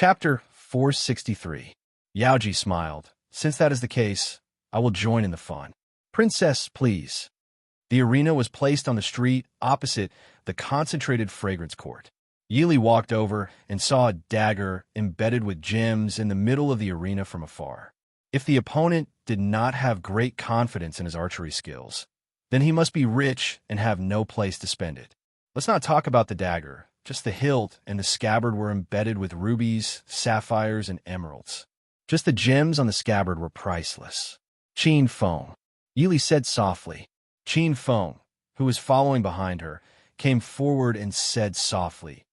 Chapter 463. Yaoji smiled. Since that is the case, I will join in the fun. Princess, please. The arena was placed on the street opposite the concentrated fragrance court. Yili walked over and saw a dagger embedded with gems in the middle of the arena from afar. If the opponent did not have great confidence in his archery skills, then he must be rich and have no place to spend it. Let's not talk about the dagger. Just the hilt and the scabbard were embedded with rubies, sapphires, and emeralds. Just the gems on the scabbard were priceless. Qin Feng, Yili said softly. Qin Feng, who was following behind her, came forward and said softly,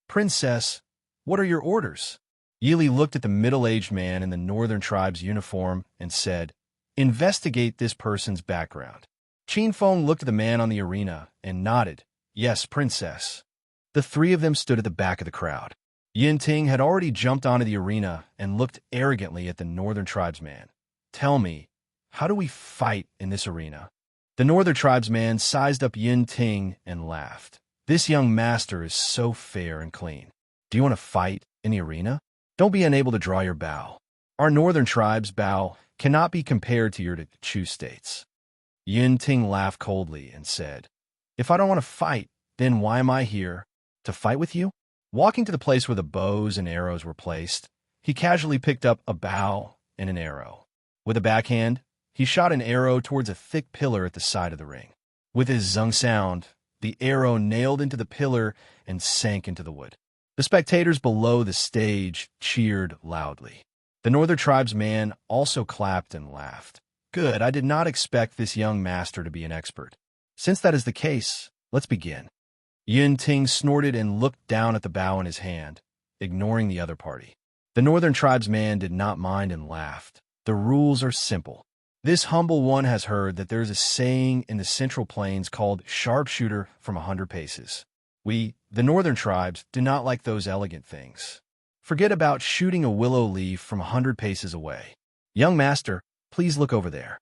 Princess, what are your orders? Yili looked at the middle-aged man in the Northern Tribe's uniform and said, Investigate this person's background. Qin Feng looked at the man on the arena and nodded, Yes, Princess. The three of them stood at the back of the crowd. Yin Ting had already jumped onto the arena and looked arrogantly at the Northern Tribesman. Tell me, how do we fight in this arena? The Northern Tribesman sized up Yin Ting and laughed. This young master is so fair and clean. Do you want to fight in the arena? Don't be unable to draw your bow. Our Northern Tribe's bow cannot be compared to your Chu states. Yin Ting laughed coldly and said, If I don't want to fight, then why am I here? To fight with you? Walking to the place where the bows and arrows were placed, he casually picked up a bow and an arrow. With a backhand, he shot an arrow towards a thick pillar at the side of the ring. With his zung sound, the arrow nailed into the pillar and sank into the wood. The spectators below the stage cheered loudly. The Northern Tribesman also clapped and laughed. Good, I did not expect this young master to be an expert. Since that is the case, let's begin. Yin Ting snorted and looked down at the bow in his hand, ignoring the other party. The Northern Tribesman did not mind and laughed. The rules are simple. This humble one has heard that there is a saying in the Central Plains called sharpshooter from 100 paces. We, the Northern Tribes, do not like those elegant things. Forget about shooting a willow leaf from 100 paces away. Young master, please look over there.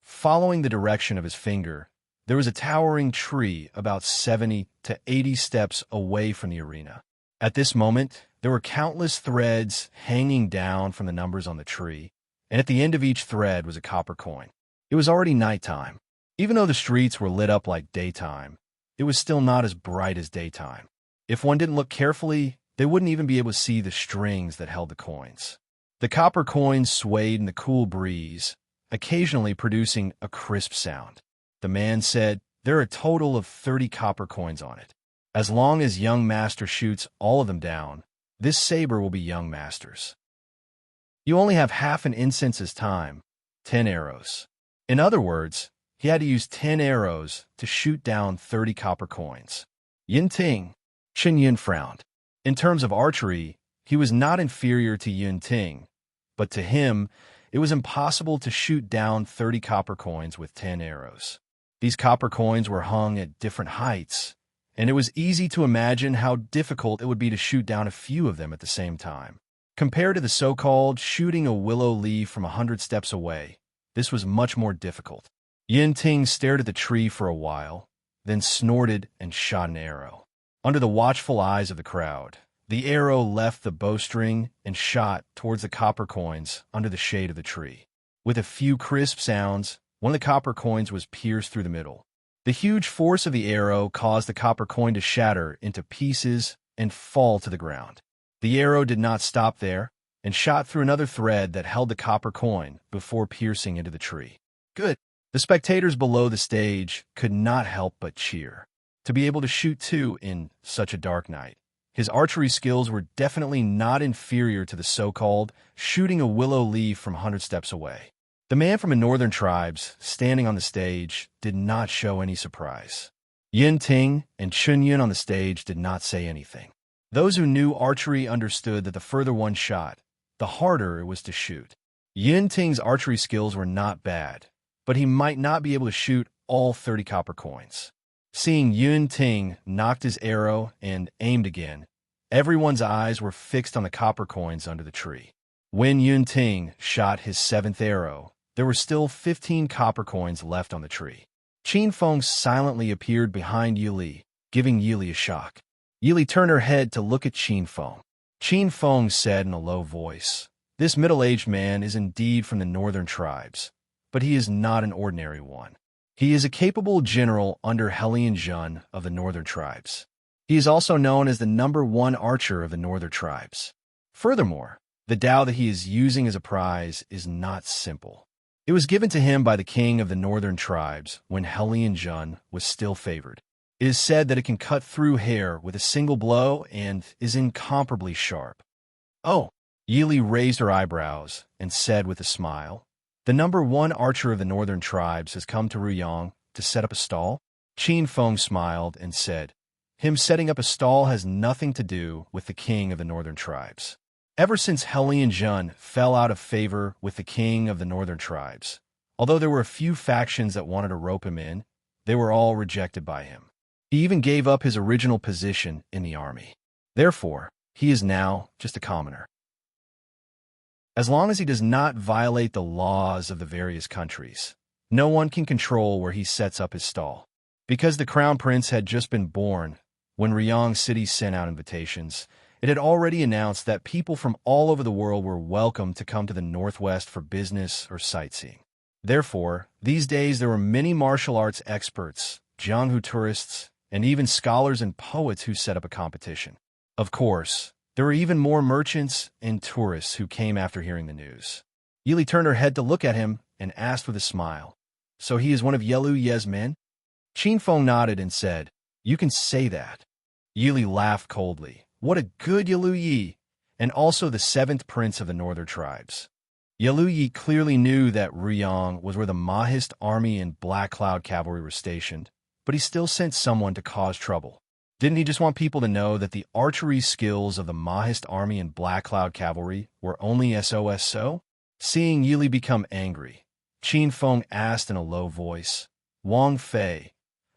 Following the direction of his finger, there was a towering tree about 70 to 80 steps away from the arena. At this moment, there were countless threads hanging down from the numbers on the tree, and at the end of each thread was a copper coin. It was already nighttime. Even though the streets were lit up like daytime, it was still not as bright as daytime. If one didn't look carefully, they wouldn't even be able to see the strings that held the coins. The copper coins swayed in the cool breeze, occasionally producing a crisp sound. The man said, There are a total of 30 copper coins on it. As long as young master shoots all of them down, this saber will be young master's. You only have half an incense's time, 10 arrows. In other words, he had to use 10 arrows to shoot down 30 copper coins. Yin Ting, Chen Yin frowned. In terms of archery, he was not inferior to Yin Ting, but to him, it was impossible to shoot down 30 copper coins with 10 arrows. These copper coins were hung at different heights, and it was easy to imagine how difficult it would be to shoot down a few of them at the same time. Compared to the so-called shooting a willow leaf from 100 steps away, this was much more difficult. Yin Ting stared at the tree for a while, then snorted and shot an arrow. Under the watchful eyes of the crowd, the arrow left the bowstring and shot towards the copper coins under the shade of the tree. With a few crisp sounds, one of the copper coins was pierced through the middle. The huge force of the arrow caused the copper coin to shatter into pieces and fall to the ground. The arrow did not stop there and shot through another thread that held the copper coin before piercing into the tree. Good. The spectators below the stage could not help but cheer. To be able to shoot two in such a dark night. His archery skills were definitely not inferior to the so-called shooting a willow leaf from 100 steps away. The man from the Northern Tribes, standing on the stage, did not show any surprise. Yin Ting and Chun Yun on the stage did not say anything. Those who knew archery understood that the further one shot, the harder it was to shoot. Yin Ting's archery skills were not bad, but he might not be able to shoot all 30 copper coins. Seeing Yin Ting knocked his arrow and aimed again, everyone's eyes were fixed on the copper coins under the tree. When Yin Ting shot his 7th arrow, there were still 15 copper coins left on the tree. Qin Feng silently appeared behind Yili, giving Yili a shock. Yili turned her head to look at Qin Feng. Qin Feng said in a low voice. This middle-aged man is indeed from the northern tribes, but he is not an ordinary one. He is a capable general under Helian Jun of the northern tribes. He is also known as the #1 archer of the northern tribes. Furthermore, the Dao that he is using as a prize is not simple. It was given to him by the king of the northern tribes when Helian Jun was still favored. It is said that it can cut through hair with a single blow and is incomparably sharp. Oh, Yili raised her eyebrows and said with a smile, the #1 archer of the northern tribes has come to Ruyang to set up a stall? Qin Feng smiled and said, him setting up a stall has nothing to do with the king of the northern tribes. Ever since Helian Jun fell out of favor with the king of the northern tribes, although there were a few factions that wanted to rope him in, they were all rejected by him. He even gave up his original position in the army. Therefore, he is now just a commoner. As long as he does not violate the laws of the various countries, no one can control where he sets up his stall. Because the crown prince had just been born, when Ruyang City sent out invitations, it had already announced that people from all over the world were welcome to come to the northwest for business or sightseeing. Therefore, these days there were many martial arts experts, Jianghu tourists, and even scholars and poets who set up a competition. Of course, there were even more merchants and tourists who came after hearing the news. Yili turned her head to look at him and asked with a smile, so he is one of Yelu Ye's men? Qin Feng nodded and said, you can say that. Yili laughed coldly. What a good Yelu Yi, and also the 7th prince of the northern tribes. Yelu Yi clearly knew that Ruyang was where the Mahist army and Black Cloud cavalry were stationed, but he still sent someone to cause trouble. Didn't he just want people to know that the archery skills of the Mahist army and Black Cloud cavalry were only so? Seeing Yili become angry, Qin Feng asked in a low voice, Wang Fei,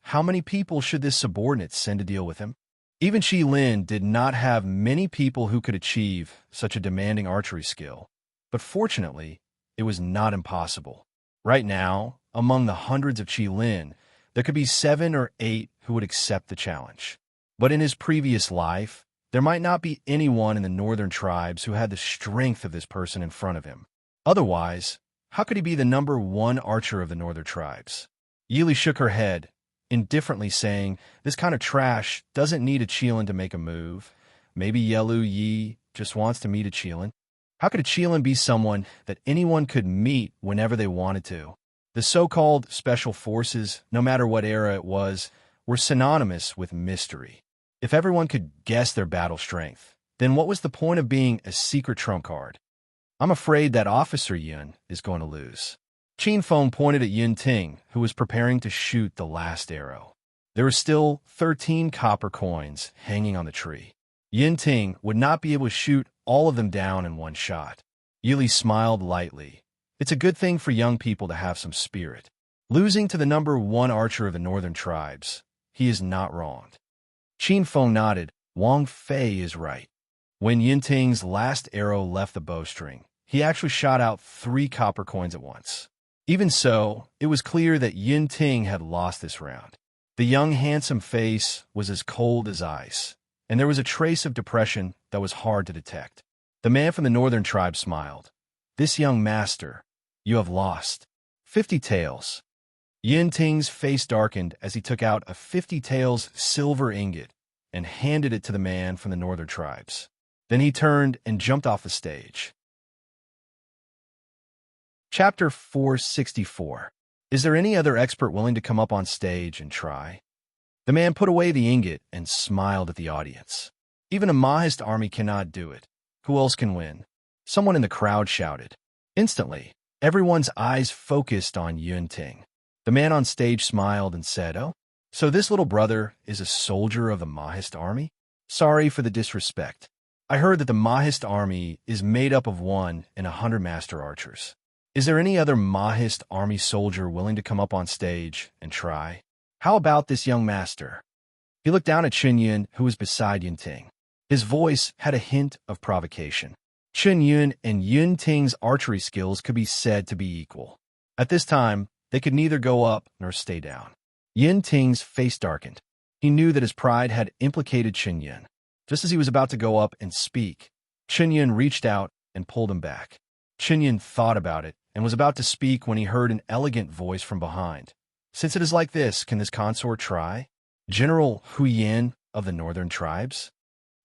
how many people should this subordinate send to deal with him? Even Shi Lin did not have many people who could achieve such a demanding archery skill, but fortunately, it was not impossible. Right now, among the hundreds of Shi Lin, there could be 7 or 8 who would accept the challenge. But in his previous life, there might not be anyone in the northern tribes who had the strength of this person in front of him. Otherwise, how could he be the #1 archer of the northern tribes? Yili shook her head, indifferently saying, this kind of trash doesn't need a Qilin to make a move. Maybe Yelu Yi just wants to meet a Qilin. How could a Qilin be someone that anyone could meet whenever they wanted to? The so-called special forces, no matter what era it was, were synonymous with mystery. If everyone could guess their battle strength, then what was the point of being a secret trump card? I'm afraid that Officer Yun is going to lose. Qin Feng pointed at Yun Ting, who was preparing to shoot the last arrow. There were still 13 copper coins hanging on the tree. Yun Ting would not be able to shoot all of them down in one shot. Yili smiled lightly. It's a good thing for young people to have some spirit. Losing to the #1 archer of the northern tribes, he is not wronged. Qin Feng nodded. Wang Fei is right. When Yun Ting's last arrow left the bowstring, he actually shot out 3 copper coins at once. Even so, it was clear that Yun Ting had lost this round. The young, handsome face was as cold as ice, and there was a trace of depression that was hard to detect. The man from the northern tribe smiled. This young master, you have lost. 50 taels. Yun Ting's face darkened as he took out a 50 taels silver ingot and handed it to the man from the northern tribes. Then he turned and jumped off the stage. Chapter 464. Is there any other expert willing to come up on stage and try? The man put away the ingot and smiled at the audience. Even a Mahist army cannot do it. Who else can win? Someone in the crowd shouted. Instantly, everyone's eyes focused on Yun Ting. The man on stage smiled and said, oh, so this little brother is a soldier of the Mahist army? Sorry for the disrespect. I heard that the Mahist army is made up of 1 in 100 master archers. Is there any other Mahist army soldier willing to come up on stage and try? How about this young master? He looked down at Chen Yun, who was beside Yun Ting. His voice had a hint of provocation. Chen Yun and Yun Ting's archery skills could be said to be equal. At this time, they could neither go up nor stay down. Yun Ting's face darkened. He knew that his pride had implicated Chen Yun. Just as he was about to go up and speak, Chinyan reached out and pulled him back. Chinyan thought about it and was about to speak when he heard an elegant voice from behind. Since it is like this, can this consort try? General Huyen of the northern tribes?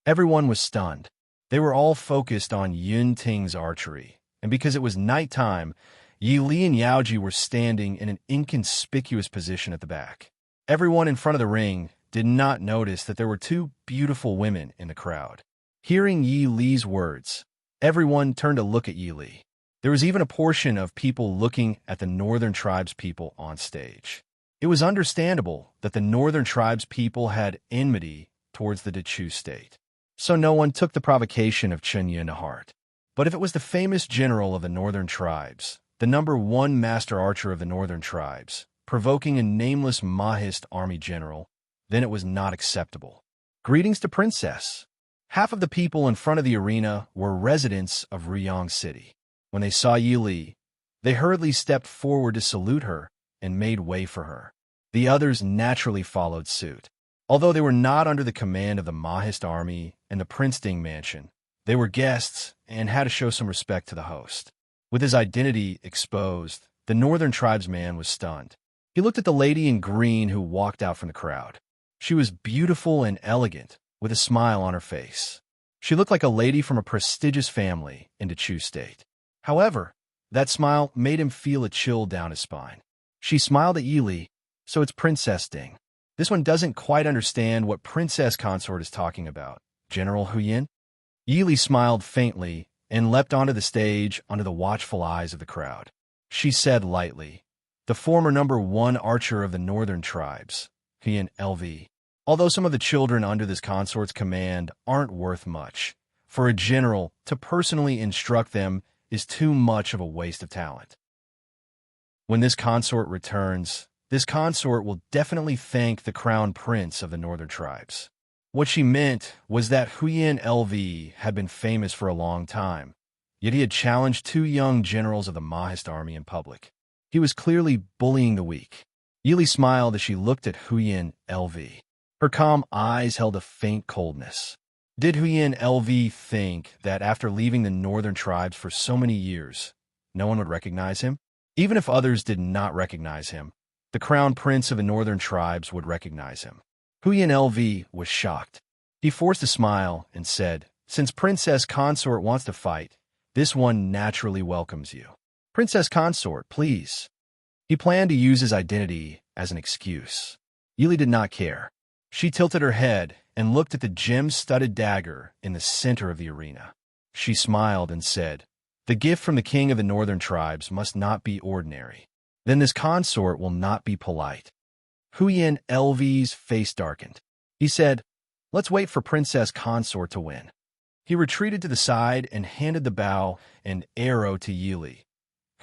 Everyone was stunned. They were all focused on Yun Ting's archery, and because it was nighttime, Yi Li and Yaoji were standing in an inconspicuous position at the back. Everyone in front of the ring did not notice that there were two beautiful women in the crowd. Hearing Yi Li's words, everyone turned to look at Yi Li. There was even a portion of people looking at the Northern Tribes people on stage. It was understandable that the Northern Tribes people had enmity towards the Dechu state, so no one took the provocation of Chinyan to heart. But if it was the famous general of the Northern Tribes, the #1 master archer of the Northern Tribes, provoking a nameless Mahist army general, then it was not acceptable. Greetings to Princess. Half of the people in front of the arena were residents of Ruyang City. When they saw Yi Li, they hurriedly stepped forward to salute her and made way for her. The others naturally followed suit. Although they were not under the command of the Mahist army and the Prince Ding mansion, they were guests and had to show some respect to the host. With his identity exposed, the Northern Tribesman was stunned. He looked at the lady in green who walked out from the crowd. She was beautiful and elegant, with a smile on her face. She looked like a lady from a prestigious family in Dechu State. However, that smile made him feel a chill down his spine. She smiled at Yi Li, so it's Princess Ding. This one doesn't quite understand what Princess Consort is talking about. General Huyen? Yi Li smiled faintly and leapt onto the stage under the watchful eyes of the crowd. She said lightly, the former #1 archer of the Northern Tribes, Huyen LV. Although some of the children under this consort's command aren't worth much, for a general to personally instruct them is too much of a waste of talent. When this consort returns, this consort will definitely thank the crown prince of the Northern Tribes. What she meant was that Huyen LV had been famous for a long time, yet he had challenged two young generals of the Mahist army in public. He was clearly bullying the weak. Yi Li smiled as she looked at Huyen LV. Her calm eyes held a faint coldness. Did Huyen LV think that after leaving the Northern Tribes for so many years, no one would recognize him? Even if others did not recognize him, the crown prince of the Northern Tribes would recognize him. Huyen LV was shocked. He forced a smile and said, since Princess Consort wants to fight, this one naturally welcomes you. Princess Consort, please. He planned to use his identity as an excuse. Yi Li did not care. She tilted her head and looked at the gem-studded dagger in the center of the arena. She smiled and said, the gift from the king of the Northern Tribes must not be ordinary. Then this consort will not be polite. Huyen LV's face darkened. He said, let's wait for Princess Consort to win. He retreated to the side and handed the bow and arrow to Yi Li.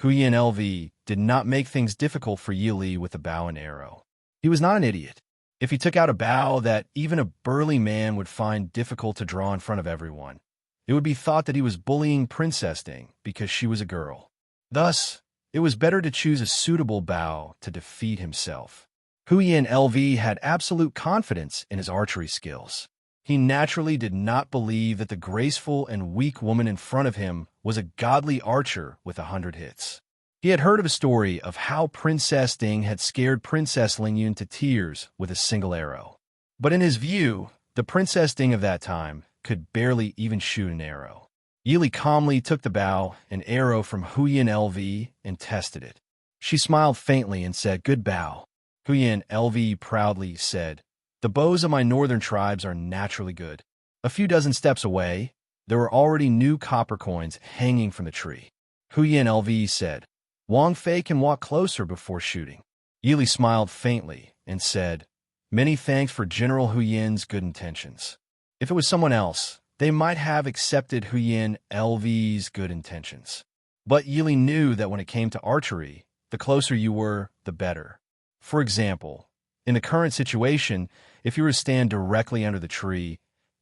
Huyen LV did not make things difficult for Yi Li with the bow and arrow. He was not an idiot. If he took out a bow that even a burly man would find difficult to draw in front of everyone, it would be thought that he was bullying Princess Ding because she was a girl. Thus, it was better to choose a suitable bow to defeat himself. Huyen LV had absolute confidence in his archery skills. He naturally did not believe that the graceful and weak woman in front of him was a godly archer with 100 hits. He had heard of a story of how Princess Ding had scared Princess Lingyun to tears with a single arrow. But in his view, the Princess Ding of that time could barely even shoot an arrow. Yi Li calmly took the bow and arrow from Huyen LV and tested it. She smiled faintly and said, good bow. Huyen LV proudly said, the bows of my Northern Tribes are naturally good. A few dozen steps away, there were already new copper coins hanging from the tree. Huyen LV said, Wang Fei can walk closer before shooting. Yi Li smiled faintly and said, many thanks for General Huyen's good intentions. If it was someone else, they might have accepted Huyen LV's good intentions. But Yi Li knew that when it came to archery, the closer you were, the better. For example, in the current situation, if you were to stand directly under the tree,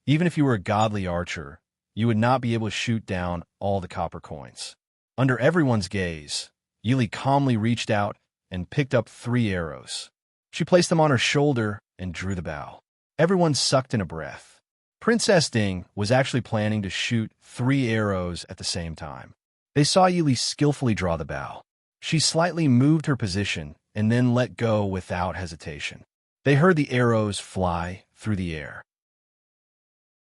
even if you were a godly archer, you would not be able to shoot down all the copper coins. Under everyone's gaze, Yi Li calmly reached out and picked up 3 arrows. She placed them on her shoulder and drew the bow. Everyone sucked in a breath. Princess Ding was actually planning to shoot 3 arrows at the same time. They saw Yili skillfully draw the bow. She slightly moved her position and then let go without hesitation. They heard the arrows fly through the air.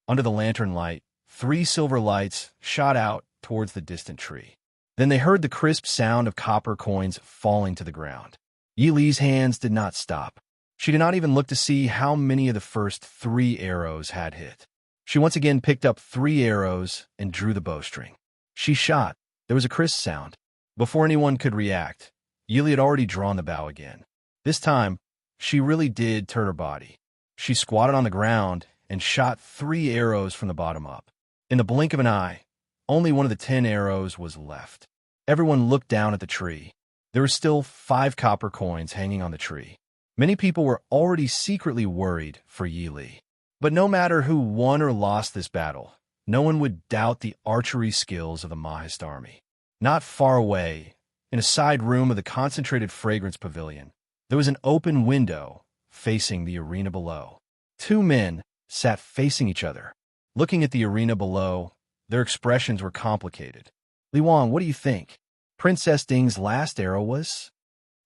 Under the lantern light, 3 silver lights shot out towards the distant tree. Then they heard the crisp sound of copper coins falling to the ground. Yili's hands did not stop. She did not even look to see how many of the first 3 arrows had hit. She once again picked up 3 arrows and drew the bowstring. She shot. There was a crisp sound. Before anyone could react, Yili had already drawn the bow again. This time, she really did turn her body. She squatted on the ground and shot 3 arrows from the bottom up. In the blink of an eye, only one of the 10 arrows was left. Everyone looked down at the tree. There were still 5 copper coins hanging on the tree. Many people were already secretly worried for Yili. But no matter who won or lost this battle, no one would doubt the archery skills of the Mahist army. Not far away, in a side room of the concentrated fragrance pavilion, there was an open window facing the arena below. 2 men sat facing each other. Looking at the arena below, their expressions were complicated. Li Wang, what do you think? Princess Ding's last arrow was?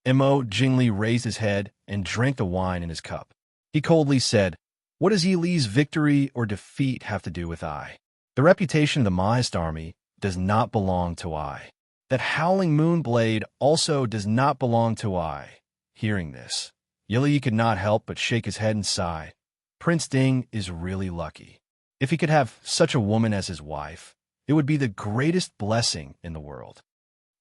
Mo Jingli raised his head and drank the wine in his cup. He coldly said, "What does Yi Li's victory or defeat have to do with I? The reputation of the Mahist army does not belong to I. That howling moonblade also does not belong to I." Hearing this, Yi Li could not help but shake his head and sigh. Prince Ding is really lucky. If he could have such a woman as his wife, it would be the greatest blessing in the world.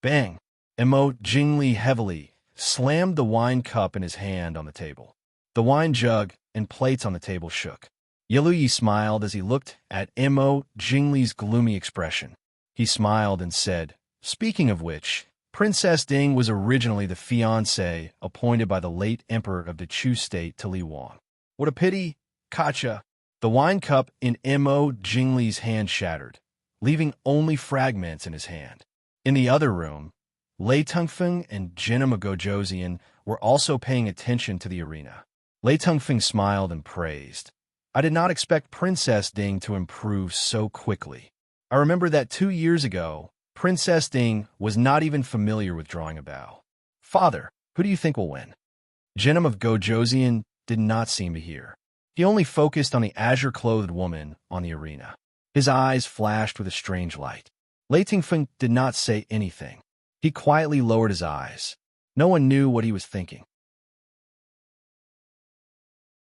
Bang! Mo Jingli heavily slammed the wine cup in his hand on the table. The wine jug and plates on the table shook. Yi smiled as he looked at Mo Jingli's gloomy expression. He smiled and said, "Speaking of which, Princess Ding was originally the fiancée appointed by the late Emperor of the Chu State to Li Wang. What a pity, Kacha." The wine cup in Mo Jingli's hand shattered, leaving only fragments in his hand. In the other room, Lei Tengfeng and Jinim of Gojoseon were also paying attention to the arena. Lei Tengfeng smiled and praised. "I did not expect Princess Ding to improve so quickly. I remember that 2 years ago, Princess Ding was not even familiar with drawing a bow. Father, who do you think will win?" Jinim of Gojoseon did not seem to hear. He only focused on the azure-clothed woman on the arena. His eyes flashed with a strange light. Lei Tengfeng did not say anything. He quietly lowered his eyes. No one knew what he was thinking.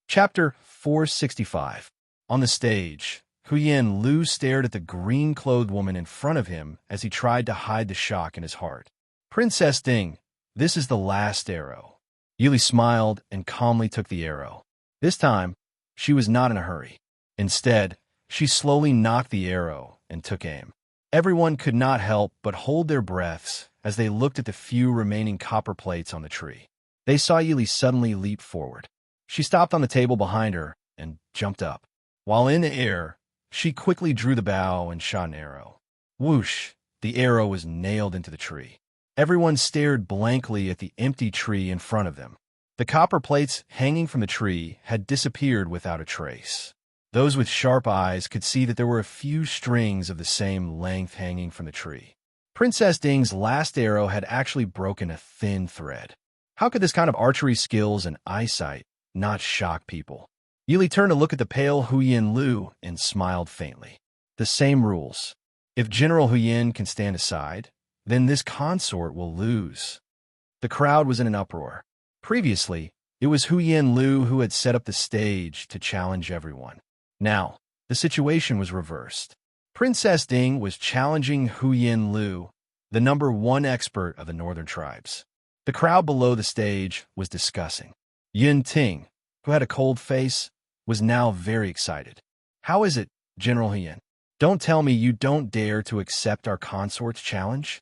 Chapter 465. On the stage, Huyen Lu stared at the green-clothed woman in front of him as he tried to hide the shock in his heart. "Princess Ding, this is the last arrow." Yili smiled and calmly took the arrow. This time, she was not in a hurry. Instead, she slowly knocked the arrow and took aim. Everyone could not help but hold their breaths as they looked at the few remaining copper plates on the tree. They saw Yili suddenly leap forward. She stopped on the table behind her and jumped up. While in the air, she quickly drew the bow and shot an arrow. Whoosh! The arrow was nailed into the tree. Everyone stared blankly at the empty tree in front of them. The copper plates hanging from the tree had disappeared without a trace. Those with sharp eyes could see that there were a few strings of the same length hanging from the tree. Princess Ding's last arrow had actually broken a thin thread. How could this kind of archery skills and eyesight not shock people? Yili turned to look at the pale Huyen Lu and smiled faintly. The same rules. If General Huyen can stand aside, then this consort will lose. The crowd was in an uproar. Previously, it was Huyen Lu who had set up the stage to challenge everyone. Now, the situation was reversed. Princess Ding was challenging Huyen Lu, the #1 expert of the northern tribes. The crowd below the stage was discussing. Yin Ting, who had a cold face, was now very excited. "How is it, General Huyen? Don't tell me you don't dare to accept our consort's challenge?"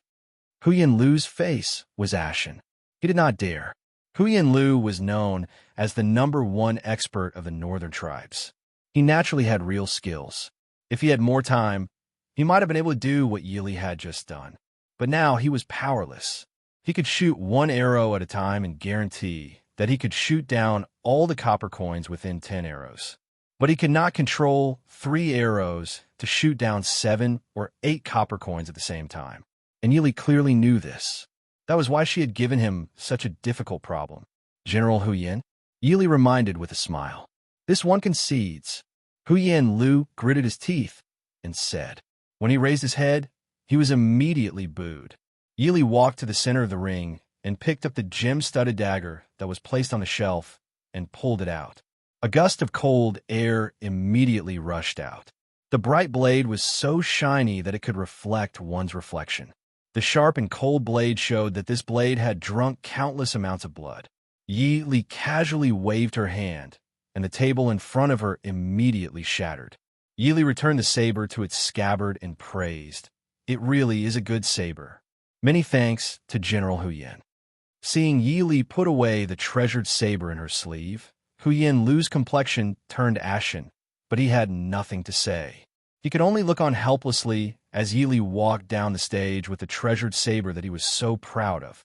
Huyen Lu's face was ashen. He did not dare. Huyen Lu was known as the #1 expert of the northern tribes. He naturally had real skills. If he had more time, he might have been able to do what Yili had just done. But now he was powerless. He could shoot 1 arrow at a time and guarantee that he could shoot down all the copper coins within 10 arrows. But he could not control 3 arrows to shoot down 7 or 8 copper coins at the same time. And Yili clearly knew this. That was why she had given him such a difficult problem. General Hu Yin? Yili reminded with a smile. This one concedes. Hu Yin Lu gritted his teeth and said. When he raised his head, he was immediately booed. Yili walked to the center of the ring and picked up the gem-studded dagger that was placed on the shelf and pulled it out. A gust of cold air immediately rushed out. The bright blade was so shiny that it could reflect one's reflection. The sharp and cold blade showed that this blade had drunk countless amounts of blood. Yi Li casually waved her hand, and the table in front of her immediately shattered. Yi Li returned the saber to its scabbard and praised. It really is a good saber. Many thanks to General Hu Yin. Seeing Yi Li put away the treasured saber in her sleeve, Hu Yin Lu's complexion turned ashen, but he had nothing to say. He could only look on helplessly as Yi Li walked down the stage with the treasured saber that he was so proud of.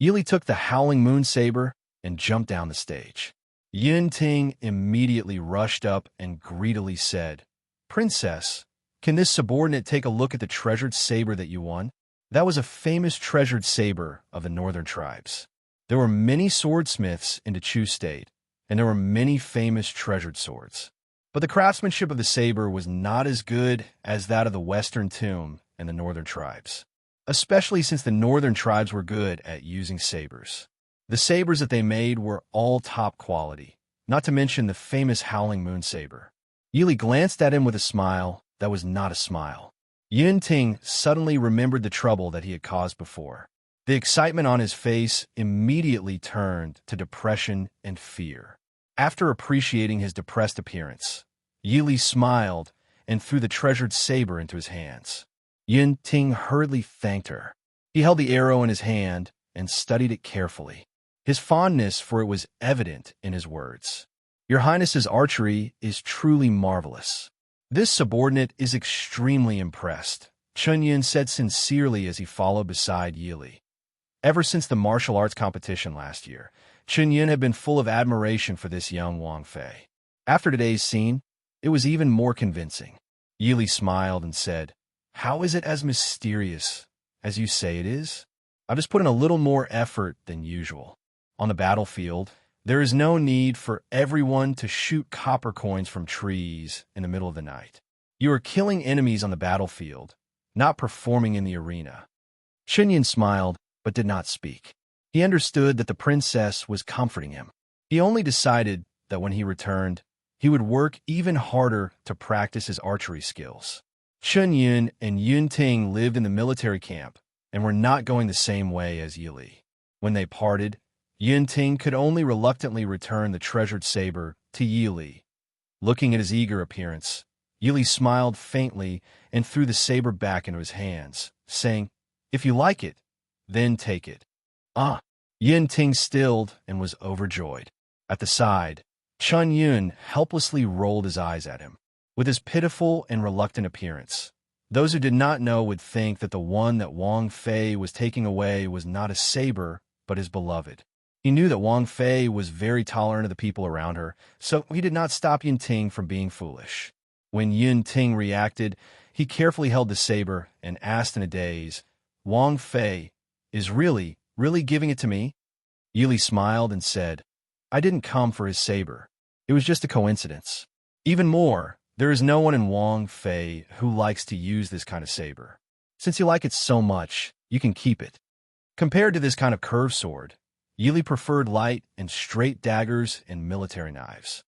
Yi Li took the Howling Moon saber and jumped down the stage. Yun Ting immediately rushed up and greedily said, Princess, can this subordinate take a look at the treasured saber that you won? That was a famous treasured saber of the northern tribes. There were many swordsmiths in the Chu state, and there were many famous treasured swords. But the craftsmanship of the saber was not as good as that of the western tomb and the northern tribes, especially since the northern tribes were good at using sabers. The sabers that they made were all top quality, not to mention the famous Howling Moon saber. Yi Li glanced at him with a smile that was not a smile. Yun Ting suddenly remembered the trouble that he had caused before. The excitement on his face immediately turned to depression and fear. After appreciating his depressed appearance, Yi Li smiled and threw the treasured saber into his hands. Yun Ting hurriedly thanked her. He held the arrow in his hand and studied it carefully. His fondness for it was evident in his words. Your Highness's archery is truly marvelous. This subordinate is extremely impressed, Chun Yun said sincerely as he followed beside Yi Li. Ever since the martial arts competition last year, Chun Yun had been full of admiration for this young Wang Fei. After today's scene, it was even more convincing. Yi Li smiled and said, How is it as mysterious as you say it is? I've just put in a little more effort than usual. On the battlefield, there is no need for everyone to shoot copper coins from trees in the middle of the night. You are killing enemies on the battlefield, not performing in the arena. Chun Yun smiled, but did not speak. He understood that the princess was comforting him. He only decided that when he returned, he would work even harder to practice his archery skills. Chun Yun and Yun Ting lived in the military camp and were not going the same way as Yi Li. When they parted, Yun Ting could only reluctantly return the treasured saber to Yi Li. Looking at his eager appearance, Yi Li smiled faintly and threw the saber back into his hands, saying, If you like it, then take it. Ah! Yun Ting stilled and was overjoyed. At the side, Chun Yun helplessly rolled his eyes at him. With his pitiful and reluctant appearance, those who did not know would think that the one that Wang Fei was taking away was not a saber, but his beloved. He knew that Wang Fei was very tolerant of the people around her, so he did not stop Yun Ting from being foolish. When Yun Ting reacted, he carefully held the saber and asked in a daze, Wang Fei is really giving it to me? Yi Li smiled and said, I didn't come for his saber. It was just a coincidence. Even more, there is no one in Wang Fei who likes to use this kind of saber. Since you like it so much, you can keep it. Compared to this kind of curved sword, Yi Li preferred light and straight daggers and military knives.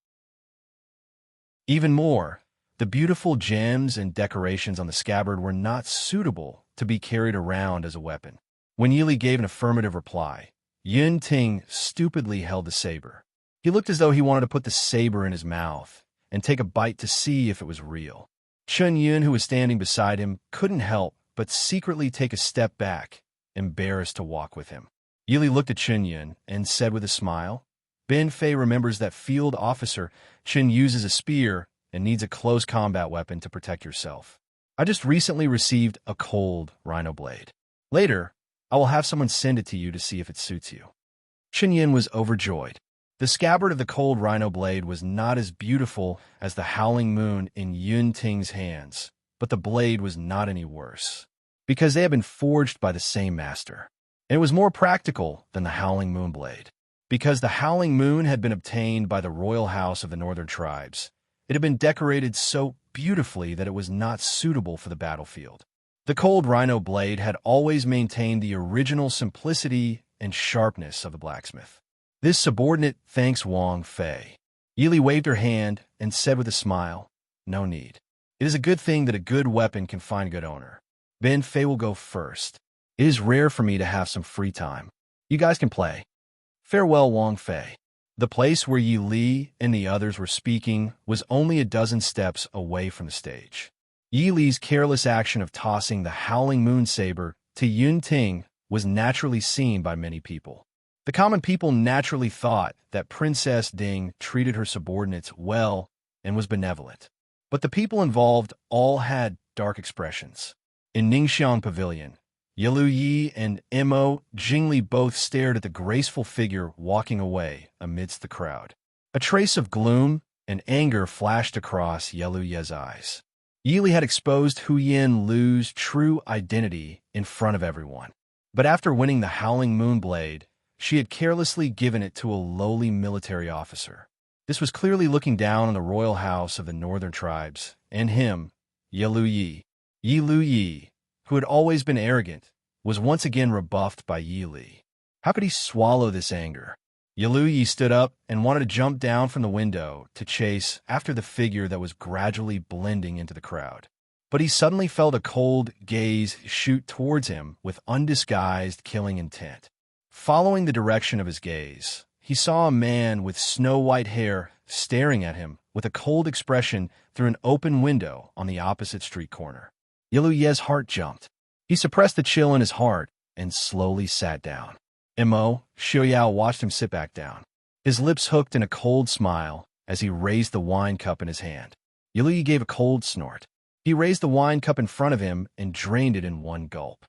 Even more, the beautiful gems and decorations on the scabbard were not suitable to be carried around as a weapon. When Yi Li gave an affirmative reply, Yun Ting stupidly held the saber. He looked as though he wanted to put the saber in his mouth and take a bite to see if it was real. Chun Yun, who was standing beside him, couldn't help but secretly take a step back, embarrassed to walk with him. Yi Li looked at Chun Yun and said with a smile, Ben Fei remembers that field officer Chun uses a spear and needs a close combat weapon to protect yourself. I just recently received a cold rhino blade. Later, I will have someone send it to you to see if it suits you. Chun Yun was overjoyed. The scabbard of the cold rhino blade was not as beautiful as the howling moon in Yun Ting's hands, but the blade was not any worse, because they had been forged by the same master. And it was more practical than the howling moon blade, because the howling moon had been obtained by the royal house of the northern tribes. It had been decorated so beautifully that it was not suitable for the battlefield. The cold rhino blade had always maintained the original simplicity and sharpness of the blacksmith. This subordinate thanks Wang Fei. Yili waved her hand and said with a smile, "No need. It is a good thing that a good weapon can find a good owner. Ben Fei will go first. It is rare for me to have some free time. You guys can play. Farewell, Wang Fei." The place where Yi Li and the others were speaking was only a dozen steps away from the stage. Yi Li's careless action of tossing the howling moon saber to Yun Ting was naturally seen by many people. The common people naturally thought that Princess Ding treated her subordinates well and was benevolent. But the people involved all had dark expressions. In Ningxiang Pavilion, Yilu Yi and Mo Jingli both stared at the graceful figure walking away amidst the crowd. A trace of gloom and anger flashed across Yilu Ye's eyes. Yili had exposed Huyin Lu's true identity in front of everyone. But after winning the Howling Moon Blade, she had carelessly given it to a lowly military officer. This was clearly looking down on the royal house of the northern tribes, and him, Yilu Yi. Yilu Yi, who had always been arrogant, was once again rebuffed by Yi Li. How could he swallow this anger? Yilu Yi stood up and wanted to jump down from the window to chase after the figure that was gradually blending into the crowd. But he suddenly felt a cold gaze shoot towards him with undisguised killing intent. Following the direction of his gaze, he saw a man with snow-white hair staring at him with a cold expression through an open window on the opposite street corner. Yilu Ye's heart jumped. He suppressed the chill in his heart and slowly sat down. Mo Xiaoyao watched him sit back down, his lips hooked in a cold smile as he raised the wine cup in his hand. Yilu Yi gave a cold snort. He raised the wine cup in front of him and drained it in one gulp.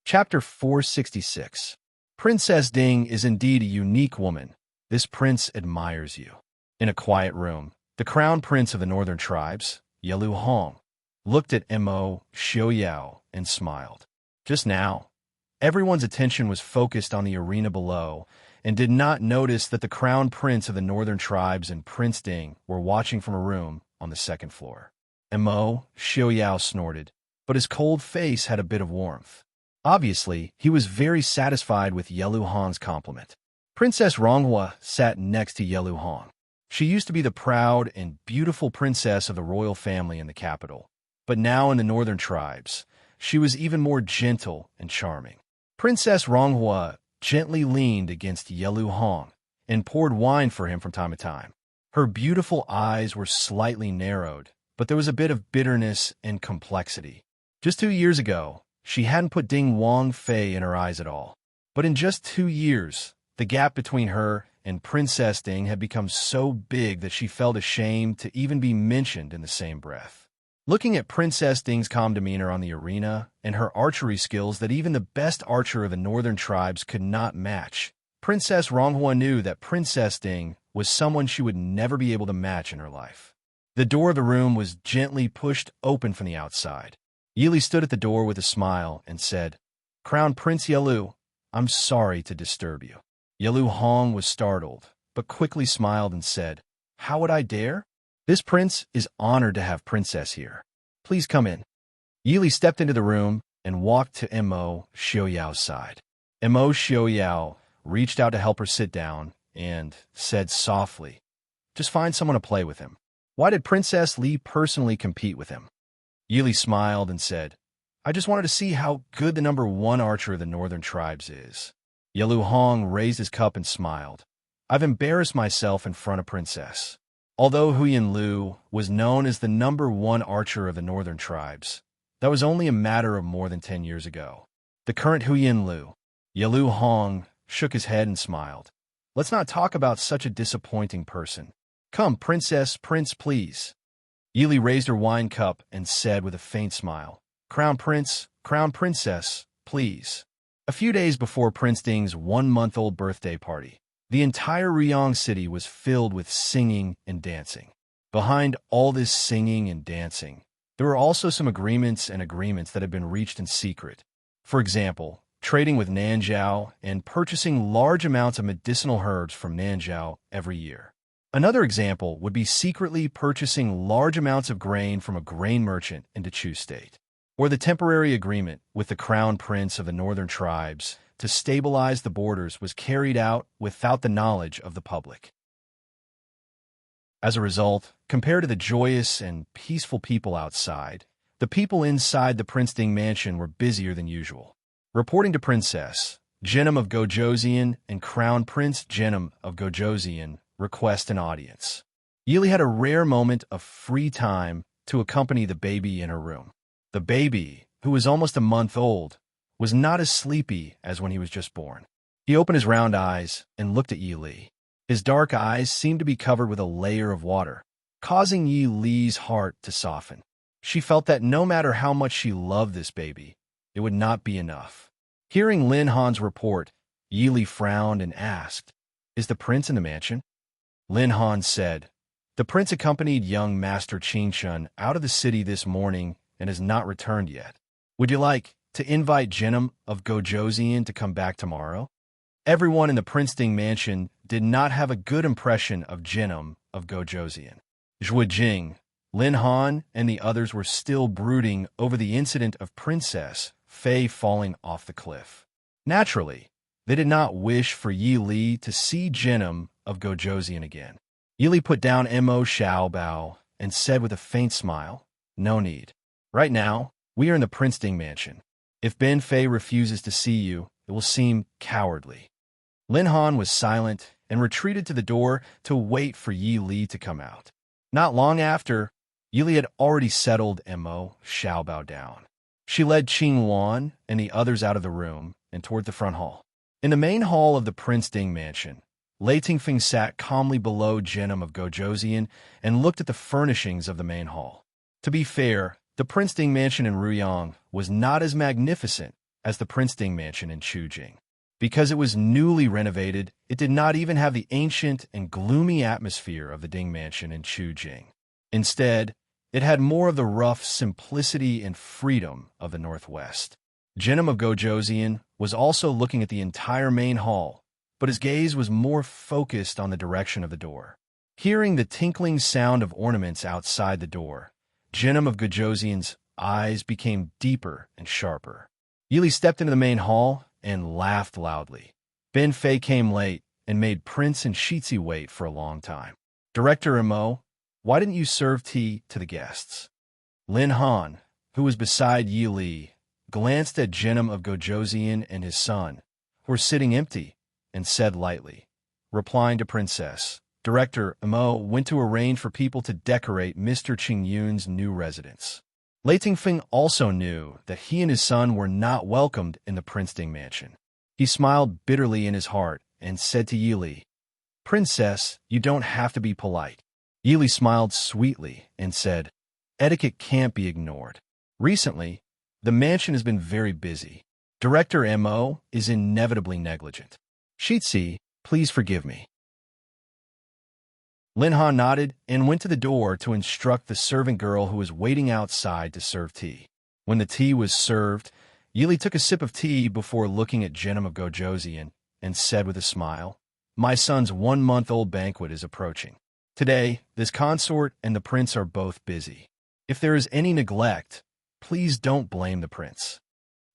Chapter 466. Princess Ding is indeed a unique woman. This prince admires you. In a quiet room, the crown prince of the northern tribes, Yilu Hong, looked at Mo Xiaoyao and smiled. Just now, everyone's attention was focused on the arena below and did not notice that the crown prince of the northern tribes and Prince Ding were watching from a room on the second floor. Mo Xiaoyao snorted, but his cold face had a bit of warmth. Obviously, he was very satisfied with Yilu Hong's compliment. Princess Ronghua sat next to Yilu Hong. She used to be the proud and beautiful princess of the royal family in the capital, but now in the northern tribes, she was even more gentle and charming. Princess Ronghua gently leaned against Yilu Hong and poured wine for him from time to time. Her beautiful eyes were slightly narrowed, but there was a bit of bitterness and complexity. Just 2 years ago, she hadn't put Ding Wang Fei in her eyes at all. But in just 2 years, the gap between her and Princess Ding had become so big that she felt ashamed to even be mentioned in the same breath. Looking at Princess Ding's calm demeanor on the arena and her archery skills that even the best archer of the northern tribes could not match, Princess Ronghua knew that Princess Ding was someone she would never be able to match in her life. The door of the room was gently pushed open from the outside. Yili stood at the door with a smile and said, "Crown Prince Yilu, I'm sorry to disturb you." Yilu Hong was startled, but quickly smiled and said, "How would I dare? This prince is honored to have Princess here. Please come in." Yili stepped into the room and walked to Mo Xiaoyao's side. Mo Xiaoyao reached out to help her sit down and said softly, "Just find someone to play with him. Why did Princess Li personally compete with him?" Yili smiled and said, "I just wanted to see how good the #1 archer of the northern tribes is." Yilu Hong raised his cup and smiled. "I've embarrassed myself in front of Princess." Although Huyin Lu was known as the #1 archer of the northern tribes, that was only a matter of more than 10 years ago. The current Huyin Lu, Yilu Hong, shook his head and smiled. "Let's not talk about such a disappointing person. Come, Princess, Prince, please." Yili raised her wine cup and said with a faint smile, "Crown Prince, Crown Princess, please." A few days before Prince Ding's 1-month-old birthday party, the entire Ryong city was filled with singing and dancing. Behind all this singing and dancing, there were also some agreements that had been reached in secret. For example, trading with Nanzhao and purchasing large amounts of medicinal herbs from Nanzhao every year. Another example would be secretly purchasing large amounts of grain from a grain merchant in Chu State, or the temporary agreement with the crown prince of the northern tribes to stabilize the borders was carried out without the knowledge of the public. As a result, compared to the joyous and peaceful people outside, the people inside the Prince Ding mansion were busier than usual. Reporting to Princess Jinim of Gojoseon and Crown Prince Jinim of Gojoseon request an audience. Yili had a rare moment of free time to accompany the baby in her room. The baby, who was almost a month old, was not as sleepy as when he was just born. He opened his round eyes and looked at Yi Li. His dark eyes seemed to be covered with a layer of water, causing Yi Li's heart to soften. She felt that no matter how much she loved this baby, it would not be enough. Hearing Lin Han's report, Yi Li frowned and asked, "Is the prince in the mansion?" Lin Han said, "The prince accompanied young Master Qingshun out of the city this morning and has not returned yet. Would you like to invite Jinim of Gojoseon to come back tomorrow?" Everyone in the Prince Ding mansion did not have a good impression of Jinim of Gojoseon. Zhuo Jing, Lin Han, and the others were still brooding over the incident of Princess Fei falling off the cliff. Naturally, they did not wish for Yi Li to see Jinim of Gojoseon again. Yi Li put down Mo Xiaobao and said with a faint smile, "No need. Right now, we are in the Prince Ding mansion. If Ben Fei refuses to see you, it will seem cowardly." Lin Han was silent and retreated to the door to wait for Yi Li to come out. Not long after, Yi Li had already settled Mo Xiaobao down. She led Qing Wan and the others out of the room and toward the front hall. In the main hall of the Prince Ding mansion, Lei Tingfeng sat calmly below Jinim of Gojoseon and looked at the furnishings of the main hall. To be fair, the Prince Ding mansion in Ruyang was not as magnificent as the Prince Ding mansion in Chujing. Because it was newly renovated, it did not even have the ancient and gloomy atmosphere of the Ding mansion in Chujing. Instead, it had more of the rough simplicity and freedom of the Northwest. Jinim of Gojoseon was also looking at the entire main hall, but his gaze was more focused on the direction of the door. Hearing the tinkling sound of ornaments outside the door, Jinim of Gojoseon's eyes became deeper and sharper. Yi Li stepped into the main hall and laughed loudly. Ben Fei came late and made Prince and Shitzi wait for a long time. "Director Mo, why didn't you serve tea to the guests?" Lin Han, who was beside Yi Li, glanced at Jinim of Gojoseon and his son, who were sitting empty, and said lightly, replying to Princess, "Director Mo went to arrange for people to decorate Mr. Qingyun's new residence." Lei Tingfeng also knew that he and his son were not welcomed in the Prince Ding mansion. He smiled bitterly in his heart and said to Yi Li, "Princess, you don't have to be polite." Yi Li smiled sweetly and said, "Etiquette can't be ignored. Recently, the mansion has been very busy. Director Mo is inevitably negligent. Shitzi, please forgive me." Lin Han nodded and went to the door to instruct the servant girl who was waiting outside to serve tea. When the tea was served, Yi Li took a sip of tea before looking at Jinim of Gojoseon and said with a smile, "My son's 1-month-old banquet is approaching. Today, this consort and the prince are both busy. If there is any neglect, please don't blame the prince."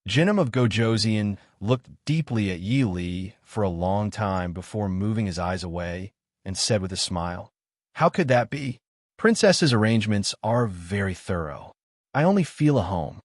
Jinim of Gojoseon looked deeply at Yi Li for a long time before moving his eyes away and said with a smile, "How could that be? Princess's arrangements are very thorough. I only feel a home."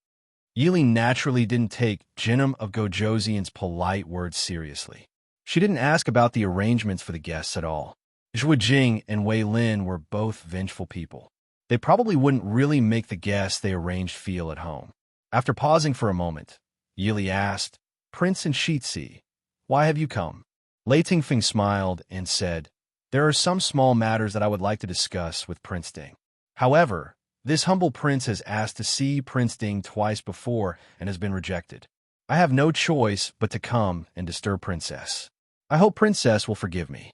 Yi Li naturally didn't take Jinim of Gojoseon's polite words seriously. She didn't ask about the arrangements for the guests at all. Zhuo Jing and Wei Lin were both vengeful people. They probably wouldn't really make the guests they arranged feel at home. After pausing for a moment, Yi Li asked, "Prince and Shitzi, why have you come?" Lei Tingfeng smiled and said, "There are some small matters that I would like to discuss with Prince Ding. However, this humble prince has asked to see Prince Ding twice before and has been rejected. I have no choice but to come and disturb Princess. I hope Princess will forgive me.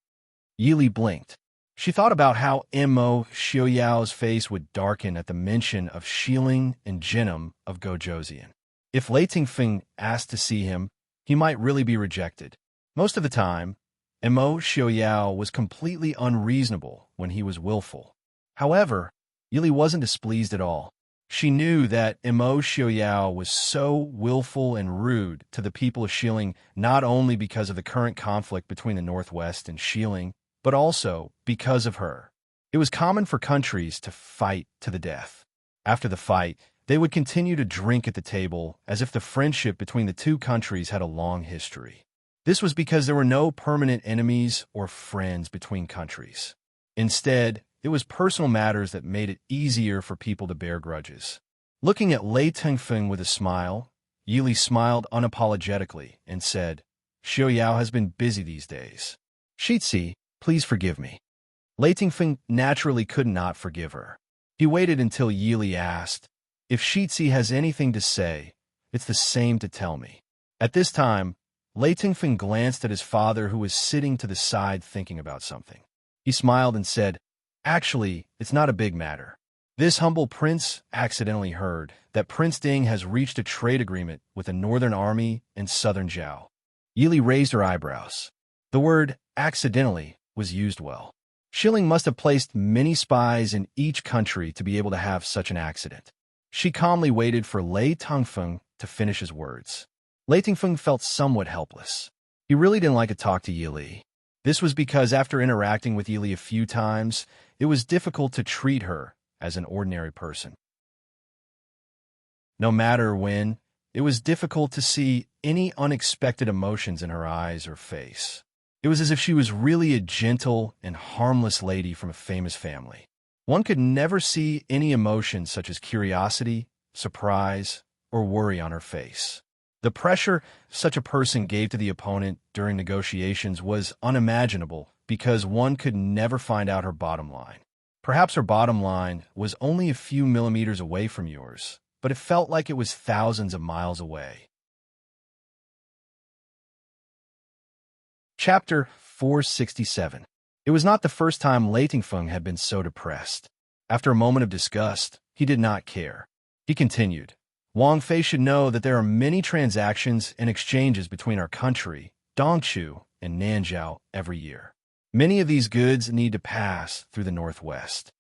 Yili blinked. She thought about how Mo Xiaoyao's face would darken at the mention of Shilin and Jinim of Gojoseon. If Lei Tingfeng asked to see him, he might really be rejected. Most of the time, Mo Xiaoyao was completely unreasonable when he was willful. However, Yili wasn't displeased at all. She knew that Mo Xiaoyao was so willful and rude to the people of Shilin not only because of the current conflict between the Northwest and Shilin, but also because of her. It was common for countries to fight to the death. After the fight, they would continue to drink at the table as if the friendship between the two countries had a long history. This was because there were no permanent enemies or friends between countries. Instead, it was personal matters that made it easier for people to bear grudges. Looking at Lei Tingfeng with a smile, Yili smiled unapologetically and said, Xiaoyao has been busy these days. Shitzi, please forgive me. Lei Tingfeng naturally could not forgive her. He waited until Yili asked, if Shitzi has anything to say, it's the same to tell me. At this time, Lei Tingfeng glanced at his father who was sitting to the side thinking about something. He smiled and said, actually, it's not a big matter. This humble prince accidentally heard that Prince Ding has reached a trade agreement with the Northern Army and Southern Zhao. Yili raised her eyebrows. The word accidentally was used well. Shilin must have placed many spies in each country to be able to have such an accident. She calmly waited for Lei Tingfeng to finish his words. Lei Tingfeng felt somewhat helpless. He really didn't like to talk to Yili. This was because after interacting with Yili a few times, it was difficult to treat her as an ordinary person. No matter when, it was difficult to see any unexpected emotions in her eyes or face. It was as if she was really a gentle and harmless lady from a famous family. One could never see any emotions such as curiosity, surprise, or worry on her face. The pressure such a person gave to the opponent during negotiations was unimaginable because one could never find out her bottom line. Perhaps her bottom line was only a few millimeters away from yours, but it felt like it was thousands of miles away. Chapter 467. It was not the first time Lei Tingfeng had been so depressed. After a moment of disgust, he did not care. He continued, Wang Fei should know that there are many transactions and exchanges between our country, Dongchu, and Nanzhao every year. Many of these goods need to pass through the Northwest.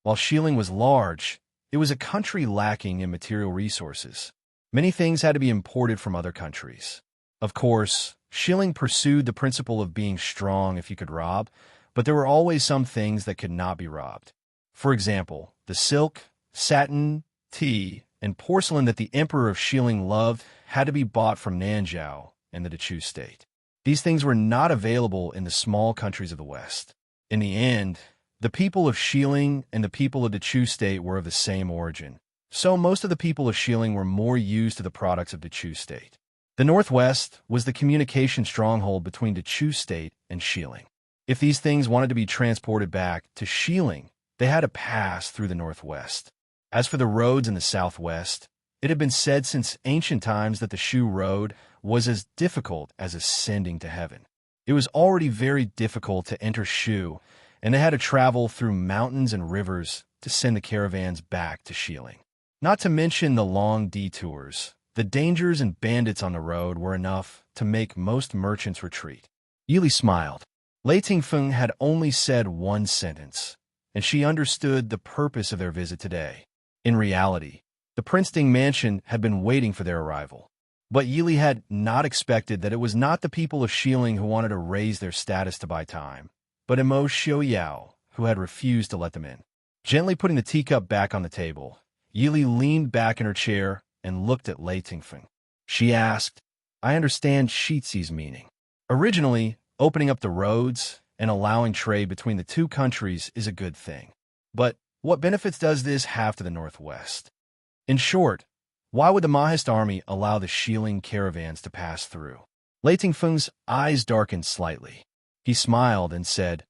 While Shilin was large, it was a country lacking in material resources. Many things had to be imported from other countries. Of course, Shilin pursued the principle of being strong if you could rob, but there were always some things that could not be robbed. For example, the silk, satin, tea, and porcelain that the Emperor of Shilin loved had to be bought from Nanzhao and the Dechu state. These things were not available in the small countries of the West. In the end, the people of Shilin and the people of Dechu state were of the same origin, so most of the people of Shilin were more used to the products of Dechu state. The Northwest was the communication stronghold between Dechu state and Shilin. If these things wanted to be transported back to Shilin, they had to pass through the Northwest. As for the roads in the Southwest, it had been said since ancient times that the Shu Road was as difficult as ascending to heaven. It was already very difficult to enter Shu, and they had to travel through mountains and rivers to send the caravans back to Shilin. Not to mention the long detours, the dangers and bandits on the road were enough to make most merchants retreat. Yili smiled. Lei Tingfeng had only said one sentence, and she understood the purpose of their visit today. In reality, the Prince Ding mansion had been waiting for their arrival. But Yili had not expected that it was not the people of Shilin who wanted to raise their status to buy time, but Mo Xiaoyao, who had refused to let them in. Gently putting the teacup back on the table, Yili leaned back in her chair and looked at Lei Tingfeng. She asked, I understand Shitzi's meaning. Originally, opening up the roads and allowing trade between the two countries is a good thing. But what benefits does this have to the Northwest? In short, why would the Mahist army allow the Shilin caravans to pass through? Lei Tingfeng's eyes darkened slightly. He smiled and said,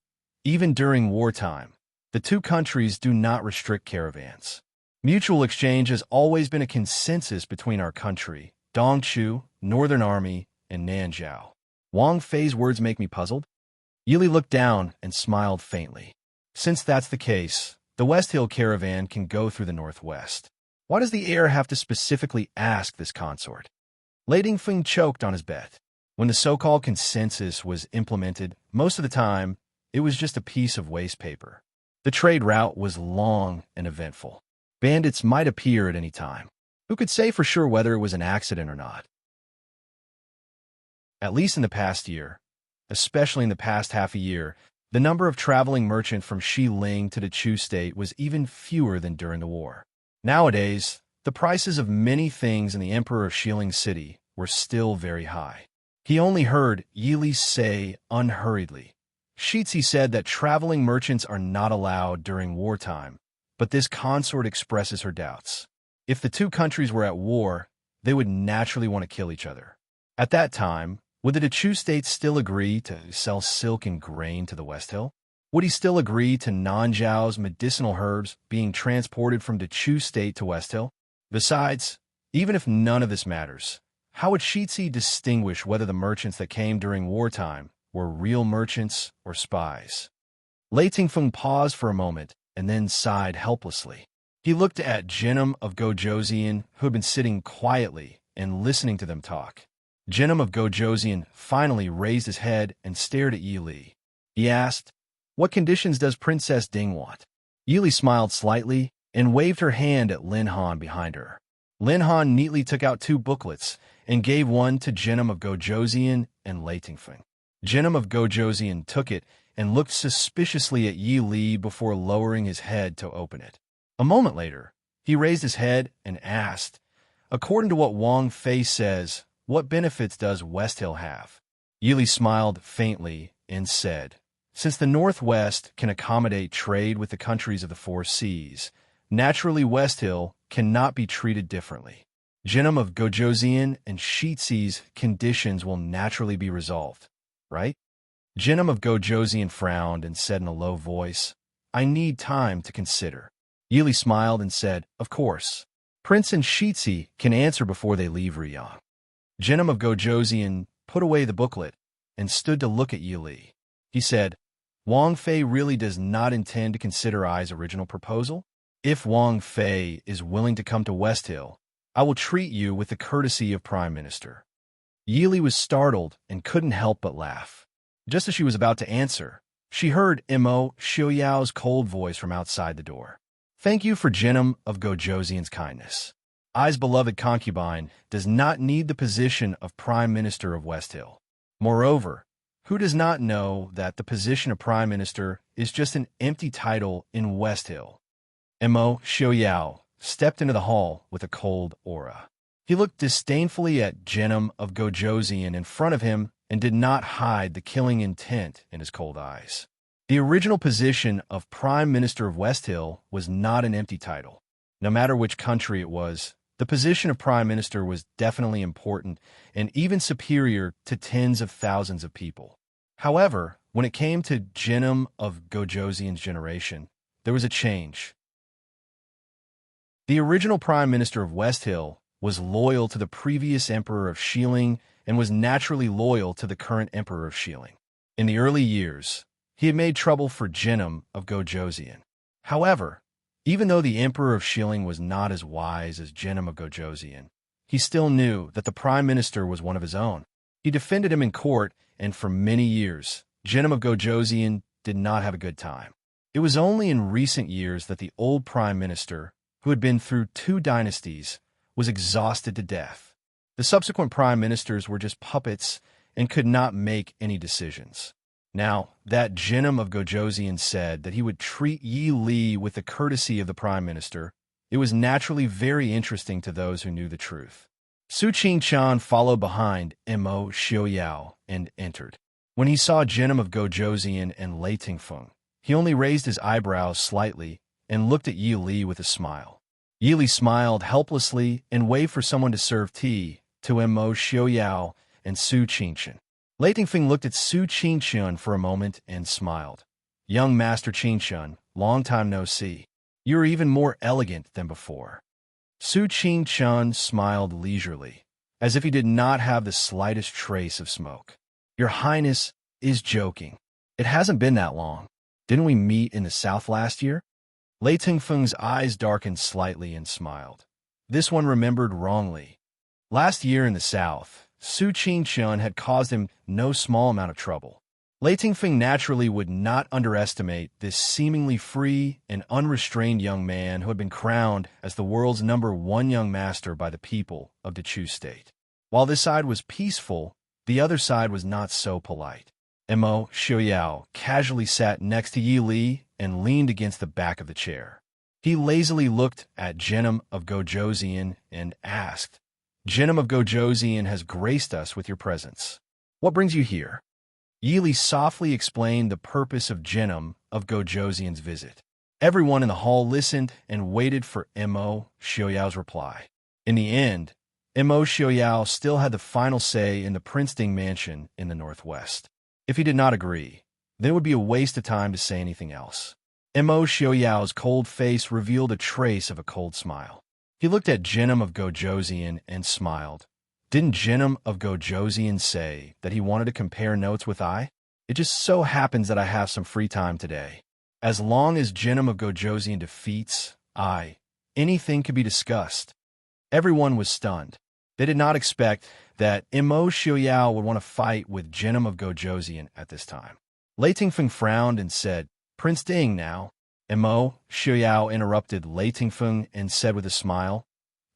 even during wartime, the two countries do not restrict caravans. Mutual exchange has always been a consensus between our country, Dongchu, Northern Army, and Nanzhao. Wang Fei's words make me puzzled. Yili looked down and smiled faintly. Since that's the case, the West Hill caravan can go through the northwest. Why does the heir have to specifically ask this consort? Lei Dingfeng choked on his bet. When the so-called consensus was implemented, most of the time, it was just a piece of waste paper. The trade route was long and eventful. Bandits might appear at any time. Who could say for sure whether it was an accident or not? At least in the past year, especially in the past half a year, the number of traveling merchants from Xiling to the Chu state was even fewer than during the war. Nowadays, the prices of many things in the Emperor of Xiling City were still very high. He only heard Yili say unhurriedly. Shitzi said that traveling merchants are not allowed during wartime, but this consort expresses her doubts. If the two countries were at war, they would naturally want to kill each other. At that time, would the Chu state still agree to sell silk and grain to the West Hill? Would he still agree to Nanzhao's medicinal herbs being transported from the Chu state to West Hill? Besides, even if none of this matters, how would Shitzi distinguish whether the merchants that came during wartime were real merchants or spies? Lei Tingfeng paused for a moment and then sighed helplessly. He looked at Jinnum of Gojoseon, who had been sitting quietly and listening to them talk. Jinnum of Gojoseon finally raised his head and stared at Yi Li. He asked, "What conditions does Princess Ding want?" Yi Li smiled slightly and waved her hand at Lin Han behind her. Lin Han neatly took out 2 booklets and gave one to Jinnum of Gojoseon and Lei Tingfeng. Jinnum of Gojoseon took it and looked suspiciously at Yi Li before lowering his head to open it. A moment later, he raised his head and asked, "According to what Wang Fei says, what benefits does West Hill have?" Yi Li smiled faintly and said, "Since the Northwest can accommodate trade with the countries of the 4 seas, naturally West Hill cannot be treated differently. Jinnum of Gojoseon and Shitzi's conditions will naturally be resolved, right?" Jinnum of Gojoseon frowned and said in a low voice, "I need time to consider." Yi Li smiled and said, "Of course. Prince and Shitzi can answer before they leave Riyang." Jinnum of Gojoseon put away the booklet and stood to look at Yi Li. He said, "Wang Fei really does not intend to consider I's original proposal? If Wang Fei is willing to come to West Hill, I will treat you with the courtesy of Prime Minister." Yi Li was startled and couldn't help but laugh. Just as she was about to answer, she heard Imo Xiuyao's cold voice from outside the door. "Thank you for Jinnum of Gojoseon's kindness. I's beloved concubine does not need the position of Prime Minister of West Hill. Moreover, who does not know that the position of Prime Minister is just an empty title in West Hill?" Imo Xiuyao stepped into the hall with a cold aura. He looked disdainfully at Jinnum of Gojoseon in front of him and did not hide the killing intent in his cold eyes. The original position of Prime Minister of West Hill was not an empty title. No matter which country it was, the position of Prime Minister was definitely important and even superior to tens of thousands of people. However, when it came to Jinnum of Gojoseon's generation, there was a change. The original Prime Minister of West Hill was loyal to the previous Emperor of Xiling and was naturally loyal to the current Emperor of Xiling. In the early years, he had made trouble for Jinnum of Gojoseon. However, even though the Emperor of Xiling was not as wise as Jinnum of Gojoseon, he still knew that the Prime Minister was one of his own. He defended him in court, and for many years, Jinnum of Gojoseon did not have a good time. It was only in recent years that the old Prime Minister, who had been through 2 dynasties, was exhausted to death. The subsequent Prime Ministers were just puppets and could not make any decisions. Now, that Jinnum of Gojoseon said that he would treat Yi Li with the courtesy of the Prime Minister, it was naturally very interesting to those who knew the truth. Su Qingqian followed behind Imo Xiuyao and entered. When he saw Jinnum of Gojoseon and Lei Tingfeng, he only raised his eyebrows slightly and looked at Yi Li with a smile. Yi Li smiled helplessly and waved for someone to serve tea to Imo Xiuyao and Su Qingqian. Lei Tingfeng looked at Su Qingqian for a moment and smiled. "Young Master Qingqian, long time no see. You are even more elegant than before." Su Qingqian smiled leisurely. as if he did not have the slightest trace of smoke. Your Highness is joking. It hasn't been that long. Didn't we meet in the south last year? Lei Tingfeng's eyes darkened slightly and smiled. This one remembered wrongly. Last year in the south, Su Qingqian had caused him no small amount of trouble. Lei Tingfeng naturally would not underestimate this seemingly free and unrestrained young man who had been crowned as the world's #1 young master by the people of the Chu state. While this side was peaceful, the other side was not so polite. Mo Xiaoyao casually sat next to Yi Li and leaned against the back of the chair. He lazily looked at Genom of Gojoseon and asked, "Genom of Gojoseon has graced us with your presence. What brings you here?" Yi Li softly explained the purpose of Genom of Gojoseon's visit. Everyone in the hall listened and waited for Mo Xiaoyao's reply. In the end, Mo Xiaoyao still had the final say in the Prince Ding mansion in the northwest. If he did not agree, then it would be a waste of time to say anything else. Mo Xiaoyao's cold face revealed a trace of a cold smile. He looked at Genom of Gojoseon and smiled. Didn't Genom of Gojoseon say that he wanted to compare notes with I? It just so happens that I have some free time today. As long as Genom of Gojoseon defeats I, anything could be discussed. Everyone was stunned. They did not expect that Mo Xiaoyao would want to fight with Genom of Gojoseon at this time. Lei Tingfeng frowned and said, "Prince Ding now." Mo Xiaoyao interrupted Lei Tingfeng and said with a smile,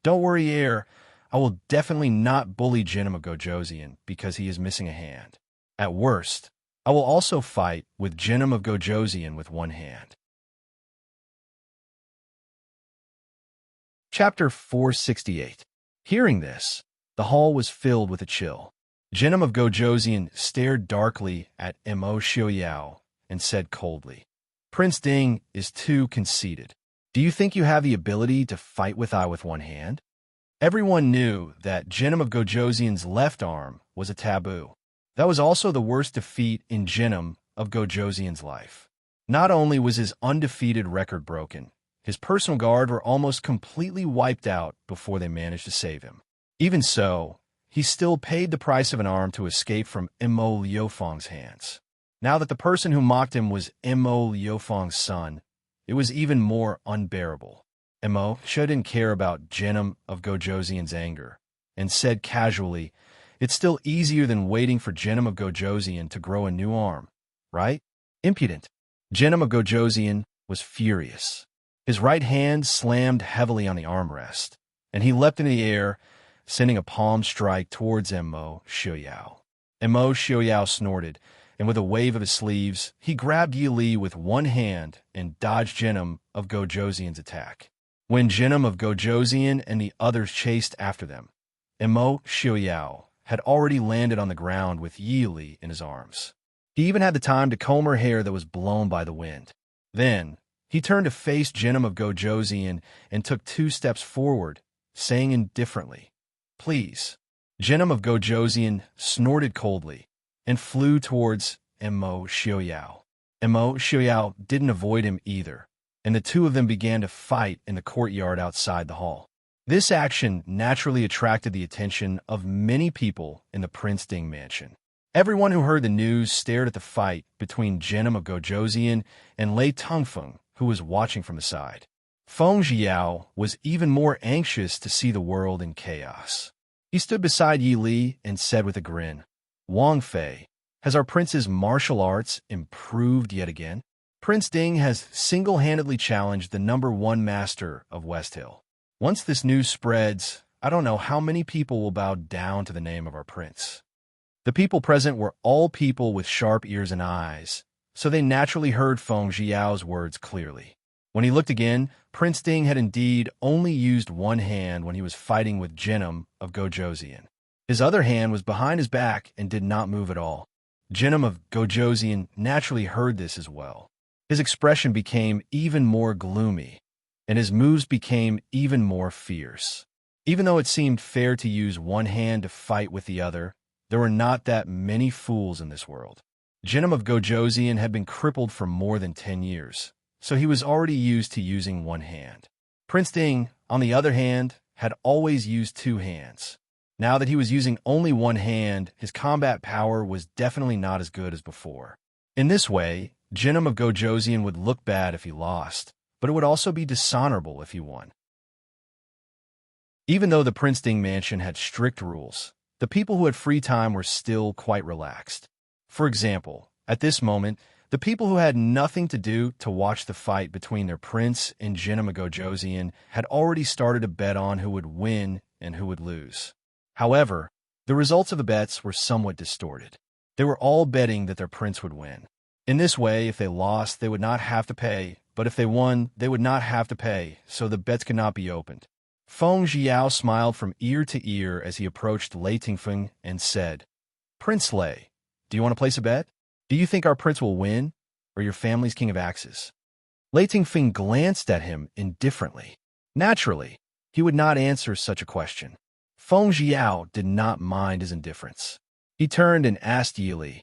"Don't worry, heir. I will definitely not bully Genom of Gojoseon because he is missing a hand. At worst, I will also fight with Genom of Gojoseon with one hand." Chapter 468. Hearing this, the hall was filled with a chill. Genom of Gojoseon stared darkly at Mo Xiaoyao and said coldly, "Prince Ding is too conceited. Do you think you have the ability to fight with I with one hand?" Everyone knew that Genom of Gojoseon's left arm was a taboo. That was also the worst defeat in Genom of Gojoseon's life. Not only was his undefeated record broken, his personal guard were almost completely wiped out before they managed to save him. Even so, he still paid the price of an arm to escape from Mo Liufeng's hands. Now that the person who mocked him was Mo Liufeng's son, it was even more unbearable. Mo didn't care about Genom of Gojoseon's anger, and said casually, "It's still easier than waiting for Genom of Gojoseon to grow a new arm, right? Impudent." Genom of Gojoseon was furious. His right hand slammed heavily on the armrest, and he leapt into the air, sending a palm strike towards Mo Xiaoyao. Mo Xiaoyao snorted, and with a wave of his sleeves, he grabbed Yi Li with one hand and dodged Genom of Gojoseon's attack. When Genom of Gojoseon and the others chased after them, Mo Xiaoyao had already landed on the ground with Yi Li in his arms. He even had the time to comb her hair that was blown by the wind. Then, he turned to face Genom of Gojoseon and took 2 steps forward, saying indifferently, "Please." Genom of Gojoseon snorted coldly and flew towards Mo Xiaoyao. Mo Xiaoyao didn't avoid him either, and the two of them began to fight in the courtyard outside the hall. This action naturally attracted the attention of many people in the Prince Ding mansion. Everyone who heard the news stared at the fight between Genom of Gojoseon and Lei Tingfeng, who was watching from the side. Feng Zhiyao was even more anxious to see the world in chaos. He stood beside Yi Li and said with a grin, "Wang Fei, has our prince's martial arts improved yet again?" Prince Ding has single-handedly challenged the #1 master of West Hill. Once this news spreads, I don't know how many people will bow down to the name of our prince. The people present were all people with sharp ears and eyes, so they naturally heard Feng Zhiyao's words clearly. When he looked again, Prince Ding had indeed only used one hand when he was fighting with Genom of Gojoseon. His other hand was behind his back and did not move at all. Genom of Gojoseon naturally heard this as well. His expression became even more gloomy, and his moves became even more fierce. Even though it seemed fair to use one hand to fight with the other, there were not that many fools in this world. Genom of Gojoseon had been crippled for more than 10 years, so he was already used to using one hand. Prince Ding, on the other hand, had always used 2 hands. Now that he was using only one hand, his combat power was definitely not as good as before. In this way, Jinnum of Gojosian would look bad if he lost, but it would also be dishonorable if he won. Even though the Prince Ding mansion had strict rules, the people who had free time were still quite relaxed. For example, at this moment, the people who had nothing to do to watch the fight between their prince and Jinnum of Gojosian had already started a bet on who would win and who would lose. However, the results of the bets were somewhat distorted. They were all betting that their prince would win. In this way, if they lost, they would not have to pay, but if they won, they would not have to pay, so the bets could not be opened. Feng Jiao smiled from ear to ear as he approached Lei Tingfeng and said, "Prince Lei, do you want to place a bet? Do you think our prince will win, or your family's king of axes?" Lei Tingfeng glanced at him indifferently. Naturally, he would not answer such a question. Feng Jiao did not mind his indifference. He turned and asked Yili,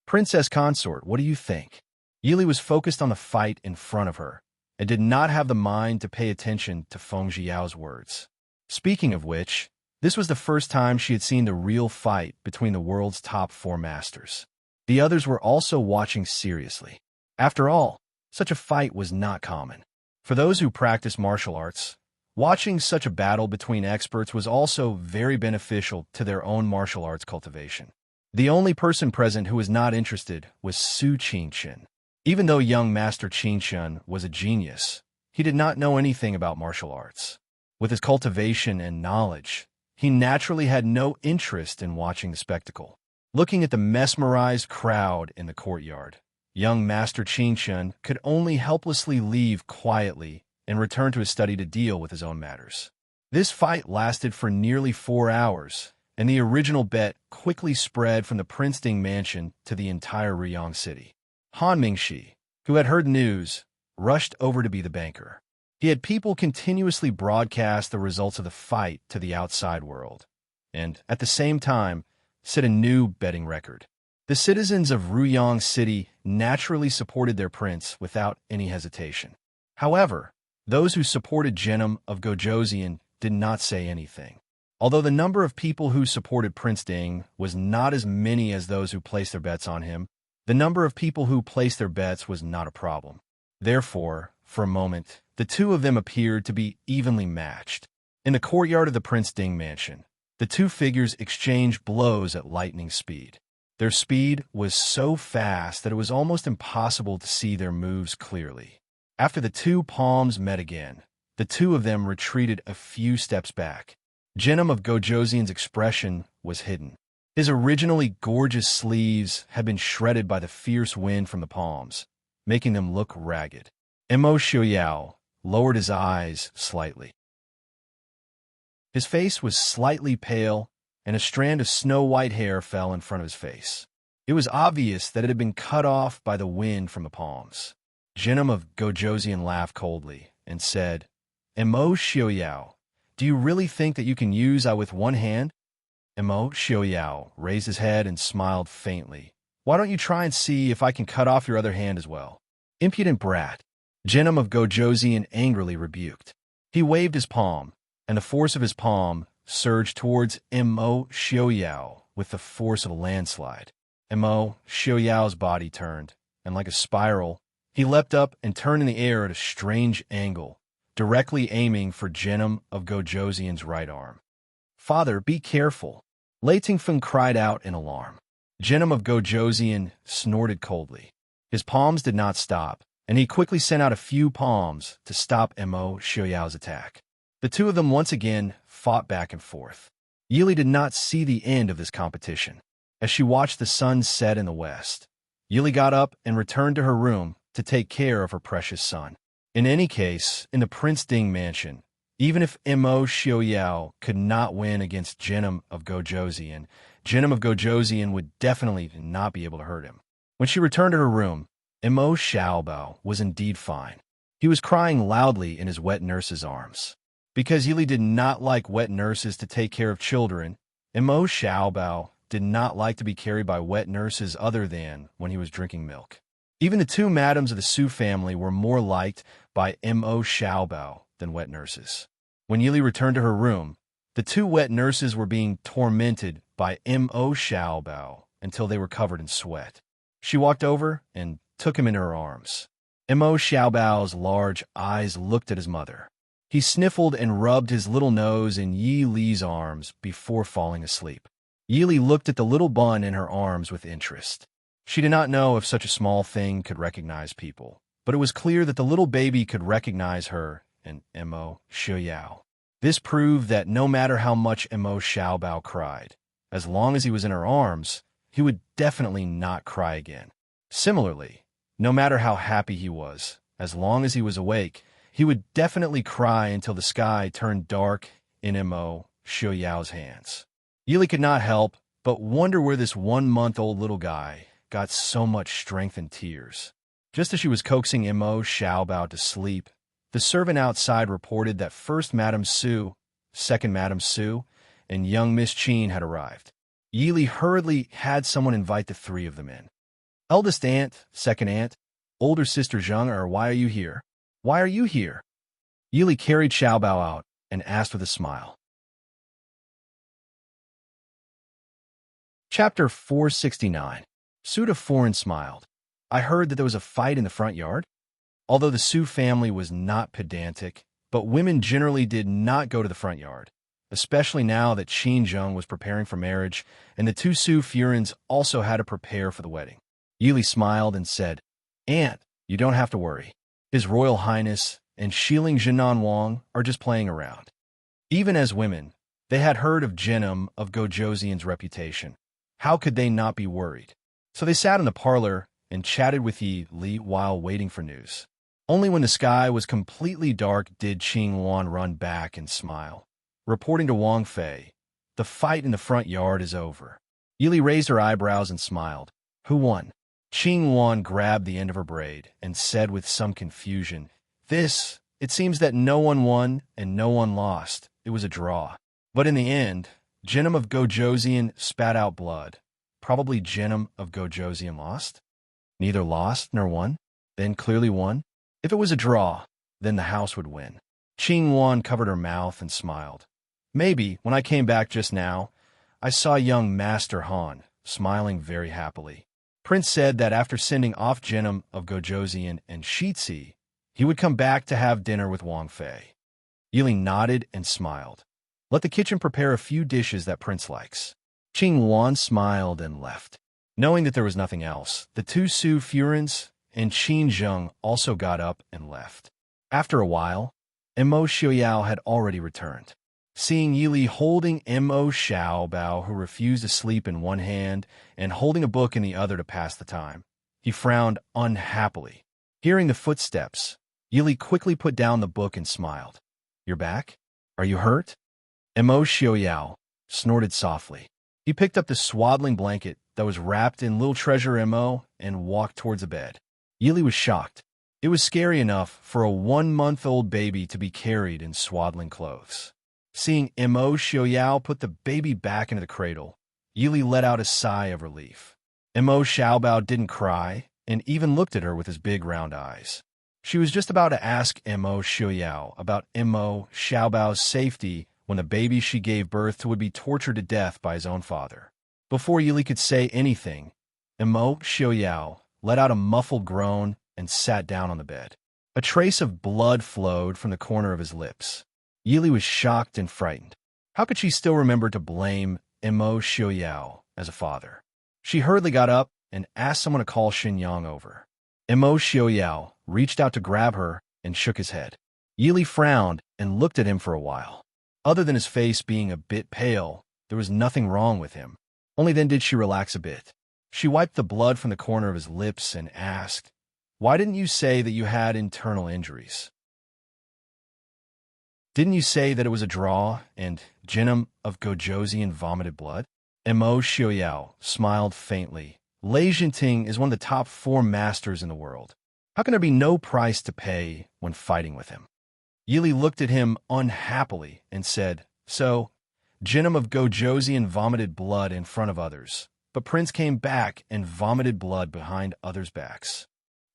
"Princess Consort, what do you think?" Yili was focused on the fight in front of her, and did not have the mind to pay attention to Feng Jiao's words. Speaking of which, this was the first time she had seen the real fight between the world's top 4 masters. The others were also watching seriously. After all, such a fight was not common. For those who practice martial arts, watching such a battle between experts was also very beneficial to their own martial arts cultivation. The only person present who was not interested was Su Qingchen. Even though young Master Qingchen was a genius, he did not know anything about martial arts. With his cultivation and knowledge, he naturally had no interest in watching the spectacle. Looking at the mesmerized crowd in the courtyard, young Master Qingchen could only helplessly leave quietly and return to his study to deal with his own matters. This fight lasted for nearly 4 hours, and the original bet quickly spread from the Prince Ding mansion to the entire Ruyang city. Han Mingxi, who had heard news, rushed over to be the banker. He had people continuously broadcast the results of the fight to the outside world, and, at the same time, set a new betting record. The citizens of Ruyang City naturally supported their prince without any hesitation. However, those who supported Jinnum of Gojosian did not say anything. Although the number of people who supported Prince Ding was not as many as those who placed their bets on him, the number of people who placed their bets was not a problem. Therefore, for a moment, the two of them appeared to be evenly matched. In the courtyard of the Prince Ding mansion, the two figures exchanged blows at lightning speed. Their speed was so fast that it was almost impossible to see their moves clearly. After the two palms met again, the two of them retreated a few steps back. Jinnum of Gojosian's expression was hidden. His originally gorgeous sleeves had been shredded by the fierce wind from the palms, making them look ragged. Mo Xiaoyao lowered his eyes slightly. His face was slightly pale, and a strand of snow-white hair fell in front of his face. It was obvious that it had been cut off by the wind from the palms. Jinnum of Gojosian laughed coldly and said, "Mo Xiaoyao, do you really think that you can use I with one hand?" Mo Xiaoyao raised his head and smiled faintly. "Why don't you try and see if I can cut off your other hand as well?" "Impudent brat," Jinnum of Gojosian angrily rebuked. He waved his palm, and the force of his palm surged towards Mo Xiaoyao with the force of a landslide. Mo Xiaoyao's body turned, and like a spiral, he leapt up and turned in the air at a strange angle, directly aiming for Jinnum of Gojosian's right arm. "Father, be careful!" Lei Tingfeng cried out in alarm. Jinnum of Gojosian snorted coldly. His palms did not stop, and he quickly sent out a few palms to stop Mo Xiaoyao's attack. The two of them once again fought back and forth. Yili did not see the end of this competition. As she watched the sun set in the west, Yili got up and returned to her room to take care of her precious son. In any case, in the Prince Ding mansion, even if Mo Xiaoyao could not win against Jinnum of Gojosian, Jinnum of Gojosian would definitely not be able to hurt him. When she returned to her room, Mo Xiaobao was indeed fine. He was crying loudly in his wet nurse's arms. Because Yili did not like wet nurses to take care of children, Mo Xiaobao did not like to be carried by wet nurses other than when he was drinking milk. Even the two madams of the Su family were more liked by Mo Xiaobao than wet nurses. When Yili returned to her room, The two wet nurses were being tormented by Mo Xiaobao until they were covered in sweat. She walked over and took him into her arms. Mo Xiaobao's large eyes looked at his mother. He sniffled and rubbed his little nose in Yi Li's arms before falling asleep. Yi Li looked at the little bun in her arms with interest. She did not know if such a small thing could recognize people, but it was clear that the little baby could recognize her and Mo Xiaoyao. This proved that no matter how much Mo Xiaobao cried, as long as he was in her arms, he would definitely not cry again. Similarly, no matter how happy he was, as long as he was awake, he would definitely cry until the sky turned dark in Mo Xiaoyao's hands. Yi Li could not help but wonder where this 1-month-old little guy got so much strength and tears. Just as she was coaxing Mo Xiaobao to sleep, the servant outside reported that first Madame Su, second Madame Su, and young Miss Qin had arrived. Yi Li hurriedly had someone invite the three of them in. Eldest aunt, second aunt, older sister Zheng, or why are you here? Why are you here? Yi Li carried Xiaobao out and asked with a smile. Chapter 469. Su de Foreign smiled. I heard that there was a fight in the front yard. Although the Su family was not pedantic, but women generally did not go to the front yard, especially now that Qin Zheng was preparing for marriage, and the two Su Furins also had to prepare for the wedding. Yi Li smiled and said, Aunt, you don't have to worry. His Royal Highness and Shiling Jinan Wang are just playing around. Even as women, they had heard of Jinim of Gojoseon's reputation. How could they not be worried? So they sat in the parlor and chatted with Yi Li while waiting for news. Only when the sky was completely dark did Qing Wan run back and smile, reporting to Wang Fei, the fight in the front yard is over. Yi Li raised her eyebrows and smiled. Who won? Qing Wan grabbed the end of her braid and said with some confusion, It seems that no one won and no one lost. It was a draw. But in the end, Jinim of Gojoseon spat out blood. Probably Jinim of Gojoseon lost? Neither lost nor won? Then clearly won? If it was a draw, then the house would win. Qing Wan covered her mouth and smiled. Maybe, when I came back just now, I saw young Master Han, smiling very happily. Prince said that after sending off Jinim of Gojoseon and Shitzi, he would come back to have dinner with Wang Fei. Yi Li nodded and smiled. Let the kitchen prepare a few dishes that Prince likes. Qing Wan smiled and left. Knowing that there was nothing else, the two Su Furins and Qin Zheng also got up and left. After a while, Mo Xiaoyao had already returned. Seeing Yi Li holding Mo Xiaobao, who refused to sleep, in one hand and holding a book in the other to pass the time, he frowned unhappily. Hearing the footsteps, Yi Li quickly put down the book and smiled. You're back? Are you hurt? Mo Xiaoyao snorted softly. He picked up the swaddling blanket that was wrapped in little treasure Mo and walked towards the bed. Yi Li was shocked. It was scary enough for a 1-month-old baby to be carried in swaddling clothes. Seeing Mo Xiaoyao put the baby back into the cradle, Yi Li let out a sigh of relief. Mo Xiaobao didn't cry and even looked at her with his big round eyes. She was just about to ask Mo Xiaoyao about Mo Xiaobao's safety when the baby she gave birth to would be tortured to death by his own father. Before Yi Li could say anything, Mo Xiaoyao let out a muffled groan and sat down on the bed. A trace of blood flowed from the corner of his lips. Yi Li was shocked and frightened. How could she still remember to blame Mo Xiaoyao as a father? She hurriedly got up and asked someone to call Xinyang over. Mo Xiaoyao reached out to grab her and shook his head. Yi Li frowned and looked at him for a while. Other than his face being a bit pale, there was nothing wrong with him. Only then did she relax a bit. She wiped the blood from the corner of his lips and asked, Why didn't you say that you had internal injuries? Didn't you say that it was a draw and Jinim of Gojoseon vomited blood? Mo Xiaoyao smiled faintly. Lei Jinting is one of the top 4 masters in the world. How can there be no price to pay when fighting with him? Yi Li looked at him unhappily and said, So, Jinim of Gojoseon vomited blood in front of others, but Prince came back and vomited blood behind others' backs.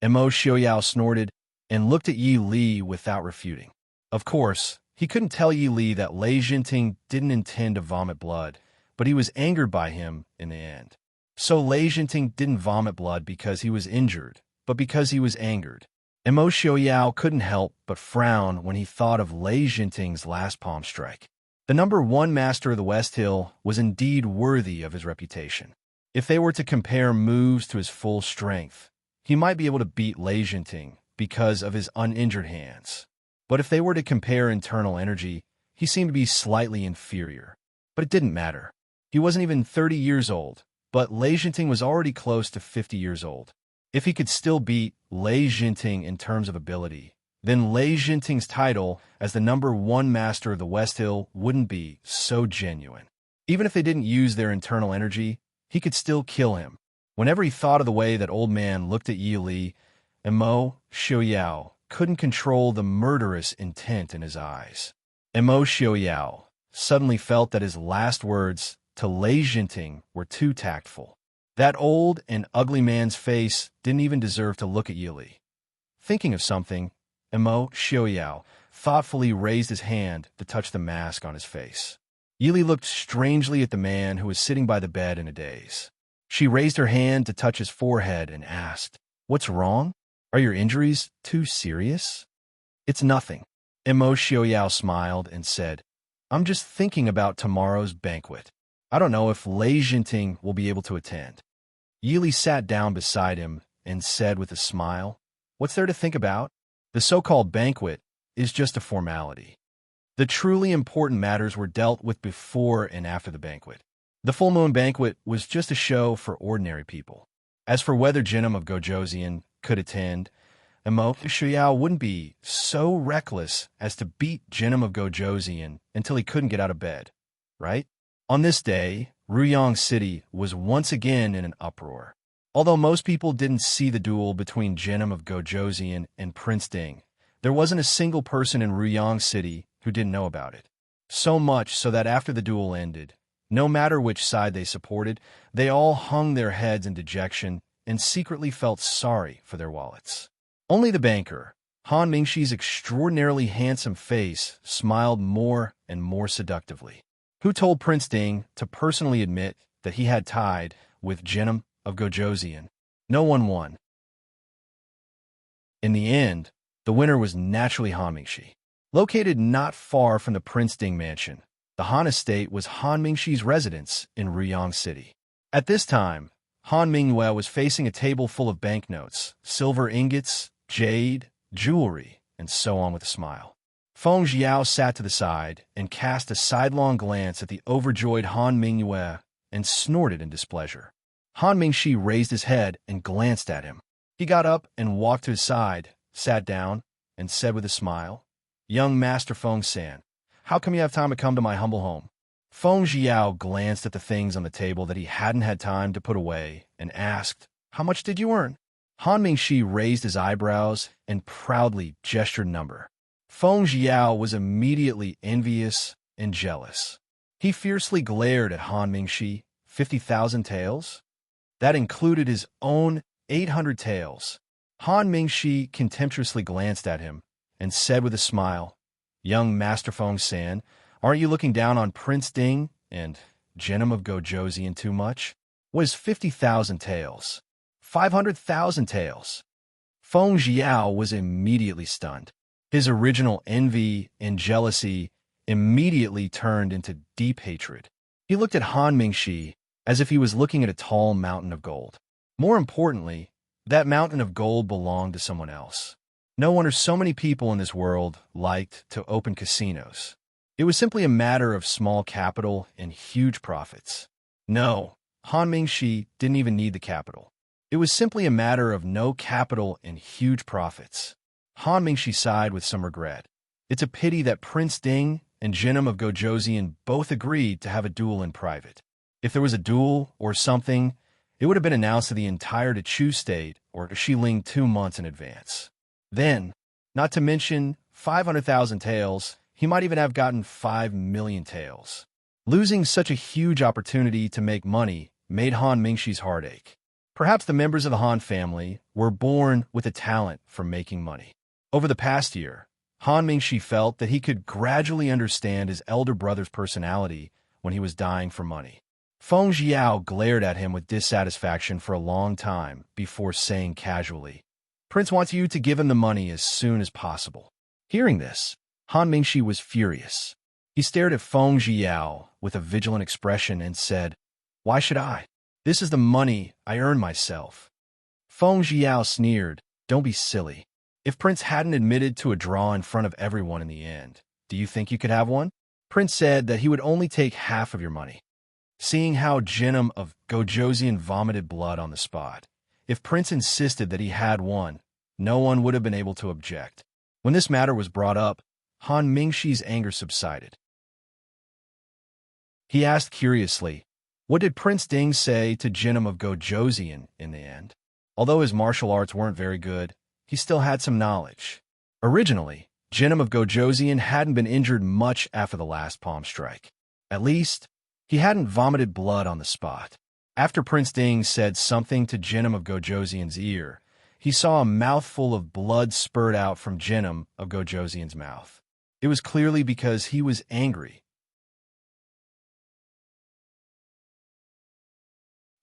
Mo Xiaoyao snorted and looked at Yi Li without refuting. Of course, He couldn't tell Yi Li that Lei Jinting didn't intend to vomit blood, but he was angered by him in the end. So Lei Jinting didn't vomit blood because he was injured, but because he was angered. And Mo Xiaoyao couldn't help but frown when he thought of Lei Jinting's last palm strike. The #1 master of the West Hill was indeed worthy of his reputation. If they were to compare moves to his full strength, he might be able to beat Lei Jinting because of his uninjured hands. But if they were to compare internal energy, he seemed to be slightly inferior. But it didn't matter. He wasn't even 30 years old, but Lei Jinting was already close to 50 years old. If he could still beat Lei Jinting in terms of ability, then Lei Jinting's title as the #1 master of the West Hill wouldn't be so genuine. Even if they didn't use their internal energy, he could still kill him. Whenever he thought of the way that old man looked at Yi Li, and Mo Xiaoyao couldn't control the murderous intent in his eyes. And Mo Xiaoyao suddenly felt that his last words to Lei Jinting were too tactful. That old and ugly man's face didn't even deserve to look at Yi Li. Thinking of something, Mo Xiaoyao thoughtfully raised his hand to touch the mask on his face. Yi Li looked strangely at the man who was sitting by the bed in a daze. She raised her hand to touch his forehead and asked, "What's wrong? Are your injuries too serious?" "It's nothing." Mo Xiaoyao smiled and said, "I'm just thinking about tomorrow's banquet. I don't know if Lei Jinting will be able to attend." Yi Li sat down beside him and said with a smile, "What's there to think about? The so-called banquet is just a formality. The truly important matters were dealt with before and after the banquet. The full moon banquet was just a show for ordinary people. As for whether Jinim of Gojoseon could attend, Mo Xiaoyao wouldn't be so reckless as to beat Jinim of Gojoseon until he couldn't get out of bed, right?" On this day, Ruyang City was once again in an uproar. Although most people didn't see the duel between Jinim of Gojoseon and Prince Ding, there wasn't a single person in Ruyang City who didn't know about it. So much so that after the duel ended, no matter which side they supported, they all hung their heads in dejection and secretly felt sorry for their wallets. Only the banker, Han Mingxi's extraordinarily handsome face, smiled more and more seductively. Who told Prince Ding to personally admit that he had tied with Jinim of Gojoseon? No one won. In the end, the winner was naturally Han Mingxi. Located not far from the Prince Ding mansion, the Han estate was Han Mingxi's residence in Ruyang City. At this time, Han Mingyue was facing a table full of banknotes, silver ingots, jade, jewelry, and so on with a smile. Feng Jiao sat to the side and cast a sidelong glance at the overjoyed Han Mingyue and snorted in displeasure. Han Mingxi raised his head and glanced at him. He got up and walked to his side, sat down, and said with a smile, "Young Master Feng-san, how come you have time to come to my humble home?" Feng Jiao glanced at the things on the table that he hadn't had time to put away and asked, "How much did you earn?" Han Mingxi raised his eyebrows and proudly gestured a number. Feng Jiao was immediately envious and jealous. He fiercely glared at Han Mingxi. 50,000 taels? That included his own 800 taels. Han Mingxi contemptuously glanced at him and said with a smile, "Young Master Feng-san, aren't you looking down on Prince Ding and Jinim of Gojoseon too much? What is 50,000 taels? 500,000 taels." Feng Jiao was immediately stunned. His original envy and jealousy immediately turned into deep hatred. He looked at Han Mingxi as if he was looking at a tall mountain of gold. More importantly, that mountain of gold belonged to someone else. No wonder so many people in this world liked to open casinos. It was simply a matter of small capital and huge profits. No, Han Mingxi didn't even need the capital. It was simply a matter of no capital and huge profits. Han Mingxi sighed with some regret. It's a pity that Prince Ding and Jinim of Gojoseon both agreed to have a duel in private. If there was a duel or something, it would have been announced to the entire Chu state or to Xiling 2 months in advance. Then, not to mention 500,000 taels, he might even have gotten 5 million taels. Losing such a huge opportunity to make money made Han Mingxi's heart ache. Perhaps the members of the Han family were born with a talent for making money. Over the past year, Han Mingxi felt that he could gradually understand his elder brother's personality when he was dying for money. Feng Jiao glared at him with dissatisfaction for a long time before saying casually, "Prince wants you to give him the money as soon as possible." Hearing this, Han Mingxi was furious. He stared at Feng Jiao with a vigilant expression and said, "Why should I? This is the money I earned myself." Feng Jiao sneered, "Don't be silly. If Prince hadn't admitted to a draw in front of everyone in the end, do you think you could have one? Prince said that he would only take half of your money." Seeing how Jinnum of Gojoseon vomited blood on the spot, if Prince insisted that he had one, no one would have been able to object. When this matter was brought up, Han Mingxi's anger subsided. He asked curiously, what did Prince Ding say to Jinnum of Gojoseon in the end? Although his martial arts weren't very good, he still had some knowledge. Originally, Jinnum of Gojoseon hadn't been injured much after the last palm strike. At least, he hadn't vomited blood on the spot. After Prince Ding said something to Jinnum of Gojoseon's ear, he saw a mouthful of blood spurt out from Jinnum of Gojoseon's mouth. It was clearly because he was angry.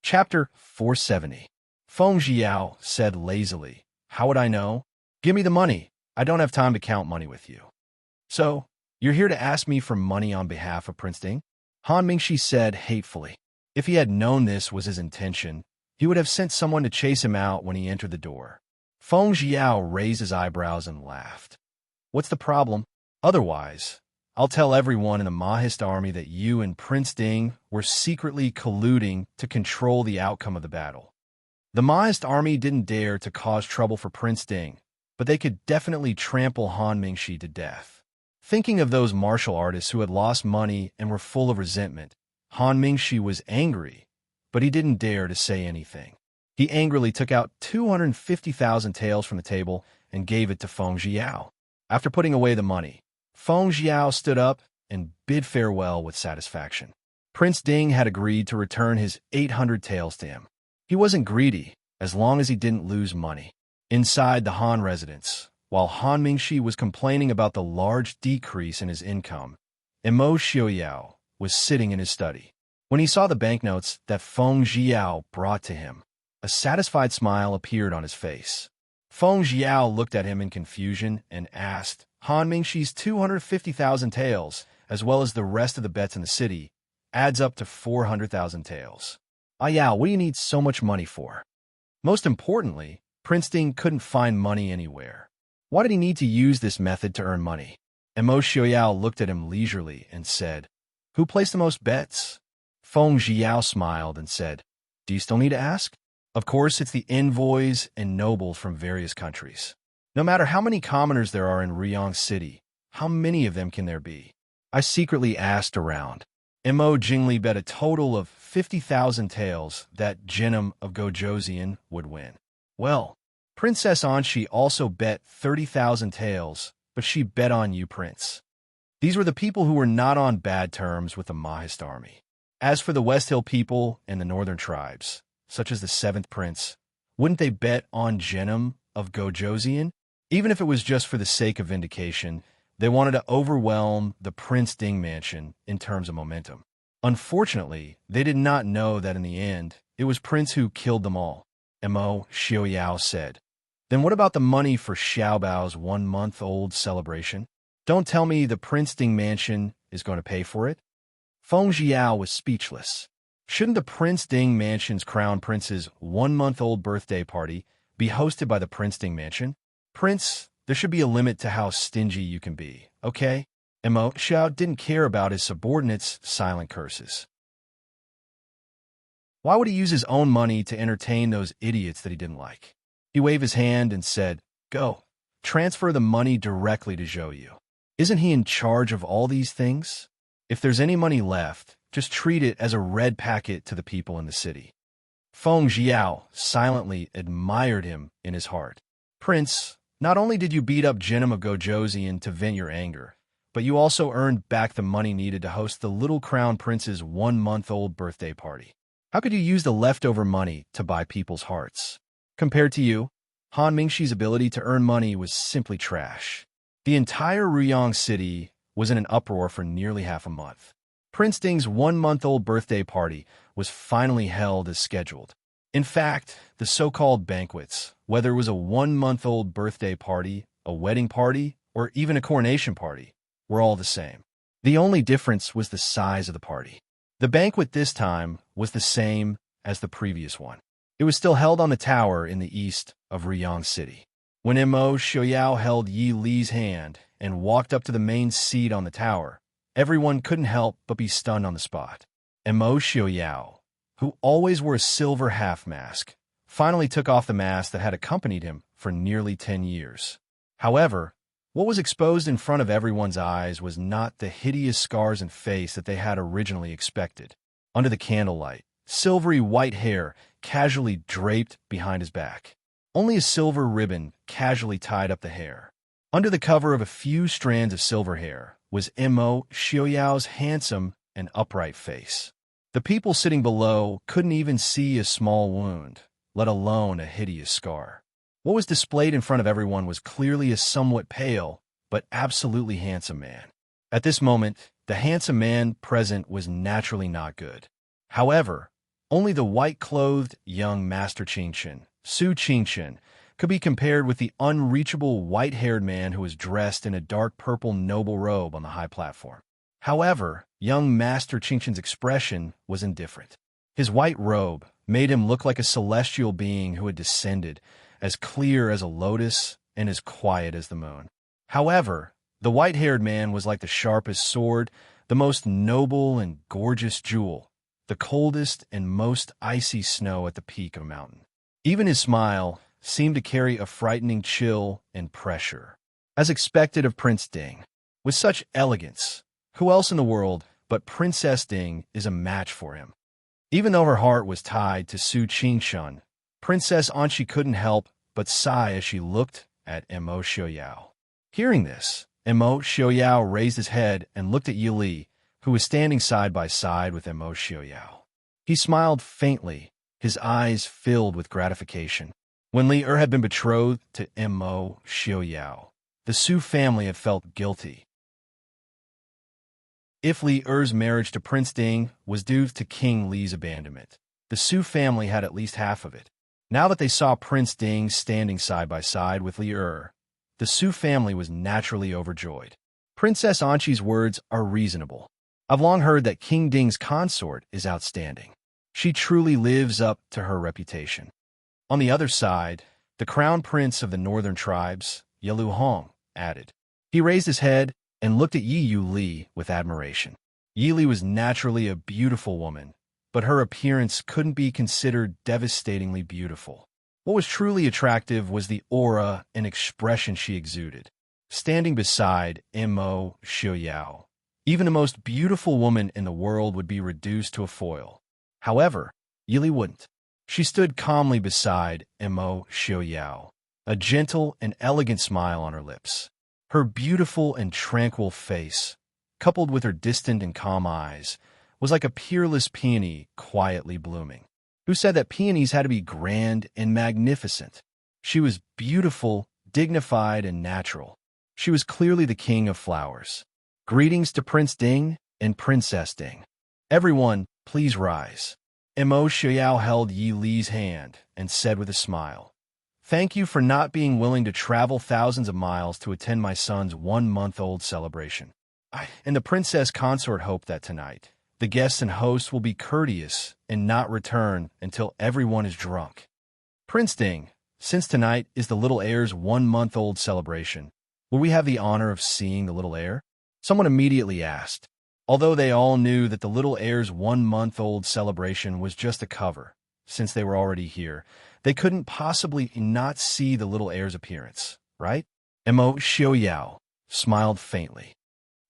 Chapter 470. Feng Jiao said lazily, "How would I know? Give me the money. I don't have time to count money with you." "So, you're here to ask me for money on behalf of Prince Ding?" Han Mingxi said hatefully. If he had known this was his intention, he would have sent someone to chase him out when he entered the door. Feng Jiao raised his eyebrows and laughed. "What's the problem? Otherwise, I'll tell everyone in the Mahist army that you and Prince Ding were secretly colluding to control the outcome of the battle." The Mahist army didn't dare to cause trouble for Prince Ding, but they could definitely trample Han Mingxi to death. Thinking of those martial artists who had lost money and were full of resentment, Han Mingxi was angry, but he didn't dare to say anything. He angrily took out 250,000 taels from the table and gave it to Feng Jiao. After putting away the money, Feng Jiao stood up and bid farewell with satisfaction. Prince Ding had agreed to return his 800 taels to him. He wasn't greedy, as long as he didn't lose money. Inside the Han residence, while Han Mingxi was complaining about the large decrease in his income, Immerse Xiaoyao was sitting in his study. When he saw the banknotes that Feng Jiao brought to him, a satisfied smile appeared on his face. Feng Jiao looked at him in confusion and asked, "Han Mingxi's 250,000 taels, as well as the rest of the bets in the city, adds up to 400,000 taels. Ah Yao, what do you need so much money for?" Most importantly, Prince Ding couldn't find money anywhere. Why did he need to use this method to earn money? Immerse Xiaoyao looked at him leisurely and said, "Who placed the most bets?" Feng Jiao smiled and said, "Do you still need to ask? Of course, it's the envoys and nobles from various countries. No matter how many commoners there are in Ryong City, how many of them can there be?" I secretly asked around. Mo Jingli bet a total of 50,000 taels that Jinnum of Gojoseon would win. Well, Princess Anshi also bet 30,000 taels, but she bet on you, Prince. These were the people who were not on bad terms with the Mahist army. As for the West Hill people and the northern tribes, such as the 7th Prince, wouldn't they bet on Jinnum of Gojoseon? Even if it was just for the sake of vindication, they wanted to overwhelm the Prince Ding mansion in terms of momentum. Unfortunately, they did not know that in the end, it was Prince who killed them all. Mo Xiaoyao said. "Then what about the money for Xiaobao's 1-month-old celebration? Don't tell me the Prince Ding mansion is going to pay for it?" Feng Jiao was speechless. Shouldn't the Prince Ding mansion's crown prince's 1-month-old birthday party be hosted by the Prince Ding mansion? "Prince, there should be a limit to how stingy you can be, okay?" Mo Xiao didn't care about his subordinates' silent curses. Why would he use his own money to entertain those idiots that he didn't like? He waved his hand and said, "Go, transfer the money directly to Zhou. Isn't he in charge of all these things? If there's any money left, just treat it as a red packet to the people in the city." Feng Jiao silently admired him in his heart. "Prince, not only did you beat up Jinnum of Gojoseon to vent your anger, but you also earned back the money needed to host the little crown prince's 1-month-old birthday party. How could you use the leftover money to buy people's hearts? Compared to you, Han Mingxi's ability to earn money was simply trash. The entire Ruyang city was in an uproar for nearly half a month. Prince Ding's 1-month-old birthday party was finally held as scheduled. In fact, the so-called banquets, whether it was a 1-month-old birthday party, a wedding party, or even a coronation party, were all the same. The only difference was the size of the party. The banquet this time was the same as the previous one. It was still held on the tower in the east of Ruyang City. When Mo Xiaoyao held Yi Li's hand and walked up to the main seat on the tower, everyone couldn't help but be stunned on the spot. Mo Xiaoyao, who always wore a silver half-mask, finally took off the mask that had accompanied him for nearly 10 years. However, what was exposed in front of everyone's eyes was not the hideous scars and face that they had originally expected. Under the candlelight, silvery white hair casually draped behind his back. Only a silver ribbon casually tied up the hair. Under the cover of a few strands of silver hair was Mo Xiaoyao's handsome and upright face. The people sitting below couldn't even see a small wound, let alone a hideous scar. What was displayed in front of everyone was clearly a somewhat pale, but absolutely handsome man. At this moment, the handsome man present was naturally not good. However, only the white-clothed young Master Qingchen, Su Qingchen, could be compared with the unreachable white-haired man who was dressed in a dark purple noble robe on the high platform. However, young Master Qingchen's expression was indifferent. His white robe made him look like a celestial being who had descended, as clear as a lotus and as quiet as the moon. However, the white-haired man was like the sharpest sword, the most noble and gorgeous jewel, the coldest and most icy snow at the peak of a mountain. Even his smile seemed to carry a frightening chill and pressure. As expected of Prince Ding, with such elegance, who else in the world but Princess Ding is a match for him? Even though her heart was tied to Su Qingchen, Princess Anqi couldn't help but sigh as she looked at Mo Xiaoyao. Hearing this, Mo Xiaoyao raised his head and looked at Yi Li, who was standing side by side with Mo Xiaoyao. He smiled faintly, his eyes filled with gratification. When Li had been betrothed to Mo Xiaoyao, the Su family had felt guilty. If Li's marriage to Prince Ding was due to King Li's abandonment, the Su family had at least half of it. Now that they saw Prince Ding standing side by side with Li, the Su family was naturally overjoyed. Princess Anqi's words are reasonable. I've long heard that King Ding's consort is outstanding. She truly lives up to her reputation. On the other side, the crown prince of the northern tribes, Yalu Hong, added. He raised his head and looked at Yi Li with admiration. Yi Li was naturally a beautiful woman, but her appearance couldn't be considered devastatingly beautiful. What was truly attractive was the aura and expression she exuded. Standing beside Mo Xiaoyao, even the most beautiful woman in the world would be reduced to a foil. However, Yi Li wouldn't. She stood calmly beside Mo Xiaoyao, a gentle and elegant smile on her lips. Her beautiful and tranquil face, coupled with her distant and calm eyes, was like a peerless peony quietly blooming. Who said that peonies had to be grand and magnificent? She was beautiful, dignified, and natural. She was clearly the king of flowers. Greetings to Prince Ding and Princess Ding. Everyone, please rise. Mo Xiaoyao held Yi Li's hand and said with a smile, "Thank you for not being willing to travel thousands of miles to attend my son's 1-month-old celebration. I and the princess consort hope that tonight, the guests and hosts will be courteous and not return until everyone is drunk. Prince Ding, since tonight is the little heir's 1-month-old celebration, will we have the honor of seeing the little heir?" Someone immediately asked. Although they all knew that the little heir's 1-month-old celebration was just a cover, since they were already here, they couldn't possibly not see the little heir's appearance, right? Mo Xiaoyao smiled faintly.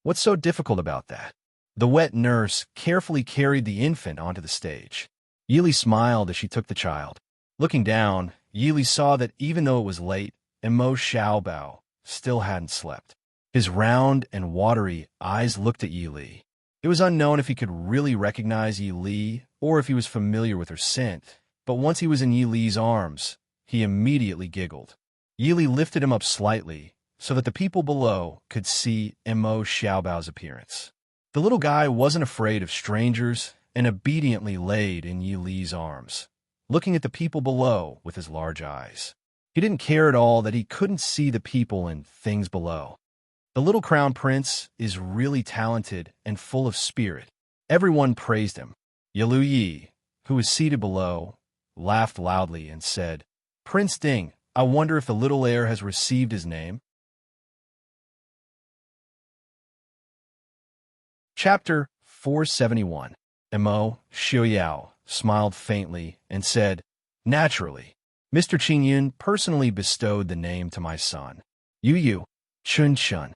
What's so difficult about that? The wet nurse carefully carried the infant onto the stage. Yi Li smiled as she took the child. Looking down, Yi Li saw that even though it was late, Mo Xiaobao still hadn't slept. His round and watery eyes looked at Yi Li. It was unknown if he could really recognize Yi Li or if he was familiar with her scent, but once he was in Yi Li's arms, he immediately giggled. Yi Li lifted him up slightly, so that the people below could see Mo Xiaobao's appearance. The little guy wasn't afraid of strangers and obediently laid in Yi Li's arms, looking at the people below with his large eyes. He didn't care at all that he couldn't see the people and things below. The little crown prince is really talented and full of spirit. Everyone praised him. Yi, who was seated below, laughed loudly and said, "Prince Ding, I wonder if the little heir has received his name." Chapter 471. Mo Xiaoyao smiled faintly and said, "Naturally, Mr. Qingyun personally bestowed the name to my son, Yu Chun Chun,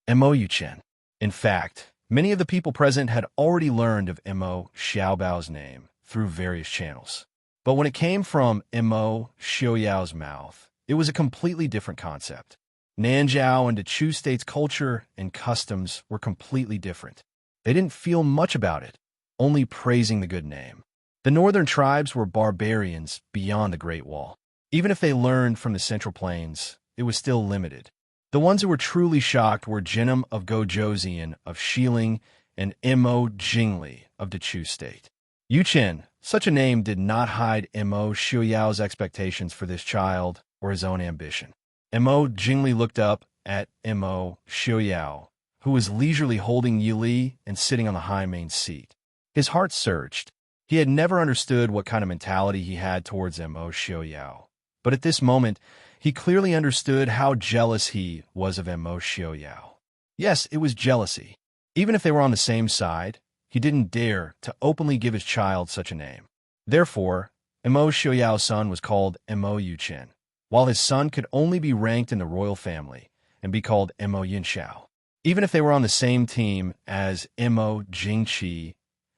Mo Yuchen." In fact, many of the people present had already learned of Mo Xiaobao's name through various channels. But when it came from Mo Xiaoyao's mouth, it was a completely different concept. Nanzhao and Dechu State's culture and customs were completely different. They didn't feel much about it, only praising the good name. The northern tribes were barbarians beyond the Great Wall. Even if they learned from the Central Plains, it was still limited. The ones who were truly shocked were Jinnum of Gojoseon of Xiling and Mo Jingli of Dechu State. Yuchen, such a name did not hide Mo Xiaoyao's expectations for this child or his own ambition. Mo Jingli looked up at Mo Xiaoyao, who was leisurely holding Yi Li and sitting on the high main seat. His heart surged. He had never understood what kind of mentality he had towards Mo Xiaoyao, but at this moment, he clearly understood how jealous he was of Mo Xiaoyao. Yes, it was jealousy. Even if they were on the same side, he didn't dare to openly give his child such a name. Therefore, Mo Xiaoyao's son was called Mo Yuchen, while his son could only be ranked in the royal family and be called Mo Yinxiao. Even if they were on the same team as Mo Jingqi,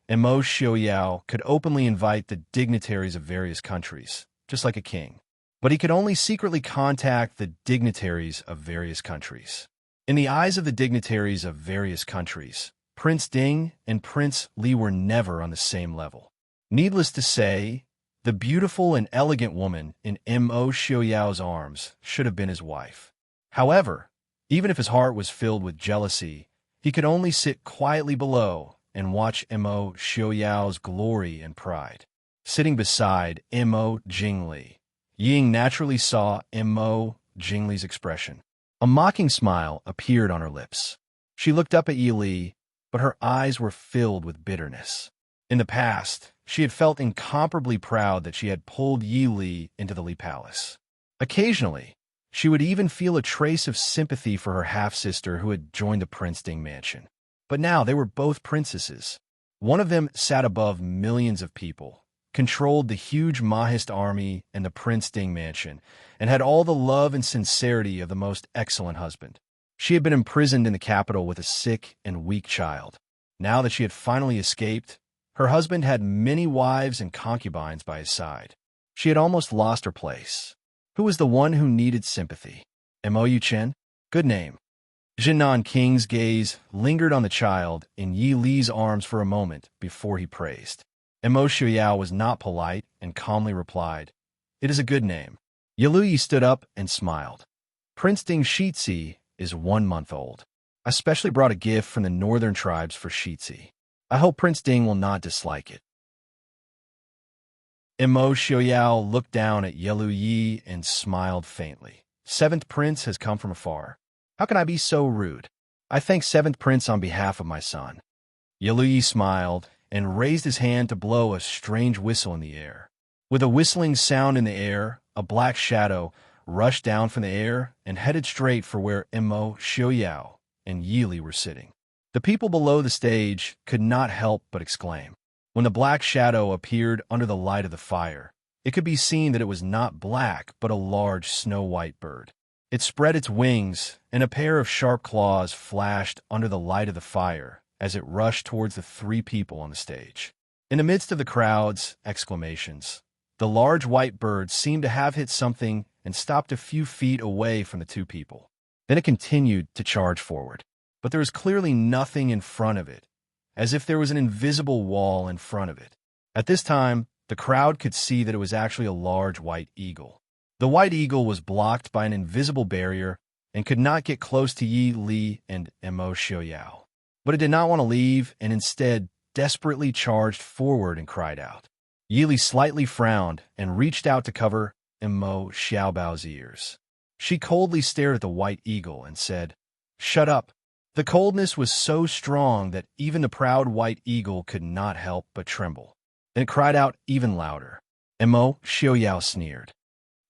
Mo Xiaoyao could openly invite the dignitaries of various countries, just like a king. But he could only secretly contact the dignitaries of various countries. In the eyes of the dignitaries of various countries, Prince Ding and Prince Li were never on the same level. Needless to say, the beautiful and elegant woman in Mo Xiaoyao's arms should have been his wife. However, even if his heart was filled with jealousy, he could only sit quietly below and watch Mo Xiaoyao's glory and pride. Sitting beside Mo Jingli, Ying naturally saw Mo Jingli's expression. A mocking smile appeared on her lips. She looked up at Yi Li, but her eyes were filled with bitterness. In the past, she had felt incomparably proud that she had pulled Yi Li into the Li Palace. Occasionally, she would even feel a trace of sympathy for her half-sister who had joined the Prince Ding mansion. But now they were both princesses. One of them sat above millions of people, controlled the huge Mahist army and the Prince Ding mansion, and had all the love and sincerity of the most excellent husband. She had been imprisoned in the capital with a sick and weak child. Now that she had finally escaped, her husband had many wives and concubines by his side. She had almost lost her place. Who was the one who needed sympathy? Mo Yuchen? Good name. Jinnan King's gaze lingered on the child in Yi Li's arms for a moment before he praised. Mo Xiaoyao was not polite and calmly replied, "It is a good name." Yi stood up and smiled. "Prince Ding Shitzi is 1 month old. I specially brought a gift from the northern tribes for Shitzi. I hope Prince Ding will not dislike it." Mo Xiaoyao looked down at Yi and smiled faintly. "Seventh Prince has come from afar. How can I be so rude? I thank Seventh Prince on behalf of my son." Yi smiled and raised his hand to blow a strange whistle in the air. With a whistling sound in the air, a black shadow rushed down from the air and headed straight for where Mo Xiaoyao and Yi were sitting. The people below the stage could not help but exclaim. When the black shadow appeared under the light of the fire, it could be seen that it was not black but a large snow-white bird. It spread its wings, and a pair of sharp claws flashed under the light of the fire as it rushed towards the 3 people on the stage. In the midst of the crowd's exclamations, the large white bird seemed to have hit something and stopped a few feet away from the 2 people. Then it continued to charge forward. But there was clearly nothing in front of it, as if there was an invisible wall in front of it. At this time, the crowd could see that it was actually a large white eagle. The white eagle was blocked by an invisible barrier and could not get close to Yi Li and Mo Xiaoyao. But it did not want to leave and instead desperately charged forward and cried out. Yi Li slightly frowned and reached out to cover Mo Xiaobao's ears. She coldly stared at the white eagle and said, "Shut up." The coldness was so strong that even the proud white eagle could not help but tremble. Then it cried out even louder. Mo Xiaoyao sneered.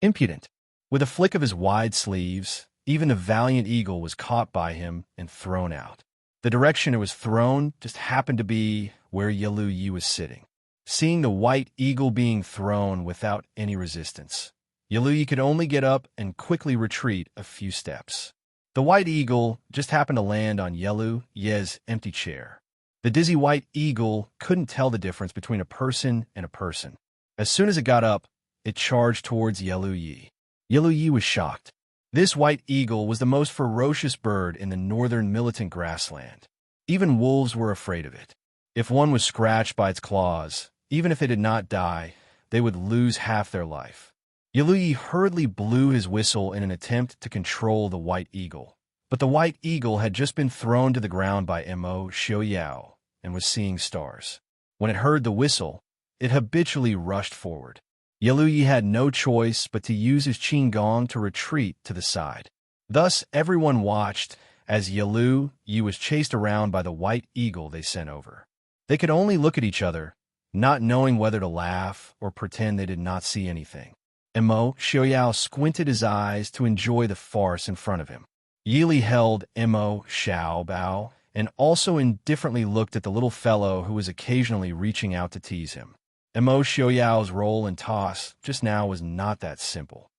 "Impudent." With a flick of his wide sleeves, even the valiant eagle was caught by him and thrown out. The direction it was thrown just happened to be where Yalu Yi was sitting. Seeing the white eagle being thrown without any resistance, Yalu Yi could only get up and quickly retreat a few steps. The white eagle just happened to land on Yalu Yi's empty chair. The dizzy white eagle couldn't tell the difference between a person and a person. As soon as it got up, it charged towards Yalu Yi. Yalu Yi was shocked. This white eagle was the most ferocious bird in the northern militant grassland. Even wolves were afraid of it. If one was scratched by its claws, even if it did not die, they would lose half their life. Yalu Yi hurriedly blew his whistle in an attempt to control the white eagle. But the white eagle had just been thrown to the ground by Mo Xiaoyao and was seeing stars. When it heard the whistle, it habitually rushed forward. Yalu Yi had no choice but to use his qin gong to retreat to the side. Thus, everyone watched as Yalu Yi was chased around by the white eagle they sent over. They could only look at each other, not knowing whether to laugh or pretend they did not see anything. Mo Xiaoyao squinted his eyes to enjoy the farce in front of him. Yi Li held Mo Xiaobao and also indifferently looked at the little fellow who was occasionally reaching out to tease him. Mo Xiaoyao's roll and toss just now was not that simple.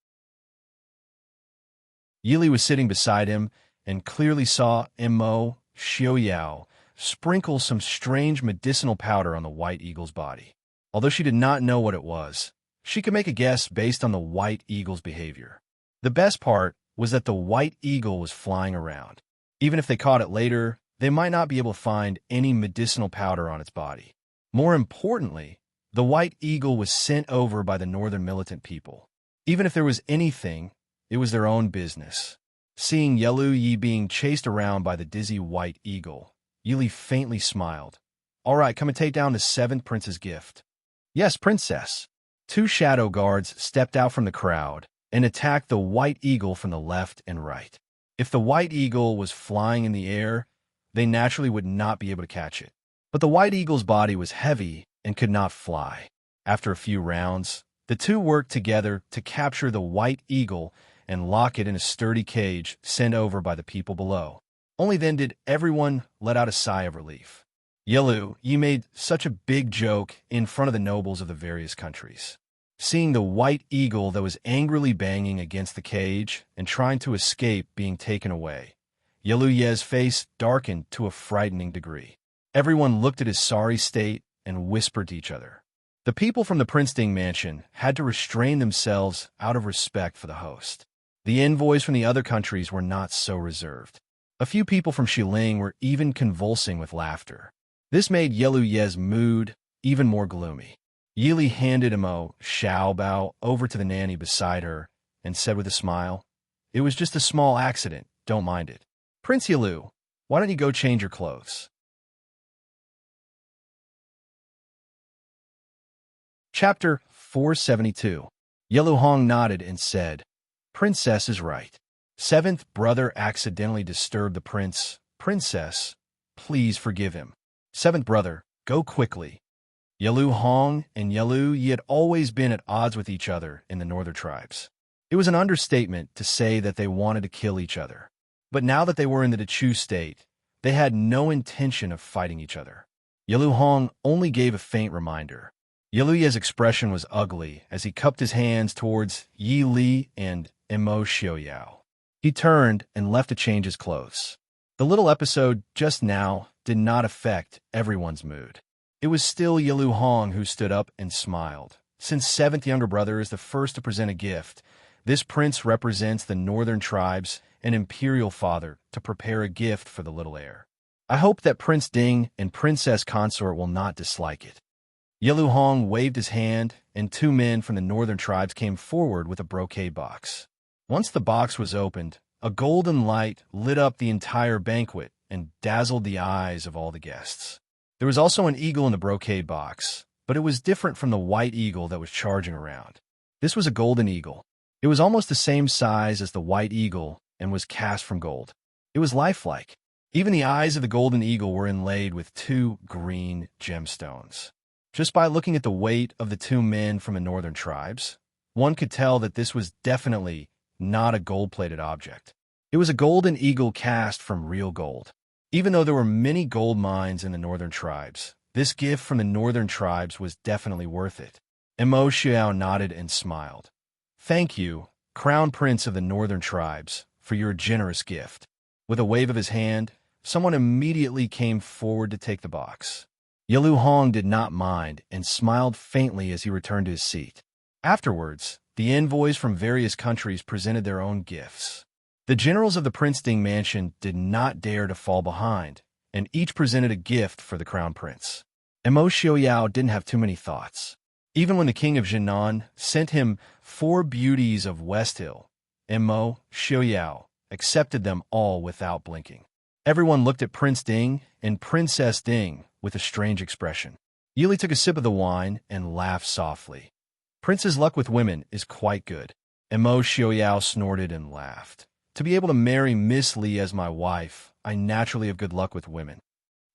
Yi Li was sitting beside him and clearly saw Mo Xiaoyao sprinkle some strange medicinal powder on the white eagle's body. Although she did not know what it was, she could make a guess based on the white eagle's behavior. The best part was that the white eagle was flying around. Even if they caught it later, they might not be able to find any medicinal powder on its body. More importantly, the white eagle was sent over by the northern militant people. Even if there was anything, it was their own business. Seeing Yalu Yi being chased around by the dizzy white eagle, Yi Li faintly smiled. "All right, come and take down the 7th prince's gift." "Yes, princess." 2 shadow guards stepped out from the crowd and attacked the white eagle from the left and right. If the white eagle was flying in the air, they naturally would not be able to catch it. But the white eagle's body was heavy and could not fly. After a few rounds, the two worked together to capture the white eagle and lock it in a sturdy cage sent over by the people below. Only then did everyone let out a sigh of relief. Yalu Yi made such a big joke in front of the nobles of the various countries. Seeing the white eagle that was angrily banging against the cage and trying to escape being taken away, Yalu Yi's face darkened to a frightening degree. Everyone looked at his sorry state and whispered to each other. The people from the Prince Ding mansion had to restrain themselves out of respect for the host. The envoys from the other countries were not so reserved. A few people from Xiling were even convulsing with laughter. This made Yalu Yi's mood even more gloomy. Yi Li handed Mo Xiaobao over to the nanny beside her and said with a smile, "It was just a small accident, don't mind it. Prince Yalu, why don't you go change your clothes?" Chapter 472. Yalu Hong nodded and said, "Princess is right. 7th brother accidentally disturbed the prince. Princess, please forgive him. 7th brother, go quickly." Yalu Hong and Yalu Yi had always been at odds with each other in the northern tribes. It was an understatement to say that they wanted to kill each other. But now that they were in the Dechu state, they had no intention of fighting each other. Yalu Hong only gave a faint reminder. Yalu Yi's expression was ugly as he cupped his hands towards Yi Li and Mo Xiaoyao. He turned and left to change his clothes. The little episode just now did not affect everyone's mood. It was still Yalu Hong who stood up and smiled. Since 7th younger brother is the first to present a gift, this prince represents the northern tribes and imperial father to prepare a gift for the little heir. I hope that Prince Ding and Princess Consort will not dislike it. Yalu Hong waved his hand, and 2 men from the northern tribes came forward with a brocade box. Once the box was opened, A golden light lit up the entire banquet and dazzled the eyes of all the guests. There was also an eagle in the brocade box, but it was different from the white eagle that was charging around. This was a golden eagle. It was almost the same size as the white eagle and was cast from gold. It was lifelike. Even the eyes of the golden eagle were inlaid with 2 green gemstones. Just by looking at the weight of the 2 men from the northern tribes, one could tell that this was definitely not a gold-plated object. It was a golden eagle cast from real gold. Even though there were many gold mines in the northern tribes, this gift from the northern tribes was definitely worth it. Mo Xiao nodded and smiled. "Thank you, Crown Prince of the northern tribes, for your generous gift." With a wave of his hand, someone immediately came forward to take the box. Yalu Hong did not mind and smiled faintly as he returned to his seat. Afterwards, the envoys from various countries presented their own gifts. The generals of the Prince Ding mansion did not dare to fall behind, and each presented a gift for the crown prince. Mo Xiaoyao didn't have too many thoughts. Even when the king of Jinan sent him 4 beauties of West Hill, Mo Xiaoyao accepted them all without blinking. Everyone looked at Prince Ding and Princess Ding with a strange expression. Yili took a sip of the wine and laughed softly. "Prince's luck with women is quite good." Mo Xiaoyao snorted and laughed. "To be able to marry Miss Li as my wife, I naturally have good luck with women."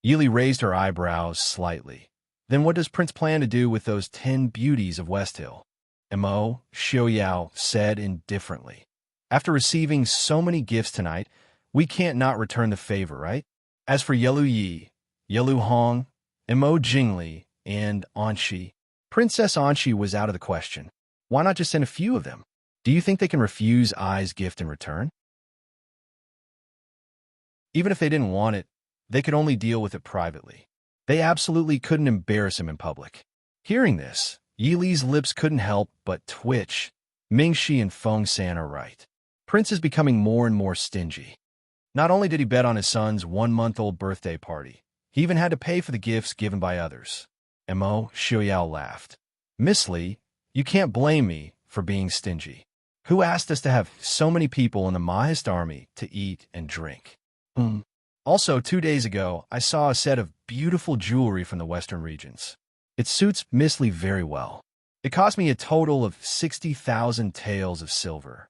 Yili raised her eyebrows slightly. "Then what does Prince plan to do with those 10 beauties of West Hill?" Mo Xiaoyao said indifferently. "After receiving so many gifts tonight, we can't not return the favor, right? As for Yelu Yi, Yelu Hong, Mo Jingli, and Anshi, Princess Anshi was out of the question. Why not just send a few of them? Do you think they can refuse Ai's gift in return? Even if they didn't want it, they could only deal with it privately. They absolutely couldn't embarrass him in public." Hearing this, Yi Li's lips couldn't help but twitch. Mingxi and Feng San are right. Prince is becoming more and more stingy. Not only did he bet on his son's 1-month-old birthday party, he even had to pay for the gifts given by others. Mo Xiaoyao laughed. "Miss Li, you can't blame me for being stingy. Who asked us to have so many people in the Mahist army to eat and drink? Also, 2 days ago, I saw a set of beautiful jewelry from the western regions. It suits Miss Li very well. It cost me a total of 60,000 taels of silver."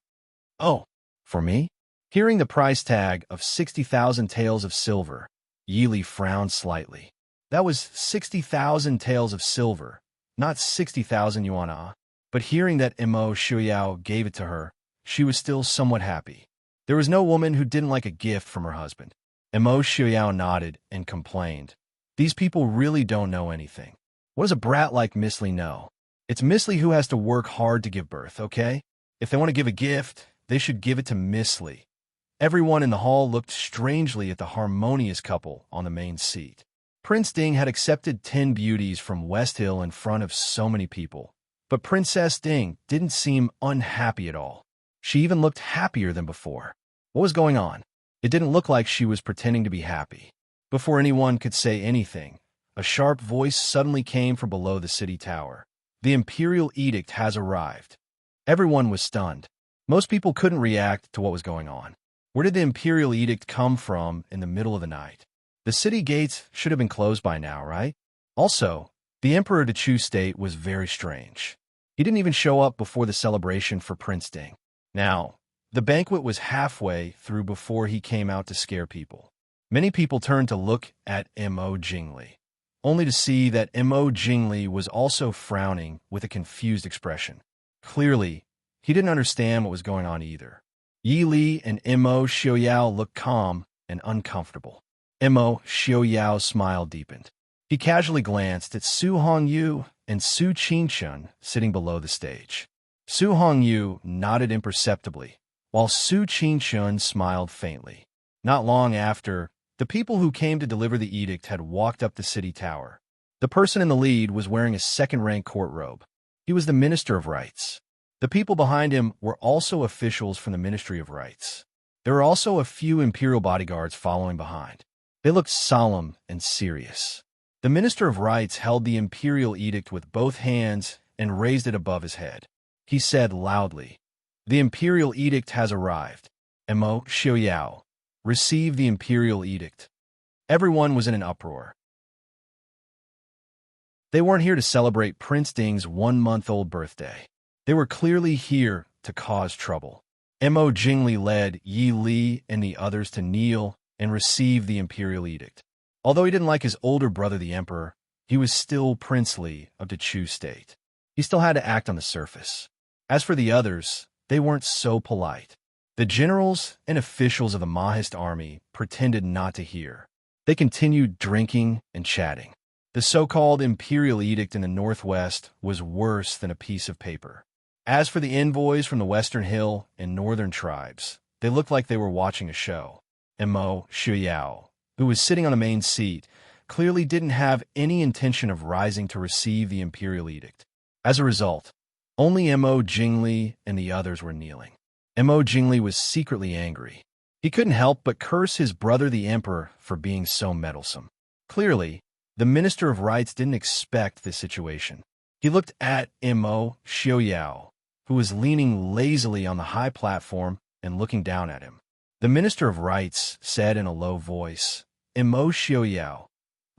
"Oh, for me?" Hearing the price tag of 60,000 taels of silver, Yi Li frowned slightly. That was 60,000 taels of silver, not 60,000 yuan. But hearing that Mo Xiaoyao gave it to her, she was still somewhat happy. There was no woman who didn't like a gift from her husband. Mo Xiaoyao nodded and complained. "These people really don't know anything. What does a brat like Miss Li know? It's Miss Li who has to work hard to give birth, okay? If they want to give a gift, they should give it to Miss Li." Everyone in the hall looked strangely at the harmonious couple on the main seat. Prince Ding had accepted 10 beauties from West Hill in front of so many people, but Princess Ding didn't seem unhappy at all. She even looked happier than before. What was going on? It didn't look like she was pretending to be happy. Before anyone could say anything, a sharp voice suddenly came from below the city tower. "The imperial edict has arrived." Everyone was stunned. Most people couldn't react to what was going on. Where did the imperial edict come from in the middle of the night? The city gates should have been closed by now, right? Also, the Emperor to Chu State was very strange. He didn't even show up before the celebration for Prince Ding. Now, the banquet was halfway through before he came out to scare people. Many people turned to look at Mo Jingli, only to see that Mo Jingli was also frowning with a confused expression. Clearly, he didn't understand what was going on either. Yi Li and Mo Xiaoyao looked calm and uncomfortable. Mo Xiaoyao's smile deepened. He casually glanced at Su Hongyu and Su Qingchun sitting below the stage. Su Hongyu nodded imperceptibly, while Su Qingchun smiled faintly. Not long after, the people who came to deliver the edict had walked up the city tower. The person in the lead was wearing a second-rank court robe. He was the Minister of Rights. The people behind him were also officials from the Ministry of Rights. There were also a few imperial bodyguards following behind. They looked solemn and serious. The Minister of Rights held the imperial edict with both hands and raised it above his head. He said loudly, "The imperial edict has arrived." Mo Xiaoyao, receive the imperial edict. Everyone was in an uproar. They weren't here to celebrate Prince Ding's 1-month-old birthday. They were clearly here to cause trouble. Mo Jingli led Yi Li and the others to kneel and receive the imperial edict. Although he didn't like his older brother, the emperor, he was still Prince Li of the Chu state. He still had to act on the surface. As for the others, they weren't so polite. The generals and officials of the Mahist army pretended not to hear. They continued drinking and chatting. The so-called imperial edict in the northwest was worse than a piece of paper. As for the envoys from the Western Hill and northern tribes, they looked like they were watching a show. Mo Shuyao, who was sitting on the main seat, clearly didn't have any intention of rising to receive the imperial edict. As a result, only Mo Jingli and the others were kneeling. Mo Jingli was secretly angry. He couldn't help but curse his brother the emperor for being so meddlesome. Clearly, the Minister of Rights didn't expect this situation. He looked at Mo Xiaoyao, who was leaning lazily on the high platform and looking down at him. The Minister of Rights said in a low voice, Mo Xiaoyao,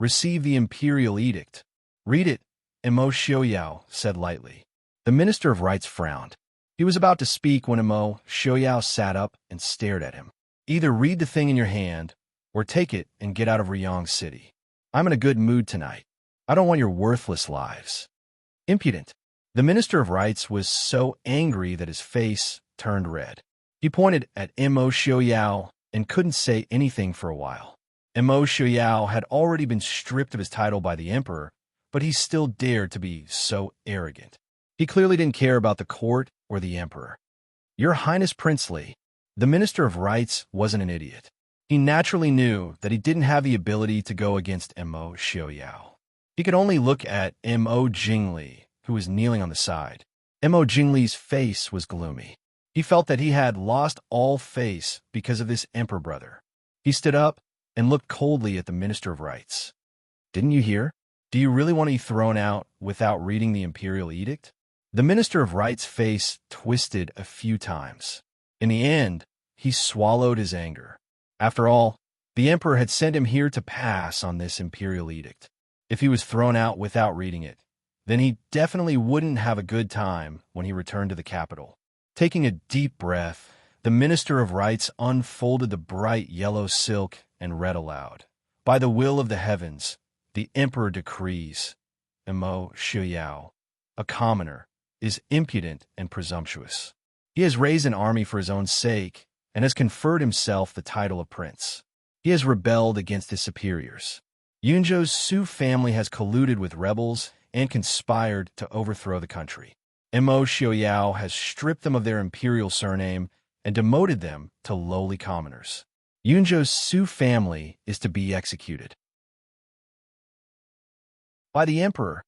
receive the imperial edict. Read it, Mo Xiaoyao said lightly. The Minister of Rights frowned. He was about to speak when Mo Xiaoyao sat up and stared at him. Either read the thing in your hand, or take it and get out of Ryong City. I'm in a good mood tonight. I don't want your worthless lives. Impudent. The Minister of Rights was so angry that his face turned red. He pointed at Mo Xiaoyao and couldn't say anything for a while. Mo Xiaoyao had already been stripped of his title by the emperor, but he still dared to be so arrogant. He clearly didn't care about the court or the emperor. Your Highness Prince Li, the Minister of Rights wasn't an idiot. He naturally knew that he didn't have the ability to go against Mo Xiaoyao. He could only look at Mo Jingli, who was kneeling on the side. Mo Jingli's face was gloomy. He felt that he had lost all face because of this emperor brother. He stood up and looked coldly at the Minister of Rights. Didn't you hear? Do you really want to be thrown out without reading the imperial edict? The Minister of Rights' face twisted a few times. In the end, he swallowed his anger. After all, the emperor had sent him here to pass on this imperial edict. If he was thrown out without reading it, then he definitely wouldn't have a good time when he returned to the capital. Taking a deep breath, the Minister of Rights unfolded the bright yellow silk and read aloud. By the will of the heavens, the emperor decrees, Mo Xiaoyao, a commoner, is impudent and presumptuous. He has raised an army for his own sake and has conferred himself the title of prince. He has rebelled against his superiors. Yunzhou's Su family has colluded with rebels and conspired to overthrow the country. Mo Xiaoyao has stripped them of their imperial surname and demoted them to lowly commoners. Yunzhou's Su family is to be executed by the emperor.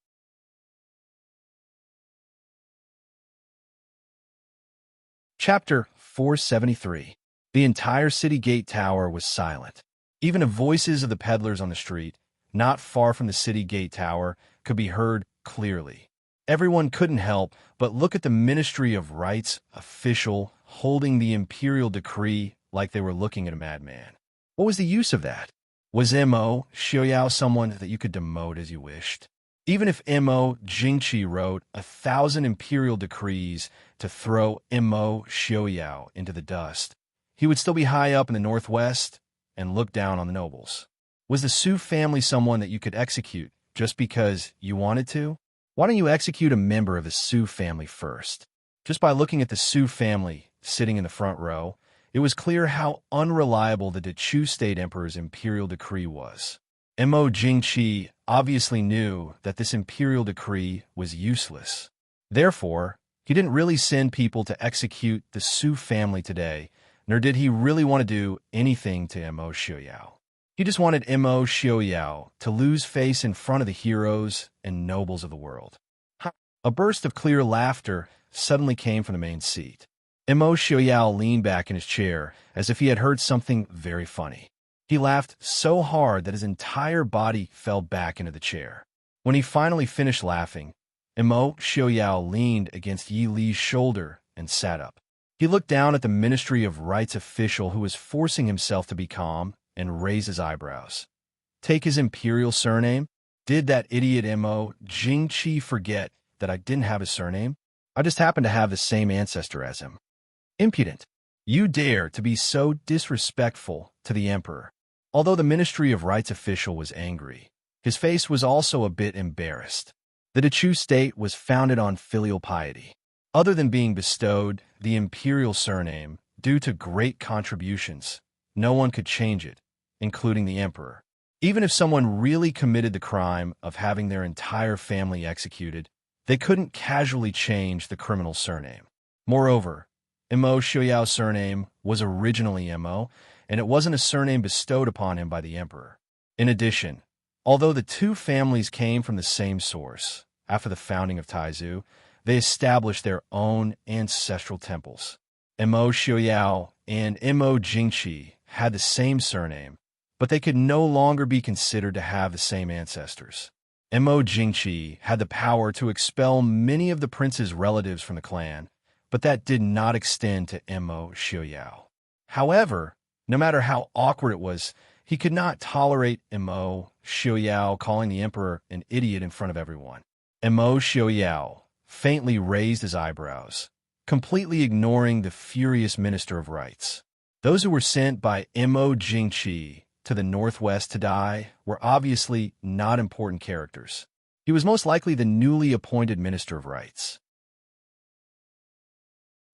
Chapter 473. The entire city gate tower was silent. Even the voices of the peddlers on the street, not far from the city gate tower, could be heard clearly. Everyone couldn't help but look at the Ministry of Rights official holding the imperial decree like they were looking at a madman. What was the use of that? Was Mo Xiaoyao someone that you could demote as you wished? Even if Mo Jingqi wrote 1,000 imperial decrees to throw Mo Xiaoyao into the dust, he would still be high up in the northwest and look down on the nobles. Was the Su family someone that you could execute just because you wanted to? Why don't you execute a member of the Su family first? Just by looking at the Su family sitting in the front row, it was clear how unreliable the Chu state emperor's imperial decree was. Mo Jingqi obviously knew that this imperial decree was useless. Therefore, he didn't really send people to execute the Su family today, nor did he really want to do anything to Mo Xiaoyao. He just wanted Mo Xiaoyao to lose face in front of the heroes and nobles of the world. A burst of clear laughter suddenly came from the main seat. Mo Xiaoyao leaned back in his chair as if he had heard something very funny. He laughed so hard that his entire body fell back into the chair. When he finally finished laughing, Mo Xiaoyao leaned against Yi Li's shoulder and sat up. He looked down at the Ministry of Rights official who was forcing himself to be calm and raised his eyebrows. Take his imperial surname? Did that idiot Mo Jingqi forget that I didn't have his surname? I just happen to have the same ancestor as him. Impudent. You dare to be so disrespectful to the emperor. Although the Ministry of Rights official was angry, his face was also a bit embarrassed. The Dechu state was founded on filial piety. Other than being bestowed the imperial surname due to great contributions, no one could change it, including the emperor. Even if someone really committed the crime of having their entire family executed, they couldn't casually change the criminal surname. Moreover, Mo Xiaoyao's surname was originally Mo, and it wasn't a surname bestowed upon him by the emperor. In addition, although the two families came from the same source, after the founding of Taizu, they established their own ancestral temples. Mo Xiaoyao and Mo Jingqi had the same surname, but they could no longer be considered to have the same ancestors. Mo Jingqi had the power to expel many of the prince's relatives from the clan, but that did not extend to Mo Xiaoyao. However, no matter how awkward it was, he could not tolerate Mo Xiaoyao calling the emperor an idiot in front of everyone. Mo Xiaoyao faintly raised his eyebrows, completely ignoring the furious Minister of Rights. Those who were sent by Mo Jingqi to the northwest to die were obviously not important characters. He was most likely the newly appointed Minister of Rights.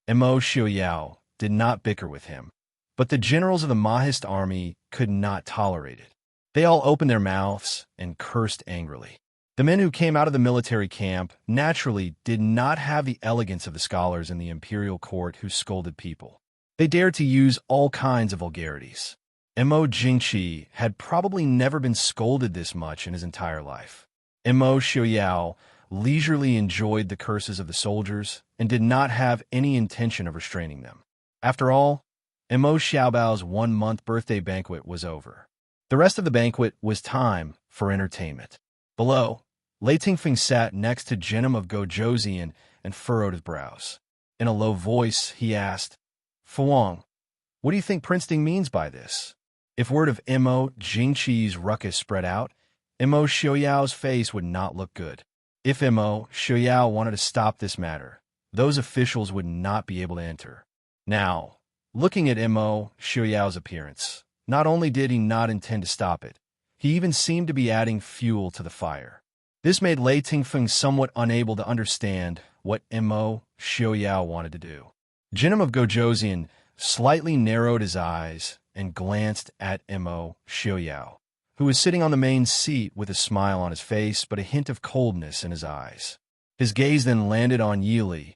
Mo Xiaoyao did not bicker with him, but the generals of the Mahist army could not tolerate it. They all opened their mouths and cursed angrily. The men who came out of the military camp naturally did not have the elegance of the scholars in the imperial court who scolded people. They dared to use all kinds of vulgarities. Mo Jingqi had probably never been scolded this much in his entire life. Mo Xiaoyao leisurely enjoyed the curses of the soldiers and did not have any intention of restraining them. After all, Mo Xiaobao's 1-month birthday banquet was over. The rest of the banquet was time for entertainment. Below, Lei Tingfeng sat next to Jinim of Gojoseon and furrowed his brows. In a low voice, he asked, "Fuang, what do you think Prince Ding means by this?" If word of Mo Jingqi's ruckus spread out, Mo Xiaoyao's face would not look good. If Mo Xiaoyao wanted to stop this matter, those officials would not be able to enter. Now, looking at Mo Xiaoyao's appearance, not only did he not intend to stop it, he even seemed to be adding fuel to the fire. This made Lei Tingfeng somewhat unable to understand what Mo Xiaoyao wanted to do. Jinim of Gojoseon slightly narrowed his eyes and glanced at Mo Xiaoyao, who was sitting on the main seat with a smile on his face but a hint of coldness in his eyes. His gaze then landed on Yili.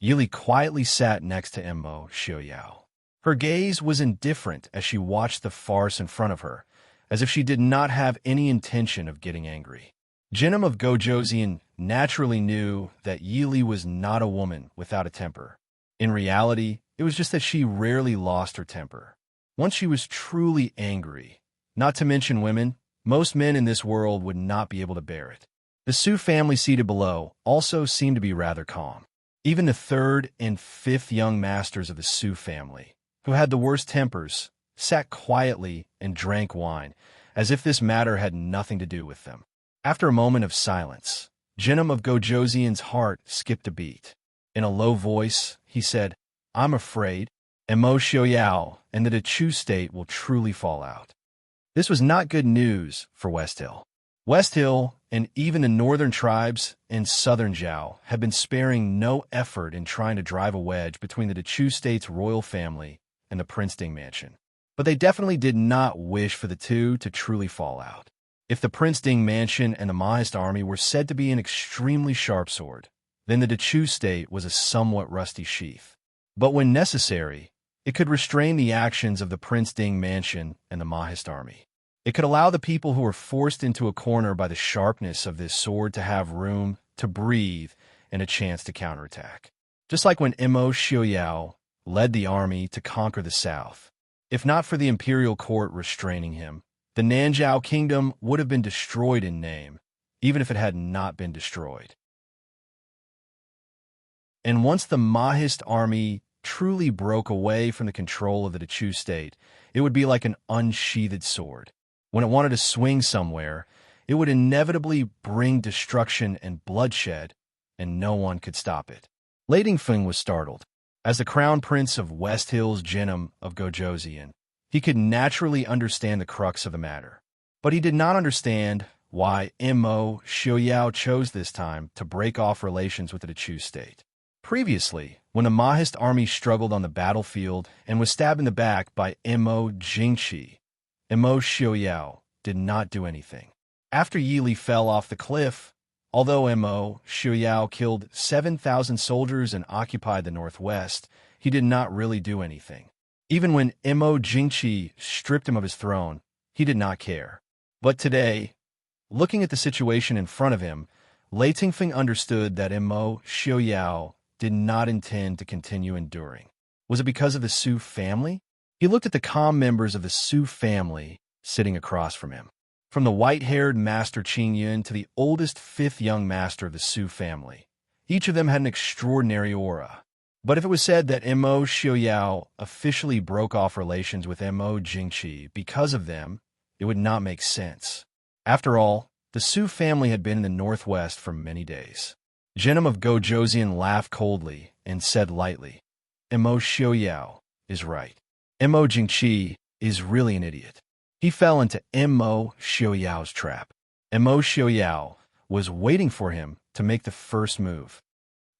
Yili quietly sat next to Mo Xiaoyao. Her gaze was indifferent as she watched the farce in front of her, as if she did not have any intention of getting angry. Jinim of Gojoseon naturally knew that Yili was not a woman without a temper. In reality, it was just that she rarely lost her temper. Once she was truly angry, not to mention women, most men in this world would not be able to bear it. The Su family seated below also seemed to be rather calm. Even the third and fifth young masters of the Su family, who had the worst tempers, sat quietly and drank wine, as if this matter had nothing to do with them. After a moment of silence, Jinim of Gojoseon's heart skipped a beat. In a low voice, he said, "I'm afraid Mo Xiaoyao and the Dechu state will truly fall out." This was not good news for West Hill. West Hill, and even the northern tribes in southern Zhao, had been sparing no effort in trying to drive a wedge between the Dechu state's royal family and the Prince Ding mansion. But they definitely did not wish for the two to truly fall out. If the Prince Ding mansion and the Mahist army were said to be an extremely sharp sword, then the Dechu state was a somewhat rusty sheath. But when necessary, it could restrain the actions of the Prince Ding mansion and the Mahist army. It could allow the people who were forced into a corner by the sharpness of this sword to have room to breathe and a chance to counterattack. Just like when Mo Xiaoyao led the army to conquer the south. If not for the imperial court restraining him, the Nanzhao kingdom would have been destroyed in name, even if it had not been destroyed. And once the Mahist army truly broke away from the control of the Dechu state, it would be like an unsheathed sword. When it wanted to swing somewhere, it would inevitably bring destruction and bloodshed, and no one could stop it. Ladingfeng was startled. As the crown prince of West Hills Jinnum of Gojoseon, he could naturally understand the crux of the matter. But he did not understand why Mo Xiaoyao chose this time to break off relations with the Dechu state. Previously, when the Mahist army struggled on the battlefield and was stabbed in the back by Mo Jingqi, Mo Xiaoyao did not do anything. After Yili fell off the cliff, although Mo Xiaoyao killed 7,000 soldiers and occupied the northwest, he did not really do anything. Even when Mo Jingqi stripped him of his throne, he did not care. But today, looking at the situation in front of him, Lei Tingfeng understood that Mo Xiaoyao did not intend to continue enduring. Was it because of the Su family? He looked at the calm members of the Su family sitting across from him. From the white-haired Master Qing Yun to the oldest fifth young master of the Su family, each of them had an extraordinary aura. But if it was said that Mo Xiaoyao officially broke off relations with Mo Jingqi because of them, it would not make sense. After all, the Su family had been in the northwest for many days. Jinnum of Gojoseon laughed coldly and said lightly, Mo Xiaoyao is right. Mo Jingqi is really an idiot. He fell into Mo Xiaoyao's trap. Mo Xiaoyao was waiting for him to make the first move.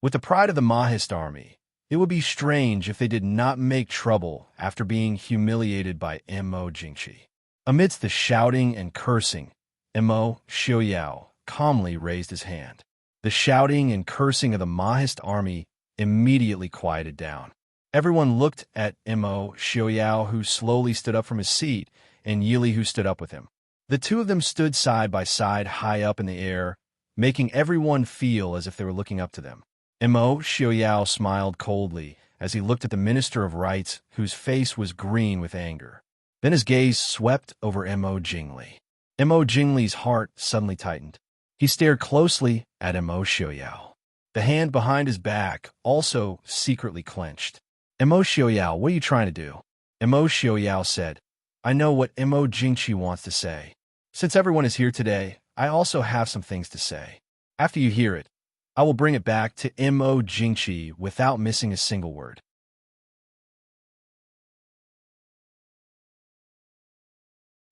With the pride of the Mahist army, it would be strange if they did not make trouble after being humiliated by Mo Jingqi. Amidst the shouting and cursing, Mo Xiaoyao calmly raised his hand. The shouting and cursing of the Mahist army immediately quieted down. Everyone looked at Mo Xiaoyao, who slowly stood up from his seat, and Yili, who stood up with him. The two of them stood side by side high up in the air, making everyone feel as if they were looking up to them. Mo Xiaoyao smiled coldly as he looked at the Minister of Rites, whose face was green with anger. Then his gaze swept over Mo Jingli. Mo Jingli's heart suddenly tightened. He stared closely at Mo Xiaoyao. The hand behind his back also secretly clenched. Mo Xiaoyao, what are you trying to do? Mo Xiaoyao said, I know what Mo Jingqi wants to say. Since everyone is here today, I also have some things to say. After you hear it, I will bring it back to Mo Jingqi without missing a single word.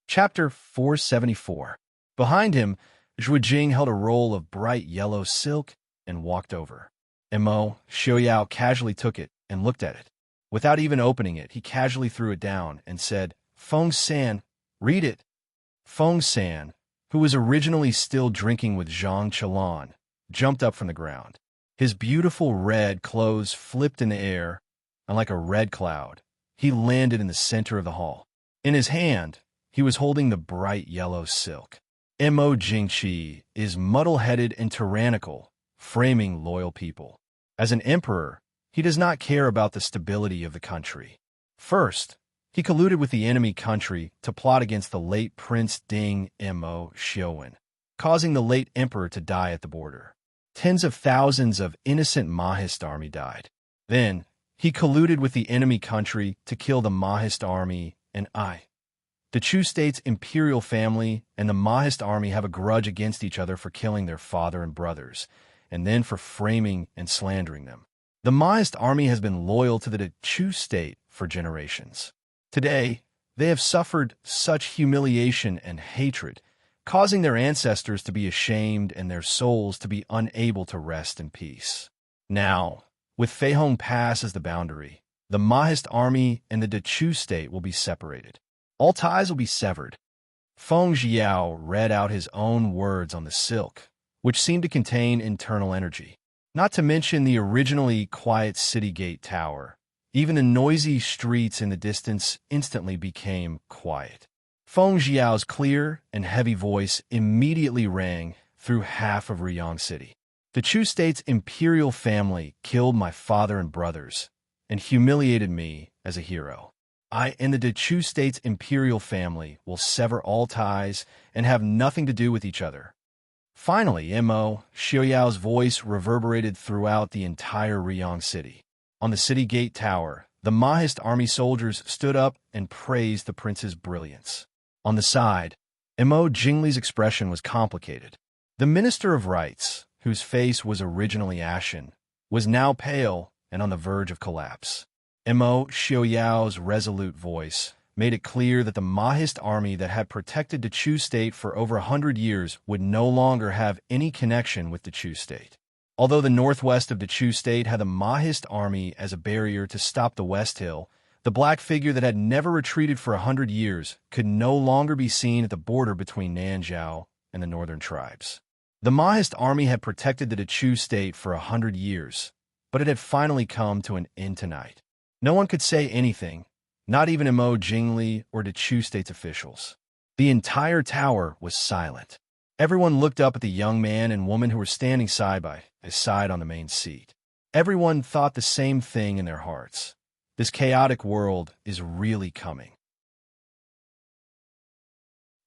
Chapter 474. Behind him, Zhuijing held a roll of bright yellow silk and walked over. Mo Xiaoyao casually took it and looked at it. Without even opening it, he casually threw it down and said, Feng San, read it. Feng San, who was originally still drinking with Zhang Qilan, jumped up from the ground. His beautiful red clothes flipped in the air, and like a red cloud, he landed in the center of the hall. In his hand, he was holding the bright yellow silk. Mo Jingqi is muddle-headed and tyrannical, framing loyal people. As an emperor, he does not care about the stability of the country. First, he colluded with the enemy country to plot against the late Prince Ding Mo Xiuwen, causing the late emperor to die at the border. Tens of thousands of innocent Mahist army died. Then, he colluded with the enemy country to kill the Mahist army and the Chu state's imperial family and the Mahist army have a grudge against each other for killing their father and brothers, and then for framing and slandering them. The Mahist army has been loyal to the Chu state for generations. Today, they have suffered such humiliation and hatred, causing their ancestors to be ashamed and their souls to be unable to rest in peace. Now, with Feihong Pass as the boundary, the Mahist army and the Dechu state will be separated. All ties will be severed. Feng Jiao read out his own words on the silk, which seemed to contain internal energy. Not to mention the originally quiet city gate tower. Even the noisy streets in the distance instantly became quiet. Feng Jiao's clear and heavy voice immediately rang through half of Riyang City. The Chu state's imperial family killed my father and brothers and humiliated me as a hero. I and the Dechu state's imperial family will sever all ties and have nothing to do with each other. Finally, Mo Xiaoyao's voice reverberated throughout the entire Riyang City. On the city gate tower, the Mahist army soldiers stood up and praised the prince's brilliance. On the side, Mo Jingli's expression was complicated. The Minister of Rights, whose face was originally ashen, was now pale and on the verge of collapse. Mo Xiaoyao's resolute voice made it clear that the Mahist army that had protected the Chu state for over 100 years would no longer have any connection with the Chu state. Although the northwest of the Chu state had the Mahist army as a barrier to stop the West Hill, the black figure that had never retreated for 100 years could no longer be seen at the border between Nanzhao and the northern tribes. The Mahist army had protected the Chu state for 100 years, but it had finally come to an end tonight. No one could say anything, not even Mo Jingli or the Chu state's officials. The entire tower was silent. Everyone looked up at the young man and woman who were standing side by side on the main seat. Everyone thought the same thing in their hearts. This chaotic world is really coming.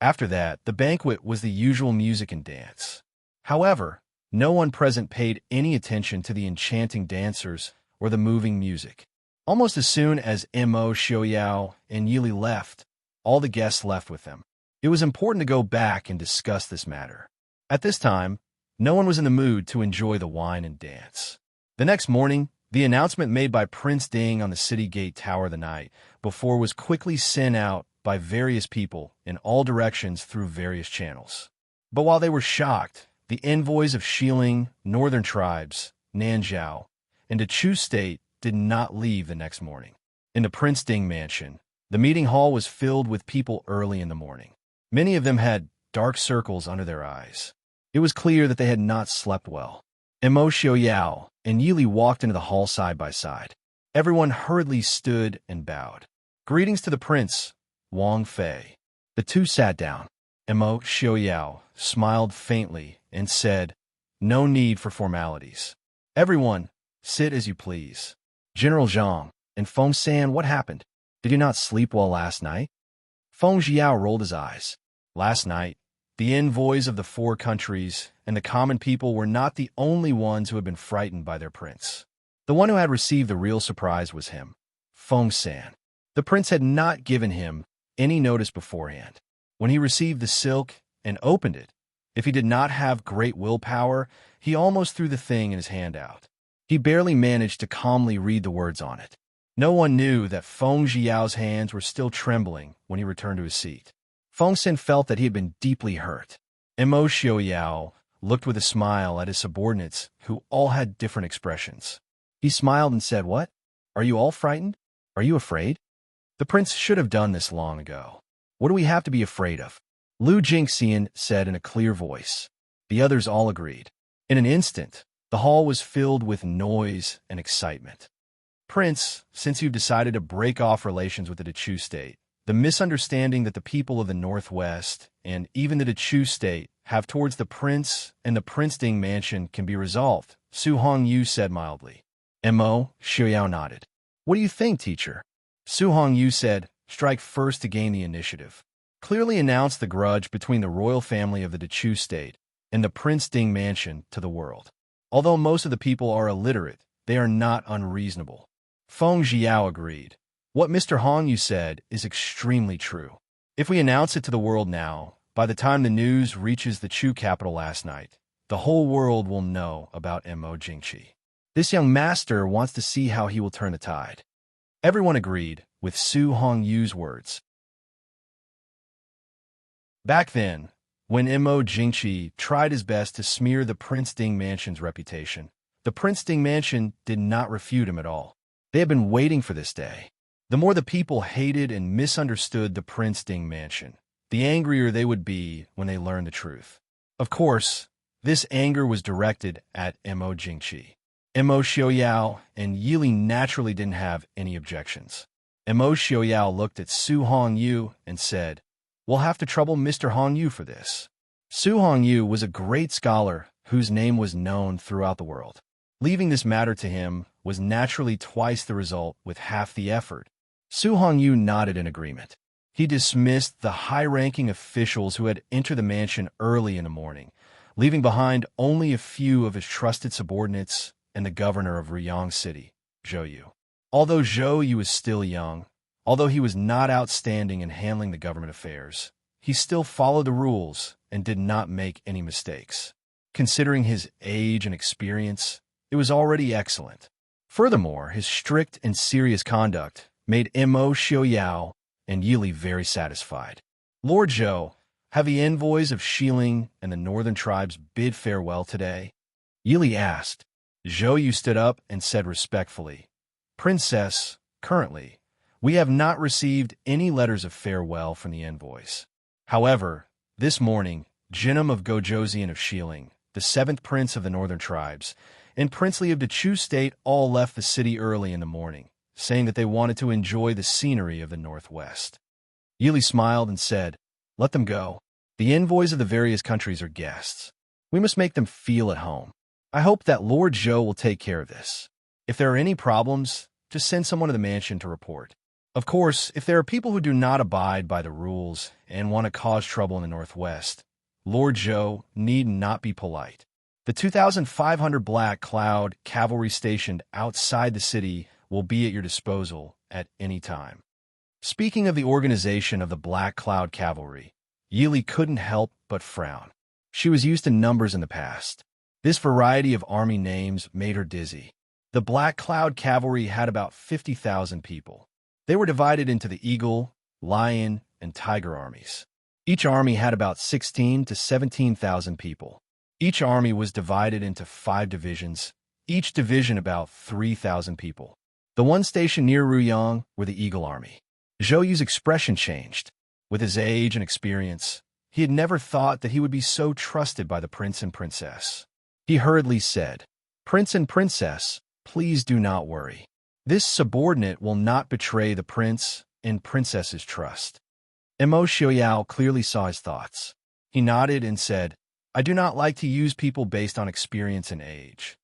After that, the banquet was the usual music and dance. However, no one present paid any attention to the enchanting dancers or the moving music. Almost as soon as Mo Xiaoyao and Yili left, all the guests left with them. It was important to go back and discuss this matter. At this time, no one was in the mood to enjoy the wine and dance. The next morning, the announcement made by Prince Ding on the city gate tower the night before was quickly sent out by various people in all directions through various channels. But while they were shocked, the envoys of Xiling, northern tribes, Nanzhao, and the Chu state did not leave the next morning. In the Prince Ding mansion, the meeting hall was filled with people early in the morning. Many of them had dark circles under their eyes. It was clear that they had not slept well. Mo Xiaoyao and Yili walked into the hall side by side. Everyone hurriedly stood and bowed. Greetings to the prince, Wang Fei. The two sat down. Mo Xiaoyao smiled faintly and said, "No need for formalities. Everyone, sit as you please." General Zhang and Feng San, what happened? Did you not sleep well last night? Feng Jiao rolled his eyes. Last night, the envoys of the 4 countries and the common people were not the only ones who had been frightened by their prince. The one who had received the real surprise was him, Feng San. The prince had not given him any notice beforehand. When he received the silk and opened it, if he did not have great willpower, he almost threw the thing in his hand out. He barely managed to calmly read the words on it. No one knew that Feng Jiao's hands were still trembling when he returned to his seat. Feng San felt that he had been deeply hurt. Mo Xiaoyao looked with a smile at his subordinates, who all had different expressions. He smiled and said, "What? Are you all frightened? Are you afraid? The prince should have done this long ago. What do we have to be afraid of?" Lu Jingxian said in a clear voice. The others all agreed. In an instant, the hall was filled with noise and excitement. "Prince, since you've decided to break off relations with the Chu state, the misunderstanding that the people of the Northwest and even the Chu state have towards the prince and the Prince Ding mansion can be resolved," Su Hongyu said mildly. Mo Xiaoyao nodded. "What do you think, teacher?" Su Hongyu said, "Strike first to gain the initiative. Clearly announce the grudge between the royal family of the Chu state and the Prince Ding mansion to the world. Although most of the people are illiterate, they are not unreasonable." Feng Jiao agreed. "What Mr. Hongyu said is extremely true. If we announce it to the world now, by the time the news reaches the Chu capital last night, the whole world will know about Mo Jingqi. This young master wants to see how he will turn the tide." Everyone agreed with Su Hongyu's words. Back then, when Mo Jingqi tried his best to smear the Prince Ding mansion's reputation, the Prince Ding mansion did not refute him at all. They had been waiting for this day. The more the people hated and misunderstood the Prince Ding mansion, the angrier they would be when they learned the truth. Of course, this anger was directed at Mo Jingqi. Mo Xiaoyao and Yili naturally didn't have any objections. Mo Xiaoyao looked at Su Hongyu and said, "We'll have to trouble Mr. Hongyu for this." Su Hongyu was a great scholar whose name was known throughout the world. Leaving this matter to him was naturally twice the result with half the effort. Su Hongyu nodded in agreement. He dismissed the high-ranking officials who had entered the mansion early in the morning, leaving behind only a few of his trusted subordinates and the governor of Ruyang City, Zhou Yu. Although Zhou Yu was still young, although he was not outstanding in handling the government affairs, he still followed the rules and did not make any mistakes. Considering his age and experience, it was already excellent. Furthermore, his strict and serious conduct made Mo Xiaoyao and Yili very satisfied. Lord Zhou, have the envoys of Xiling and the northern tribes bid farewell today? Yili asked. Zhou Yu stood up and said respectfully, Princess, currently, we have not received any letters of farewell from the envoys. However, this morning, Jinnam of Gojoseon of Xiling, the 7th prince of the northern tribes, and Princely of the Chu state all left the city early in the morning, saying that they wanted to enjoy the scenery of the northwest. Yili smiled and said, Let them go. The envoys of the various countries are guests. We must make them feel at home. I hope that Lord Zhou will take care of this. If there are any problems, just send someone to the mansion to report. Of course, if there are people who do not abide by the rules and want to cause trouble in the northwest, Lord Zhou need not be polite. The 2,500 Black Cloud cavalry stationed outside the city will be at your disposal at any time. Speaking of the organization of the Black Cloud cavalry, Yili couldn't help but frown. She was used to numbers in the past. This variety of army names made her dizzy. The Black Cloud cavalry had about 50,000 people. They were divided into the Eagle, Lion, and Tiger armies. Each army had about 16 to 17,000 people. Each army was divided into 5 divisions, each division about 3,000 people. The one stationed near Ruyang were the Eagle Army. Zhou Yu's expression changed. With his age and experience, he had never thought that he would be so trusted by the prince and princess. He hurriedly said, Prince and princess, please do not worry. This subordinate will not betray the prince and princess's trust. Mo Xiaoyao clearly saw his thoughts. He nodded and said, I do not like to use people based on experience and age.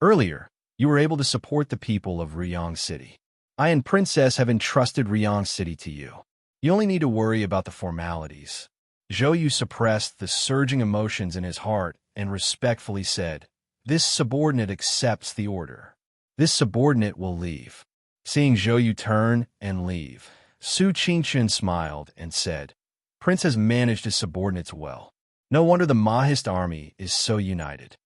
Earlier, you were able to support the people of Ruyang City. I and Princess have entrusted Ruyang City to you. You only need to worry about the formalities. Zhou Yu suppressed the surging emotions in his heart and respectfully said, This subordinate accepts the order. This subordinate will leave. Seeing Zhou Yu turn and leave, Su Qingchen smiled and said, Prince has managed his subordinates well. No wonder the Mahist army is so united.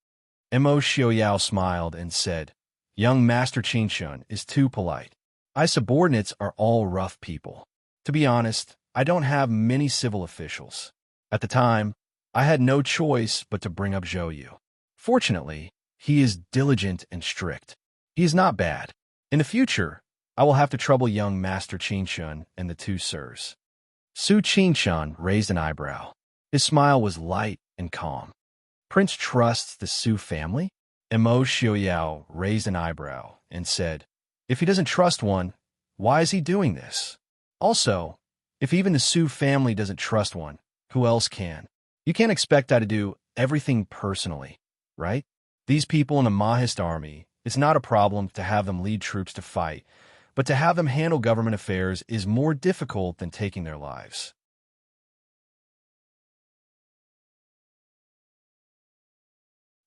Mo Xiaoyao smiled and said, Young Master Qingchen is too polite. I subordinates are all rough people. To be honest, I don't have many civil officials. At the time, I had no choice but to bring up Zhou Yu. Fortunately, he is diligent and strict. He is not bad. In the future, I will have to trouble young Master Qingchen and the 2 sirs. Su Qingchen raised an eyebrow. His smile was light and calm. Prince trusts the Su family? Mo Xiaoyao raised an eyebrow and said, If he doesn't trust one, why is he doing this? Also, if even the Su family doesn't trust one, who else can? You can't expect I to do everything personally, right? These people in the Mahist army, it's not a problem to have them lead troops to fight, but to have them handle government affairs is more difficult than taking their lives.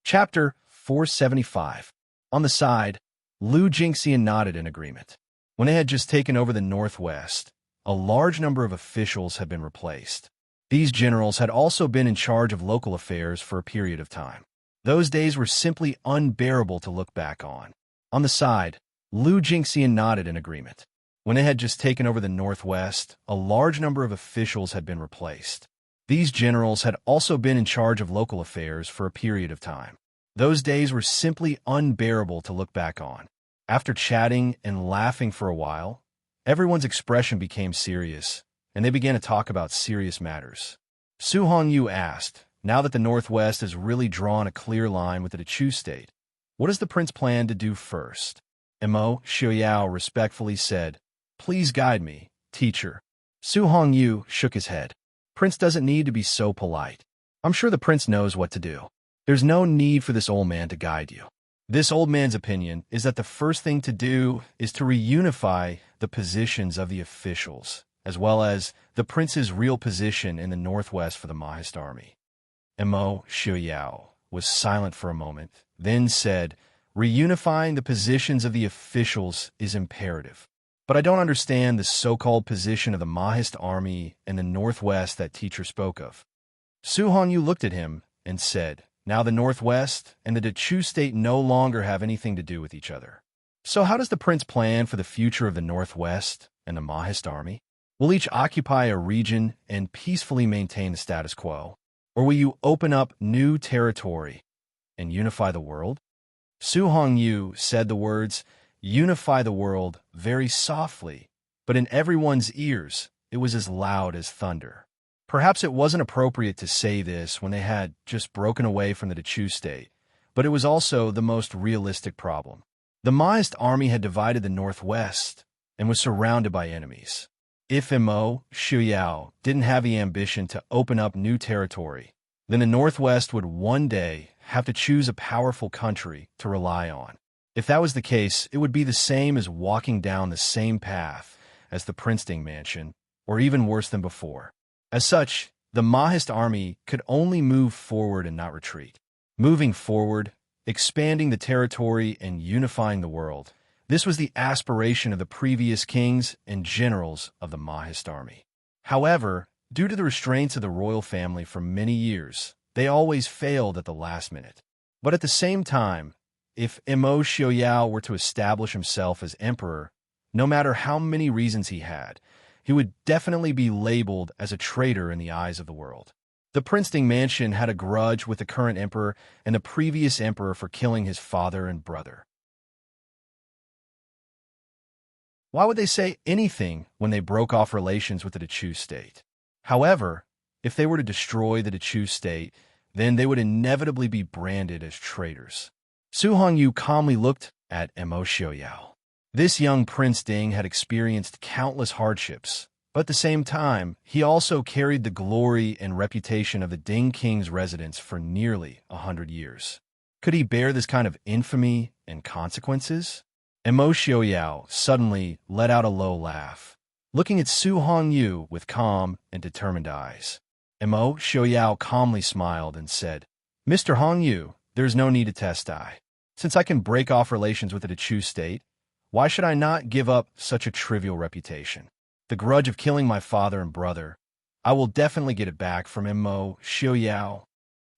Chapter 475. On the side, Lu Jingxian nodded in agreement. When they had just taken over the northwest, a large number of officials had been replaced. These generals had also been in charge of local affairs for a period of time. Those days were simply unbearable to look back on. On the side, Lu Jingxian nodded in agreement. When they had just taken over the northwest, a large number of officials had been replaced. These generals had also been in charge of local affairs for a period of time. Those days were simply unbearable to look back on. After chatting and laughing for a while, everyone's expression became serious, and they began to talk about serious matters. Su Hongyu asked, now that the Northwest has really drawn a clear line with the Chu state, what does the prince plan to do first? Mo Xiaoyao respectfully said, Please guide me, teacher. Su Hongyu shook his head. Prince doesn't need to be so polite. I'm sure the prince knows what to do. There's no need for this old man to guide you. This old man's opinion is that the first thing to do is to reunify the positions of the officials, as well as the prince's real position in the northwest for the Mahist army. Mo Xiaoyao was silent for a moment, then said, Reunifying the positions of the officials is imperative. But I don't understand the so-called position of the Mahist army in the northwest that teacher spoke of. Su Hongyu looked at him and said, now the northwest and the Dechu state no longer have anything to do with each other. So how does the prince plan for the future of the northwest and the Mahist army? Will each occupy a region and peacefully maintain the status quo? Or will you open up new territory and unify the world? Su Hongyu said the words, unify the world, very softly, but in everyone's ears, it was as loud as thunder. Perhaps it wasn't appropriate to say this when they had just broken away from the Dechu state, but it was also the most realistic problem. The Maoist army had divided the northwest and was surrounded by enemies. If Mo Shuyao didn't have the ambition to open up new territory, then the northwest would one day have to choose a powerful country to rely on. If that was the case, it would be the same as walking down the same path as the Princeton mansion, or even worse than before. As such, the Mahist army could only move forward and not retreat. Moving forward, expanding the territory and unifying the world, this was the aspiration of the previous kings and generals of the Mahist army. However, due to the restraints of the royal family for many years, they always failed at the last minute. But at the same time, if Mo Xiaoyao were to establish himself as emperor, no matter how many reasons he had, he would definitely be labeled as a traitor in the eyes of the world. The Princeton mansion had a grudge with the current emperor and the previous emperor for killing his father and brother. Why would they say anything when they broke off relations with the Dechu state? However, if they were to destroy the Dechu state, then they would inevitably be branded as traitors. Su Hongyu calmly looked at Mo Xiaoyao. This young Prince Ding had experienced countless hardships, but at the same time, he also carried the glory and reputation of the Ding King's residence for nearly 100 years. Could he bear this kind of infamy and consequences? Mo Xiaoyao suddenly let out a low laugh, looking at Su Hongyu with calm and determined eyes. Mo Xiaoyao calmly smiled and said, Mr. Hongyu, there's no need to test I. Since I can break off relations with the Dechu state, why should I not give up such a trivial reputation? The grudge of killing my father and brother, I will definitely get it back from Mo Xiaoyao.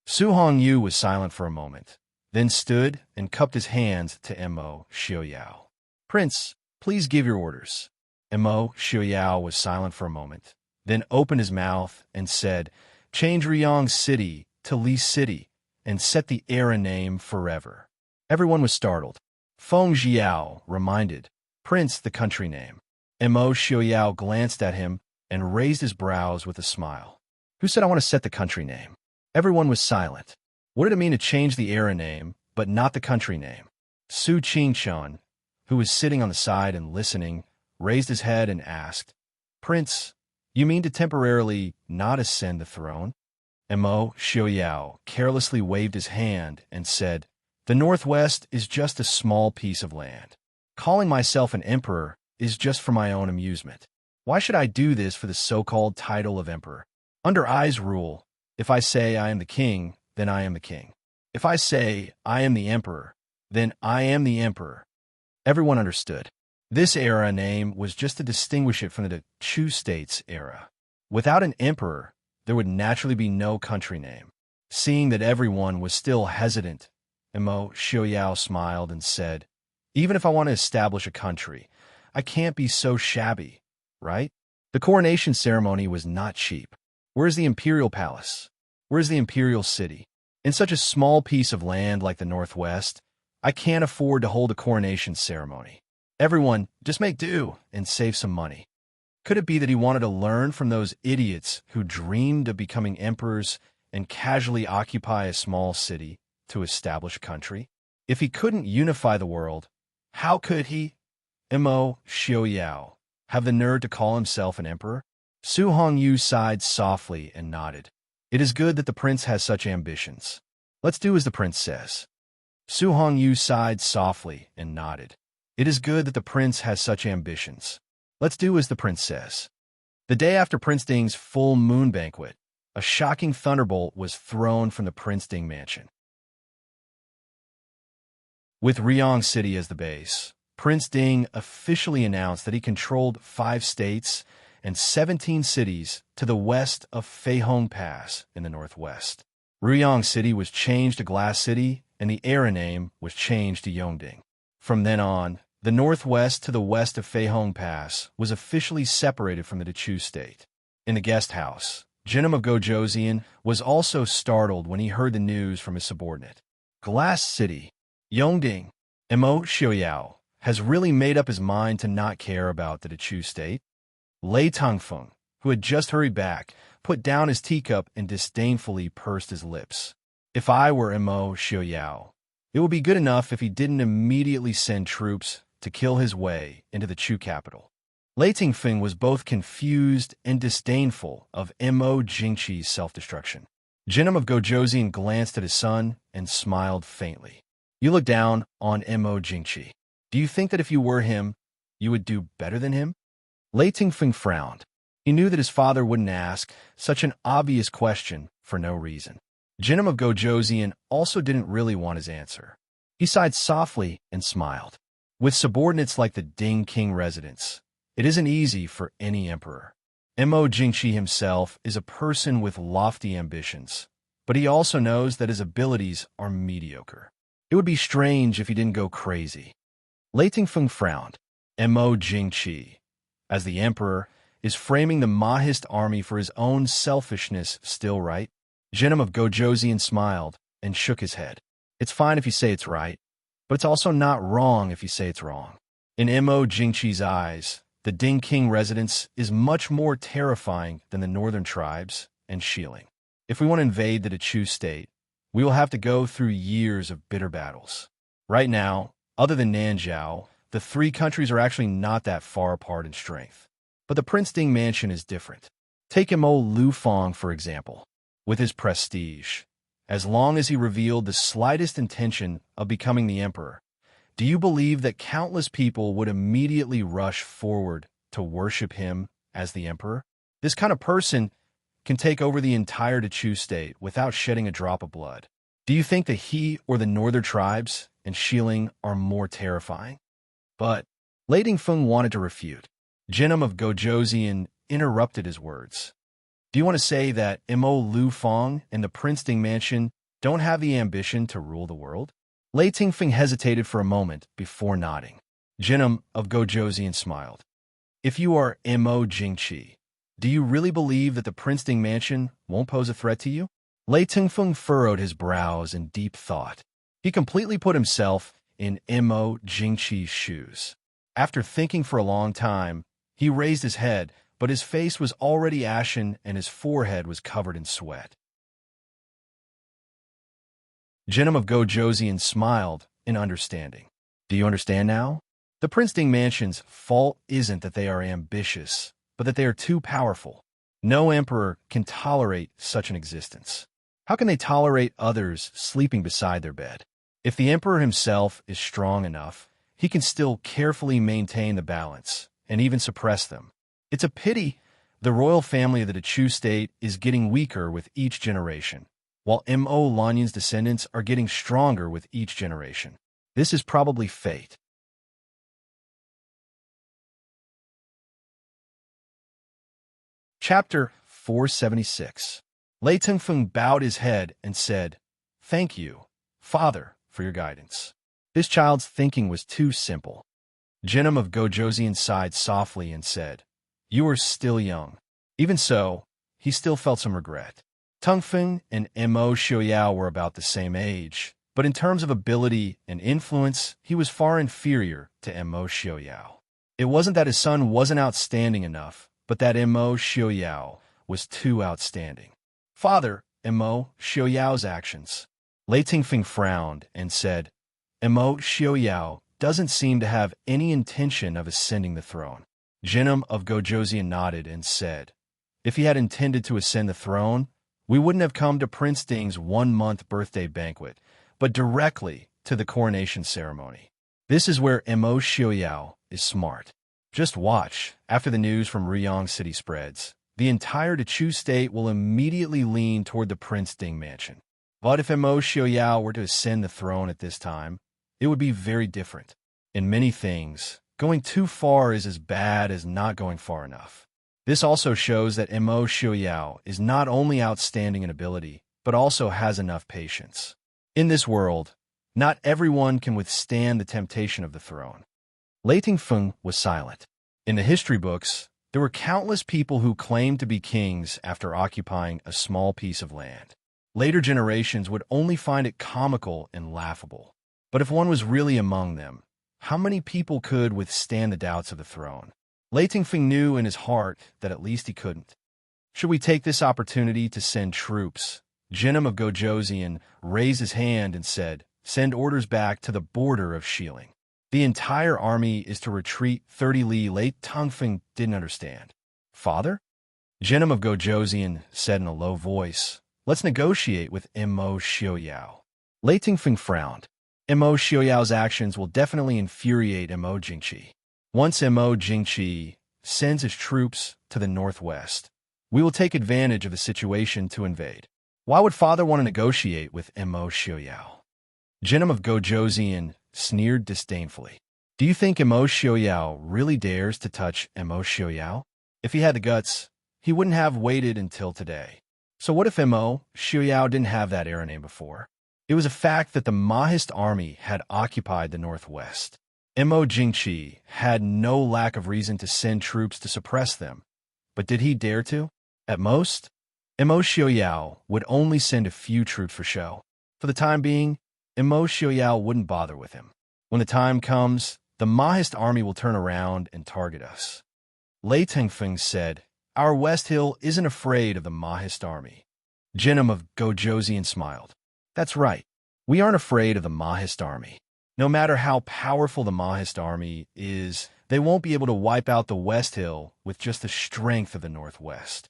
Su Hongyu was silent for a moment, then stood and cupped his hands to Mo Xiaoyao. Prince, please give your orders. Mo Xiaoyao was silent for a moment, then opened his mouth and said, change Riyang City to Li City and set the era name forever. Everyone was startled. Feng Jiao reminded, Prince, the country name. Mo Xiaoyao glanced at him and raised his brows with a smile. Who said I want to set the country name? Everyone was silent. What did it mean to change the era name, but not the country name? Su Qingchun, who was sitting on the side and listening, raised his head and asked, Prince, you mean to temporarily not ascend the throne? Mo Xiaoyao carelessly waved his hand and said, the Northwest is just a small piece of land. Calling myself an emperor is just for my own amusement. Why should I do this for the so-called title of emperor? Under I's rule, if I say I am the king, then I am the king. If I say I am the emperor, then I am the emperor. Everyone understood. This era name was just to distinguish it from the Chu state's era. Without an emperor, there would naturally be no country name. Seeing that everyone was still hesitant, Mo Xiaoyao smiled and said, even if I want to establish a country, I can't be so shabby, right? The coronation ceremony was not cheap. Where's the imperial palace? Where's the imperial city? In such a small piece of land like the Northwest, I can't afford to hold a coronation ceremony. Everyone, just make do and save some money. Could it be that he wanted to learn from those idiots who dreamed of becoming emperors and casually occupy a small city to establish a country? If he couldn't unify the world, how could he, Mo Xiaoyao, have the nerve to call himself an emperor? Su Hongyu sighed softly and nodded. It is good that the prince has such ambitions. Let's do as the prince says. Su Hongyu sighed softly and nodded. It is good that the prince has such ambitions. Let's do as the prince says. The day after Prince Ding's full moon banquet, a shocking thunderbolt was thrown from the Prince Ding mansion. With Ryong City as the base, Prince Ding officially announced that he controlled 5 states and 17 cities to the west of Feihong Pass in the northwest. Ryong City was changed to Glass City, and the era name was changed to Yongding. From then on, the northwest to the west of Feihong Pass was officially separated from the Dechu state. In the guest house, Jinnum of Gojoseon was also startled when he heard the news from his subordinate. Glass City, Yongding, Mo Xiaoyao, has really made up his mind to not care about the Dechu state. Lei Tongfeng, who had just hurried back, put down his teacup and disdainfully pursed his lips. If I were Mo Xiaoyao, it would be good enough if he didn't immediately send troops to kill his way into the Chu capital. Lei Tingfeng was both confused and disdainful of Mo Jingqi's self-destruction. Jinnum of Gojoseon glanced at his son and smiled faintly. You look down on Mo Jingqi. Do you think that if you were him, you would do better than him? Lei Tingfeng frowned. He knew that his father wouldn't ask such an obvious question for no reason. Jinnum of Gojoseon also didn't really want his answer. He sighed softly and smiled. With subordinates like the Ding King residents, it isn't easy for any emperor. Mo Jingqi himself is a person with lofty ambitions, but he also knows that his abilities are mediocre. It would be strange if he didn't go crazy. Lei Tingfeng frowned. Mo Jingqi, as the emperor, is framing the Mahist army for his own selfishness still right? Jinnum of Gojoseon smiled and shook his head. It's fine if you say it's right, but it's also not wrong if you say it's wrong. In Mo Jingqi's eyes, the Ding King residence is much more terrifying than the northern tribes and Shilling. If we want to invade the Dechu state, we will have to go through years of bitter battles. Right now, other than Nanzhao, the 3 countries are actually not that far apart in strength. But the Prince Ding mansion is different. Take Mo Lufang, for example. With his prestige, as long as he revealed the slightest intention of becoming the emperor, do you believe that countless people would immediately rush forward to worship him as the emperor? This kind of person can take over the entire Dechu state without shedding a drop of blood. Do you think that he or the northern tribes and Shilling are more terrifying? But Lei Tingfeng wanted to refute. Jinnum of Gojoseon interrupted his words. Do you want to say that Mo Lufang and the Prince Ding mansion don't have the ambition to rule the world? Lei Tingfeng hesitated for a moment before nodding. Jinnum of Gojoseon smiled. If you are Mo Jingqi, do you really believe that the Prince Ding mansion won't pose a threat to you? Lei Tingfeng furrowed his brows in deep thought. He completely put himself in Mo Jingqi's shoes. After thinking for a long time, he raised his head, but his face was already ashen and his forehead was covered in sweat. Jinnum of Gojoseon smiled in understanding. Do you understand now? The Prince Ding mansion's fault isn't that they are ambitious, but that they are too powerful. No emperor can tolerate such an existence. How can they tolerate others sleeping beside their bed? If the emperor himself is strong enough, he can still carefully maintain the balance and even suppress them. It's a pity the royal family of the Dechu state is getting weaker with each generation, while Mo Lanyan's descendants are getting stronger with each generation. This is probably fate. Chapter 476. Lei Tingfeng bowed his head and said, "Thank you, Father, for your guidance." This child's thinking was too simple. Jinnum of Gojoseon sighed softly and said, "You are still young." Even so, he still felt some regret. Tongfeng and Mo Xiaoyao were about the same age, but in terms of ability and influence, he was far inferior to Mo Xiaoyao. It wasn't that his son wasn't outstanding enough, but that Mo Xiaoyao was too outstanding. "Father, Mo Xiaoyao's actions." Lei Tingfeng frowned and said, Mo Xiaoyao doesn't seem to have any intention of ascending the throne. Jinnum of Gojoseon nodded and said, "If he had intended to ascend the throne, we wouldn't have come to Prince Ding's 1-month birthday banquet, but directly to the coronation ceremony. This is where Mo Xiaoyao is smart. Just watch, after the news from Ryong City spreads, the entire Dechu state will immediately lean toward the Prince Ding mansion. But if Mo Xiaoyao were to ascend the throne at this time, it would be very different. In many things, going too far is as bad as not going far enough. This also shows that Mo Xiaoyao is not only outstanding in ability, but also has enough patience. In this world, not everyone can withstand the temptation of the throne. Lei Tingfeng was silent. In the history books, there were countless people who claimed to be kings after occupying a small piece of land. Later generations would only find it comical and laughable. But if one was really among them, how many people could withstand the doubts of the throne? Lei Tingfeng knew in his heart that at least he couldn't. Should we take this opportunity to send troops? Jinim of Gojoseon raised his hand and said, "Send orders back to the border of Shilin. The entire army is to retreat 30 li." Lei Tingfeng didn't understand. "Father?" Jinim of Gojoseon said in a low voice, "Let's negotiate with Mo Xiaoyao." Lei Tingfeng frowned. Mo Xiaoyao's actions will definitely infuriate Mo Jingqi. Once Mo Jingqi sends his troops to the northwest, we will take advantage of the situation to invade. Why would father want to negotiate with Mo Xiaoyao? Jinim of Gojoseon sneered disdainfully. Do you think Mo Xiaoyao really dares to touch Mo Xiaoyao? If he had the guts, he wouldn't have waited until today. So what if Mo Xiaoyao didn't have that era name before? It was a fact that the Mahist army had occupied the northwest. Mo Jingqi had no lack of reason to send troops to suppress them. But did he dare to? At most, Mo Xiaoyao would only send a few troops for show. For the time being, Mo Xiaoyao wouldn't bother with him. When the time comes, the Mahist army will turn around and target us. Lei Tingfeng said, "Our West Hill isn't afraid of the Mahist army." Jinim of Gojoseon smiled. "That's right. We aren't afraid of the Mahist army. No matter how powerful the Mahist army is, they won't be able to wipe out the West Hill with just the strength of the Northwest.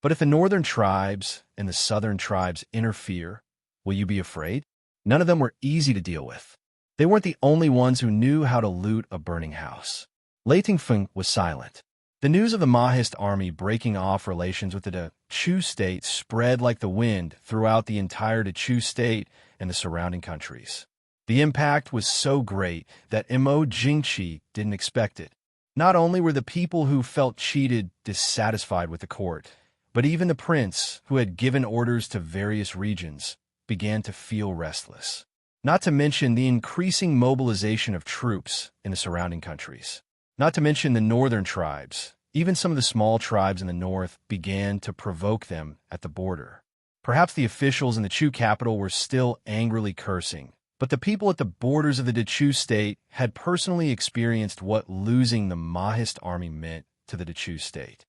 But if the northern tribes and the southern tribes interfere, will you be afraid?" None of them were easy to deal with. They weren't the only ones who knew how to loot a burning house. Lei Tingfeng was silent. The news of the Mahist army breaking off relations with the Chu state spread like the wind throughout the entire Chu state and the surrounding countries. The impact was so great that Mo Jingqi didn't expect it. Not only were the people who felt cheated dissatisfied with the court, but even the prince, who had given orders to various regions, began to feel restless. Not to mention the increasing mobilization of troops in the surrounding countries. Not to mention the northern tribes. Even some of the small tribes in the north began to provoke them at the border. Perhaps the officials in the Chu capital were still angrily cursing, but the people at the borders of the Chu state had personally experienced what losing the Mahist army meant to the Chu state.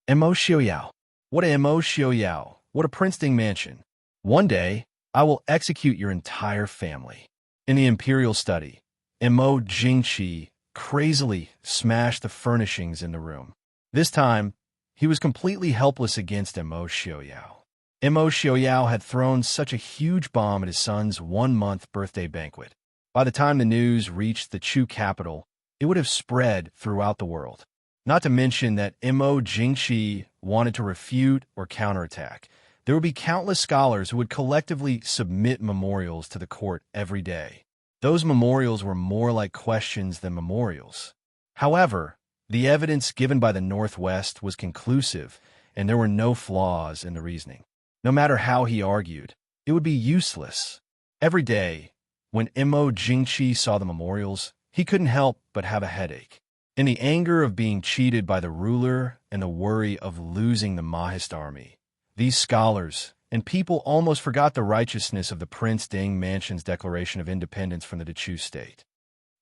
Mo Xiaoyao. What a Mo Xiaoyao. What a princely mansion. One day, I will execute your entire family. In the imperial study, Mo Jingqi crazily smashed the furnishings in the room. This time, he was completely helpless against Mo Xiaoyao. Mo Xiaoyao had thrown such a huge bomb at his son's 1-month birthday banquet. By the time the news reached the Chu capital, it would have spread throughout the world. Not to mention that Mo Jingqi wanted to refute or counterattack. There would be countless scholars who would collectively submit memorials to the court every day. Those memorials were more like questions than memorials. However, the evidence given by the Northwest was conclusive, and there were no flaws in the reasoning. No matter how he argued, it would be useless. Every day, when Mo Jingqi saw the memorials, he couldn't help but have a headache. In the anger of being cheated by the ruler and the worry of losing the Mahist army, these scholars and people almost forgot the righteousness of the Prince Ding Mansion's declaration of independence from the Chu state.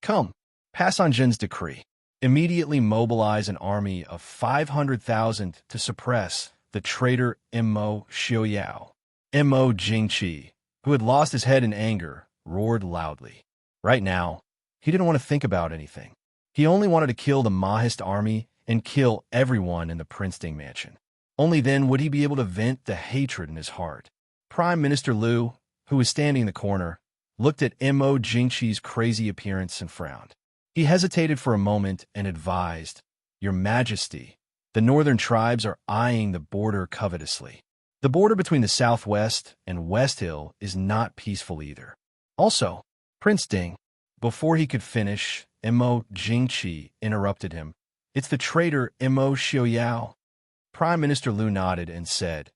Come, pass on Jin's decree. Immediately mobilize an army of 500,000 to suppress the traitor Mo Xiaoyao. Mo Jingqi, who had lost his head in anger, roared loudly. Right now, he didn't want to think about anything. He only wanted to kill the Mahist army and kill everyone in the Prince Ding Mansion. Only then would he be able to vent the hatred in his heart. Prime Minister Liu, who was standing in the corner, looked at Mo Jingqi's crazy appearance and frowned. He hesitated for a moment and advised, "Your Majesty, the northern tribes are eyeing the border covetously. The border between the Southwest and West Hill is not peaceful either. Also, Prince Ding, before he could finish, Mo Jingqi interrupted him. It's the traitor Mo Xiaoyao. Prime Minister Lu nodded and said,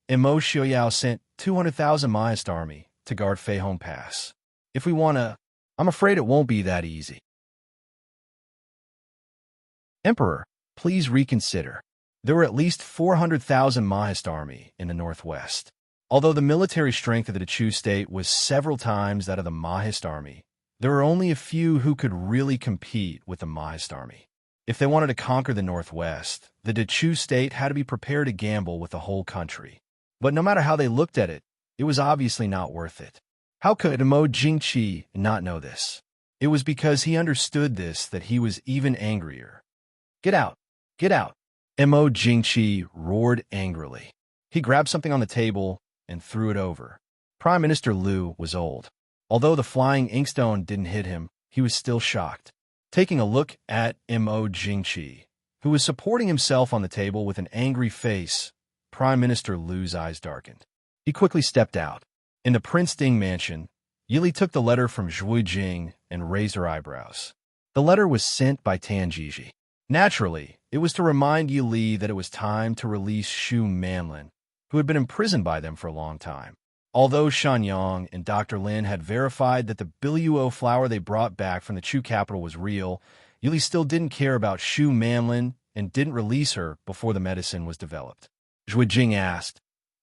Mo Xiaoyao sent 200,000 Maoist army to guard Feihong Pass. If we want to, I'm afraid it won't be that easy. Emperor, please reconsider. There were at least 400,000 Maoist army in the northwest. Although the military strength of the Chu state was several times that of the Maoist army, there were only a few who could really compete with the Maoist army. If they wanted to conquer the northwest, the Chu state had to be prepared to gamble with the whole country. But no matter how they looked at it, it was obviously not worth it. How could Mo Jingqi not know this? It was because he understood this that he was even angrier. Get out! Get out! Mo Jingqi roared angrily. He grabbed something on the table and threw it over. Prime Minister Lu was old. Although the flying inkstone didn't hit him, he was still shocked. Taking a look at Mo Jingqi, who was supporting himself on the table with an angry face, Prime Minister Lu's eyes darkened. He quickly stepped out. In the Prince Ding mansion, Yili took the letter from Zhui Jing and raised her eyebrows. The letter was sent by Tan Jiji. Naturally, it was to remind Yili that it was time to release Xu Manlin, who had been imprisoned by them for a long time. Although Shan Yang and Dr. Lin had verified that the Biluo flower they brought back from the Chu capital was real, Yili still didn't care about Xu Manlin and didn't release her before the medicine was developed. Zhui Jing asked,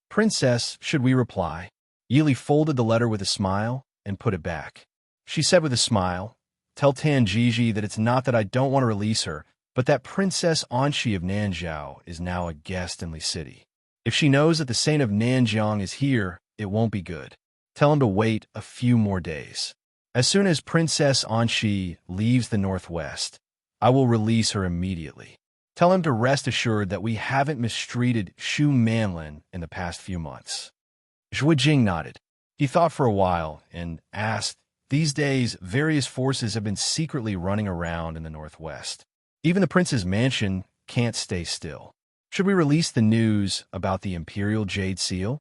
Princess, should we reply? Yili folded the letter with a smile and put it back. She said with a smile, Tell Tan Jiji that it's not that I don't want to release her, but that Princess Anxi of Nanzhao is now a guest in Li City. If she knows that the Saint of Nanjiang is here, it won't be good. Tell him to wait a few more days. As soon as Princess Anxi leaves the northwest, I will release her immediately. Tell him to rest assured that we haven't mistreated Xu Manlin in the past few months. Zhui Jing nodded. He thought for a while and asked, These days, various forces have been secretly running around in the northwest. Even the prince's mansion can't stay still. Should we release the news about the Imperial Jade Seal?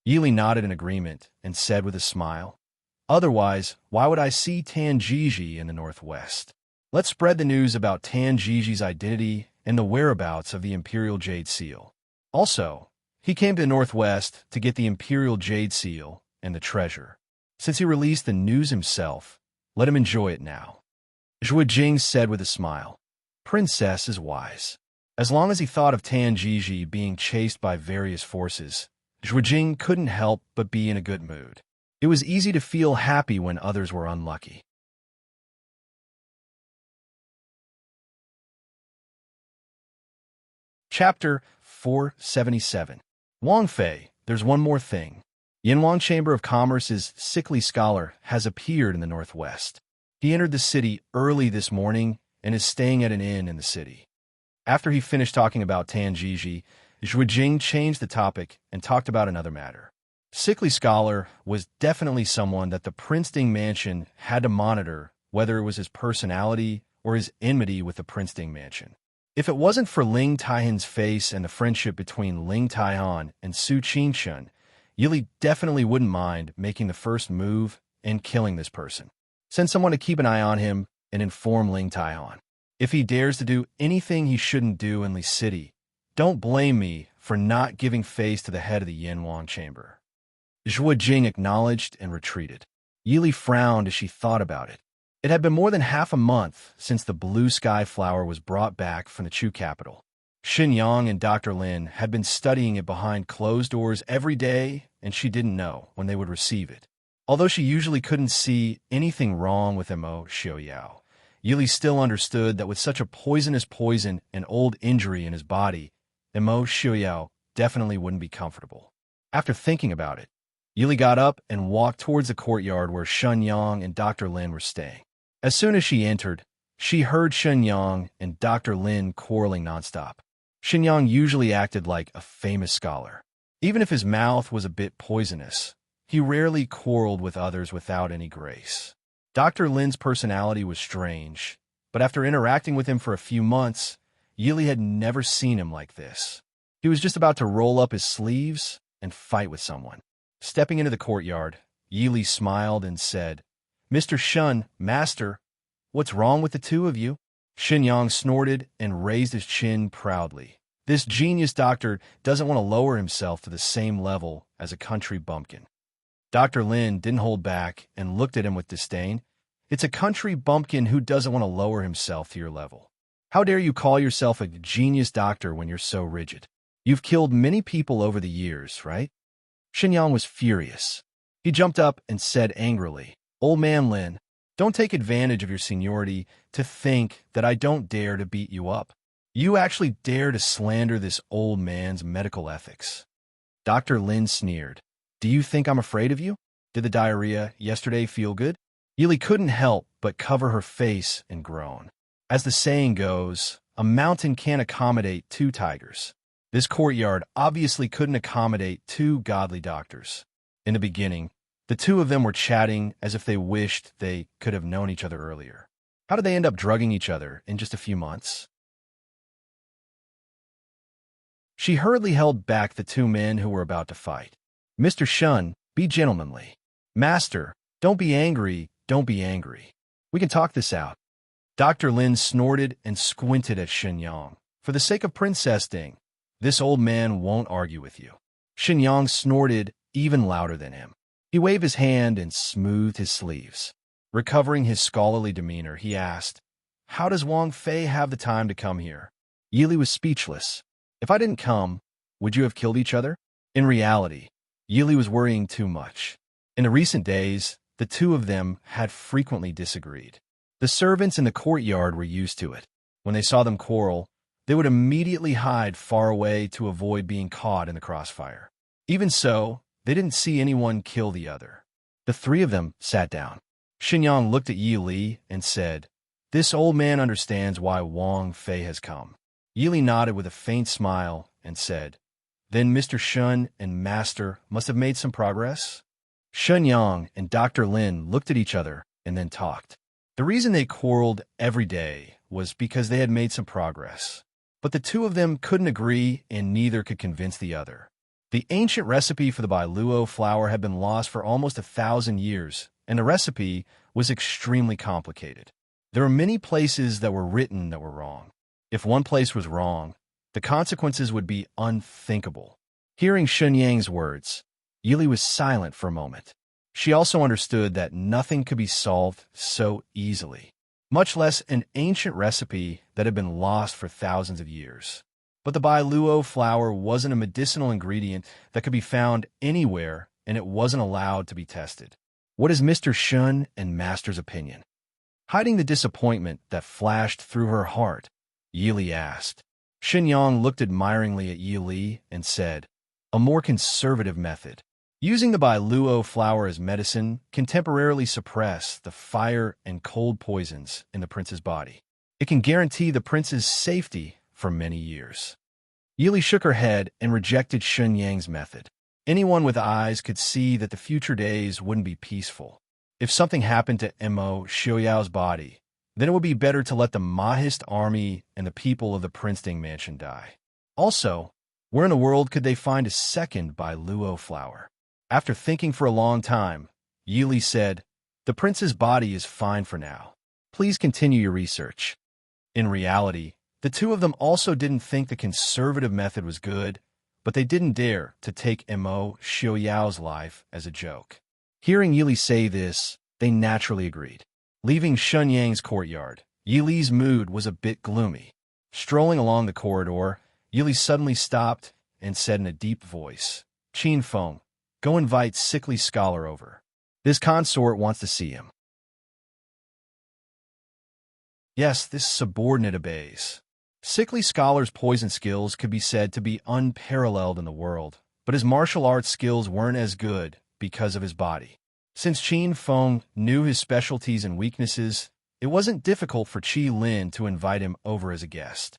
Yili nodded in agreement and said with a smile, Otherwise, why would I see Tan Jiji in the northwest? Let's spread the news about Tan Jiji's identity and the whereabouts of the Imperial Jade Seal. Also, he came to the northwest to get the Imperial Jade Seal and the treasure. Since he released the news himself, let him enjoy it now. Zhui Jing said with a smile, Princess is wise. As long as he thought of Tan Jiji being chased by various forces, Zhui Jing couldn't help but be in a good mood. It was easy to feel happy when others were unlucky. Chapter 477. Wang Fei, there's one more thing. Yanwang Chamber of Commerce's sickly scholar has appeared in the northwest. He entered the city early this morning and is staying at an inn in the city. After he finished talking about Tan Jiji, Zhui Jing changed the topic and talked about another matter. Sickly Scholar was definitely someone that the Prince Ding mansion had to monitor, whether it was his personality or his enmity with the Prince Ding mansion. If it wasn't for Ling Taihan's face and the friendship between Ling Taihan and Su Qingshun, Yili definitely wouldn't mind making the first move and killing this person. Send someone to keep an eye on him and inform Ling Taihan. If he dares to do anything he shouldn't do in Li City, don't blame me for not giving face to the head of the Yanwang Chamber. Zhui Jing acknowledged and retreated. Yili frowned as she thought about it. It had been more than half a month since the blue sky flower was brought back from the Chu capital. Xin Yang and Dr. Lin had been studying it behind closed doors every day, and she didn't know when they would receive it. Although she usually couldn't see anything wrong with Mo Xiaoyao, Yili still understood that with such a poisonous poison and old injury in his body, Mo Xiaoyao definitely wouldn't be comfortable. After thinking about it, Yili got up and walked towards the courtyard where Shen Yang and Dr. Lin were staying. As soon as she entered, she heard Shen Yang and Dr. Lin quarreling nonstop. Shen Yang usually acted like a famous scholar. Even if his mouth was a bit poisonous, he rarely quarreled with others without any grace. Dr. Lin's personality was strange, but after interacting with him for a few months, Yili had never seen him like this. He was just about to roll up his sleeves and fight with someone. Stepping into the courtyard, Yili smiled and said, "Mr. Shun, master, what's wrong with the two of you?" Shenyang snorted and raised his chin proudly. This genius doctor doesn't want to lower himself to the same level as a country bumpkin. Dr. Lin didn't hold back and looked at him with disdain. It's a country bumpkin who doesn't want to lower himself to your level. How dare you call yourself a genius doctor when you're so rigid? You've killed many people over the years, right? Shenyang was furious. He jumped up and said angrily, "Old man Lin, don't take advantage of your seniority to think that I don't dare to beat you up. You actually dare to slander this old man's medical ethics." Dr. Lin sneered. "Do you think I'm afraid of you? Did the diarrhea yesterday feel good?" Yili couldn't help but cover her face and groan. As the saying goes, a mountain can't accommodate two tigers. This courtyard obviously couldn't accommodate two godly doctors. In the beginning, the two of them were chatting as if they wished they could have known each other earlier. How did they end up drugging each other in just a few months? She hurriedly held back the two men who were about to fight. "Mr. Shun, be gentlemanly. Master, don't be angry, don't be angry. We can talk this out." Dr. Lin snorted and squinted at Shenyang. "For the sake of Princess Ding, this old man won't argue with you." Shenyang snorted even louder than him. He waved his hand and smoothed his sleeves. Recovering his scholarly demeanor, he asked, "How does Wang Fei have the time to come here?" Yili was speechless. "If I didn't come, would you have killed each other?" In reality, Yili was worrying too much. In the recent days, the two of them had frequently disagreed. The servants in the courtyard were used to it. When they saw them quarrel, they would immediately hide far away to avoid being caught in the crossfire. Even so, they didn't see anyone kill the other. The three of them sat down. Shenyang looked at Yi Li and said, "This old man understands why Wang Fei has come." Yi Li nodded with a faint smile and said, "Then Mr. Shun and Master must have made some progress?" Shenyang and Dr. Lin looked at each other and then talked. The reason they quarreled every day was because they had made some progress. But the two of them couldn't agree and neither could convince the other. The ancient recipe for the bailuo flower had been lost for almost 1,000 years, and the recipe was extremely complicated. There were many places that were written that were wrong. If one place was wrong, the consequences would be unthinkable. Hearing Shenyang's words, Yili was silent for a moment. She also understood that nothing could be solved so easily, much less an ancient recipe that had been lost for thousands of years. But the bailuo flower wasn't a medicinal ingredient that could be found anywhere, and it wasn't allowed to be tested. What is Mr. Shun and Master's opinion? Hiding the disappointment that flashed through her heart, Yili asked. Shenyang looked admiringly at Yili and said, "A more conservative method. Using the bailuo flower as medicine can temporarily suppress the fire and cold poisons in the prince's body. It can guarantee the prince's safety for many years." Yili shook her head and rejected Shenyang's method. Anyone with eyes could see that the future days wouldn't be peaceful. If something happened to Mo Xiaoyao's body, then it would be better to let the Mahist army and the people of the Prince Ding mansion die. Also, where in the world could they find a second bailuo flower? After thinking for a long time, Yili said, "The prince's body is fine for now. Please continue your research." In reality, the two of them also didn't think the conservative method was good, but they didn't dare to take Mo Xiaoyao's life as a joke. Hearing Yili say this, they naturally agreed. Leaving Shenyang's courtyard, Yili's mood was a bit gloomy. Strolling along the corridor, Yili suddenly stopped and said in a deep voice, "Qin Feng, go invite sickly scholar over. This consort wants to see him." Yes, this subordinate obeys. Sickly scholar's poison skills could be said to be unparalleled in the world, but his martial arts skills weren't as good because of his body. Since Qin Feng knew his specialties and weaknesses, it wasn't difficult for Qi Lin to invite him over as a guest.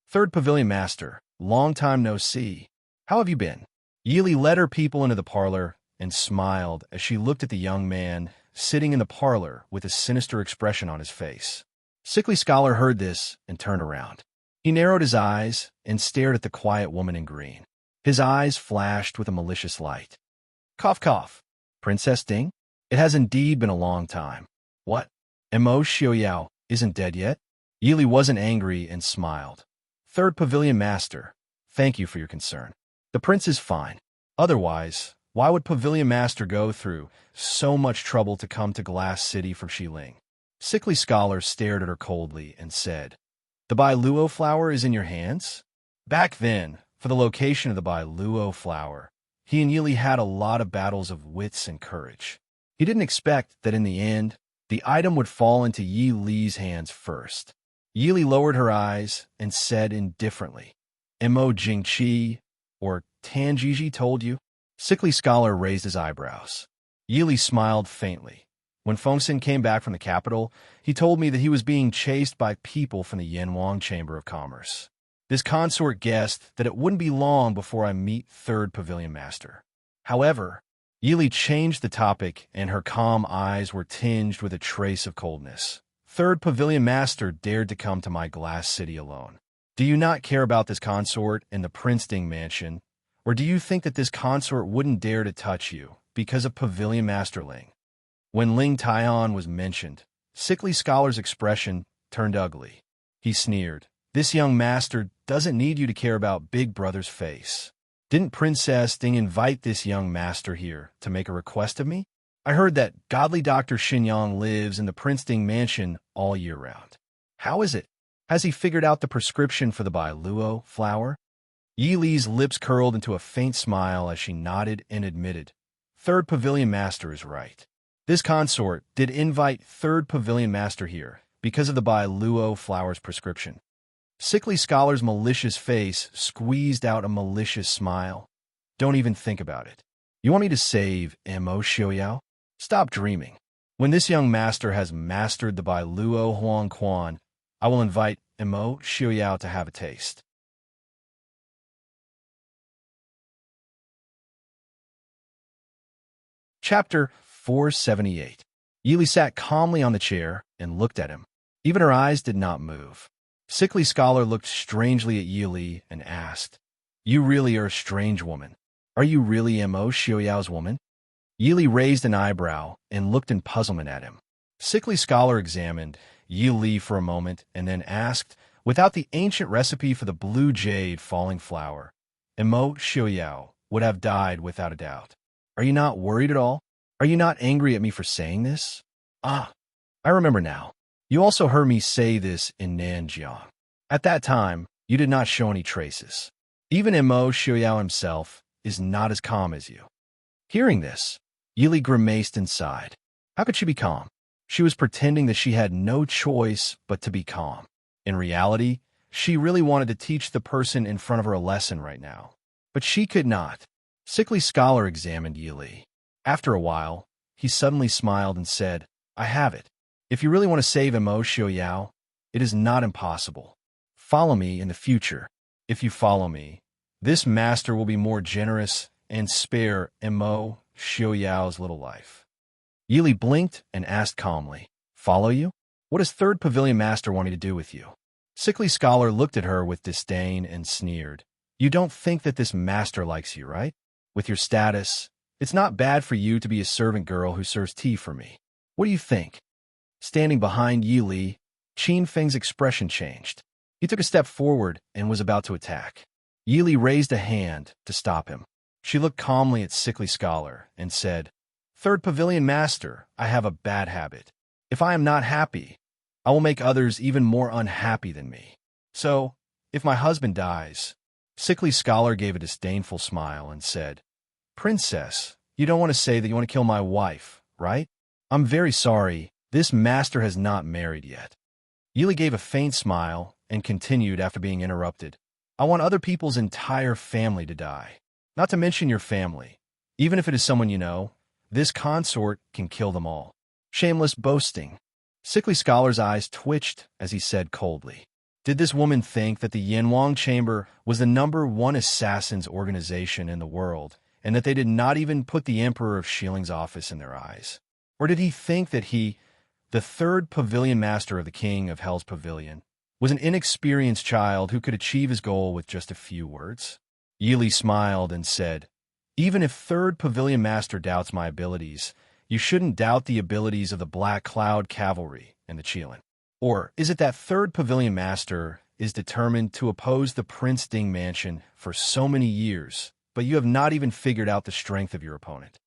"Third Pavilion Master, long time no see. How have you been?" Yili led her people into the parlor and smiled as she looked at the young man sitting in the parlor with a sinister expression on his face. Sickly Scholar heard this and turned around. He narrowed his eyes and stared at the quiet woman in green. His eyes flashed with a malicious light. Cough, cough. Princess Ding? It has indeed been a long time. What? Mo Xiaoyao isn't dead yet? Yili wasn't angry and smiled. Third Pavilion Master, thank you for your concern. The prince is fine. Otherwise, why would Pavilion Master go through so much trouble to come to Glass City from Xiling? Sickly Scholar stared at her coldly and said, The Bai Luo flower is in your hands? Back then, for the location of the Bai Luo flower, he and Yili had a lot of battles of wits and courage. He didn't expect that in the end, the item would fall into Yi Li's hands first. Yili lowered her eyes and said indifferently, Mo Jingqi or Tanjiji told you? Sickly Scholar raised his eyebrows. Yili smiled faintly. When Fengxin came back from the capital, he told me that he was being chased by people from the Yanwang Chamber of Commerce. This consort guessed that it wouldn't be long before I meet Third Pavilion Master. However, Yili changed the topic, and her calm eyes were tinged with a trace of coldness. Third Pavilion Master dared to come to my Glass City alone. Do you not care about this consort and the Prince Ding mansion, or do you think that this consort wouldn't dare to touch you because of Pavilion Master Ling? When Ling Taian was mentioned, Sickly Scholar's expression turned ugly. He sneered. This young master doesn't need you to care about Big Brother's face. Didn't Princess Ding invite this young master here to make a request of me? I heard that godly Dr. Xinyang lives in the Prince Ding mansion all year round. How is it? Has he figured out the prescription for the Bai Luo flower? Yi Li's lips curled into a faint smile as she nodded and admitted, Third Pavilion Master is right. This consort did invite Third Pavilion Master here because of the Bai Luo flower's prescription. Sickly Scholar's malicious face squeezed out a malicious smile. Don't even think about it. You want me to save Mo Xiaoyao? Stop dreaming. When this young master has mastered the Bai Luo Huang Quan, I will invite Mo Xiaoyao to have a taste. Chapter 478. Yili sat calmly on the chair and looked at him. Even her eyes did not move. Sickly Scholar looked strangely at Yili and asked, You really are a strange woman. Are you really Mo Xiaoyao's woman? Yili raised an eyebrow and looked in puzzlement at him. Sickly Scholar examined Yili for a moment and then asked, Without the ancient recipe for the blue jade falling flower, Mo Xiaoyao would have died without a doubt. Are you not worried at all? Are you not angry at me for saying this? Ah, I remember now. You also heard me say this in Nanjiang. At that time, you did not show any traces. Even Mo Xiaoyao himself is not as calm as you. Hearing this, Yili grimaced and sighed. How could she be calm? She was pretending that she had no choice but to be calm. In reality, she really wanted to teach the person in front of her a lesson right now. But she could not. Sickly Scholar examined Yili. After a while, he suddenly smiled and said, I have it. If you really want to save Mo Xiaoyao, it is not impossible. Follow me in the future. If you follow me, this master will be more generous and spare Mo Xiaoyao's little life. Yili blinked and asked calmly, Follow you? What does Third Pavilion Master want me to do with you? Sickly Scholar looked at her with disdain and sneered. You don't think that this master likes you, right? With your status, it's not bad for you to be a servant girl who serves tea for me. What do you think? Standing behind Yili, Qin Feng's expression changed. He took a step forward and was about to attack. Yili raised a hand to stop him. She looked calmly at Sickly Scholar and said, Third Pavilion Master, I have a bad habit. If I am not happy, I will make others even more unhappy than me. So, if my husband dies, Sickly Scholar gave a disdainful smile and said, Princess, you don't want to say that you want to kill my wife, right? I'm very sorry. This master has not married yet. Yili gave a faint smile and continued after being interrupted. I want other people's entire family to die. Not to mention your family. Even if it is someone you know, this consort can kill them all. Shameless boasting. Sickly Scholar's eyes twitched as he said coldly. Did this woman think that the Yanwang Chamber was the #1 assassins organization in the world, and that they did not even put the Emperor of Shiling's office in their eyes? Or did he think that he, the third Pavilion Master of the King of Hell's Pavilion, was an inexperienced child who could achieve his goal with just a few words? Yili smiled and said, "Even if third pavilion master doubts my abilities, you shouldn't doubt the abilities of the Black Cloud Cavalry and the Qilin. Or is it that third pavilion master is determined to oppose the Prince Ding mansion for so many years, but you have not even figured out the strength of your opponent?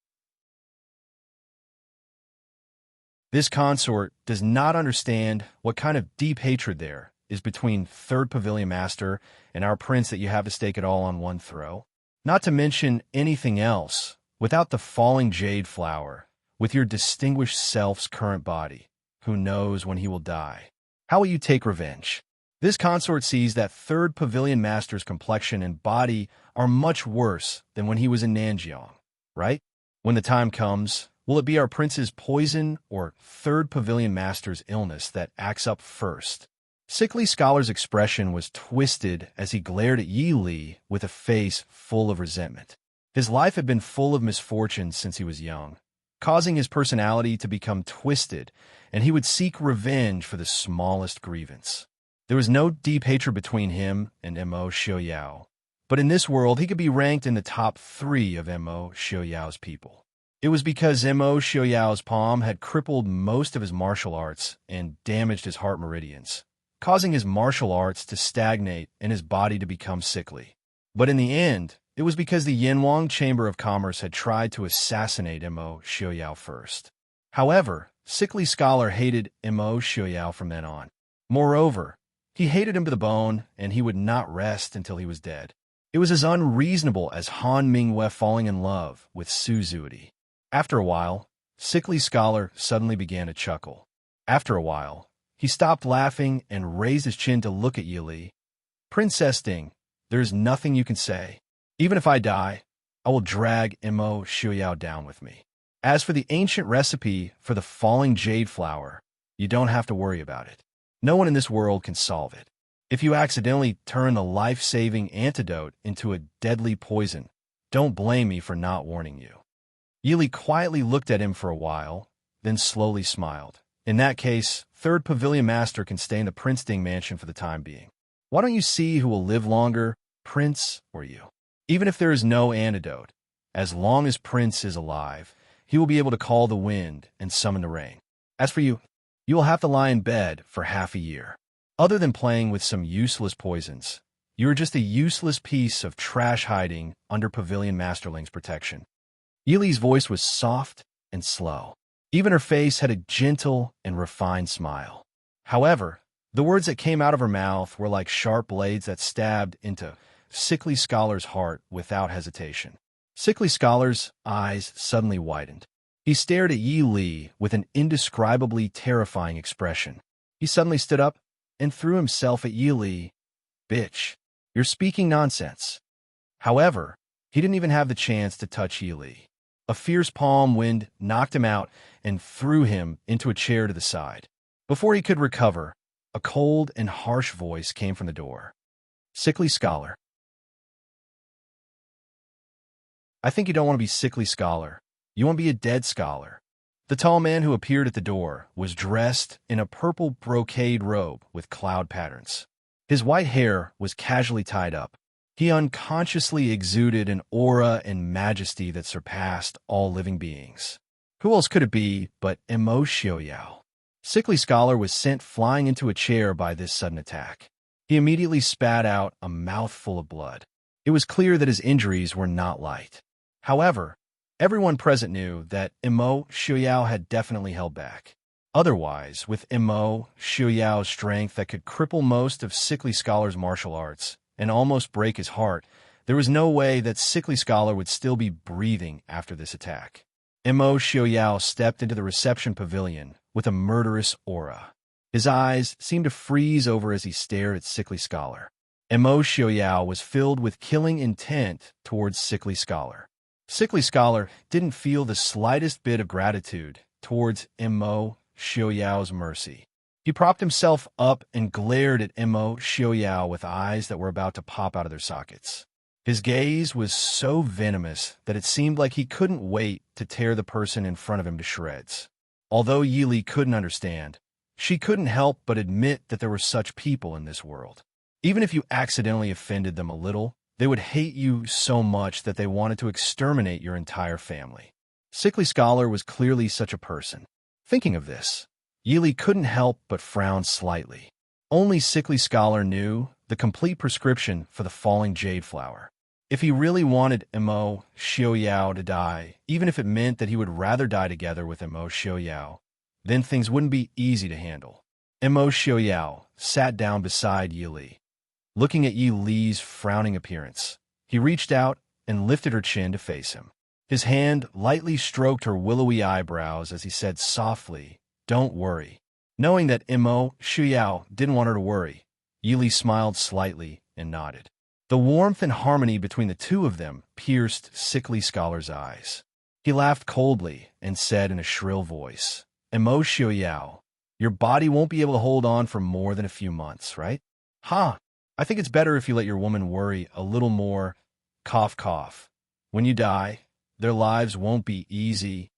This consort does not understand what kind of deep hatred there is between third pavilion master and our prince that you have to stake it all on one throw. Not to mention anything else, without the falling jade flower, with your distinguished self's current body, who knows when he will die? How will you take revenge? This consort sees that third pavilion master's complexion and body are much worse than when he was in Nanjiang, right? When the time comes, will it be our prince's poison or third pavilion master's illness that acts up first?" Sickly Scholar's expression was twisted as he glared at Yi Li with a face full of resentment. His life had been full of misfortunes since he was young, causing his personality to become twisted, and he would seek revenge for the smallest grievance. There was no deep hatred between him and Mo Xiaoyao, but in this world he could be ranked in the top 3 of Mo Xiaoyao's people. It was because Mo Xiaoyao's palm had crippled most of his martial arts and damaged his heart meridians, causing his martial arts to stagnate and his body to become sickly. But in the end, it was because the Yanwang Chamber of Commerce had tried to assassinate Mo Xiaoyao first. However, Sickly Scholar hated Mo Xiaoyao from then on. Moreover, he hated him to the bone, and he would not rest until he was dead. It was as unreasonable as Han Mingwei falling in love with Su Zuidi. After a while, Sickly Scholar suddenly began to chuckle. After a while, he stopped laughing and raised his chin to look at Yi Li. "Princess Ding, there is nothing you can say. Even if I die, I will drag Mo Xiaoyao down with me. As for the ancient recipe for the falling jade flower, you don't have to worry about it. No one in this world can solve it. If you accidentally turn the life-saving antidote into a deadly poison, don't blame me for not warning you." Yi Li quietly looked at him for a while, then slowly smiled. "In that case, third pavilion master can stay in the Prince Ding mansion for the time being. Why don't you see who will live longer, Prince or you? Even if there is no antidote, as long as Prince is alive, he will be able to call the wind and summon the rain. As for you, you will have to lie in bed for half a year. Other than playing with some useless poisons, you are just a useless piece of trash hiding under Pavilion Masterling's protection." Yi Li's voice was soft and slow. Even her face had a gentle and refined smile. However, the words that came out of her mouth were like sharp blades that stabbed into Sickly Scholar's heart without hesitation. Sickly Scholar's eyes suddenly widened. He stared at Yi Li with an indescribably terrifying expression. He suddenly stood up and threw himself at Yi Li. "Bitch, you're speaking nonsense." However, he didn't even have the chance to touch Yi Li. A fierce palm wind knocked him out and threw him into a chair to the side. Before he could recover, a cold and harsh voice came from the door. "Sickly Scholar." "I think you don't want to be Sickly Scholar. You want to be a dead scholar." The tall man who appeared at the door was dressed in a purple brocade robe with cloud patterns. His white hair was casually tied up. He unconsciously exuded an aura and majesty that surpassed all living beings. Who else could it be but Mo Xiaoyao? Sickly Scholar was sent flying into a chair by this sudden attack. He immediately spat out a mouthful of blood. It was clear that his injuries were not light. However, everyone present knew that Mo Xiaoyao had definitely held back. Otherwise, with Mo Xiaoyao's strength that could cripple most of Sickly Scholar's martial arts and almost break his heart, there was no way that Sickly Scholar would still be breathing after this attack. Mo Xiaoyao stepped into the reception pavilion with a murderous aura. His eyes seemed to freeze over as he stared at Sickly Scholar. Mo Xiaoyao was filled with killing intent towards Sickly Scholar. Sickly Scholar didn't feel the slightest bit of gratitude towards Mo Xiaoyao's mercy. He propped himself up and glared at Mo Xiaoyao with eyes that were about to pop out of their sockets. His gaze was so venomous that it seemed like he couldn't wait to tear the person in front of him to shreds. Although Yi Li couldn't understand, she couldn't help but admit that there were such people in this world. Even if you accidentally offended them a little, They would hate you so much that they wanted to exterminate your entire family. Sickly Scholar was clearly such a person. Thinking of this, Yili couldn't help but frown slightly. Only Sickly Scholar knew the complete prescription for the falling jade flower. If he really wanted Imo Xiaoyao to die, even if it meant that he would rather die together with Imo Xiaoyao, then things wouldn't be easy to handle. Imo Xiaoyao sat down beside Yi Li. Looking at Yi Li's frowning appearance, he reached out and lifted her chin to face him. His hand lightly stroked her willowy eyebrows as he said softly, "Don't worry." Knowing that Imo Xiaoyao didn't want her to worry, Yi Li smiled slightly and nodded. The warmth and harmony between the two of them pierced Sickly Scholar's eyes. He laughed coldly and said in a shrill voice, "Imo Xiaoyao, your body won't be able to hold on for more than a few months, right? Ha! I think it's better if you let your woman worry a little more. Cough, cough. When you die, their lives won't be easy."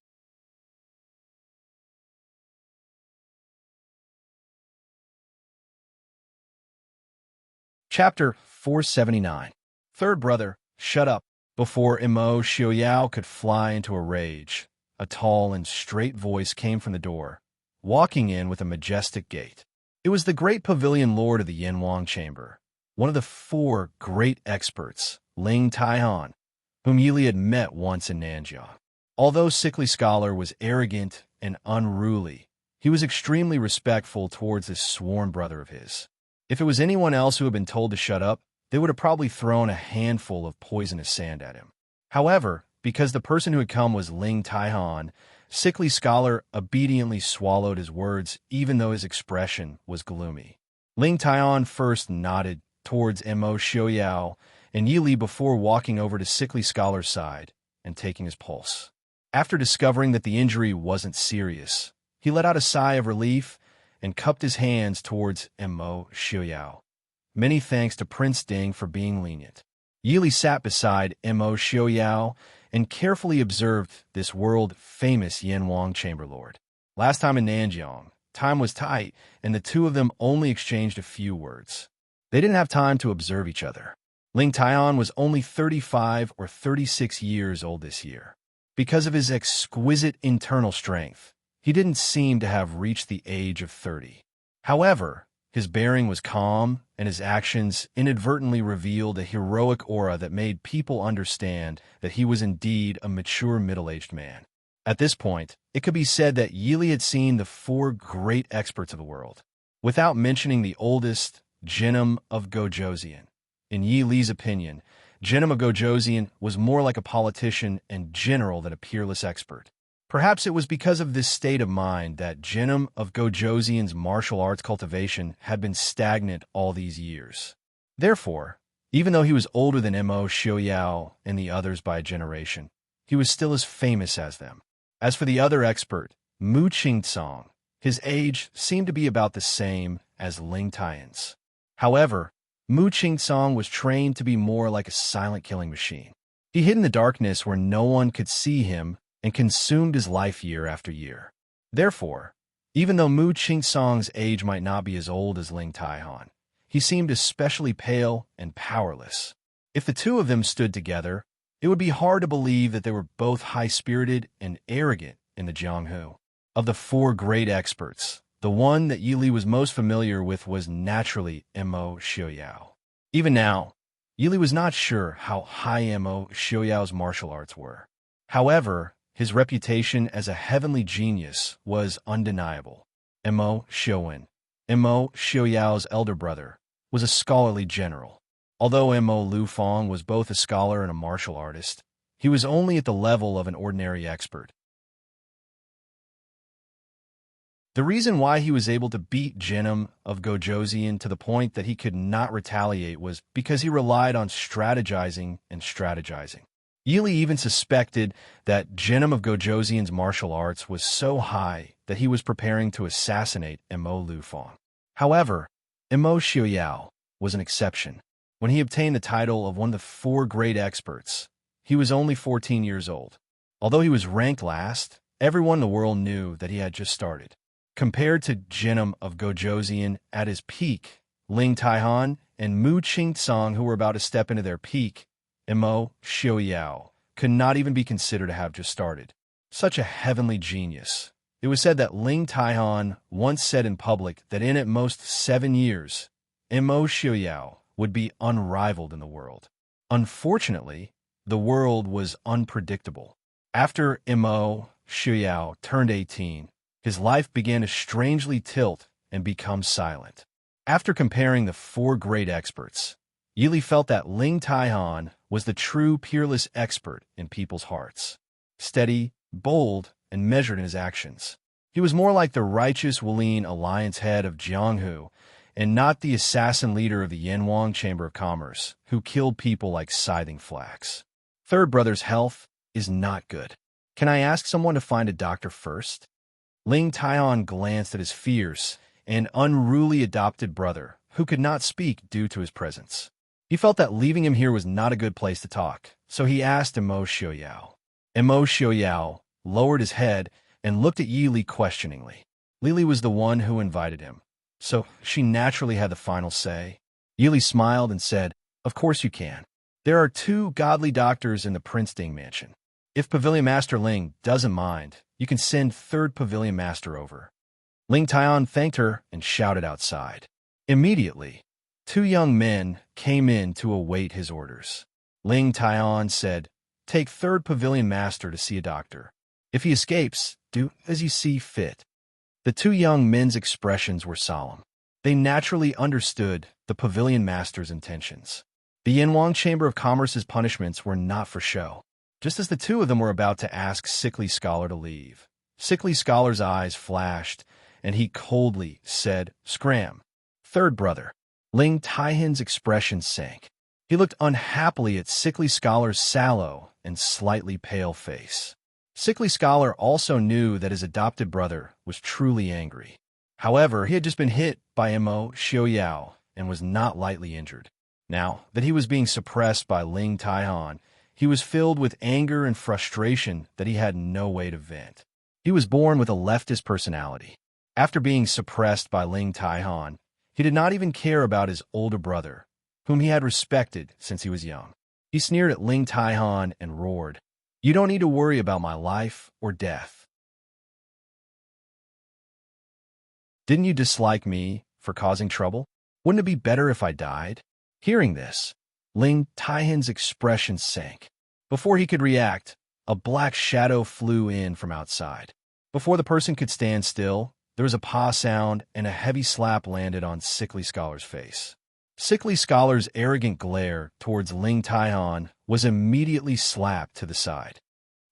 Chapter 479. Third brother, shut up. Before Imo Xiaoyao could fly into a rage, a tall and straight voice came from the door, walking in with a majestic gait. It was the great pavilion lord of the Yanwang Chamber, one of the 4 great experts, Ling Taihan, whom Yili had met once in Nanjiang. Although Sickly Scholar was arrogant and unruly, he was extremely respectful towards this sworn brother of his. If it was anyone else who had been told to shut up, they would have probably thrown a handful of poisonous sand at him. However, because the person who had come was Ling Taihan, Sickly Scholar obediently swallowed his words even though his expression was gloomy. Ling Taihan first nodded towards Imo Xiaoyao and Yi Li before walking over to Sickly Scholar's side and taking his pulse. After discovering that the injury wasn't serious, he let out a sigh of relief and cupped his hands towards Imo Xiaoyao. Many thanks to Prince Ding for being lenient. Yi Li sat beside Imo Xiaoyao and carefully observed this world-famous Yanwang Chamber Lord. Last time in Nanjiang, time was tight, and the two of them only exchanged a few words. They didn't have time to observe each other. Ling Taihan was only 35 or 36 years old this year. Because of his exquisite internal strength, he didn't seem to have reached the age of 30. However, his bearing was calm, and his actions inadvertently revealed a heroic aura that made people understand that he was indeed a mature middle-aged man. At this point, it could be said that Yi Li had seen the 4 great experts of the world, without mentioning the oldest, Jinim of Gojoseon. In Yi Li's opinion, Jinim of Gojoseon was more like a politician and general than a peerless expert. Perhaps it was because of this state of mind that Jinim of Gojoseon's martial arts cultivation had been stagnant all these years. Therefore, even though he was older than Imo Xiaoyao and the others by a generation, he was still as famous as them. As for the other expert, Mu Qingcong, his age seemed to be about the same as Ling Taiyan's. However, Mu Qingcong was trained to be more like a silent killing machine. He hid in the darkness where no one could see him and consumed his life year after year. Therefore, even though Mu Qingcong's age might not be as old as Ling Taihan, he seemed especially pale and powerless. If the two of them stood together, it would be hard to believe that they were both high-spirited and arrogant in the Jianghu. Of the 4 great experts, the one that Yi Li was most familiar with was naturally Imo Xiaoyao. Even now, Yi Li was not sure how high Imo Xiaoyao's martial arts were. However, his reputation as a heavenly genius was undeniable. Imo Xiaoyao's elder brother, was a scholarly general. Although Imo Lufang was both a scholar and a martial artist, he was only at the level of an ordinary expert. The reason why he was able to beat Jinim of Gojoseon to the point that he could not retaliate was because he relied on strategizing and strategizing. Yi Li even suspected that Jinim of Gojoseon's martial arts was so high that he was preparing to assassinate Imo Lufang. However, Imo Xiaoyao was an exception. When he obtained the title of one of the 4 great experts, he was only 14 years old. Although he was ranked last, everyone in the world knew that he had just started. Compared to Jinim of Gojoseon at his peak, Ling Taihan and Mu Qing-tsang, who were about to step into their peak, Imo Xiaoyao, could not even be considered to have just started. Such a heavenly genius. It was said that Ling Taihan once said in public that in at most 7 years, Imo Xiaoyao would be unrivaled in the world. Unfortunately, the world was unpredictable. After Imo Xiaoyao turned 18, his life began to strangely tilt and become silent. After comparing the 4 great experts, Yili felt that Ling Taihan was the true peerless expert in people's hearts. Steady, bold, and measured in his actions. He was more like the righteous Wulian alliance head of Jianghu, and not the assassin leader of the Yanwang Chamber of Commerce, who killed people like scything flax. Third brother's health is not good. Can I ask someone to find a doctor first? Ling Taihan glanced at his fierce and unruly adopted brother, who could not speak due to his presence. He felt that leaving him here was not a good place to talk, so he asked Imo Xiaoyao. Imo Xiaoyao lowered his head and looked at Yi Li questioningly. Li was the one who invited him, so she naturally had the final say. Yi Li smiled and said, "Of course you can. There are 2 godly doctors in the Prince Ding mansion. If Pavilion Master Ling doesn't mind, you can send 3rd Pavilion Master over." Ling Taihan thanked her and shouted outside. Immediately, 2 young men came in to await his orders. Ling Taihan said, "Take 3rd Pavilion Master to see a doctor. If he escapes, do as you see fit." The 2 young men's expressions were solemn. They naturally understood the Pavilion Master's intentions. The Yanwang Chamber of Commerce's punishments were not for show. Just as the 2 of them were about to ask Sickly Scholar to leave, Sickly Scholar's eyes flashed, and he coldly said, "Scram." Third brother. Ling Taihan's expression sank. He looked unhappily at Sickly Scholar's sallow and slightly pale face. Sickly Scholar also knew that his adopted brother was truly angry. However, he had just been hit by Imo Xiaoyao and was not lightly injured. Now that he was being suppressed by Ling Taihan, he was filled with anger and frustration that he had no way to vent. He was born with a leftist personality. After being suppressed by Ling Taihan, he did not even care about his older brother, whom he had respected since he was young. He sneered at Ling Taihan and roared, "You don't need to worry about my life or death. Didn't you dislike me for causing trouble? Wouldn't it be better if I died?" Hearing this, Ling Taihan's expression sank. Before he could react, a black shadow flew in from outside. Before the person could stand still, there was a paw sound and a heavy slap landed on Sickly Scholar's face. Sickly Scholar's arrogant glare towards Ling Taihan was immediately slapped to the side.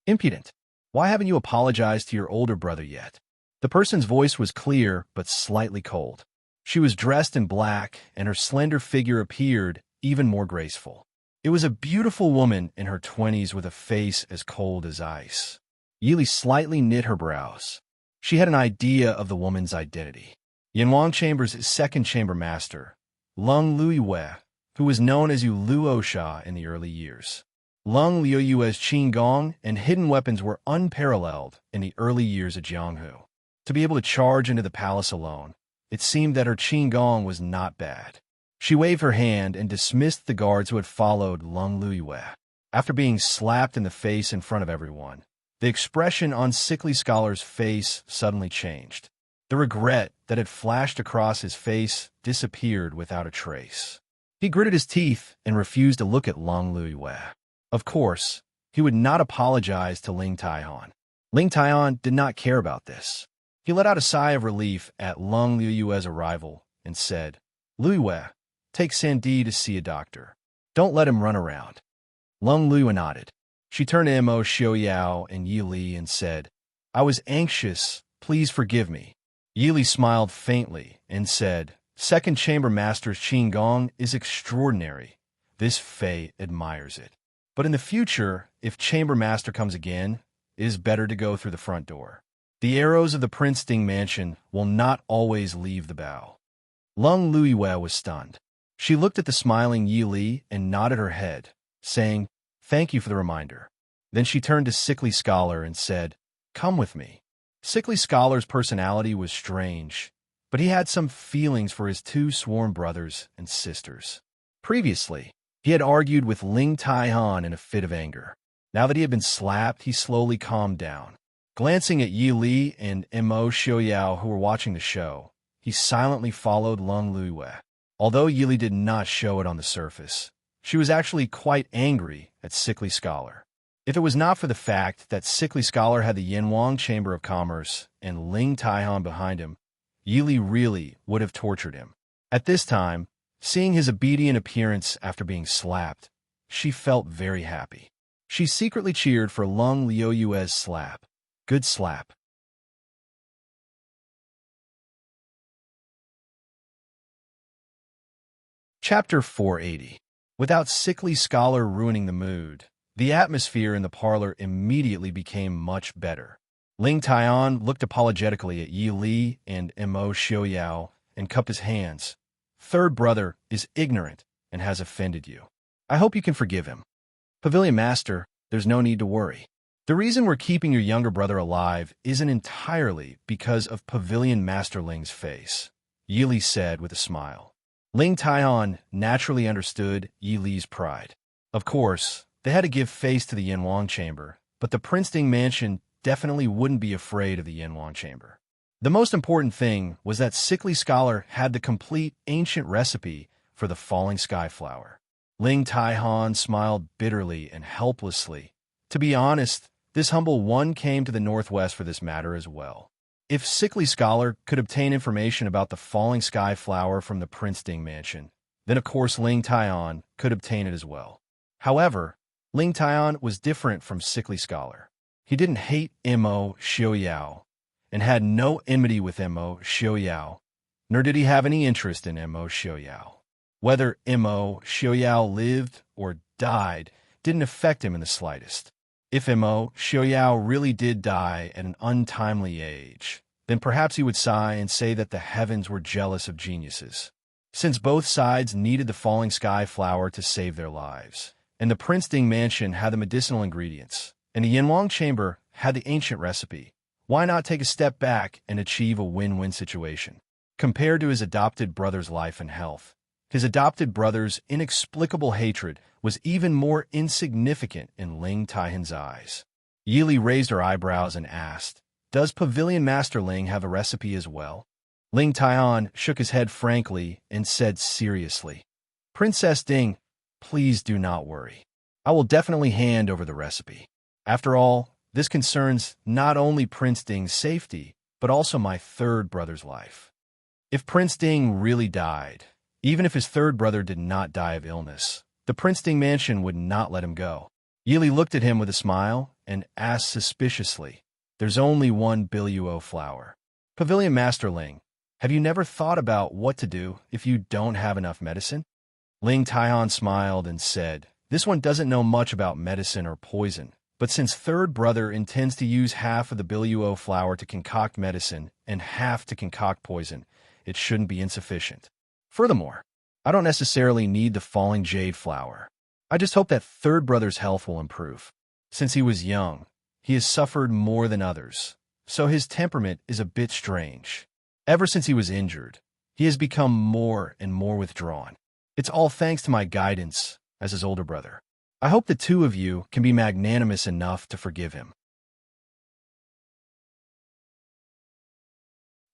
"Impudent! Why haven't you apologized to your older brother yet?" The person's voice was clear but slightly cold. She was dressed in black, and her slender figure appeared even more graceful. It was a beautiful woman in her 20s with a face as cold as ice. Yili slightly knit her brows. She had an idea of the woman's identity. Yanwang Chamber's 2nd Chamber Master, Lung Luiyue, who was known as Yu Luosha in the early years. Lung Luiyue's Qinggong and hidden weapons were unparalleled in the early years of Jianghu. To be able to charge into the palace alone, it seemed that her Qinggong was not bad. She waved her hand and dismissed the guards who had followed Lung Luiyue. After being slapped in the face in front of everyone, the expression on Sickly Scholar's face suddenly changed. The regret that had flashed across his face disappeared without a trace. He gritted his teeth and refused to look at Lung Luiyue. Of course, he would not apologize to Ling Taihan. Ling Taihan did not care about this. He let out a sigh of relief at Lung Luiyue's arrival and said, "Luiyue, take Sandy to see a doctor. Don't let him run around." Lung Luiyue nodded. She turned to Imo Xiaoyao and Yi Li and said, "I was anxious. Please forgive me." Yi Li smiled faintly and said, "2nd Chamber Master's Qinggong is extraordinary. This Fei admires it. But in the future, if Chamber Master comes again, it is better to go through the front door. The arrows of the Prince Ding Mansion will not always leave the bow." Lung Luiyue was stunned. She looked at the smiling Yi Li and nodded her head, saying, "Thank you for the reminder." Then she turned to Sickly Scholar and said, "Come with me." Sickly Scholar's personality was strange. but he had some feelings for his two sworn brothers and sisters. Previously, he had argued with Ling Tai-han in a fit of anger. Now that he had been slapped, he slowly calmed down. Glancing at Yi Li and Mo Xiaoyao, who were watching the show, he silently followed Lung Luiwei. Although Yi Li did not show it on the surface, she was actually quite angry at Sickly Scholar. If it was not for the fact that Sickly Scholar had the Yinhuang Chamber of Commerce and Ling Tai-han behind him, Yi Li really would have tortured him. At this time, seeing his obedient appearance after being slapped, she felt very happy. She secretly cheered for Lung Liuyue's slap. Good slap. Chapter 480. Without Sickly Scholar ruining the mood, the atmosphere in the parlor immediately became much better. Ling Tai-han looked apologetically at Yi Li and Mo Xiaoyao and cupped his hands. Third brother is ignorant and has offended you. I hope you can forgive him. Pavilion Master, there's no need to worry. The reason we're keeping your younger brother alive isn't entirely because of Pavilion Master Ling's face, Yi Li said with a smile. Ling Tai-han naturally understood Yi Li's pride. Of course, they had to give face to the Yinhuang Chamber, but the Prince Ding Mansion definitely wouldn't be afraid of the Yinhuang Chamber. The most important thing was that Sickly Scholar had the complete ancient recipe for the falling sky flower. Ling Tai-han smiled bitterly and helplessly. To be honest, this humble one came to the northwest for this matter as well. If Sickly Scholar could obtain information about the falling sky flower from the Prince Ding Mansion, then of course Ling Tai-han could obtain it as well. However, Ling Tai-han was different from Sickly Scholar. He didn't hate Mo Xiaoyao and had no enmity with Mo Xiaoyao, nor did he have any interest in Mo Xiaoyao. Whether Mo Xiaoyao lived or died didn't affect him in the slightest. If Mo Xiaoyao really did die at an untimely age, then perhaps he would sigh and say that the heavens were jealous of geniuses. Since both sides needed the falling sky flower to save their lives, and the Prince Ding Mansion had the medicinal ingredients, and the Yinhuang Chamber had the ancient recipe, why not take a step back and achieve a win-win situation? Compared to his adopted brother's life and health, his adopted brother's inexplicable hatred was even more insignificant in Ling Tai-han's eyes. Yi Li raised her eyebrows and asked, "Does Pavilion Master Ling have a recipe as well?" Ling Tai-han shook his head frankly and said seriously, "Princess Ding, please do not worry. I will definitely hand over the recipe. After all, this concerns not only Prince Ding's safety, but also my third brother's life. If Prince Ding really died, even if his third brother did not die of illness, the Prince Ding Mansion would not let him go." Yi Li looked at him with a smile and asked suspiciously, "There's only one Biluo flower. Pavilion Master Ling, have you never thought about what to do if you don't have enough medicine?" Ling Tai-han smiled and said, "This one doesn't know much about medicine or poison, but since third brother intends to use half of the Biluo flower to concoct medicine and half to concoct poison, it shouldn't be insufficient. Furthermore, I don't necessarily need the falling jade flower. I just hope that third brother's health will improve. Since he was young, he has suffered more than others, so his temperament is a bit strange. Ever since he was injured, he has become more and more withdrawn. It's all thanks to my guidance as his older brother. I hope the two of you can be magnanimous enough to forgive him."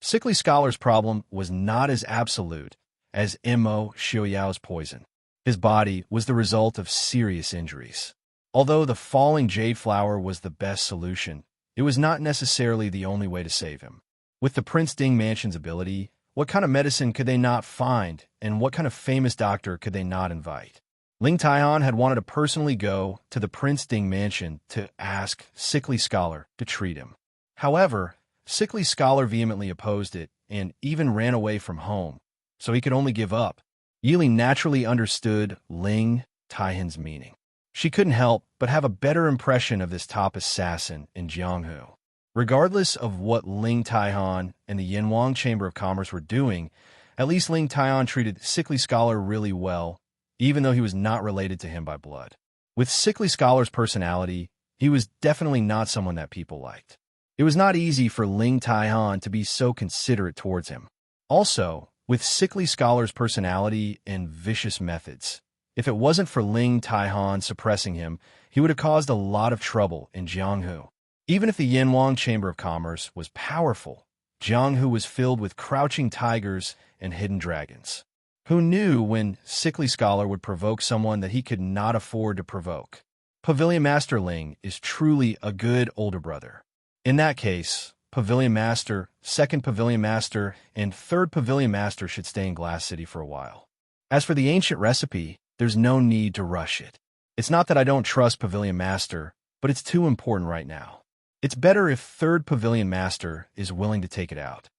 Sickly Scholar's problem was not as absolute as Mo Xiaoyao's poison. His body was the result of serious injuries. Although the falling jade flower was the best solution, it was not necessarily the only way to save him. With the Prince Ding Mansion's ability, what kind of medicine could they not find, and what kind of famous doctor could they not invite? Ling Tai-han had wanted to personally go to the Prince Ding Mansion to ask Sickly Scholar to treat him. However, Sickly Scholar vehemently opposed it and even ran away from home, so he could only give up. Yi Li naturally understood Ling Tai-han's meaning. She couldn't help but have a better impression of this top assassin in Jianghu. Regardless of what Ling Tai-han and the Yinhuang Chamber of Commerce were doing, at least Ling Tai-han treated Sickly Scholar really well, even though he was not related to him by blood. With Sickly Scholar's personality, he was definitely not someone that people liked. It was not easy for Ling Tai-han to be so considerate towards him. Also, with sickly scholar's personality and vicious methods. If it wasn't for Ling Taihan suppressing him, he would have caused a lot of trouble in Jianghu. Even if the Yanwang Chamber of Commerce was powerful, Jianghu was filled with crouching tigers and hidden dragons. Who knew when sickly scholar would provoke someone that he could not afford to provoke? Pavilion Master Ling is truly a good older brother. In that case, Pavilion Master, Second Pavilion Master, and Third Pavilion Master should stay in Glass City for a while. As for the ancient recipe, there's no need to rush it. It's not that I don't trust Pavilion Master, but it's too important right now. It's better if Third Pavilion Master is willing to take it out.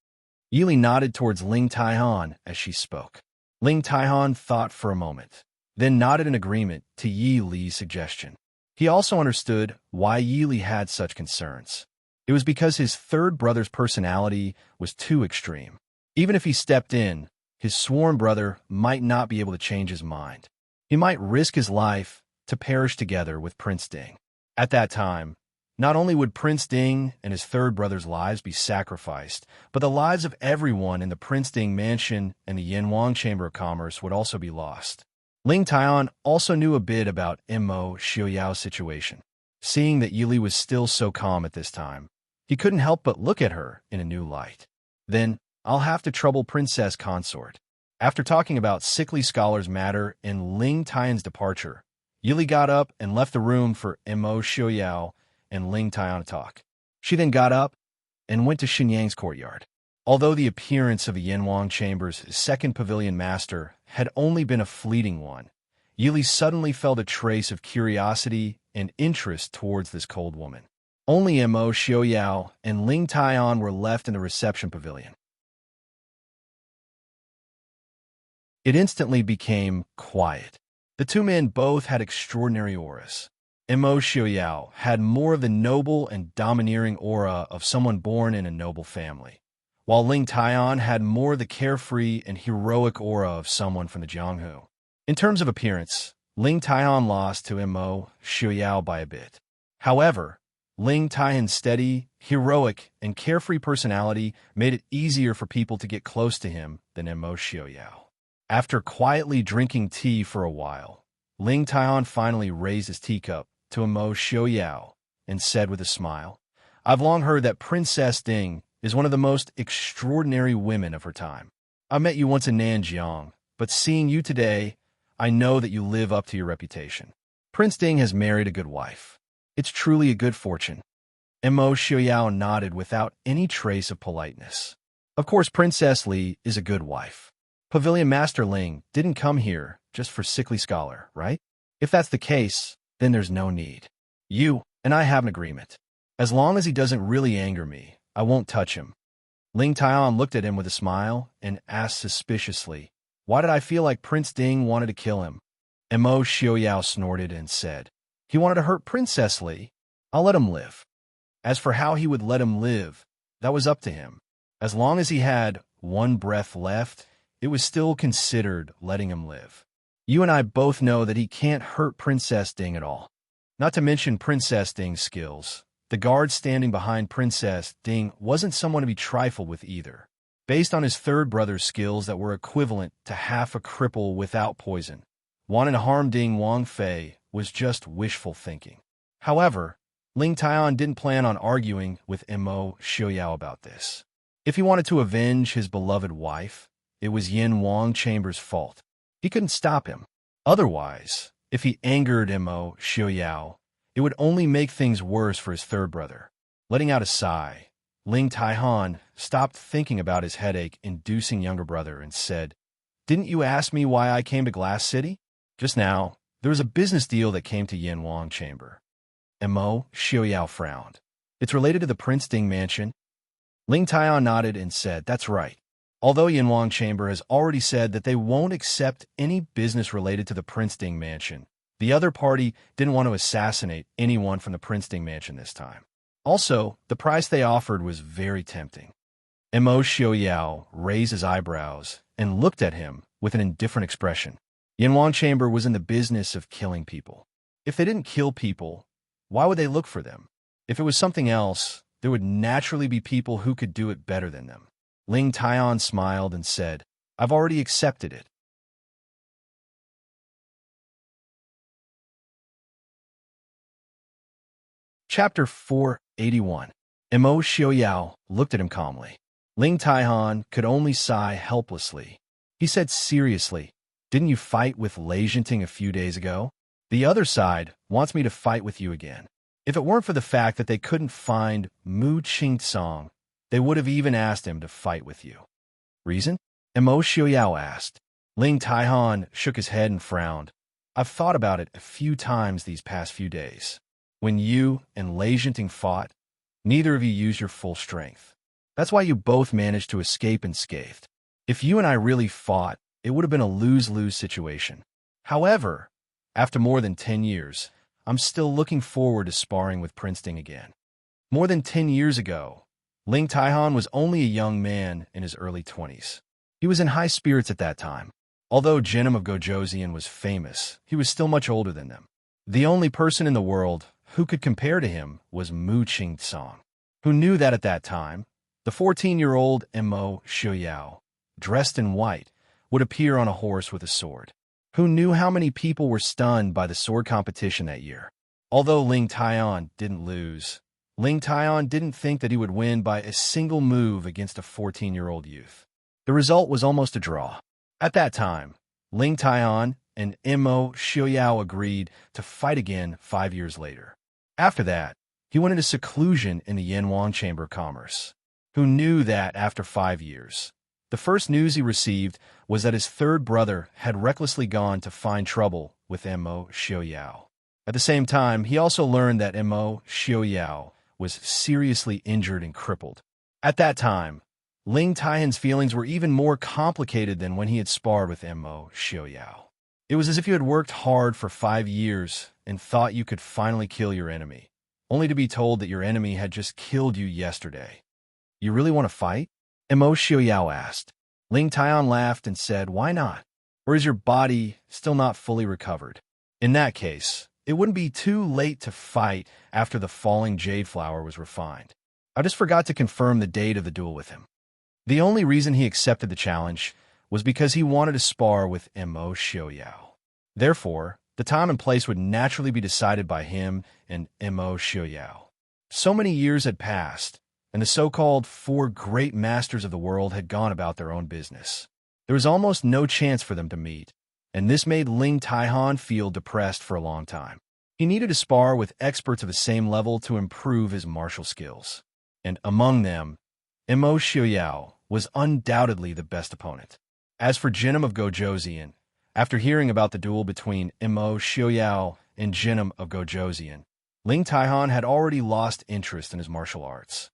Yili nodded towards Ling Taihan as she spoke. Ling Taihan thought for a moment, then nodded in agreement to Yi Li's suggestion. He also understood why Yi Li had such concerns. It was because his third brother's personality was too extreme. Even if he stepped in, his sworn brother might not be able to change his mind. He might risk his life to perish together with Prince Ding. At that time, not only would Prince Ding and his third brother's lives be sacrificed, but the lives of everyone in the Prince Ding mansion and the Yanwang Chamber of Commerce would also be lost. Ling Taihan also knew a bit about Immo Xiaoyao's situation. Seeing that Yili was still so calm at this time, he couldn't help but look at her in a new light. Then, I'll have to trouble Princess Consort. After talking about sickly scholars' matter and Ling Taihan's departure, Yili got up and left the room for Immo Xiaoyao and Ling Taihan to talk. She then got up and went to Xinyang's courtyard. Although the appearance of the Yanwang Chamber's second pavilion master had only been a fleeting one, Yili suddenly felt a trace of curiosity and interest towards this cold woman. Only Immo Xiaoyao and Ling Taihan were left in the reception pavilion. It instantly became quiet. The two men both had extraordinary auras. Immo Xiaoyao had more of the noble and domineering aura of someone born in a noble family, while Ling Taihan had more of the carefree and heroic aura of someone from the Jianghu. In terms of appearance, Ling Taihan lost to Immo Xiaoyao by a bit. However, Ling Taihan's steady, heroic, and carefree personality made it easier for people to get close to him than Immo Xiaoyao. After quietly drinking tea for a while, Ling Taihan finally raised his teacup to Immo Xiaoyao and said with a smile, "I've long heard that Princess Ding is one of the most extraordinary women of her time. I met you once in Nanjiang, but seeing you today, I know that you live up to your reputation. Prince Ding has married a good wife. It's truly a good fortune." Immo Xiaoyao nodded without any trace of politeness. Of course, Princess Li is a good wife. Pavilion Master Ling didn't come here just for sickly scholar, right? If that's the case, then there's no need. You and I have an agreement. As long as he doesn't really anger me, I won't touch him. Ling Taihan looked at him with a smile and asked suspiciously, "Why did I feel like Prince Ding wanted to kill him?" Immo Xiaoyao snorted and said, "He wanted to hurt Princess Li. I'll let him live." As for how he would let him live, that was up to him. As long as he had one breath left, it was still considered letting him live. You and I both know that he can't hurt Princess Ding at all. Not to mention Princess Ding's skills. The guard standing behind Princess Ding wasn't someone to be trifled with either. Based on his third brother's skills that were equivalent to half a cripple without poison, wanting to harm Ding Wangfei was just wishful thinking. However, Ling Taihan didn't plan on arguing with Immo Xiaoyao about this. If he wanted to avenge his beloved wife, it was Yanwang Chamber's fault. He couldn't stop him. Otherwise, if he angered Immo Xiaoyao, it would only make things worse for his third brother. Letting out a sigh, Ling Taihan stopped thinking about his headache-inducing younger brother and said, "Didn't you ask me why I came to Glass City? Just now, there was a business deal that came to Yanwang Chamber." Immo Xiaoyao frowned. "It's related to the Prince Ding mansion?" Ling Taihan nodded and said, "That's right. Although Yanwang Chamber has already said that they won't accept any business related to the Prince Ding mansion, the other party didn't want to assassinate anyone from the Prince Ding mansion this time. Also, the price they offered was very tempting." Immo Xiaoyao raised his eyebrows and looked at him with an indifferent expression. Yanwang Chamber was in the business of killing people. If they didn't kill people, why would they look for them? If it was something else, there would naturally be people who could do it better than them. Ling Taian smiled and said, I've already accepted it. Chapter 481. Mo Xiaoyao looked at him calmly. Ling Taihan could only sigh helplessly. He said seriously, didn't you fight with Enchanting a few days ago? The other side wants me to fight with you again. If it weren't for the fact that they couldn't find Mu Qingtsong, they would have even asked him to fight with you. Reason? Mo Xiaoyao asked. Ling Taihan shook his head and frowned. I've thought about it a few times these past few days. When you and Enchanting fought, neither of you used your full strength. That's why you both managed to escape unscathed. If you and I really fought, it would have been a lose-lose situation. However, after more than 10 years, I'm still looking forward to sparring with Princeton again. More than 10 years ago, Ling Taihan was only a young man in his early 20s. He was in high spirits at that time. Although Genom of Gojoseon was famous, he was still much older than them. The only person in the world who could compare to him was Mu Qingtsong, who knew that at that time, the 14-year-old Mo Xiaoyao, dressed in white, would appear on a horse with a sword. Who knew how many people were stunned by the sword competition that year? Although Ling Taian didn't lose, Ling Taian didn't think that he would win by a single move against a 14-year-old youth. The result was almost a draw. At that time, Ling Taian and Mo Xiaoyao agreed to fight again 5 years later. After that, he went into seclusion in the Yanwang Chamber of Commerce. Who knew that after 5 years, the first news he received was that his third brother had recklessly gone to find trouble with Mo Xiaoyao. At the same time, he also learned that Mo Xiaoyao was seriously injured and crippled. At that time, Ling Taihan's feelings were even more complicated than when he had sparred with Mo Xiaoyao. It was as if you had worked hard for 5 years and thought you could finally kill your enemy, only to be told that your enemy had just killed you yesterday. You really want to fight? Mo Xiaoyao asked. Ling Taihan laughed and said, why not? Or is your body still not fully recovered? In that case, it wouldn't be too late to fight after the falling jade flower was refined. I just forgot to confirm the date of the duel with him. The only reason he accepted the challenge was because he wanted to spar with Mo Xiaoyao. Therefore, the time and place would naturally be decided by him and Mo Xiaoyao. So many years had passed, and the so-called 4 great masters of the world had gone about their own business. There was almost no chance for them to meet, and this made Ling Taihan feel depressed for a long time. He needed to spar with experts of the same level to improve his martial skills. And among them, Mo Xiaoyao was undoubtedly the best opponent. As for Genom of Gojoseon, after hearing about the duel between Mo Xiaoyao and Genom of Gojoseon, Ling Taihan had already lost interest in his martial arts.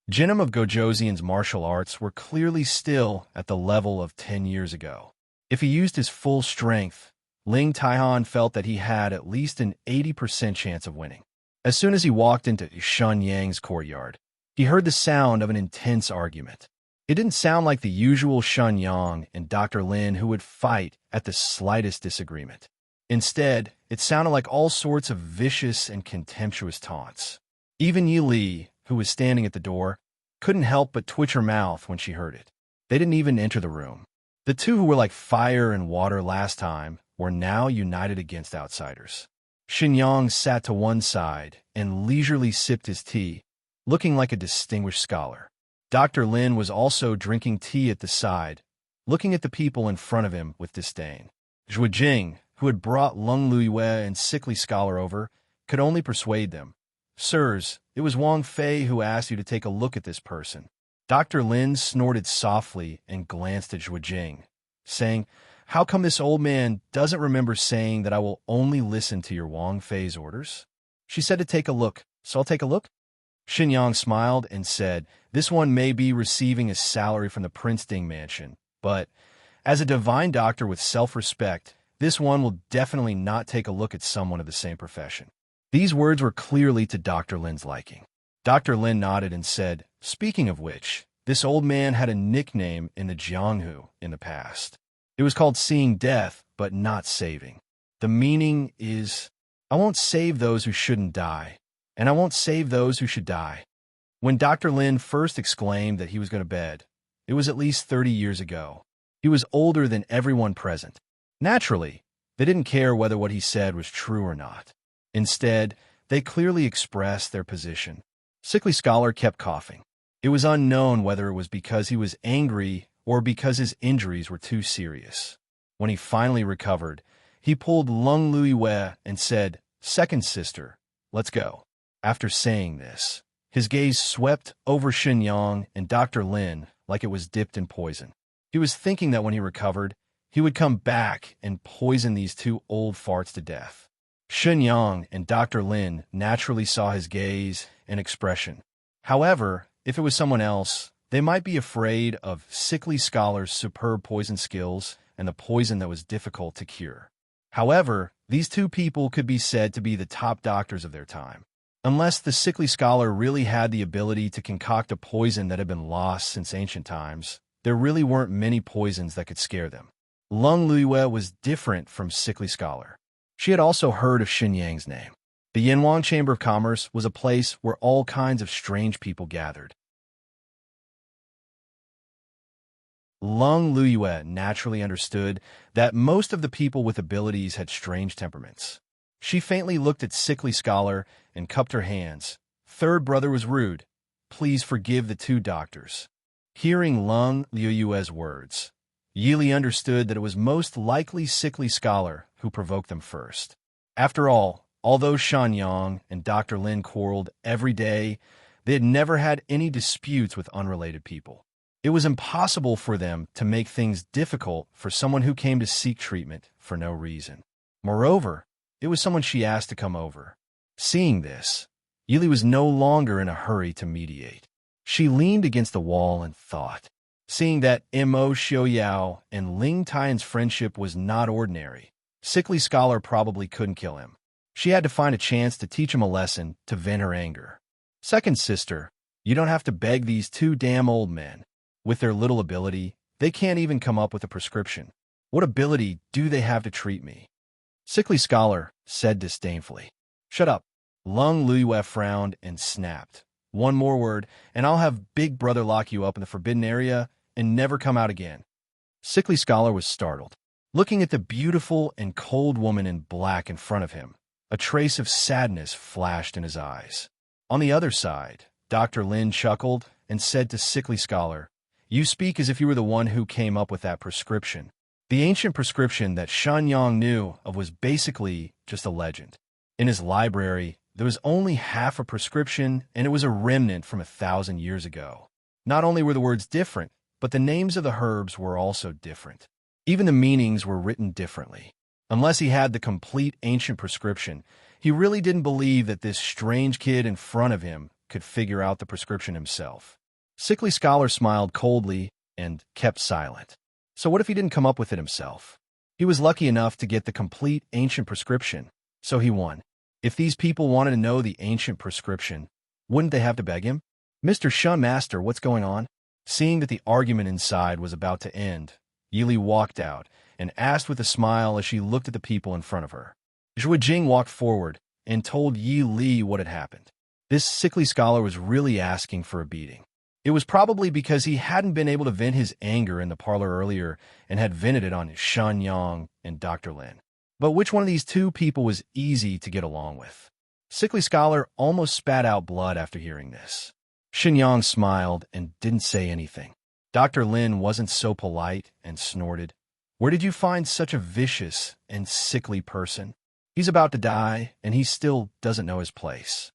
Genom of Gojoseon's martial arts were clearly still at the level of 10 years ago. If he used his full strength, Ling Taihan felt that he had at least an 80% chance of winning. As soon as he walked into Shen Yang's courtyard, he heard the sound of an intense argument. It didn't sound like the usual Shen Yang and Dr. Lin who would fight at the slightest disagreement. Instead, it sounded like all sorts of vicious and contemptuous taunts. Even Yi Li, who was standing at the door, couldn't help but twitch her mouth when she heard it. They didn't even enter the room. The two who were like fire and water last time were now united against outsiders. Xinyang sat to one side and leisurely sipped his tea, looking like a distinguished scholar. Dr. Lin was also drinking tea at the side, looking at the people in front of him with disdain. Zhuo Jing, who had brought Lung Luiyue and sickly scholar over, could only persuade them. Sirs, it was Wang Fei who asked you to take a look at this person. Dr. Lin snorted softly and glanced at Zhuo Jing, saying, how come this old man doesn't remember saying that I will only listen to your Wang Fei's orders? She said to take a look, so I'll take a look. Xinyang smiled and said, this one may be receiving a salary from the Princeton mansion, but as a divine doctor with self-respect, this one will definitely not take a look at someone of the same profession. These words were clearly to Dr. Lin's liking. Dr. Lin nodded and said, speaking of which, this old man had a nickname in the Jianghu in the past. It was called seeing death, but not saving. The meaning is, I won't save those who shouldn't die, and I won't save those who should die. When Dr. Lin first exclaimed that he was going to bed, it was at least 30 years ago. He was older than everyone present. Naturally, they didn't care whether what he said was true or not. Instead, they clearly expressed their position. Sickly Scholar kept coughing. It was unknown whether it was because he was angry or because his injuries were too serious. When he finally recovered, he pulled Lung Luiyue and said, "Second sister, let's go." After saying this, his gaze swept over Shenyang and Dr. Lin like it was dipped in poison. He was thinking that when he recovered, he would come back and poison these two old farts to death. Shenyang and Dr. Lin naturally saw his gaze and expression. However, if it was someone else, they might be afraid of Sickly Scholar's superb poison skills and the poison that was difficult to cure. However, these two people could be said to be the top doctors of their time. Unless the Sickly Scholar really had the ability to concoct a poison that had been lost since ancient times, there really weren't many poisons that could scare them. Lung Luiyue was different from Sickly Scholar. She had also heard of Shenyang's name. The Yanwang Chamber of Commerce was a place where all kinds of strange people gathered. Lung Luiyue naturally understood that most of the people with abilities had strange temperaments. She faintly looked at Sickly Scholar and cupped her hands. "Third brother was rude. Please forgive the two doctors." Hearing Lung Luiyue's words, Yili understood that it was most likely Sickly Scholar who provoked them first. After all, although Shenyang and Dr. Lin quarreled every day, they had never had any disputes with unrelated people. It was impossible for them to make things difficult for someone who came to seek treatment for no reason. Moreover, it was someone she asked to come over. Seeing this, Yili was no longer in a hurry to mediate. She leaned against the wall and thought. Seeing that Mo Xiaoyao and Ling Taiyan's friendship was not ordinary, Sickly Scholar probably couldn't kill him. She had to find a chance to teach him a lesson to vent her anger. "Second sister, you don't have to beg these two damn old men. With their little ability, they can't even come up with a prescription. What ability do they have to treat me?" Sickly Scholar said disdainfully. "Shut up." Lung Luiyue frowned and snapped. "One more word, and I'll have Big Brother lock you up in the forbidden area and never come out again." Sickly Scholar was startled. Looking at the beautiful and cold woman in black in front of him, a trace of sadness flashed in his eyes. On the other side, Dr. Lin chuckled and said to Sickly Scholar, "You speak as if you were the one who came up with that prescription." The ancient prescription that Shenyang knew of was basically just a legend. In his library, there was only half a prescription, and it was a remnant from 1,000 years ago. Not only were the words different, but the names of the herbs were also different. Even the meanings were written differently. Unless he had the complete ancient prescription, he really didn't believe that this strange kid in front of him could figure out the prescription himself. Sickly Scholar smiled coldly and kept silent. So what if he didn't come up with it himself? He was lucky enough to get the complete ancient prescription, so he won. If these people wanted to know the ancient prescription, wouldn't they have to beg him? "Mr. Shun Master, what's going on?" Seeing that the argument inside was about to end, Yili walked out and asked with a smile as she looked at the people in front of her. Zhuo Jing walked forward and told Yi Li what had happened. This Sickly Scholar was really asking for a beating. It was probably because he hadn't been able to vent his anger in the parlor earlier and had vented it on Shenyang and Dr. Lin. But which one of these two people was easy to get along with? Sickly Scholar almost spat out blood after hearing this. Shenyang smiled and didn't say anything. Dr. Lin wasn't so polite and snorted, "Where did you find such a vicious and sickly person? He's about to die, and he still doesn't know his place."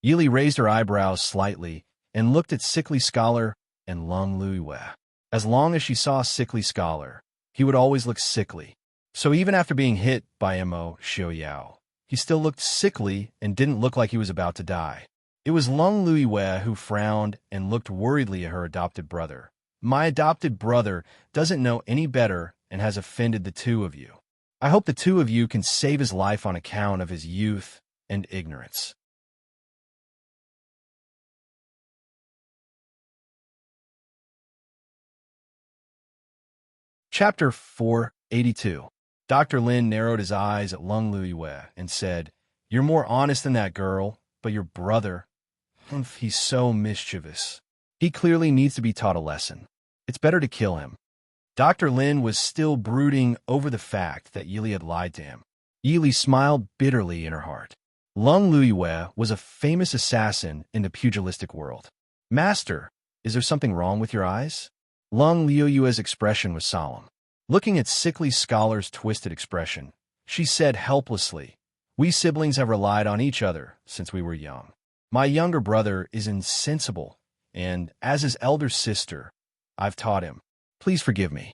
Yili raised her eyebrows slightly and looked at Sickly Scholar and Lung Luiyue. As long as she saw Sickly Scholar, he would always look sickly. So even after being hit by Mo Xiaoyao, he still looked sickly and didn't look like he was about to die. It was Lung Luiyue who frowned and looked worriedly at her adopted brother. "My adopted brother doesn't know any better and has offended the two of you. I hope the two of you can save his life on account of his youth and ignorance." Chapter 482. Dr. Lin narrowed his eyes at Lung Luiyue and said, You're more honest than that girl, but your brother, he's so mischievous. He clearly needs to be taught a lesson. It's better to kill him. Dr. Lin was still brooding over the fact that Yili had lied to him. Yili smiled bitterly in her heart. Lung Luiyue was a famous assassin in the pugilistic world. Master, is there something wrong with your eyes? Lung Luiyue's expression was solemn. Looking at Sickly Scholar's twisted expression, she said helplessly, "We siblings have relied on each other since we were young. My younger brother is insensible, and as his elder sister, I've taught him. Please forgive me."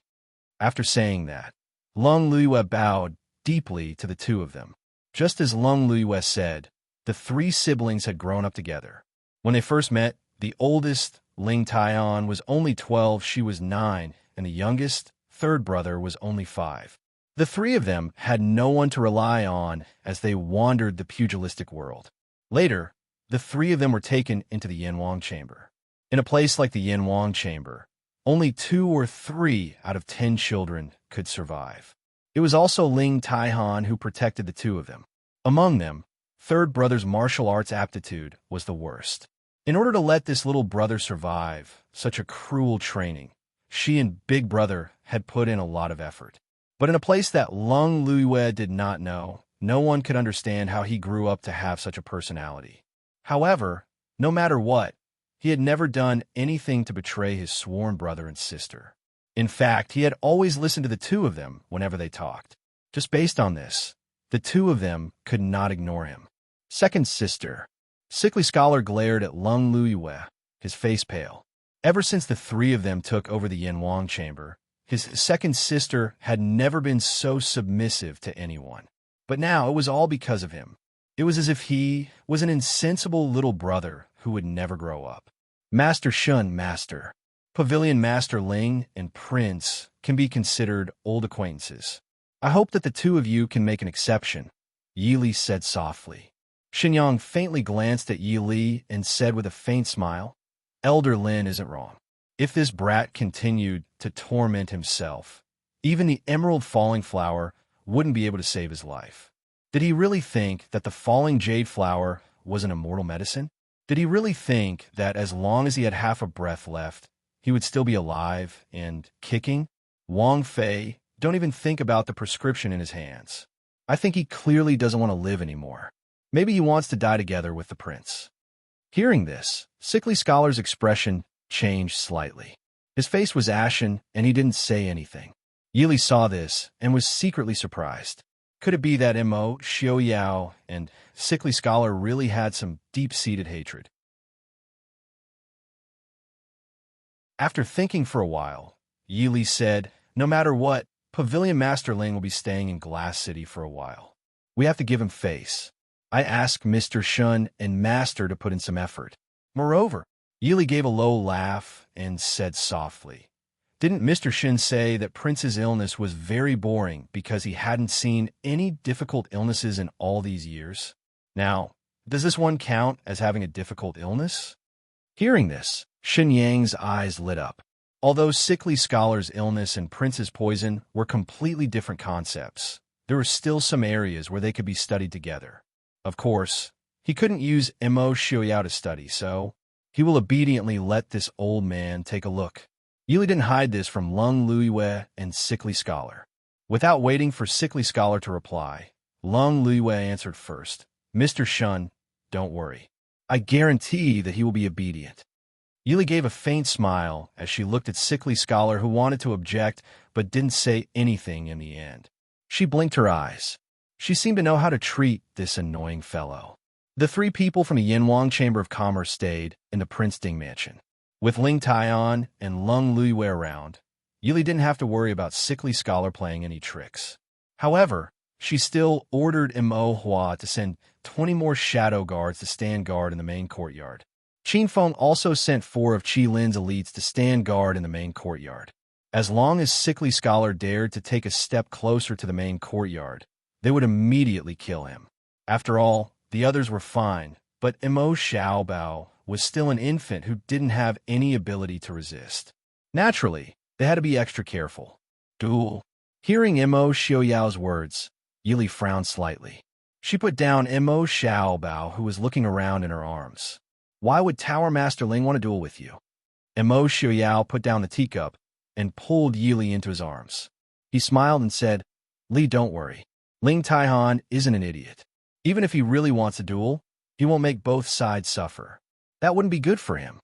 After saying that, Lung Luiyue bowed deeply to the two of them. Just as Lung Luiyue said, the three siblings had grown up together. When they first met, the oldest, Ling Taian, was only 12, she was 9, and the youngest, third brother, was only 5. The three of them had no one to rely on as they wandered the pugilistic world. Later, the three of them were taken into the Yanwang Chamber. In a place like the Yanwang Chamber, only 2 or 3 out of 10 children could survive. It was also Ling Taihan who protected the two of them. Among them, third brother's martial arts aptitude was the worst. In order to let this little brother survive such a cruel training, she and big brother had put in a lot of effort. But in a place that Lung Luiyue did not know, no one could understand how he grew up to have such a personality. However, no matter what, he had never done anything to betray his sworn brother and sister. In fact, he had always listened to the two of them whenever they talked. Just based on this, the two of them could not ignore him. Second sister. Sickly Scholar glared at Lung Luiyue, his face pale. Ever since the three of them took over the Yanwang Chamber, his second sister had never been so submissive to anyone. But now it was all because of him. It was as if he was an insensible little brother who would never grow up. Master Shun, Master. Pavilion Master Ling and Prince can be considered old acquaintances. I hope that the two of you can make an exception, Yili said softly. Xinyang faintly glanced at Yili and said with a faint smile, Elder Lin isn't wrong. If this brat continued to torment himself, even the emerald falling flower wouldn't be able to save his life. Did he really think that the falling jade flower was an immortal medicine? Did he really think that as long as he had half a breath left, he would still be alive and kicking? Wang Fei, don't even think about the prescription in his hands. I think he clearly doesn't want to live anymore. Maybe he wants to die together with the prince. Hearing this, Sickly Scholar's expression changed slightly. His face was ashen, and he didn't say anything. Yili saw this and was secretly surprised. Could it be that Mo, Xiao Yao, and Sickly Scholar really had some deep-seated hatred? After thinking for a while, Yili said, no matter what, Pavilion Master Ling will be staying in Glass City for a while. We have to give him face. I asked Mr. Shun and Master to put in some effort. Moreover, Yili gave a low laugh and said softly, didn't Mr. Shun say that Prince's illness was very boring because he hadn't seen any difficult illnesses in all these years? Now, does this one count as having a difficult illness? Hearing this, Xinyang's eyes lit up. Although Sickly Scholar's illness and Prince's poison were completely different concepts, there were still some areas where they could be studied together. Of course, he couldn't use Mo Xiaoyao to study, so he will obediently let this old man take a look. Yili didn't hide this from Lung Luiyue and Sickly Scholar. Without waiting for Sickly Scholar to reply, Lung Luiyue answered first, Mr. Shun, don't worry. I guarantee that he will be obedient. Yili gave a faint smile as she looked at Sickly Scholar, who wanted to object but didn't say anything in the end. She blinked her eyes. She seemed to know how to treat this annoying fellow. The three people from the Yanwang Chamber of Commerce stayed in the Prince Ding Mansion. With Ling Taian and Lung Luiyue around, Yili didn't have to worry about Sickly Scholar playing any tricks. However, she still ordered Mo Hua to send 20 more shadow guards to stand guard in the main courtyard. Qin Feng also sent 4 of Qi Lin's elites to stand guard in the main courtyard. As long as Sickly Scholar dared to take a step closer to the main courtyard, they would immediately kill him. After all, the others were fine, but Mo Xiaobao was still an infant who didn't have any ability to resist. Naturally, they had to be extra careful. Duel. Hearing Mo Xiaoyao's words, Yili frowned slightly. She put down Mo Xiaobao, who was looking around in her arms. Why would Tower Master Ling want to duel with you? Mo Xiaoyao put down the teacup and pulled Yili into his arms. He smiled and said, Li, don't worry. Ling Taihan isn't an idiot. Even if he really wants a duel, he won't make both sides suffer. That wouldn't be good for him.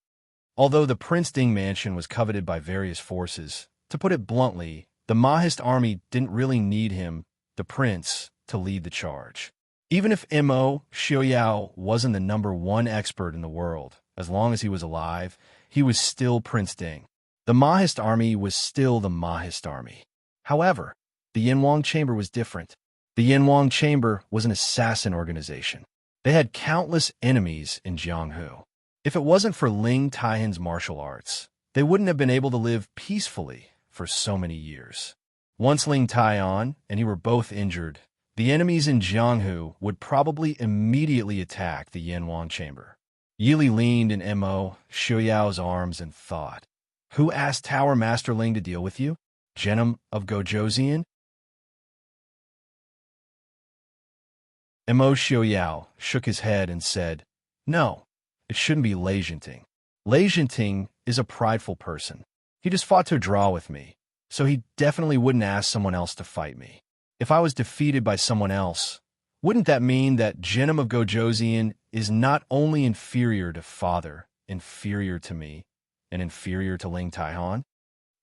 Although the Prince Ding mansion was coveted by various forces, to put it bluntly, the Mahist army didn't really need him, the prince, to lead the charge. Even if Mo Xiaoyao wasn't the #1 expert in the world, as long as he was alive, he was still Prince Ding. The Mahist army was still the Mahist army. However, the Yinhuang Chamber was different. The Yinhuang Chamber was an assassin organization. They had countless enemies in Jianghu. If it wasn't for Ling Taihan's martial arts, they wouldn't have been able to live peacefully for so many years. Once Ling Taihan and he were both injured, the enemies in Jianghu would probably immediately attack the Yinhuang Chamber. Yili leaned in Mo Xiaoyao's arms and thought, who asked Tower Master Ling to deal with you? Genom of Gojoseon? Mo Xiaoyao shook his head and said, no, it shouldn't be Lei Jinting. Lei Jinting is a prideful person. He just fought to a draw with me, so he definitely wouldn't ask someone else to fight me. If I was defeated by someone else, wouldn't that mean that Genom of Gojoseon is not only inferior to father, inferior to me, and inferior to Ling Taihan?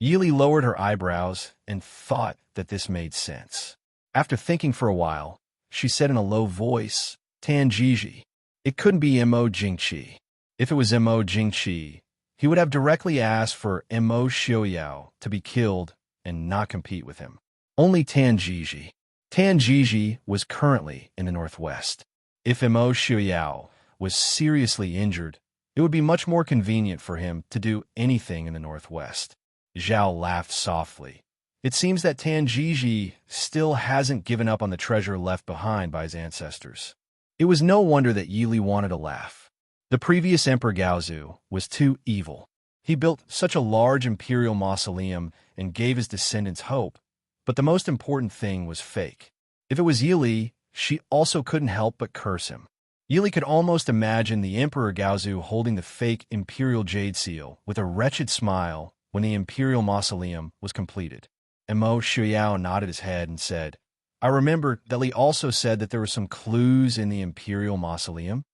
Yili lowered her eyebrows and thought that this made sense. After thinking for a while, she said in a low voice, Tan Jiji. It couldn't be Mo Jingqi. If it was Mo Jingqi, he would have directly asked for Mo Xiaoyao to be killed and not compete with him. Only Tan Jiji. Tan Jiji was currently in the northwest. If Mo Xiaoyao was seriously injured, it would be much more convenient for him to do anything in the northwest. Zhao laughed softly. It seems that Tan Jiji still hasn't given up on the treasure left behind by his ancestors. It was no wonder that Yili wanted to laugh. The previous Emperor Gaozu was too evil. He built such a large imperial mausoleum and gave his descendants hope, but the most important thing was fake. If it was Yili, she also couldn't help but curse him. Yili could almost imagine the Emperor Gaozu holding the fake imperial jade seal with a wretched smile when the imperial mausoleum was completed. Mo Xiaoyao nodded his head and said, I remember that Li also said that there were some clues in the imperial mausoleum.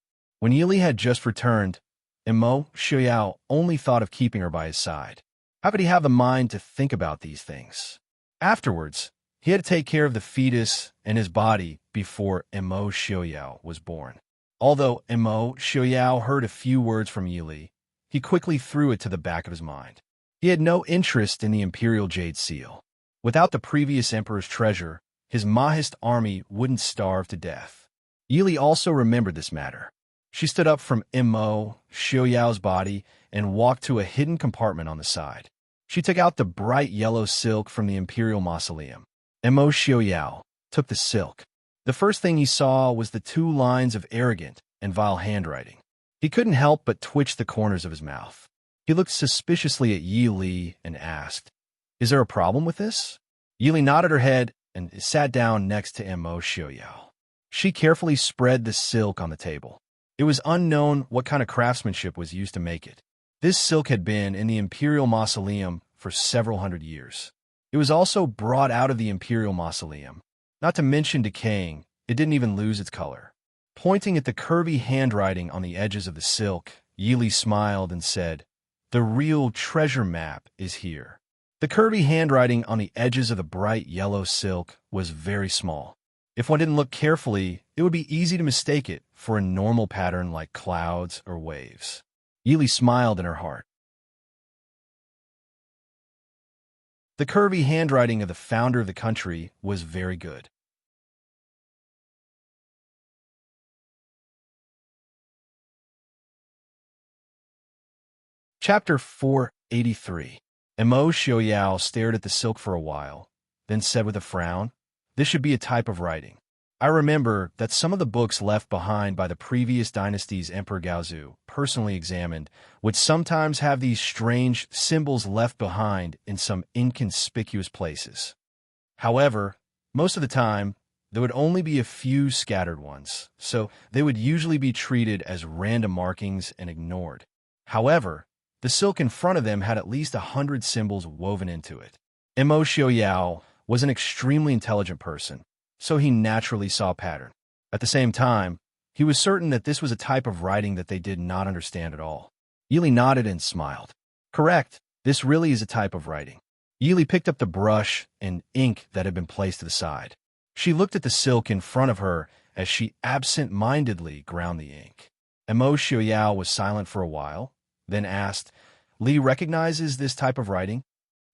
When Yili had just returned, Mo Xiaoyao only thought of keeping her by his side. How could he have the mind to think about these things? Afterwards, he had to take care of the fetus and his body before Mo Xiaoyao was born. Although Mo Xiaoyao heard a few words from Yili, he quickly threw it to the back of his mind. He had no interest in the imperial jade seal. Without the previous emperor's treasure, his Mahist army wouldn't starve to death. Yili also remembered this matter. She stood up from Mo Xiaoyao's body and walked to a hidden compartment on the side. She took out the bright yellow silk from the imperial mausoleum. Mo Xiaoyao took the silk. The first thing he saw was the 2 lines of arrogant and vile handwriting. He couldn't help but twitch the corners of his mouth. He looked suspiciously at Yili and asked, Is there a problem with this? Yili nodded her head and sat down next to Mo Xiaoyao. She carefully spread the silk on the table. It was unknown what kind of craftsmanship was used to make it. This silk had been in the imperial mausoleum for several hundred years. It was also brought out of the imperial mausoleum. Not to mention decaying, it didn't even lose its color. Pointing at the curvy handwriting on the edges of the silk, Yili smiled and said, The real treasure map is here. The curvy handwriting on the edges of the bright yellow silk was very small. If one didn't look carefully, it would be easy to mistake it for a normal pattern like clouds or waves. Yili smiled in her heart. The curvy handwriting of the founder of the country was very good. Chapter 483. Mo Xiaoyao stared at the silk for a while, then said with a frown, This should be a type of writing. I remember that some of the books left behind by the previous dynasty's Emperor Gaozu, personally examined, would sometimes have these strange symbols left behind in some inconspicuous places. However, most of the time, there would only be a few scattered ones, so they would usually be treated as random markings and ignored. However, the silk in front of them had at least 100 symbols woven into it. Mo Xiaoyao was an extremely intelligent person, so he naturally saw a pattern. At the same time, he was certain that this was a type of writing that they did not understand at all. Yili nodded and smiled. Correct, this really is a type of writing. Yili picked up the brush and ink that had been placed to the side. She looked at the silk in front of her as she absent-mindedly ground the ink. Mo Xiaoyao was silent for a while, then asked, "Li recognizes this type of writing?"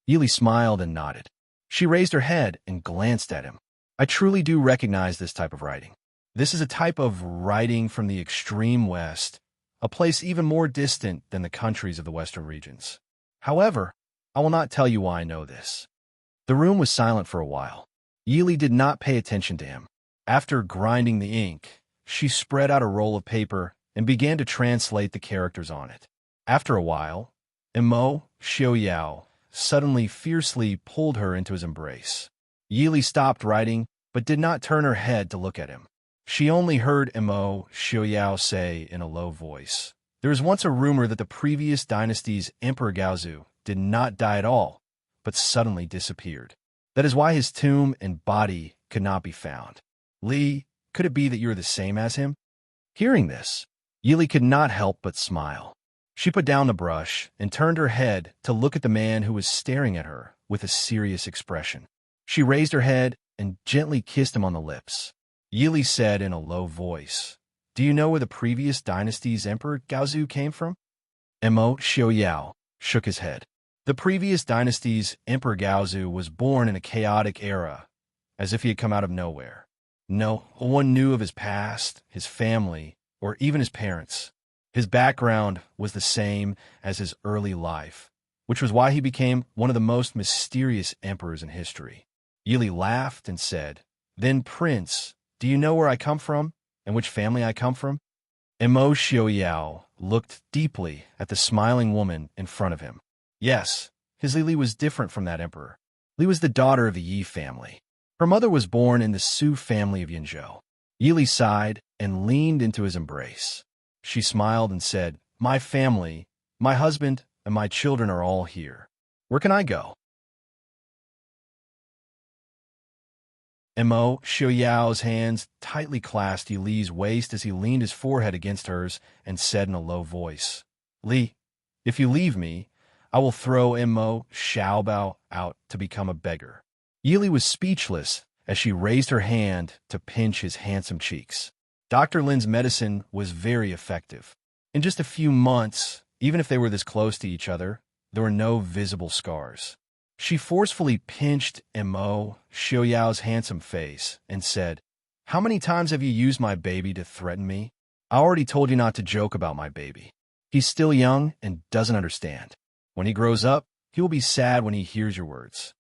Yili smiled and nodded. She raised her head and glanced at him. "I truly do recognize this type of writing. This is a type of writing from the extreme west, a place even more distant than the countries of the western regions. However, I will not tell you why I know this." The room was silent for a while. Yili did not pay attention to him. After grinding the ink, she spread out a roll of paper and began to translate the characters on it. After a while, Mo Xiaoyao suddenly fiercely pulled her into his embrace. Yili stopped writing, but did not turn her head to look at him. She only heard Mo Xiaoyao say in a low voice, "There was once a rumor that the previous dynasty's Emperor Gaozu did not die at all, but suddenly disappeared. That is why his tomb and body could not be found. Li, could it be that you are the same as him?" Hearing this, Yili could not help but smile. She put down the brush and turned her head to look at the man who was staring at her with a serious expression. She raised her head and gently kissed him on the lips. Yili said in a low voice, "Do you know where the previous dynasty's Emperor Gaozu came from?" Mo Xiaoyao shook his head. The previous dynasty's Emperor Gaozu was born in a chaotic era, as if he had come out of nowhere. No one knew of his past, his family, or even his parents. His background was the same as his early life, which was why he became one of the most mysterious emperors in history. Yili laughed and said, "Then, Prince, do you know where I come from and which family I come from?" Mo Xiaoyao looked deeply at the smiling woman in front of him. Yes, his Li was different from that emperor. Li was the daughter of the Yi family. Her mother was born in the Su family of Yinzhou. Yili sighed and leaned into his embrace. She smiled and said, "My family, my husband, and my children are all here. Where can I go?" Mo Xiaoyao's hands tightly clasped Yili's waist as he leaned his forehead against hers and said in a low voice, "Li, if you leave me, I will throw Mo Xiaobao out to become a beggar." Yili was speechless as she raised her hand to pinch his handsome cheeks. Dr. Lin's medicine was very effective. In just a few months, even if they were this close to each other, there were no visible scars. She forcefully pinched Mo Xiaoyao's handsome face and said, "How many times have you used my baby to threaten me? I already told you not to joke about my baby. He's still young and doesn't understand. When he grows up, he will be sad when he hears your words."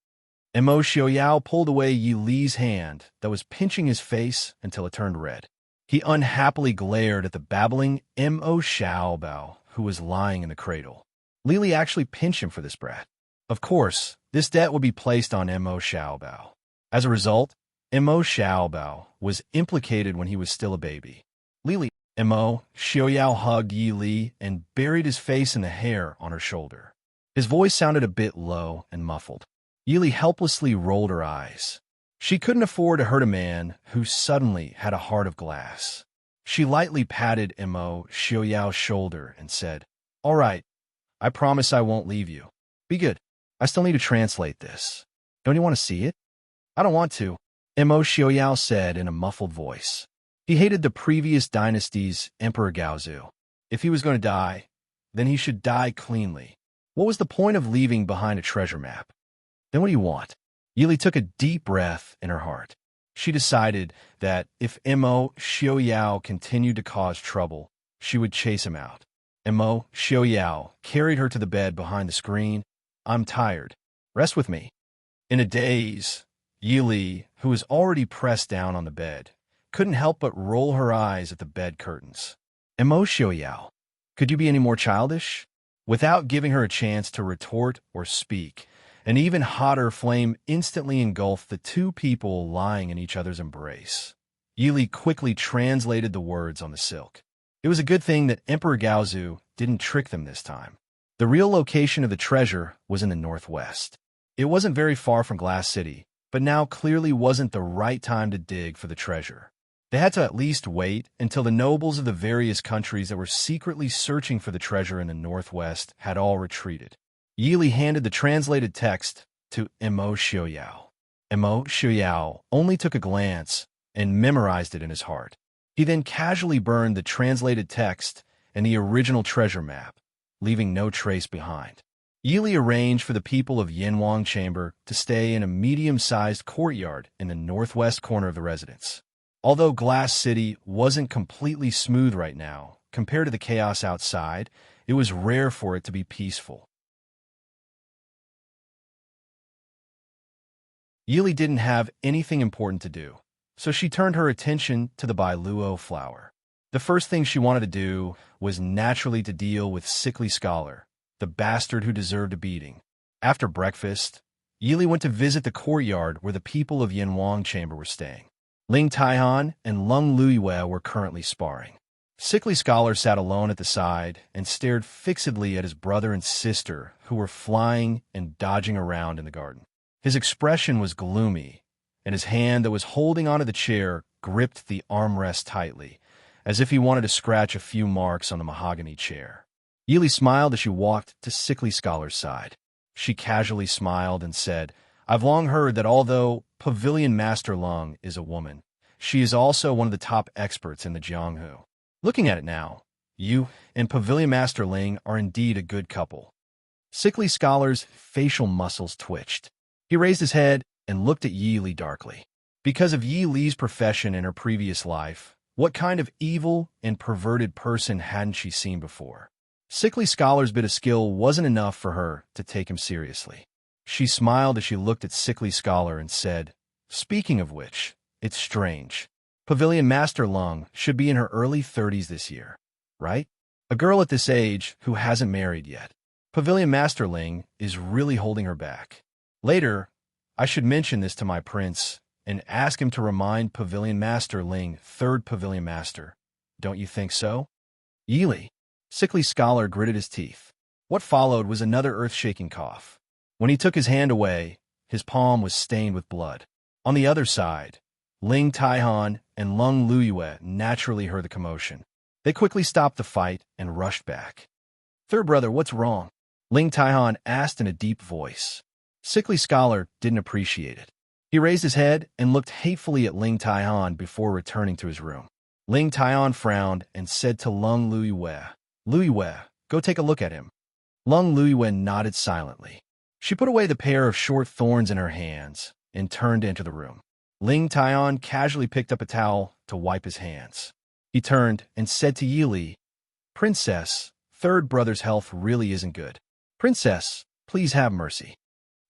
Mo Xiaoyao pulled away Yi Li's hand that was pinching his face until it turned red. He unhappily glared at the babbling Mo Xiaobao, who was lying in the cradle. Li actually pinched him for this brat. Of course, this debt would be placed on Mo Xiaobao. As a result, Mo Xiaobao was implicated when he was still a baby. Mo Xiaoyao hugged Yi Li and buried his face in the hair on her shoulder. His voice sounded a bit low and muffled. Yi Li helplessly rolled her eyes. She couldn't afford to hurt a man who suddenly had a heart of glass. She lightly patted Mo Xiaoyao's shoulder and said, "All right, I promise I won't leave you. Be good. I still need to translate this. Don't you want to see it?" "I don't want to," Mo Xiaoyao said in a muffled voice. He hated the previous dynasty's Emperor Gaozu. If he was going to die, then he should die cleanly. What was the point of leaving behind a treasure map? Then what do you want? Yili took a deep breath in her heart. She decided that if Mo Xiaoyao continued to cause trouble, she would chase him out. Mo Xiaoyao carried her to the bed behind the screen. "I'm tired. Rest with me." In a daze, Yili, who was already pressed down on the bed, couldn't help but roll her eyes at the bed curtains. "Mo Xiaoyao, could you be any more childish?" Without giving her a chance to retort or speak, An even hotter flame instantly engulfed the two people lying in each other's embrace. Yili quickly translated the words on the silk. It was a good thing that Emperor Gaozu didn't trick them this time. The real location of the treasure was in the northwest. It wasn't very far from Glass City, but now clearly wasn't the right time to dig for the treasure. They had to at least wait until the nobles of the various countries that were secretly searching for the treasure in the northwest had all retreated. Yili handed the translated text to Imo Xiuyao. Imo Xiuyao only took a glance and memorized it in his heart. He then casually burned the translated text and the original treasure map, leaving no trace behind. Yili arranged for the people of Yanwang Chamber to stay in a medium-sized courtyard in the northwest corner of the residence. Although Glass City wasn't completely smooth right now, compared to the chaos outside, it was rare for it to be peaceful. Yili didn't have anything important to do, so she turned her attention to the Bailuo flower. The first thing she wanted to do was naturally to deal with Sickly Scholar, the bastard who deserved a beating. After breakfast, Yili went to visit the courtyard where the people of Yanwang Chamber were staying. Ling Taihan and Lung Luiyue were currently sparring. Sickly Scholar sat alone at the side and stared fixedly at his brother and sister who were flying and dodging around in the garden. His expression was gloomy, and his hand that was holding onto the chair gripped the armrest tightly, as if he wanted to scratch a few marks on the mahogany chair. Yili smiled as she walked to Sickly Scholar's side. She casually smiled and said, "I've long heard that although Pavilion Master Lung is a woman, she is also one of the top experts in the Jianghu. Looking at it now, you and Pavilion Master Ling are indeed a good couple." Sickly Scholar's facial muscles twitched. He raised his head and looked at Yi Li darkly. Because of Yi Li's profession in her previous life, what kind of evil and perverted person hadn't she seen before? Sickly Scholar's bit of skill wasn't enough for her to take him seriously. She smiled as she looked at Sickly Scholar and said, "Speaking of which, it's strange. Pavilion Master Lung should be in her early 30s this year, right? A girl at this age who hasn't married yet. Pavilion Master Ling is really holding her back. Later, I should mention this to my prince and ask him to remind Pavilion Master Ling, third Pavilion Master. Don't you think so?" Yili. Sickly Scholar gritted his teeth. What followed was another earth-shaking cough. When he took his hand away, his palm was stained with blood. On the other side, Ling Taihan and Lung Luiyue naturally heard the commotion. They quickly stopped the fight and rushed back. "Third brother, what's wrong?" Ling Taihan asked in a deep voice. Sickly Scholar didn't appreciate it. He raised his head and looked hatefully at Ling Taihan before returning to his room. Ling Taihan frowned and said to Lung Luiyue, "Luiyue, go take a look at him." Lung Luiyue nodded silently. She put away the pair of short thorns in her hands and turned to enter the room. Ling Taihan casually picked up a towel to wipe his hands. He turned and said to Yili, "Princess, third brother's health really isn't good. Princess, please have mercy."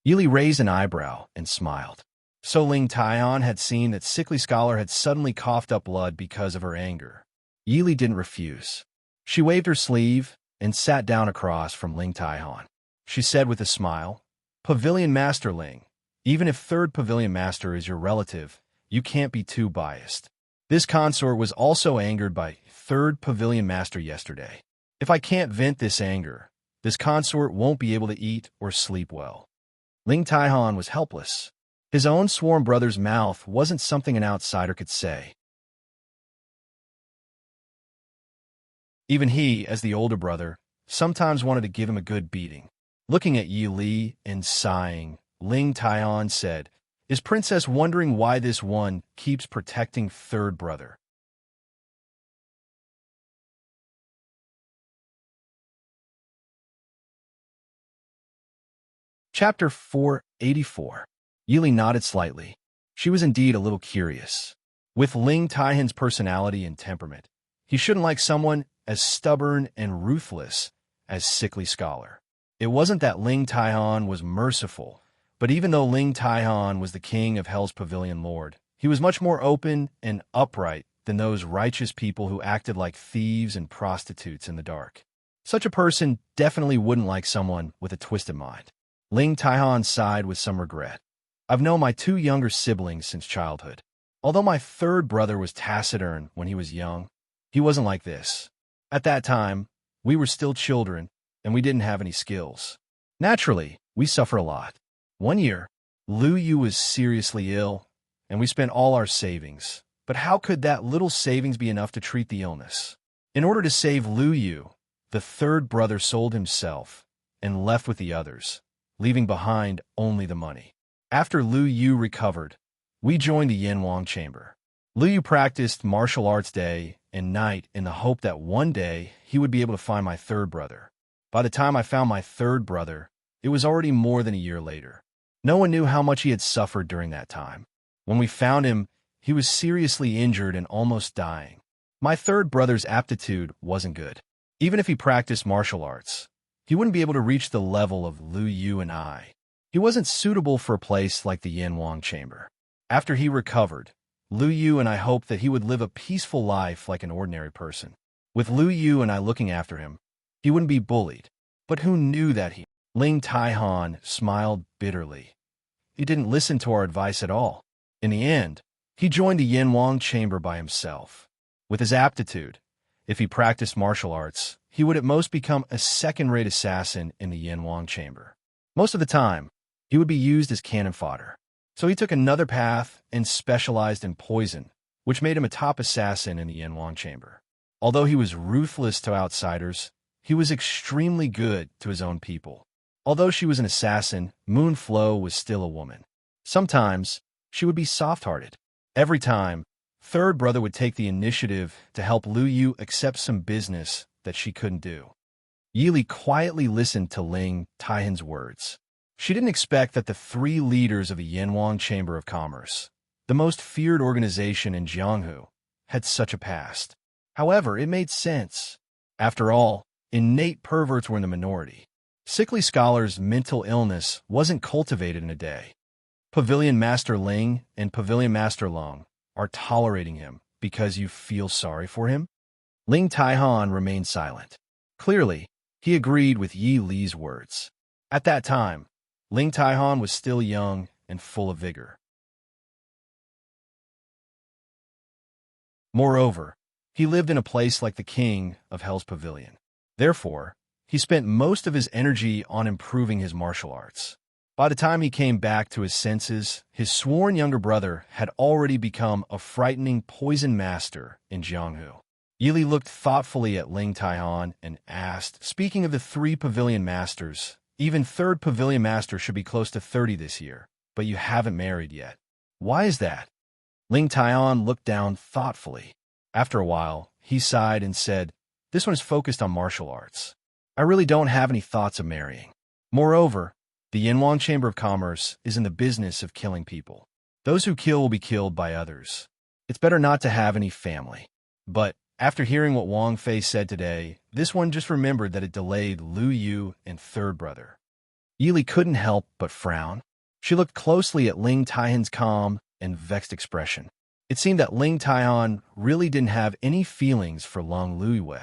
Yili raised an eyebrow and smiled. So Ling Taihan had seen that Sickly Scholar had suddenly coughed up blood because of her anger. Yili didn't refuse. She waved her sleeve and sat down across from Ling Taihan. She said with a smile, "Pavilion Master Ling, even if third Pavilion Master is your relative, you can't be too biased. This consort was also angered by third Pavilion Master yesterday. If I can't vent this anger, this consort won't be able to eat or sleep well." Ling Taihan was helpless. His own sworn brother's mouth wasn't something an outsider could say. Even he, as the older brother, sometimes wanted to give him a good beating. Looking at Yi Li and sighing, Ling Taihan said, "Is Princess wondering why this one keeps protecting third brother?" Chapter 484. Yili nodded slightly. She was indeed a little curious. With Ling Taihan's personality and temperament, he shouldn't like someone as stubborn and ruthless as Sickly Scholar. It wasn't that Ling Taihan was merciful, but even though Ling Taihan was the king of Hell's Pavilion Lord, he was much more open and upright than those righteous people who acted like thieves and prostitutes in the dark. Such a person definitely wouldn't like someone with a twisted mind. Ling Taihan sighed with some regret. I've known my two younger siblings since childhood. Although my third brother was taciturn when he was young, he wasn't like this. At that time, we were still children, and we didn't have any skills. Naturally, we suffer a lot. One year, Lu Yu was seriously ill, and we spent all our savings. But how could that little savings be enough to treat the illness? In order to save Lu Yu, the third brother sold himself and left with the others, leaving behind only the money. After Lu Yu recovered, we joined the Yanwang Chamber. Lu Yu practiced martial arts day and night in the hope that one day he would be able to find my third brother. By the time I found my third brother, it was already more than a year later. No one knew how much he had suffered during that time. When we found him, he was seriously injured and almost dying. My third brother's aptitude wasn't good. Even if he practiced martial arts, he wouldn't be able to reach the level of Lu Yu and I. He wasn't suitable for a place like the Yanwang Chamber. After he recovered, Lu Yu and I hoped that he would live a peaceful life like an ordinary person. With Lu Yu and I looking after him, he wouldn't be bullied. But who knew that he... Ling Taihan smiled bitterly. He didn't listen to our advice at all. In the end, he joined the Yanwang Chamber by himself. With his aptitude, if he practiced martial arts, he would at most become a second-rate assassin in the Yanwang Chamber. Most of the time, he would be used as cannon fodder. So he took another path and specialized in poison, which made him a top assassin in the Yanwang Chamber. Although he was ruthless to outsiders, he was extremely good to his own people. Although she was an assassin, Moon Flo was still a woman. Sometimes, she would be soft-hearted. Every time, third brother would take the initiative to help Lu Yu accept some business that she couldn't do. Yili quietly listened to Ling Taihan's words. She didn't expect that the three leaders of the Yanwang Chamber of Commerce, the most feared organization in Jianghu, had such a past. However, it made sense. After all, innate perverts were in the minority. Sickly scholars' mental illness wasn't cultivated in a day. Pavilion Master Ling and Pavilion Master Long are tolerating him because you feel sorry for him? Ling Taihan remained silent. Clearly, he agreed with Yi Li's words. At that time, Ling Taihan was still young and full of vigor. Moreover, he lived in a place like the king of Hell's Pavilion. Therefore, he spent most of his energy on improving his martial arts. By the time he came back to his senses, his sworn younger brother had already become a frightening poison master in Jianghu. Yili looked thoughtfully at Ling Taihan and asked, speaking of the three pavilion masters, even third pavilion master should be close to 30 this year, but you haven't married yet. Why is that? Ling Taihan looked down thoughtfully. After a while, he sighed and said, this one is focused on martial arts. I really don't have any thoughts of marrying. Moreover, the Yanwang Chamber of Commerce is in the business of killing people. Those who kill will be killed by others. It's better not to have any family. But after hearing what Wang Fei said today, this one just remembered that it delayed Lu Yu and third brother. Yili couldn't help but frown. She looked closely at Ling Taihan's calm and vexed expression. It seemed that Ling Taihan really didn't have any feelings for Long Luiyue.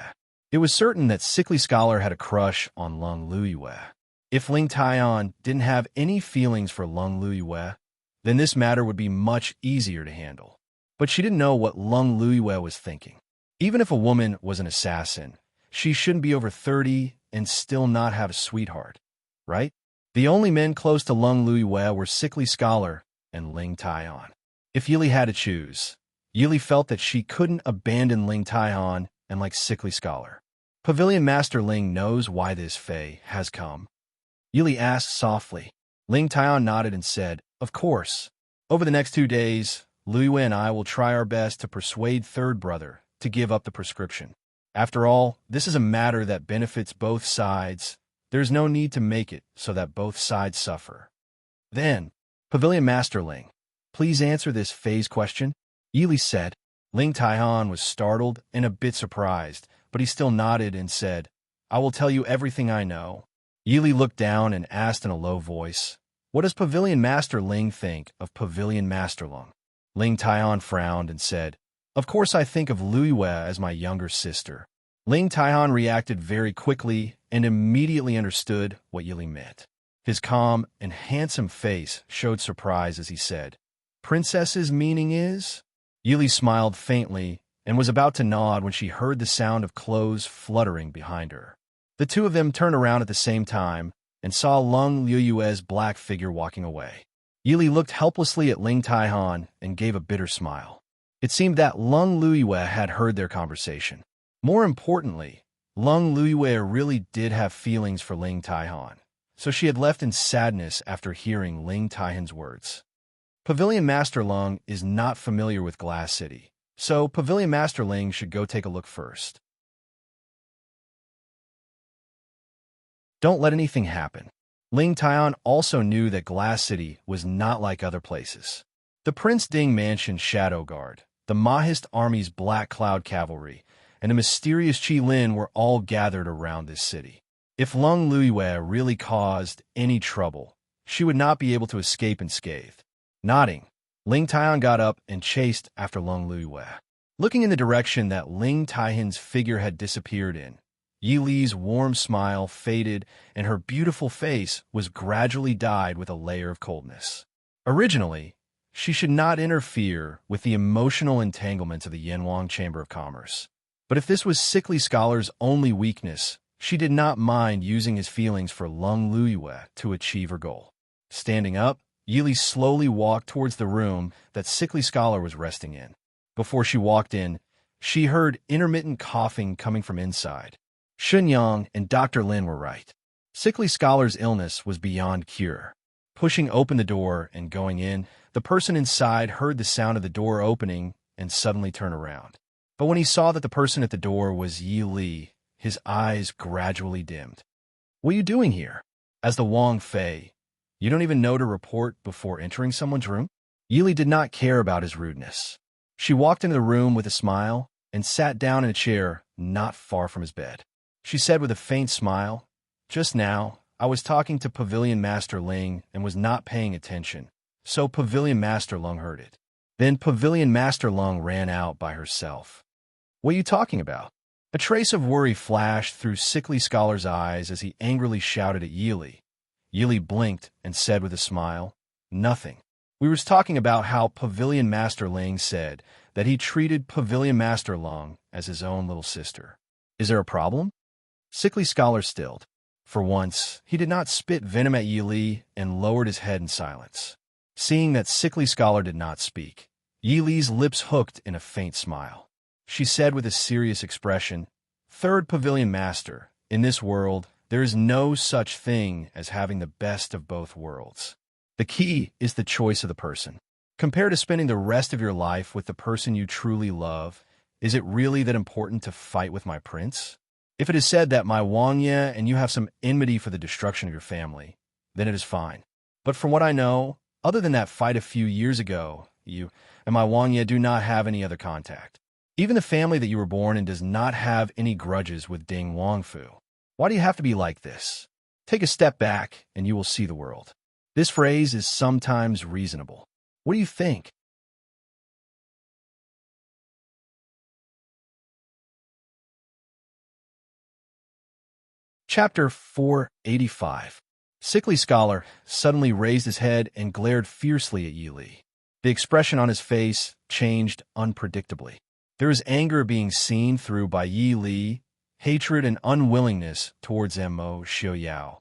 It was certain that Sickly Scholar had a crush on Long Luiyue. If Ling Taihan didn't have any feelings for Long Luiyue, then this matter would be much easier to handle. But she didn't know what Long Luiyue was thinking. Even if a woman was an assassin, she shouldn't be over 30 and still not have a sweetheart, right? The only men close to Long Luiyue were Sickly Scholar and Ling Taihan. If Yili had to choose, Yili felt that she couldn't abandon Ling Taihan and like Sickly Scholar. Pavilion Master Ling knows why this Fei has come. Yili asked softly. Ling Taihan nodded and said, of course. Over the next 2 days, Luiyue and I will try our best to persuade third brother to give up the prescription. After all, this is a matter that benefits both sides. There is no need to make it so that both sides suffer. Then, Pavilion Master Ling, please answer this Fei's question, Yili said. Ling Taihan was startled and a bit surprised, but he still nodded and said, I will tell you everything I know. Yili looked down and asked in a low voice, what does Pavilion Master Ling think of Pavilion Master Long? Ling Taihan frowned and said, of course I think of Luiyue as my younger sister. Ling Taihan reacted very quickly and immediately understood what Yili meant. His calm and handsome face showed surprise as he said, "Princess's meaning is?" Yili smiled faintly and was about to nod when she heard the sound of clothes fluttering behind her. The two of them turned around at the same time and saw Lung Liyue's black figure walking away. Yili looked helplessly at Ling Taihan and gave a bitter smile. It seemed that Lung Liyue had heard their conversation. More importantly, Lung Liyue really did have feelings for Ling Taihan, so she had left in sadness after hearing Ling Taihan's words. Pavilion Master Lung is not familiar with Glass City, so Pavilion Master Ling should go take a look first. Don't let anything happen. Ling Taihan also knew that Glass City was not like other places. The Prince Ding Mansion Shadow Guard, the Mahist Army's Black Cloud Cavalry, and the mysterious Qi Lin were all gathered around this city. If Lung Liyue really caused any trouble, she would not be able to escape unscathed. Nodding, Ling Taihan got up and chased after Lung Liyue. Looking in the direction that Ling Taihan's figure had disappeared in, Yi Li's warm smile faded and her beautiful face was gradually dyed with a layer of coldness. Originally, she should not interfere with the emotional entanglements of the Yanwang Chamber of Commerce. But if this was Sickly Scholar's only weakness, she did not mind using his feelings for Lung Liyue to achieve her goal. Standing up, Yi Li slowly walked towards the room that Sickly Scholar was resting in. Before she walked in, she heard intermittent coughing coming from inside. Shenyang and Dr. Lin were right. Sickly Scholar's illness was beyond cure. Pushing open the door and going in, the person inside heard the sound of the door opening and suddenly turned around. But when he saw that the person at the door was Yi Li, his eyes gradually dimmed. "What are you doing here?" As the Wang Fei, "You don't even know to report before entering someone's room?" Yi Li did not care about his rudeness. She walked into the room with a smile and sat down in a chair not far from his bed. She said with a faint smile, "Just now, I was talking to Pavilion Master Ling and was not paying attention, so Pavilion Master Lung heard it. Then Pavilion Master Lung ran out by herself." "What are you talking about?" A trace of worry flashed through Sickly Scholar's eyes as he angrily shouted at Yi Li. Yi Li blinked and said with a smile, "Nothing. We was talking about how Pavilion Master Ling said that he treated Pavilion Master Lung as his own little sister. Is there a problem?" Sickly Scholar stilled. For once, he did not spit venom at Yi Li and lowered his head in silence. Seeing that Sickly Scholar did not speak, Yi Li's lips hooked in a faint smile. She said with a serious expression, "Third Pavilion Master, in this world, there is no such thing as having the best of both worlds. The key is the choice of the person. Compared to spending the rest of your life with the person you truly love, is it really that important to fight with my prince? If it is said that my Wang Ye and you have some enmity for the destruction of your family, then it is fine. But from what I know, other than that fight a few years ago, you and my Wang Ye do not have any other contact. Even the family that you were born in does not have any grudges with Ding Wangfu. Why do you have to be like this? Take a step back and you will see the world." This phrase is sometimes reasonable. What do you think? Chapter 485. Sickly Scholar suddenly raised his head and glared fiercely at Yi Li. The expression on his face changed unpredictably. There was anger being seen through by Yi Li, hatred and unwillingness towards Mo Xiaoyao,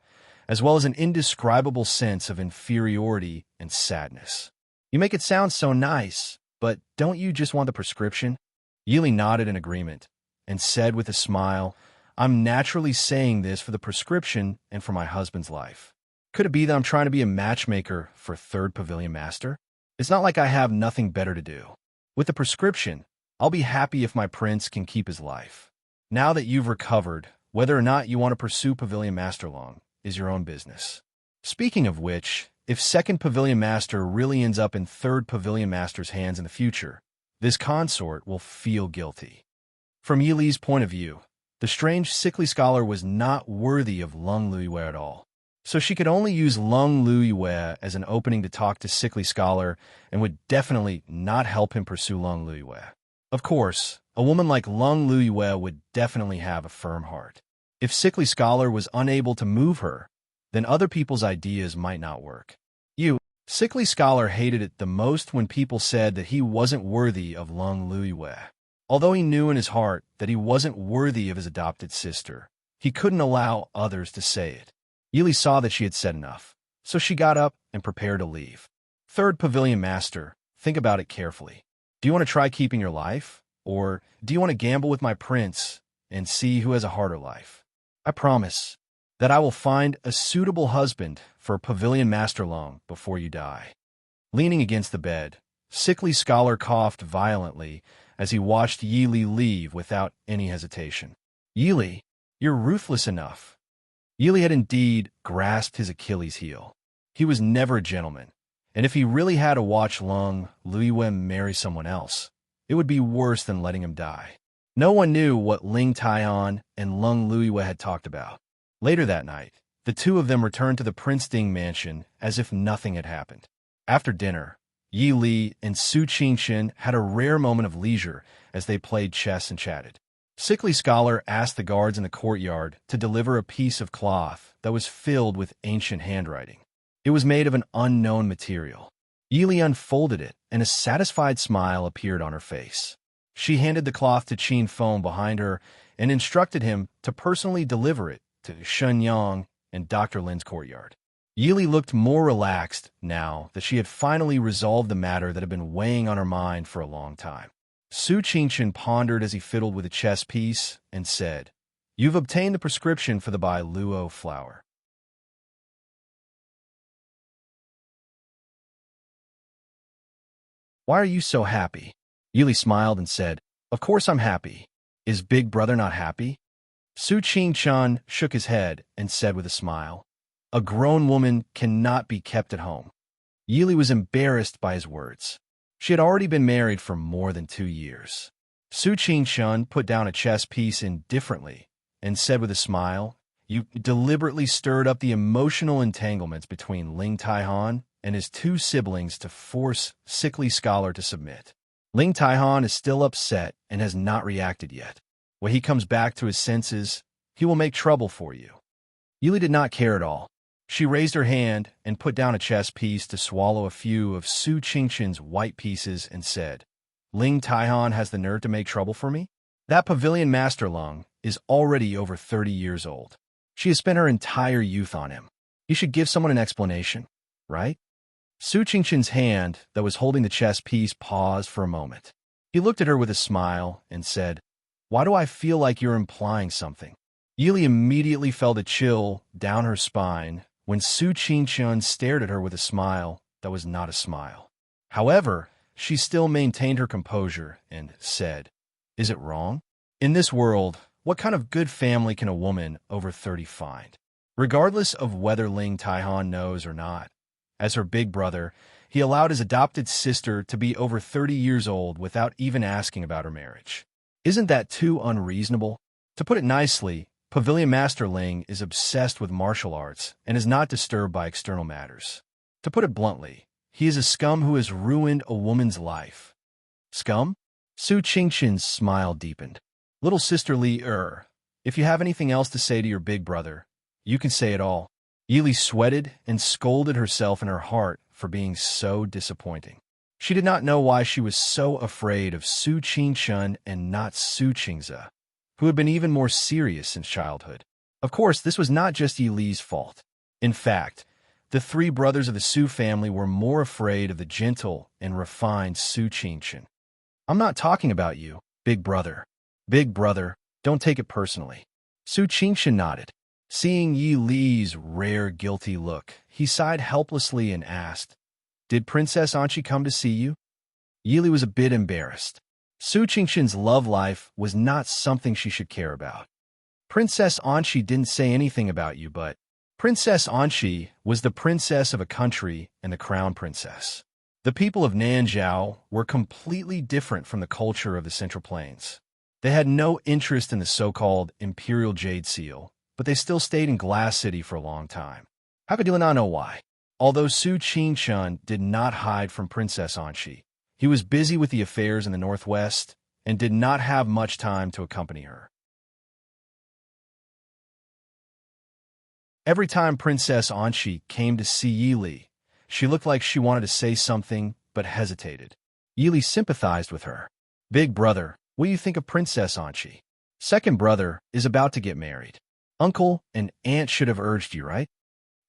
as well as an indescribable sense of inferiority and sadness. "You make it sound so nice, but don't you just want the prescription?" Yi Li nodded in agreement and said with a smile, "I'm naturally saying this for the prescription and for my husband's life. Could it be that I'm trying to be a matchmaker for Third Pavilion Master? It's not like I have nothing better to do. With the prescription, I'll be happy if my prince can keep his life. Now that you've recovered, whether or not you want to pursue Pavilion Master Long is your own business. Speaking of which, if Second Pavilion Master really ends up in Third Pavilion Master's hands in the future, this consort will feel guilty." From Yi Li's point of view, the strange Sickly Scholar was not worthy of Lung Liyue at all. So she could only use Lung Liyue as an opening to talk to Sickly Scholar and would definitely not help him pursue Lung Liyue. Of course, a woman like Lung Liyue would definitely have a firm heart. If Sickly Scholar was unable to move her, then other people's ideas might not work. You, sickly scholar, hated it the most when people said that he wasn't worthy of Lung Luiyue. Although he knew in his heart that he wasn't worthy of his adopted sister, he couldn't allow others to say it. Yili saw that she had said enough, so she got up and prepared to leave. Third Pavilion Master, think about it carefully. Do you want to try keeping your life? Or do you want to gamble with my prince and see who has a harder life? I promise that I will find a suitable husband for Pavilion Master Long before you die. Leaning against the bed, sickly scholar coughed violently as he watched Yi Li leave without any hesitation. Yi Li, you're ruthless enough. Yi Li had indeed grasped his Achilles heel. He was never a gentleman, and if he really had to watch Lung Luiyue marry someone else, it would be worse than letting him die. No one knew what Ling Taihan and Lung Luiyue had talked about. Later that night, the two of them returned to the Prince Ding mansion as if nothing had happened. After dinner, Yi Li and Su Qingxin had a rare moment of leisure as they played chess and chatted. Sickly Scholar asked the guards in the courtyard to deliver a piece of cloth that was filled with ancient handwriting. It was made of an unknown material. Yi Li unfolded it, and a satisfied smile appeared on her face. She handed the cloth to Qin Feng behind her and instructed him to personally deliver it to Shenyang and Dr. Lin's courtyard. Yi Li looked more relaxed now that she had finally resolved the matter that had been weighing on her mind for a long time. Su Qingxin pondered as he fiddled with a chess piece and said, "You've obtained the prescription for the Bai Luo flower. Why are you so happy?" Yi Li smiled and said, "Of course I'm happy. Is Big Brother not happy?" Su Qingxin shook his head and said with a smile, "A grown woman cannot be kept at home." Yi Li was embarrassed by his words. She had already been married for more than 2 years. Su Qingxin put down a chess piece indifferently and said with a smile, "You deliberately stirred up the emotional entanglements between Ling Taihan and his 2 siblings to force Sickly Scholar to submit. Ling Taihan is still upset and has not reacted yet. When he comes back to his senses, he will make trouble for you." Yi Li did not care at all. She raised her hand and put down a chess piece to swallow a few of Su Qingxin's white pieces and said, "Ling Taihan has the nerve to make trouble for me? That Pavilion Master Lung is already over 30 years old. She has spent her entire youth on him. He should give someone an explanation, right?" Su Qingxin's hand that was holding the chess piece paused for a moment. He looked at her with a smile and said, "Why do I feel like you're implying something?" Yi Li immediately felt a chill down her spine when Su Qingxin stared at her with a smile that was not a smile. However, she still maintained her composure and said, "Is it wrong? In this world, what kind of good family can a woman over 30 find? Regardless of whether Ling Taihan knows or not, as her big brother, he allowed his adopted sister to be over 30 years old without even asking about her marriage. Isn't that too unreasonable? To put it nicely, Pavilion Master Ling is obsessed with martial arts and is not disturbed by external matters. To put it bluntly, he is a scum who has ruined a woman's life." "Scum?" Su Qingxin's smile deepened. "Little sister Li, if you have anything else to say to your big brother, you can say it all." Yi Li sweated and scolded herself in her heart for being so disappointing. She did not know why she was so afraid of Su Qingxin and not Su Qingze, who had been even more serious since childhood. Of course, this was not just Yi Li's fault. In fact, the 3 brothers of the Su family were more afraid of the gentle and refined Su Qingxin. "I'm not talking about you, big brother. Big brother, don't take it personally." Su Qingxin nodded. Seeing Yi Li's rare guilty look, he sighed helplessly and asked, "Did Princess Anqi come to see you?" Yi Li was a bit embarrassed. Su Qingxin's love life was not something she should care about. "Princess Anqi didn't say anything about you, but..." Princess Anqi was the princess of a country and the crown princess. The people of Nanzhao were completely different from the culture of the Central Plains. They had no interest in the so-called Imperial Jade Seal, but they still stayed in Glass City for a long time. How could you not know why? Although Su Qingxin did not hide from Princess Anqi, he was busy with the affairs in the northwest and did not have much time to accompany her. Every time Princess Anshi came to see Yili, she looked like she wanted to say something but hesitated. Yili sympathized with her. Big brother, what do you think of Princess Anshi? Second brother is about to get married. Uncle and aunt should have urged you, right?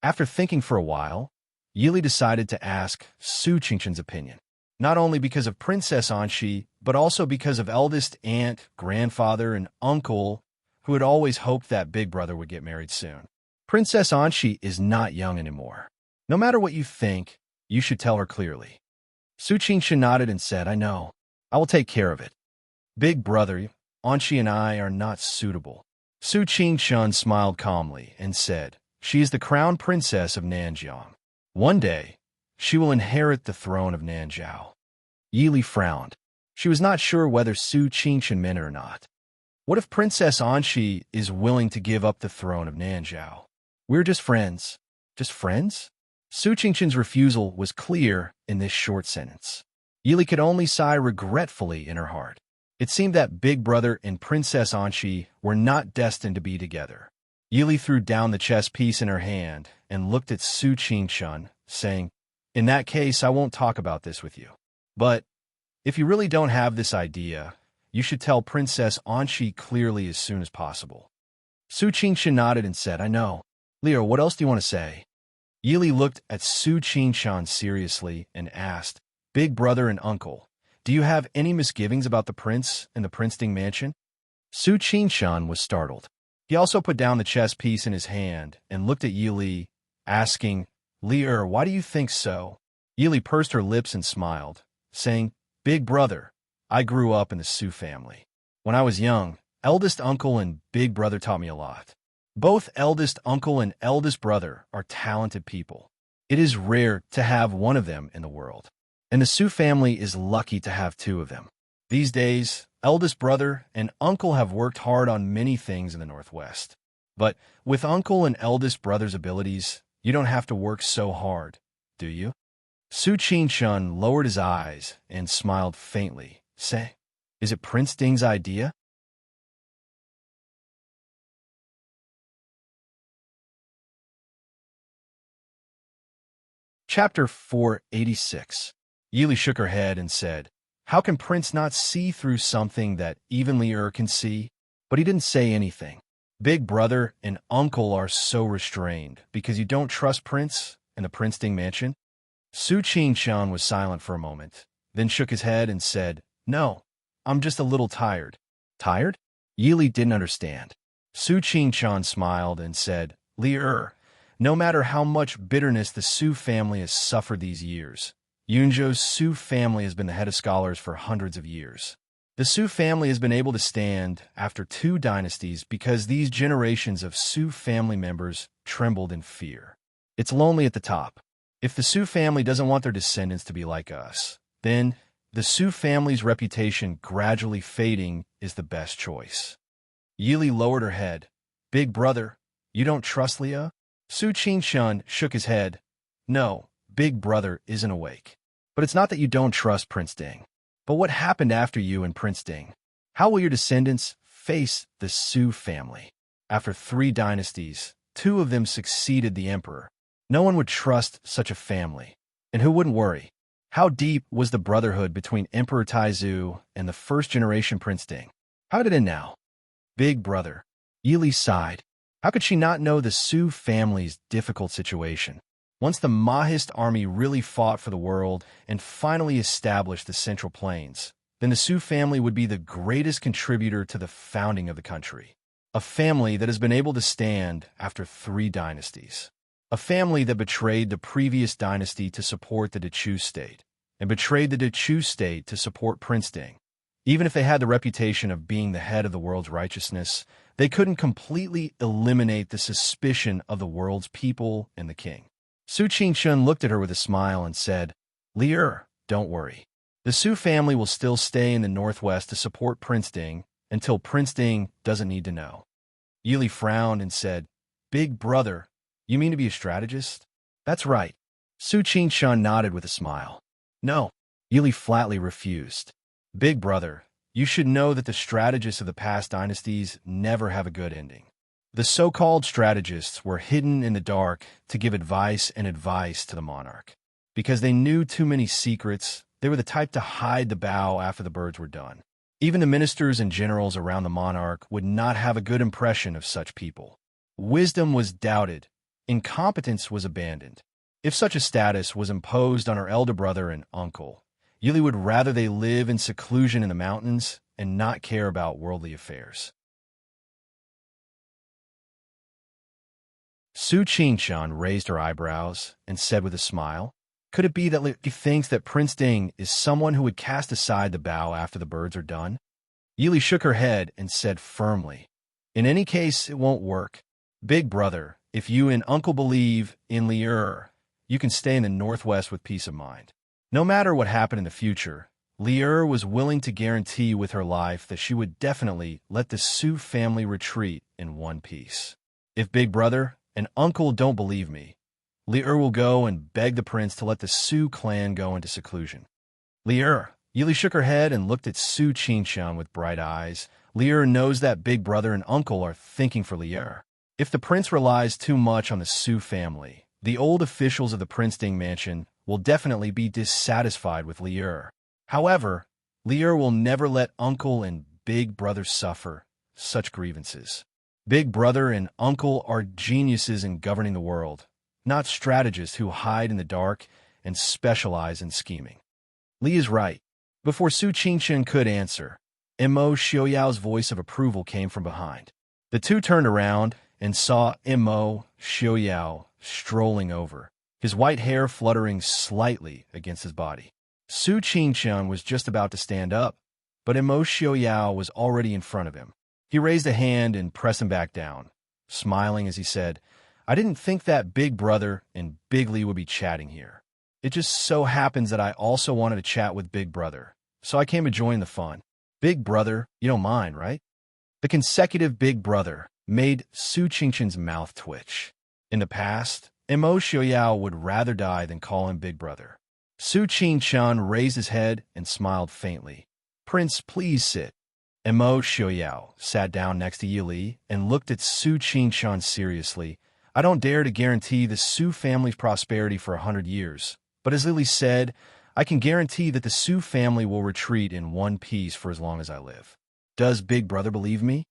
After thinking for a while, Yili decided to ask Su Qingshan's opinion. Not only because of Princess Anshi, but also because of eldest aunt, grandfather, and uncle, who had always hoped that big brother would get married soon. Princess Anshi is not young anymore. No matter what you think, you should tell her clearly. Su Qingshan nodded and said, I know. I will take care of it. Big brother, Anshi and I are not suitable. Su Qingshan smiled calmly and said, she is the crown princess of Nanjiang. One day, she will inherit the throne of Nanzhao. Yili frowned. She was not sure whether Su Qingshan meant it or not. What if Princess Anshi is willing to give up the throne of Nanzhao? We're just friends. Just friends? Su Qingshan's refusal was clear in this short sentence. Yili could only sigh regretfully in her heart. It seemed that Big Brother and Princess Anshi were not destined to be together. Yili threw down the chess piece in her hand and looked at Su Qingshan, saying, in that case, I won't talk about this with you. But if you really don't have this idea, you should tell Princess Anshi clearly as soon as possible. Su Qingshan nodded and said, I know. Leo, what else do you want to say? Yili looked at Su Qingshan seriously and asked, Big brother and uncle, do you have any misgivings about the prince and the Princeton mansion? Su Qingshan was startled. He also put down the chess piece in his hand and looked at Yili, asking, Li why do you think so? Yili pursed her lips and smiled, saying, Big brother, I grew up in the Su family. When I was young, eldest uncle and big brother taught me a lot. Both eldest uncle and eldest brother are talented people. It is rare to have one of them in the world, and the Su family is lucky to have two of them. These days, eldest brother and uncle have worked hard on many things in the Northwest. But with uncle and eldest brother's abilities, you don't have to work so hard, do you? Su Qingshan lowered his eyes and smiled faintly, saying, is it Prince Ding's idea? Chapter 486. Yili shook her head and said, how can Prince not see through something that even Li can see? But he didn't say anything. Big brother and uncle are so restrained because you don't trust Prince and the Princeton mansion? Su Qingshan was silent for a moment, then shook his head and said, no, I'm just a little tired. Tired? Yili didn't understand. Su Qingshan smiled and said, Li no matter how much bitterness the Su family has suffered these years, Yunzhou's Su family has been the head of scholars for hundreds of years. The Su family has been able to stand after 2 dynasties because these generations of Su family members trembled in fear. It's lonely at the top. If the Su family doesn't want their descendants to be like us, then the Su family's reputation gradually fading is the best choice. Yili lowered her head. Big brother, you don't trust Leah? Su Qingshan shook his head. No, big brother isn't awake. But it's not that you don't trust Prince Ding. But what happened after you and Prince Ding? How will your descendants face the Su family? After 3 dynasties, 2 of them succeeded the emperor. No one would trust such a family. And who wouldn't worry? How deep was the brotherhood between Emperor Taizu and the first-generation Prince Ding? How did it end now? Big brother. Yili sighed. How could she not know the Su family's difficult situation? Once the Mahist army really fought for the world and finally established the Central Plains, then the Su family would be the greatest contributor to the founding of the country. A family that has been able to stand after 3 dynasties. A family that betrayed the previous dynasty to support the Dechu state, and betrayed the Dechu state to support Prince Ding. Even if they had the reputation of being the head of the world's righteousness, they couldn't completely eliminate the suspicion of the world's people and the king. Su Qingshan looked at her with a smile and said, Li don't worry. The Su family will still stay in the Northwest to support Prince Ding until Prince Ding doesn't need to know. Yili frowned and said, Big brother, you mean to be a strategist? That's right. Su Qingshan nodded with a smile. No, Yili flatly refused. Big brother, you should know that the strategists of the past dynasties never have a good ending. The so-called strategists were hidden in the dark to give advice and advice to the monarch. Because they knew too many secrets, they were the type to hide the bow after the birds were done. Even the ministers and generals around the monarch would not have a good impression of such people. Wisdom was doubted. Incompetence was abandoned. If such a status was imposed on her elder brother and uncle, Yuli would rather they live in seclusion in the mountains and not care about worldly affairs. Su Qingshan raised her eyebrows and said with a smile, "Could it be that Li thinks that Prince Ding is someone who would cast aside the bow after the birds are done?" Yili shook her head and said firmly, "In any case, it won't work. Big brother, if you and uncle believe in Li, you can stay in the northwest with peace of mind." No matter what happened in the future, Li was willing to guarantee with her life that she would definitely let the Su family retreat in one piece. If big brother and uncle don't believe me, Li will go and beg the prince to let the Su clan go into seclusion. Li Yili shook her head and looked at Su Qingshan with bright eyes. Li knows that big brother and uncle are thinking for Li. If the prince relies too much on the Su family, the old officials of the Prince Ding mansion will definitely be dissatisfied with Li. However, Li will never let uncle and big brother suffer such grievances. Big brother and uncle are geniuses in governing the world, not strategists who hide in the dark and specialize in scheming. Li is right. Before Su Qingshan could answer, Mo Xiaoyao's voice of approval came from behind. The two turned around and saw Mo Xiaoyao strolling over, his white hair fluttering slightly against his body. Su Qingshan was just about to stand up, but Mo Xiaoyao was already in front of him. He raised a hand and pressed him back down, smiling as he said, "I didn't think that Big Brother and Big Li would be chatting here. It just so happens that I also wanted to chat with Big Brother, so I came to join the fun. Big Brother, you don't mind, right?" The consecutive Big Brother made Su Qingshan's mouth twitch. In the past, Mo Xiaoyao would rather die than call him Big Brother. Su Qingshan raised his head and smiled faintly. "Prince, please sit." Mo Xiaoyao sat down next to Yili and looked at Su Qingshan seriously. "I don't dare to guarantee the Su family's prosperity for 100 years, but as Lily said, I can guarantee that the Su family will retreat in one piece for as long as I live. Does Big Brother believe me?"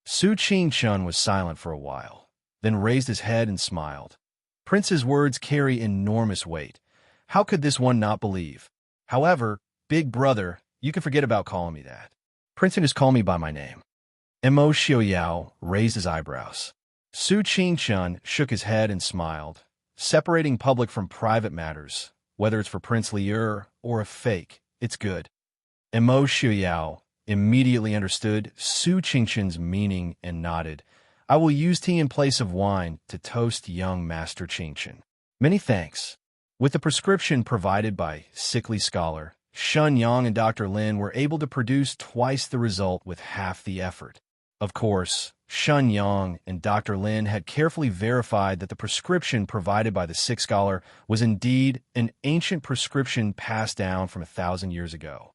Su Qingshan was silent for a while, then raised his head and smiled. Prince's words carry enormous weight. How could this one not believe? However, Big Brother, you can forget about calling me that. Prince can just call me by my name. Mo Xiaoyao raised his eyebrows. Su Qingshan shook his head and smiled, separating public from private matters. Whether it's for Prince Li or a fake, it's good. Mo Xiaoyao immediately understood Su Qingshan's meaning and nodded. "I will use tea in place of wine to toast young Master Qingshan. Many thanks." With the prescription provided by sickly scholar, Shun Yang and Dr. Lin were able to produce twice the result with half the effort. Of course, Shun Yang and Dr. Lin had carefully verified that the prescription provided by the sick scholar was indeed an ancient prescription passed down from 1,000 years ago.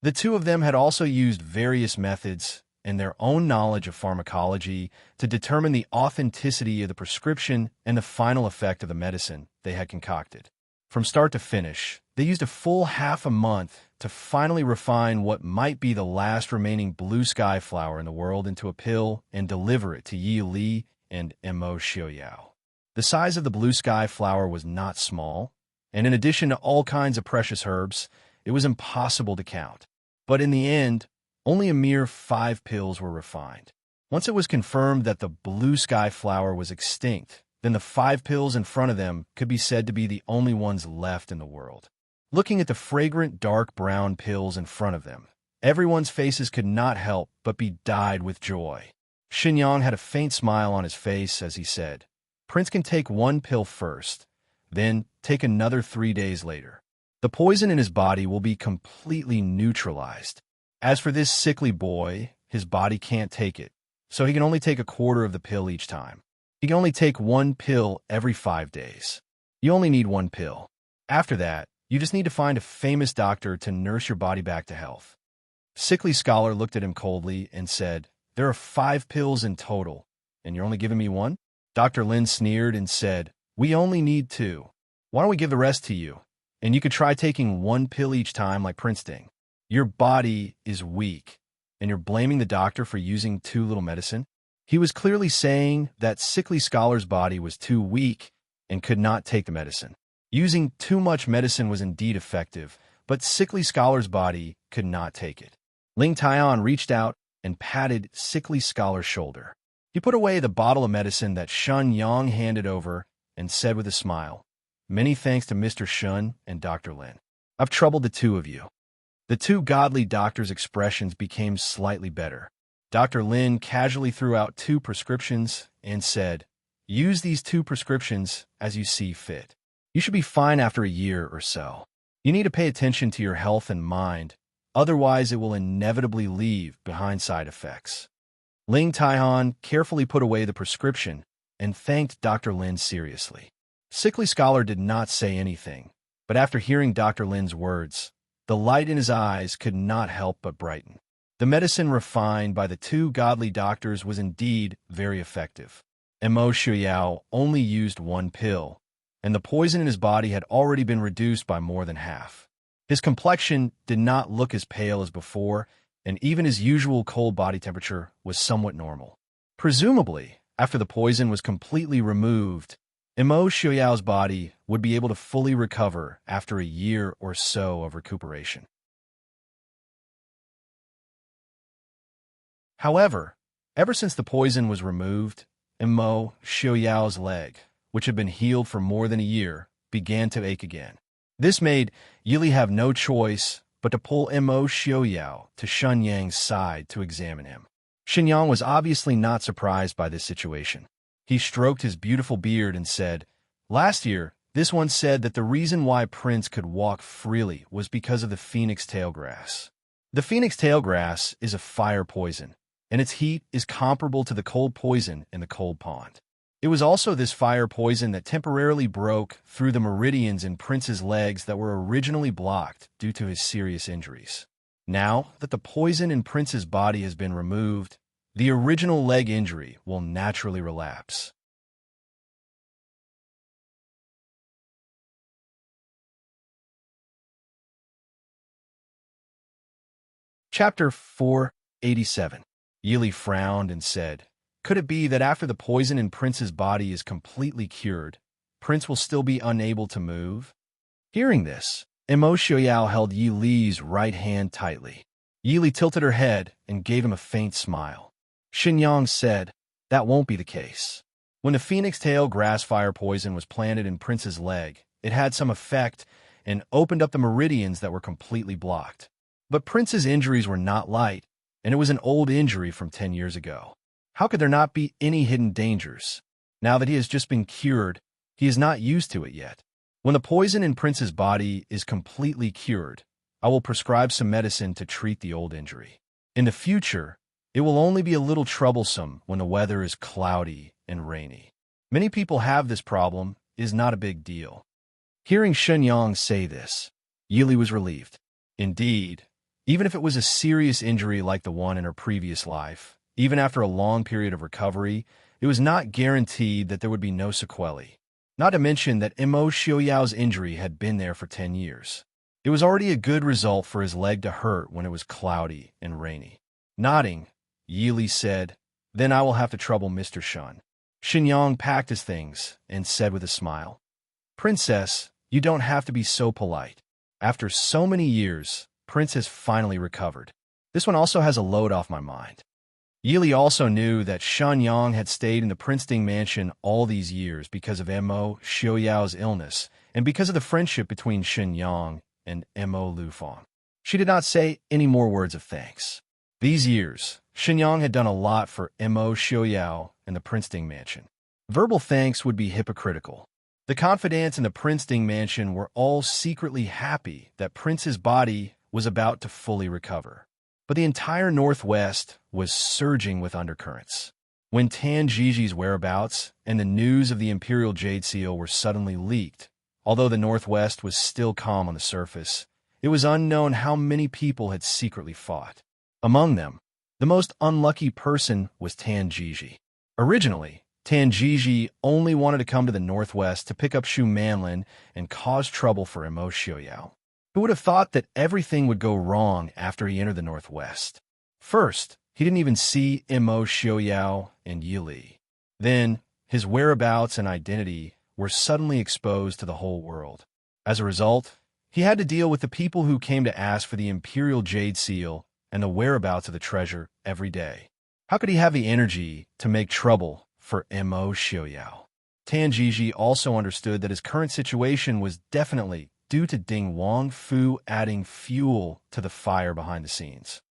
The two of them had also used various methods and their own knowledge of pharmacology to determine the authenticity of the prescription and the final effect of the medicine they had concocted. From start to finish, they used a full half a month to finally refine what might be the last remaining blue sky flower in the world into a pill and deliver it to Yi Li and Mo Xiaoyao. The size of the blue sky flower was not small, and in addition to all kinds of precious herbs, it was impossible to count. But in the end, only a mere 5 pills were refined. Once it was confirmed that the blue sky flower was extinct, then the 5 pills in front of them could be said to be the only ones left in the world. Looking at the fragrant dark brown pills in front of them, everyone's faces could not help but be dyed with joy. Xinyang had a faint smile on his face as he said, "Prince can take 1 pill first, then take another 3 days later. The poison in his body will be completely neutralized. As for this sickly boy, his body can't take it, so he can only take a quarter of the pill each time. He can only take 1 pill every 5 days. You only need 1 pill. After that, you just need to find a famous doctor to nurse your body back to health." Sickly Scholar looked at him coldly and said, "There are 5 pills in total, and you're only giving me one?" Dr. Lin sneered and said, "We only need 2. Why don't we give the rest to you? And you could try taking 1 pill each time like Prince Ding. Your body is weak, and you're blaming the doctor for using too little medicine." He was clearly saying that Sickly Scholar's body was too weak and could not take the medicine. Using too much medicine was indeed effective, but Sickly Scholar's body could not take it. Ling Taian reached out and patted Sickly Scholar's shoulder. He put away the bottle of medicine that Shun Yang handed over and said with a smile, "Many thanks to Mr. Shun and Dr. Lin. I've troubled the 2 of you." The 2 godly doctors' expressions became slightly better. Dr. Lin casually threw out 2 prescriptions and said, "Use these 2 prescriptions as you see fit. You should be fine after a year or so. You need to pay attention to your health and mind, otherwise it will inevitably leave behind side effects." Ling Taihan carefully put away the prescription and thanked Dr. Lin seriously. Sickly Scholar did not say anything, but after hearing Dr. Lin's words, the light in his eyes could not help but brighten. The medicine refined by the 2 godly doctors was indeed very effective. Mo Shuyao only used 1 pill, and the poison in his body had already been reduced by more than half. His complexion did not look as pale as before, and even his usual cold body temperature was somewhat normal. Presumably, after the poison was completely removed, Mo Xuyao's body would be able to fully recover after a year or so of recuperation. However, ever since the poison was removed, Mo Xuyao's leg, which had been healed for more than a year, began to ache again. This made Yili have no choice but to pull Mo Xuyao to Shun Yang's side to examine him. Xinyang was obviously not surprised by this situation. He stroked his beautiful beard and said, "Last year, this one said that the reason why Prince could walk freely was because of the phoenix tail grass. The phoenix tail grass is a fire poison, and its heat is comparable to the cold poison in the cold pond. It was also this fire poison that temporarily broke through the meridians in Prince's legs that were originally blocked due to his serious injuries. Now that the poison in Prince's body has been removed, the original leg injury will naturally relapse." Chapter 487. Yili frowned and said, "Could it be that after the poison in Prince's body is completely cured, Prince will still be unable to move?" Hearing this, Mo Xiuyao held Yi Li's right hand tightly. Yi Li tilted her head and gave him a faint smile. Xinyang said, "That won't be the case. When the phoenix tail grass fire poison was planted in Prince's leg, it had some effect and opened up the meridians that were completely blocked. But Prince's injuries were not light, and it was an old injury from 10 years ago. How could there not be any hidden dangers? Now that he has just been cured, he is not used to it yet. When the poison in Prince's body is completely cured, I will prescribe some medicine to treat the old injury. In the future, it will only be a little troublesome when the weather is cloudy and rainy. Many people have this problem. It is not a big deal." Hearing Shenyang say this, Yili was relieved. Indeed, even if it was a serious injury like the one in her previous life, even after a long period of recovery, it was not guaranteed that there would be no sequelae. Not to mention that Mo Xiuyao's injury had been there for 10 years. It was already a good result for his leg to hurt when it was cloudy and rainy. Nodding, Yili said, "Then I will have to trouble Mr. Shun." Xinyang packed his things and said with a smile, "Princess, you don't have to be so polite. After so many years, Prince has finally recovered. This one also has a load off my mind." Yili also knew that Shun Yang had stayed in the Princeton mansion all these years because of Mo Xiuyao's illness and because of the friendship between Shen Yang and Mo Lufang. She did not say any more words of thanks. These years, Shen Yang had done a lot for Mo Xiuyao and the Princeton mansion. Verbal thanks would be hypocritical. The confidants in the Princeton mansion were all secretly happy that Prince's body was about to fully recover. But the entire Northwest was surging with undercurrents. When Tan Gigi's whereabouts and the news of the Imperial Jade Seal were suddenly leaked, although the Northwest was still calm on the surface, it was unknown how many people had secretly fought. Among them, the most unlucky person was Tan Jiji. Originally, Tan Jiji only wanted to come to the northwest to pick up Shu Manlin and cause trouble for Imo Xiaoyao. Who would have thought that everything would go wrong after he entered the northwest? First, he didn't even see Imo Xiaoyao and Yili. Then, his whereabouts and identity were suddenly exposed to the whole world. As a result, he had to deal with the people who came to ask for the Imperial Jade Seal and the whereabouts of the treasure every day. How could he have the energy to make trouble for Imo Xiaoyao? Tan Jiji also understood that his current situation was definitely due to Ding Wangfu adding fuel to the fire behind the scenes.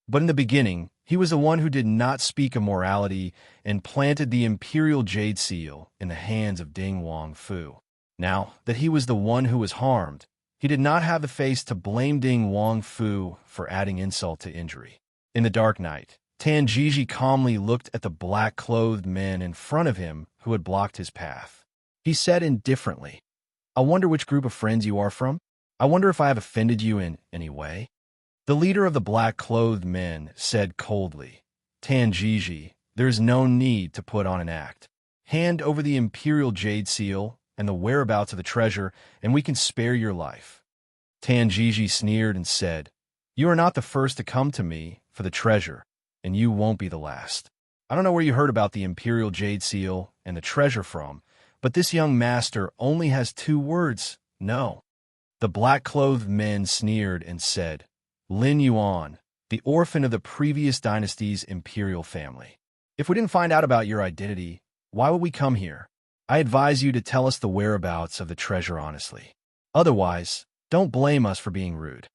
But in the beginning, he was the one who did not speak immorality and planted the Imperial Jade Seal in the hands of Ding Wangfu. Now that he was the one who was harmed, he did not have the face to blame Ding Wangfu for adding insult to injury. In the dark night, Tan Jiji calmly looked at the black-clothed men in front of him who had blocked his path. He said indifferently, "I wonder which group of friends you are from? I wonder if I have offended you in any way?" The leader of the black-clothed men said coldly, "Tan Jiji, there is no need to put on an act. Hand over the Imperial Jade Seal and the whereabouts of the treasure, and we can spare your life." Tan Jiji sneered and said, "You are not the first to come to me for the treasure, and you won't be the last. I don't know where you heard about the Imperial Jade Seal and the treasure from, but this young master only has 2 words, no." The black-clothed men sneered and said, "Lin Yuan, the orphan of the previous dynasty's imperial family. If we didn't find out about your identity, why would we come here? I advise you to tell us the whereabouts of the treasure honestly. Otherwise, don't blame us for being rude."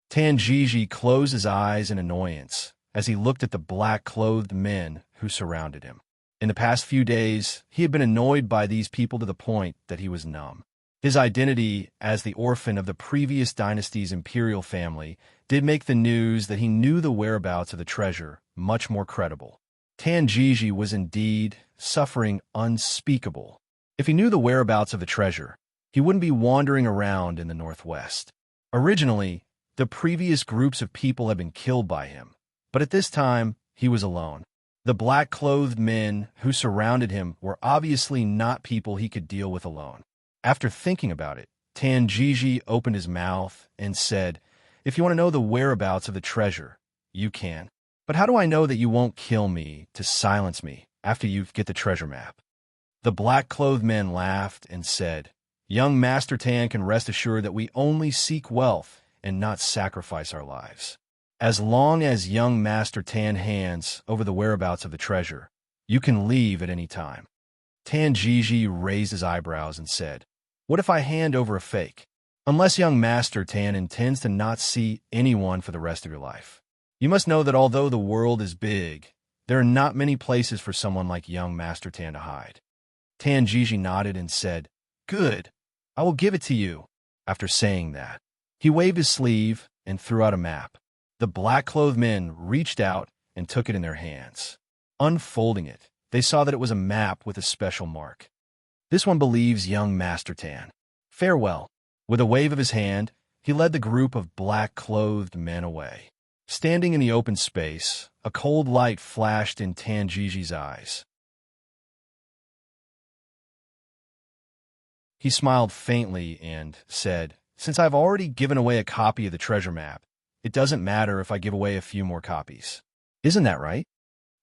Tan Jiji closed his eyes in annoyance as he looked at the black-clothed men who surrounded him. In the past few days, he had been annoyed by these people to the point that he was numb. His identity as the orphan of the previous dynasty's imperial family did make the news that he knew the whereabouts of the treasure much more credible. Tan Jiji was indeed suffering unspeakable. If he knew the whereabouts of the treasure, he wouldn't be wandering around in the northwest. Originally, the previous groups of people had been killed by him, but at this time, he was alone. The black-clothed men who surrounded him were obviously not people he could deal with alone. After thinking about it, Tan Jiji opened his mouth and said, "If you want to know the whereabouts of the treasure, you can. But how do I know that you won't kill me to silence me after you get the treasure map?" The black-clothed men laughed and said, "Young Master Tan can rest assured that we only seek wealth and not sacrifice our lives. As long as young Master Tan hands over the whereabouts of the treasure, you can leave at any time." Tan Jiji raised his eyebrows and said, "What if I hand over a fake? Unless young Master Tan intends to not see anyone for the rest of your life. You must know that although the world is big, there are not many places for someone like young Master Tan to hide." Tan Jiji nodded and said, "Good, I will give it to you." After saying that, he waved his sleeve and threw out a map. The black-clothed men reached out and took it in their hands. Unfolding it, they saw that it was a map with a special mark. "This one believes young Master Tan. Farewell." With a wave of his hand, he led the group of black-clothed men away. Standing in the open space, a cold light flashed in Tan Jiji's eyes. He smiled faintly and said, "Since I've already given away a copy of the treasure map, it doesn't matter if I give away a few more copies. Isn't that right?"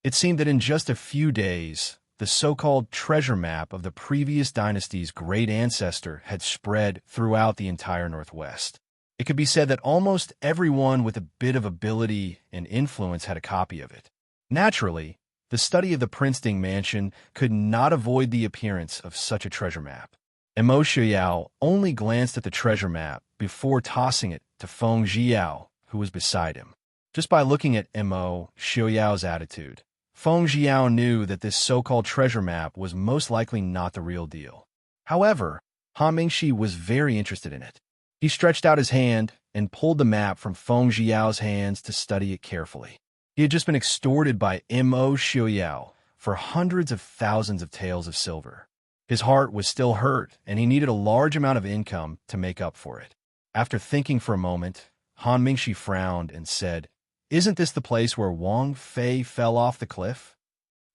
It seemed that in just a few days, the so-called treasure map of the previous dynasty's great ancestor had spread throughout the entire Northwest. It could be said that almost everyone with a bit of ability and influence had a copy of it. Naturally, the study of the Prince Ding mansion could not avoid the appearance of such a treasure map. Imo Xiaoyao only glanced at the treasure map before tossing it to Feng Jiao, who was beside him. Just by looking at Imo Xiaoyao's attitude, Feng Jiao knew that this so-called treasure map was most likely not the real deal. However, Han Mingxi was very interested in it. He stretched out his hand and pulled the map from Feng Jiao's hands to study it carefully. He had just been extorted by Imo Xiaoyao for hundreds of thousands of taels of silver. His heart was still hurt, and he needed a large amount of income to make up for it. After thinking for a moment, Han Mingxi frowned and said, "Isn't this the place where Wang Fei fell off the cliff?"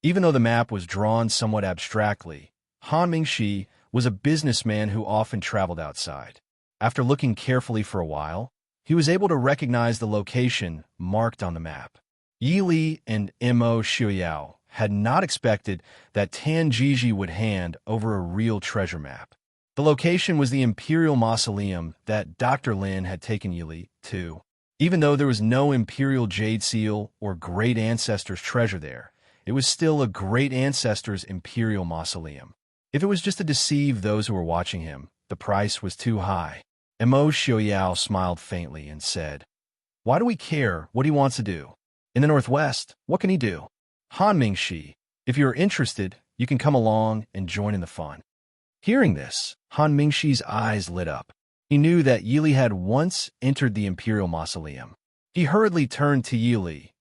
Even though the map was drawn somewhat abstractly, Han Mingxi was a businessman who often traveled outside. After looking carefully for a while, he was able to recognize the location marked on the map. Yi Li and Mo Xiuyao had not expected that Tan Jiji would hand over a real treasure map. The location was the Imperial Mausoleum that Dr. Lin had taken Yi Li to. Even though there was no Imperial Jade Seal or Great Ancestors treasure there, it was still a Great Ancestors Imperial Mausoleum. If it was just to deceive those who were watching him, the price was too high. Mo Xiuyao smiled faintly and said, "Why do we care what he wants to do? In the Northwest, what can he do?" Han Mingxi, if you are interested, you can come along and join in the fun. Hearing this, Han Mingxi's eyes lit up. He knew that Yi Li had once entered the Imperial Mausoleum. He hurriedly turned to Yi Li.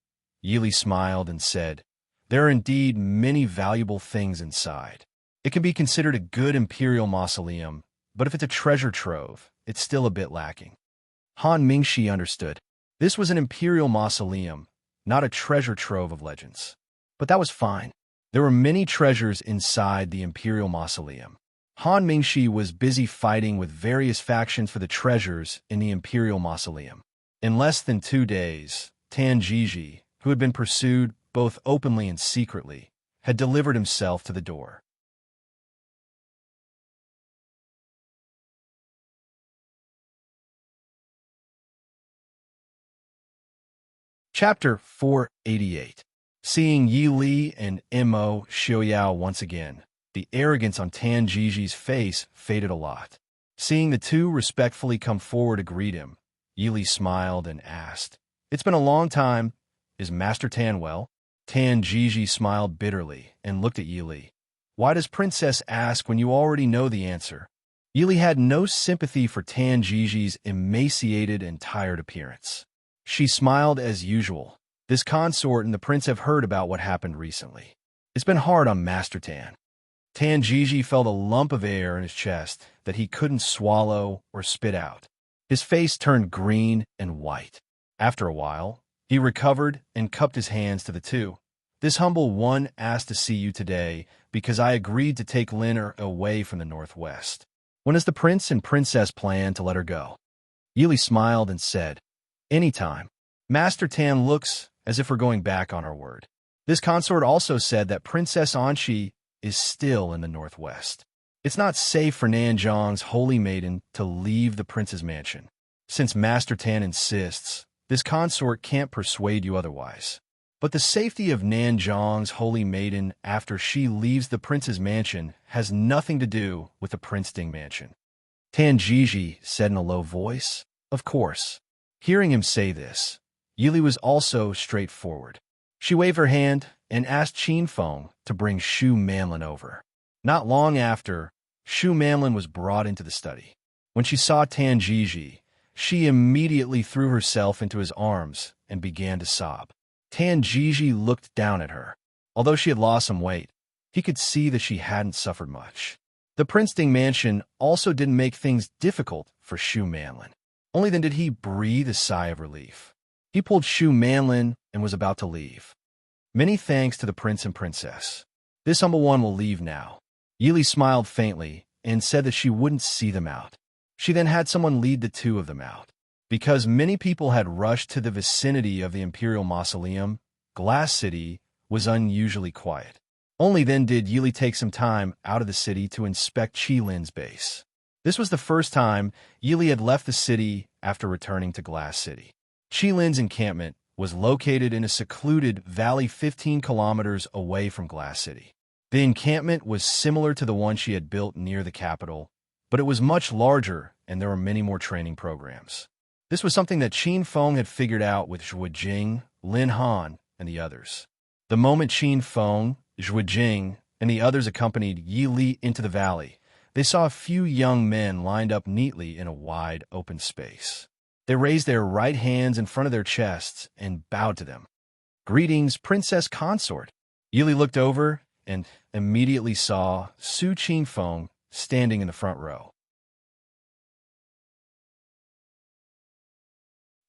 Yi Li smiled and said, "There are indeed many valuable things inside. It can be considered a good Imperial Mausoleum, but if it's a treasure trove, it's still a bit lacking." Han Mingxi understood. This was an Imperial Mausoleum, not a treasure trove of legends. But that was fine. There were many treasures inside the Imperial Mausoleum. Han Mingxi was busy fighting with various factions for the treasures in the Imperial Mausoleum. In less than 2 days, Tan Jiji, who had been pursued both openly and secretly, had delivered himself to the door. Chapter 488. Seeing Yi Li and Mo Xiuyao once again, the arrogance on Tan Jiji's face faded a lot. Seeing the two respectfully come forward to greet him, Yi Li smiled and asked, "It's been a long time. Is Master Tan well?" Tan Jiji smiled bitterly and looked at Yi Li. "Why does Princess ask when you already know the answer?" Yi Li had no sympathy for Tan Jiji's emaciated and tired appearance. She smiled as usual. This consort and the prince have heard about what happened recently. It's been hard on Master Tan. Tan Jiji felt a lump of air in his chest that he couldn't swallow or spit out. His face turned green and white. After a while, he recovered and cupped his hands to the two. "This humble one asked to see you today because I agreed to take Lin away from the Northwest. When does the prince and princess plan to let her go?" Yi Li smiled and said, "Anytime. Master Tan looks as if we're going back on our word." This consort also said that Princess Anqi is still in the Northwest. It's not safe for Nanzhang's holy maiden to leave the prince's mansion. Since Master Tan insists, this consort can't persuade you otherwise. But the safety of Nanzhang's holy maiden after she leaves the prince's mansion has nothing to do with the Princeton mansion. Tan Jiji said in a low voice, "Of course." Hearing him say this, Yi Li was also straightforward. She waved her hand and asked Qin Feng to bring Shu Manlin over. Not long after, Shu Manlin was brought into the study. When she saw Tan Jiji, she immediately threw herself into his arms and began to sob. Tan Jiji looked down at her. Although she had lost some weight, he could see that she hadn't suffered much. The Princeton mansion also didn't make things difficult for Shu Manlin. Only then did he breathe a sigh of relief. He pulled Shu Manlin and was about to leave. "Many thanks to the prince and princess. This humble one will leave now." Yi Li smiled faintly and said that she wouldn't see them out. She then had someone lead the two of them out. Because many people had rushed to the vicinity of the Imperial Mausoleum, Glass City was unusually quiet. Only then did Yi Li take some time out of the city to inspect Qi Lin's base. This was the first time Yi Li had left the city after returning to Glass City. Qi Lin's encampment was located in a secluded valley 15 kilometers away from Glass City. The encampment was similar to the one she had built near the capital, but it was much larger and there were many more training programs. This was something that Qin Feng had figured out with Zhuo Jing, Lin Han, and the others. The moment Qin Feng, Zhuo Jing, and the others accompanied Yi Li into the valley, they saw a few young men lined up neatly in a wide, open space. They raised their right hands in front of their chests and bowed to them. "Greetings, Princess Consort." Yi Li looked over and immediately saw Su Qin Feng standing in the front row.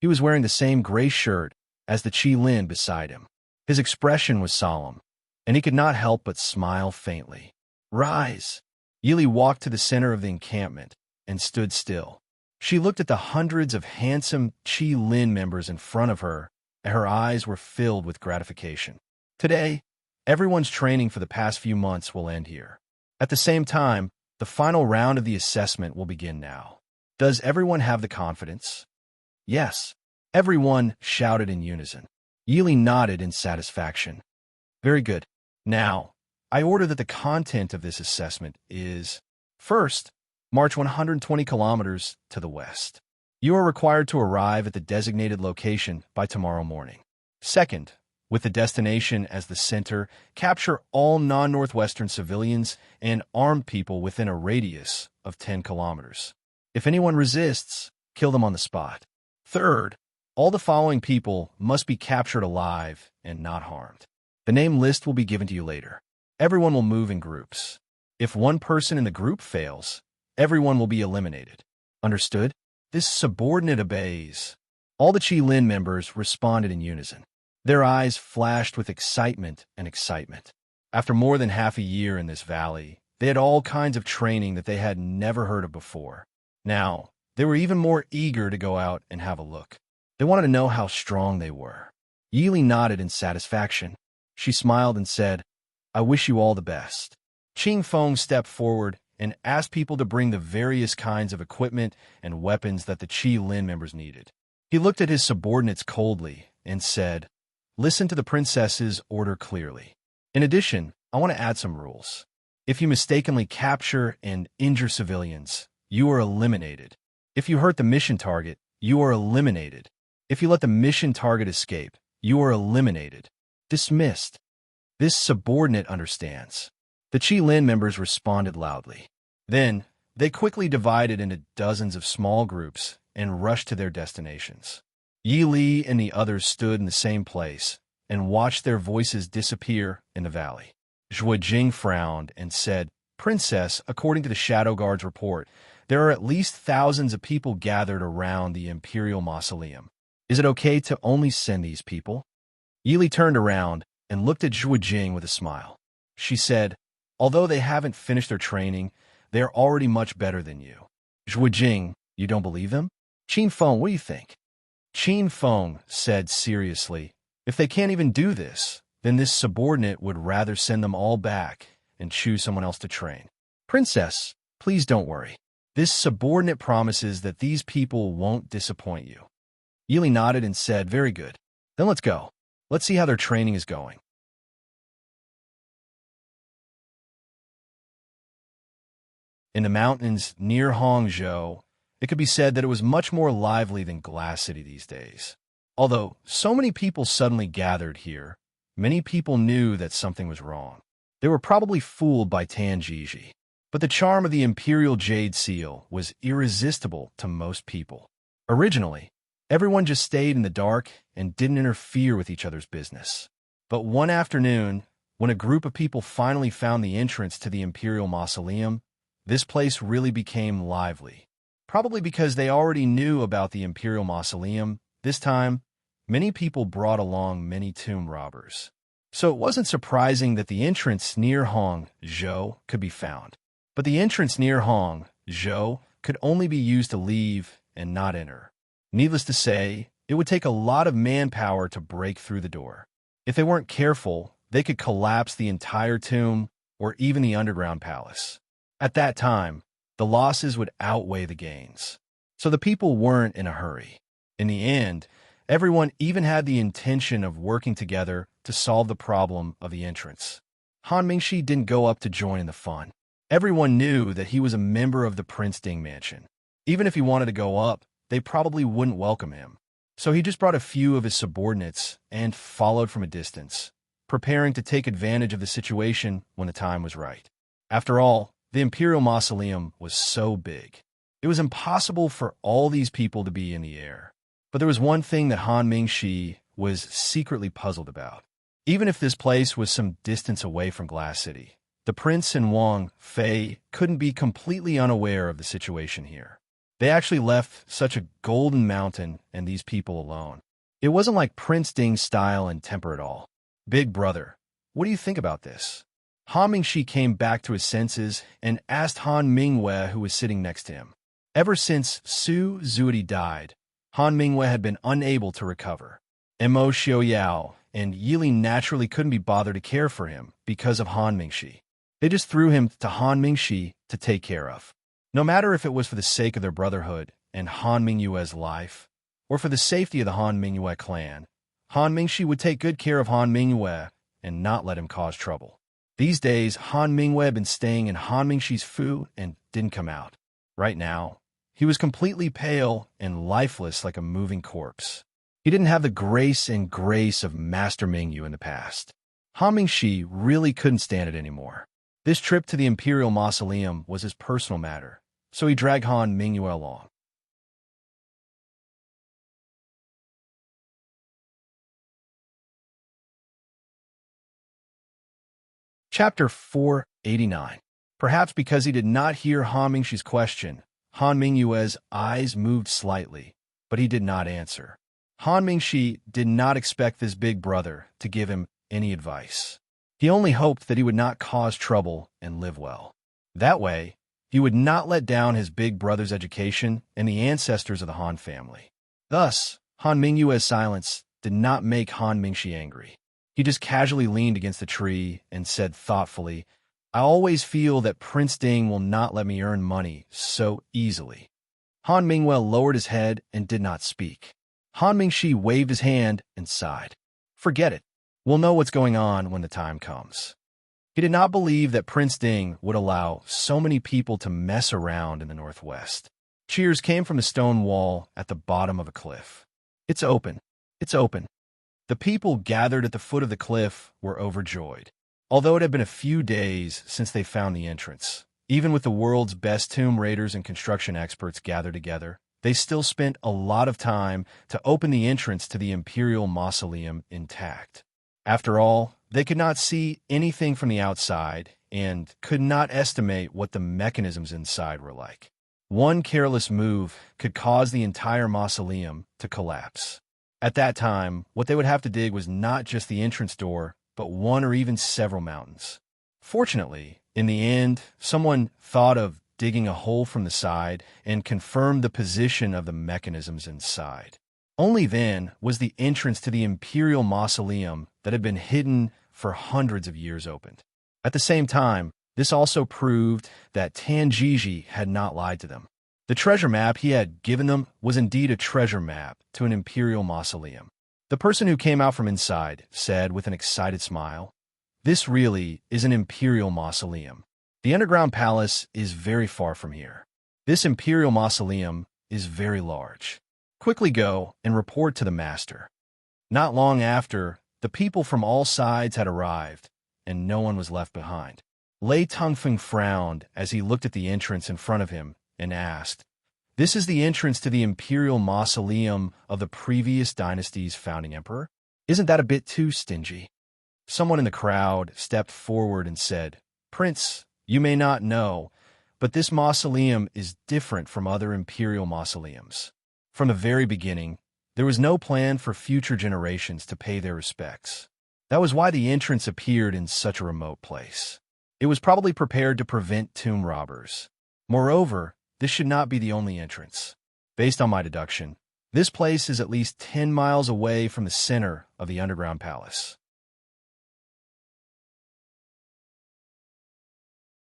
He was wearing the same gray shirt as the Qi Lin beside him. His expression was solemn, and he could not help but smile faintly. "Rise!" Yili walked to the center of the encampment and stood still. She looked at the hundreds of handsome Qi Lin members in front of her, and her eyes were filled with gratification. Today, everyone's training for the past few months will end here. At the same time, the final round of the assessment will begin now. Does everyone have the confidence? Yes. Everyone shouted in unison. Yili nodded in satisfaction. Very good. Now, I order that the content of this assessment is: first, march 120 kilometers to the west. You are required to arrive at the designated location by tomorrow morning. Second, with the destination as the center, capture all non-Northwestern civilians and armed people within a radius of 10 kilometers. If anyone resists, kill them on the spot. Third, all the following people must be captured alive and not harmed. The name list will be given to you later. Everyone will move in groups. If one person in the group fails, everyone will be eliminated. Understood? This subordinate obeys. All the Qi Lin members responded in unison. Their eyes flashed with excitement and excitement. After more than half a year in this valley, they had all kinds of training that they had never heard of before. Now, they were even more eager to go out and have a look. They wanted to know how strong they were. Yili nodded in satisfaction. She smiled and said, "I wish you all the best." Qing Feng stepped forward and asked people to bring the various kinds of equipment and weapons that the Qi Lin members needed. He looked at his subordinates coldly and said, "Listen to the princess's order clearly. In addition, I want to add some rules. If you mistakenly capture and injure civilians, you are eliminated. If you hurt the mission target, you are eliminated. If you let the mission target escape, you are eliminated. Dismissed." This subordinate understands. The Qi Lin members responded loudly. Then, they quickly divided into dozens of small groups and rushed to their destinations. Yi Li and the others stood in the same place and watched their voices disappear in the valley. Zhuo Jing frowned and said, "Princess, according to the Shadow Guard's report, there are at least thousands of people gathered around the Imperial Mausoleum. Is it okay to only send these people?" Yili turned around and looked at Zhuo Jing with a smile. She said, "Although they haven't finished their training, they are already much better than you." Zhuo Jing, you don't believe them? Qin Feng, what do you think? Qin Feng said seriously, "If they can't even do this, then this subordinate would rather send them all back and choose someone else to train." "Princess, please don't worry. This subordinate promises that these people won't disappoint you." Yili nodded and said, "Very good. Then let's go. Let's see how their training is going." In the mountains near Hangzhou, it could be said that it was much more lively than Glass City these days. Although so many people suddenly gathered here, many people knew that something was wrong. They were probably fooled by Tan Jiji. But the charm of the Imperial Jade Seal was irresistible to most people. Originally, everyone just stayed in the dark and didn't interfere with each other's business. But one afternoon, when a group of people finally found the entrance to the Imperial Mausoleum, this place really became lively. Probably because they already knew about the Imperial Mausoleum, this time, many people brought along many tomb robbers. So it wasn't surprising that the entrance near Hangzhou could be found. But the entrance near Hangzhou could only be used to leave and not enter. Needless to say, it would take a lot of manpower to break through the door. If they weren't careful, they could collapse the entire tomb or even the underground palace. At that time, the losses would outweigh the gains. So the people weren't in a hurry. In the end, everyone even had the intention of working together to solve the problem of the entrance. Han Mingxi didn't go up to join in the fun. Everyone knew that he was a member of the Prince Ding mansion. Even if he wanted to go up, they probably wouldn't welcome him. So he just brought a few of his subordinates and followed from a distance, preparing to take advantage of the situation when the time was right. After all, the Imperial Mausoleum was so big. It was impossible for all these people to be in the air. But there was one thing that Han Mingxi was secretly puzzled about. Even if this place was some distance away from Glass City, the prince and Wang Fei couldn't be completely unaware of the situation here. They actually left such a golden mountain and these people alone. It wasn't like Prince Ding's style and temper at all. Big brother, what do you think about this? Han Mingxi came back to his senses and asked Han Mingwei, who was sitting next to him. Ever since Su Zuidi died, Han Mingwei had been unable to recover. Mo Xiaoyao and Yili naturally couldn't be bothered to care for him because of Han Mingxi. They just threw him to Han Mingxi to take care of. No matter if it was for the sake of their brotherhood and Han Mingyue's life, or for the safety of the Han Mingyue clan, Han Mingxi would take good care of Han Mingyue and not let him cause trouble. These days, Han Mingwei had been staying in Han Mingxi's fu and didn't come out. Right now, he was completely pale and lifeless like a moving corpse. He didn't have the grace of Master Mingyu in the past. Han Mingxi really couldn't stand it anymore. This trip to the Imperial Mausoleum was his personal matter, so he dragged Han Mingyue along. Chapter 489. Perhaps because he did not hear Han Mingxi's question, Han Mingyue's eyes moved slightly, but he did not answer. Han Mingxi did not expect this big brother to give him any advice. He only hoped that he would not cause trouble and live well. That way, he would not let down his big brother's education and the ancestors of the Han family. Thus, Han Mingyue's silence did not make Han Mingxi angry. He just casually leaned against the tree and said thoughtfully, "I always feel that Prince Ding will not let me earn money so easily." Han Mingyue lowered his head and did not speak. Han Mingxi waved his hand and sighed. "Forget it. We'll know what's going on when the time comes." He did not believe that Prince Ding would allow so many people to mess around in the northwest. Cheers came from the stone wall at the bottom of a cliff. "It's open. It's open." The people gathered at the foot of the cliff were overjoyed. Although it had been a few days since they found the entrance, even with the world's best tomb raiders and construction experts gathered together, they still spent a lot of time to open the entrance to the Imperial Mausoleum intact. After all, they could not see anything from the outside and could not estimate what the mechanisms inside were like. One careless move could cause the entire mausoleum to collapse. At that time, what they would have to dig was not just the entrance door, but one or even several mountains. Fortunately, in the end, someone thought of digging a hole from the side and confirmed the position of the mechanisms inside. Only then was the entrance to the Imperial Mausoleum that had been hidden for hundreds of years opened. At the same time, this also proved that Tanjiji had not lied to them. The treasure map he had given them was indeed a treasure map to an Imperial Mausoleum. The person who came out from inside said with an excited smile, "This really is an Imperial Mausoleum. The underground palace is very far from here. This Imperial Mausoleum is very large. Quickly go and report to the master." Not long after, the people from all sides had arrived, and no one was left behind. Lei Tongfeng frowned as he looked at the entrance in front of him and asked, "This is the entrance to the Imperial Mausoleum of the previous dynasty's founding emperor? Isn't that a bit too stingy?" Someone in the crowd stepped forward and said, "Prince, you may not know, but this mausoleum is different from other Imperial mausoleums. From the very beginning, there was no plan for future generations to pay their respects. That was why the entrance appeared in such a remote place. It was probably prepared to prevent tomb robbers. Moreover, this should not be the only entrance. Based on my deduction, this place is at least 10 miles away from the center of the underground palace."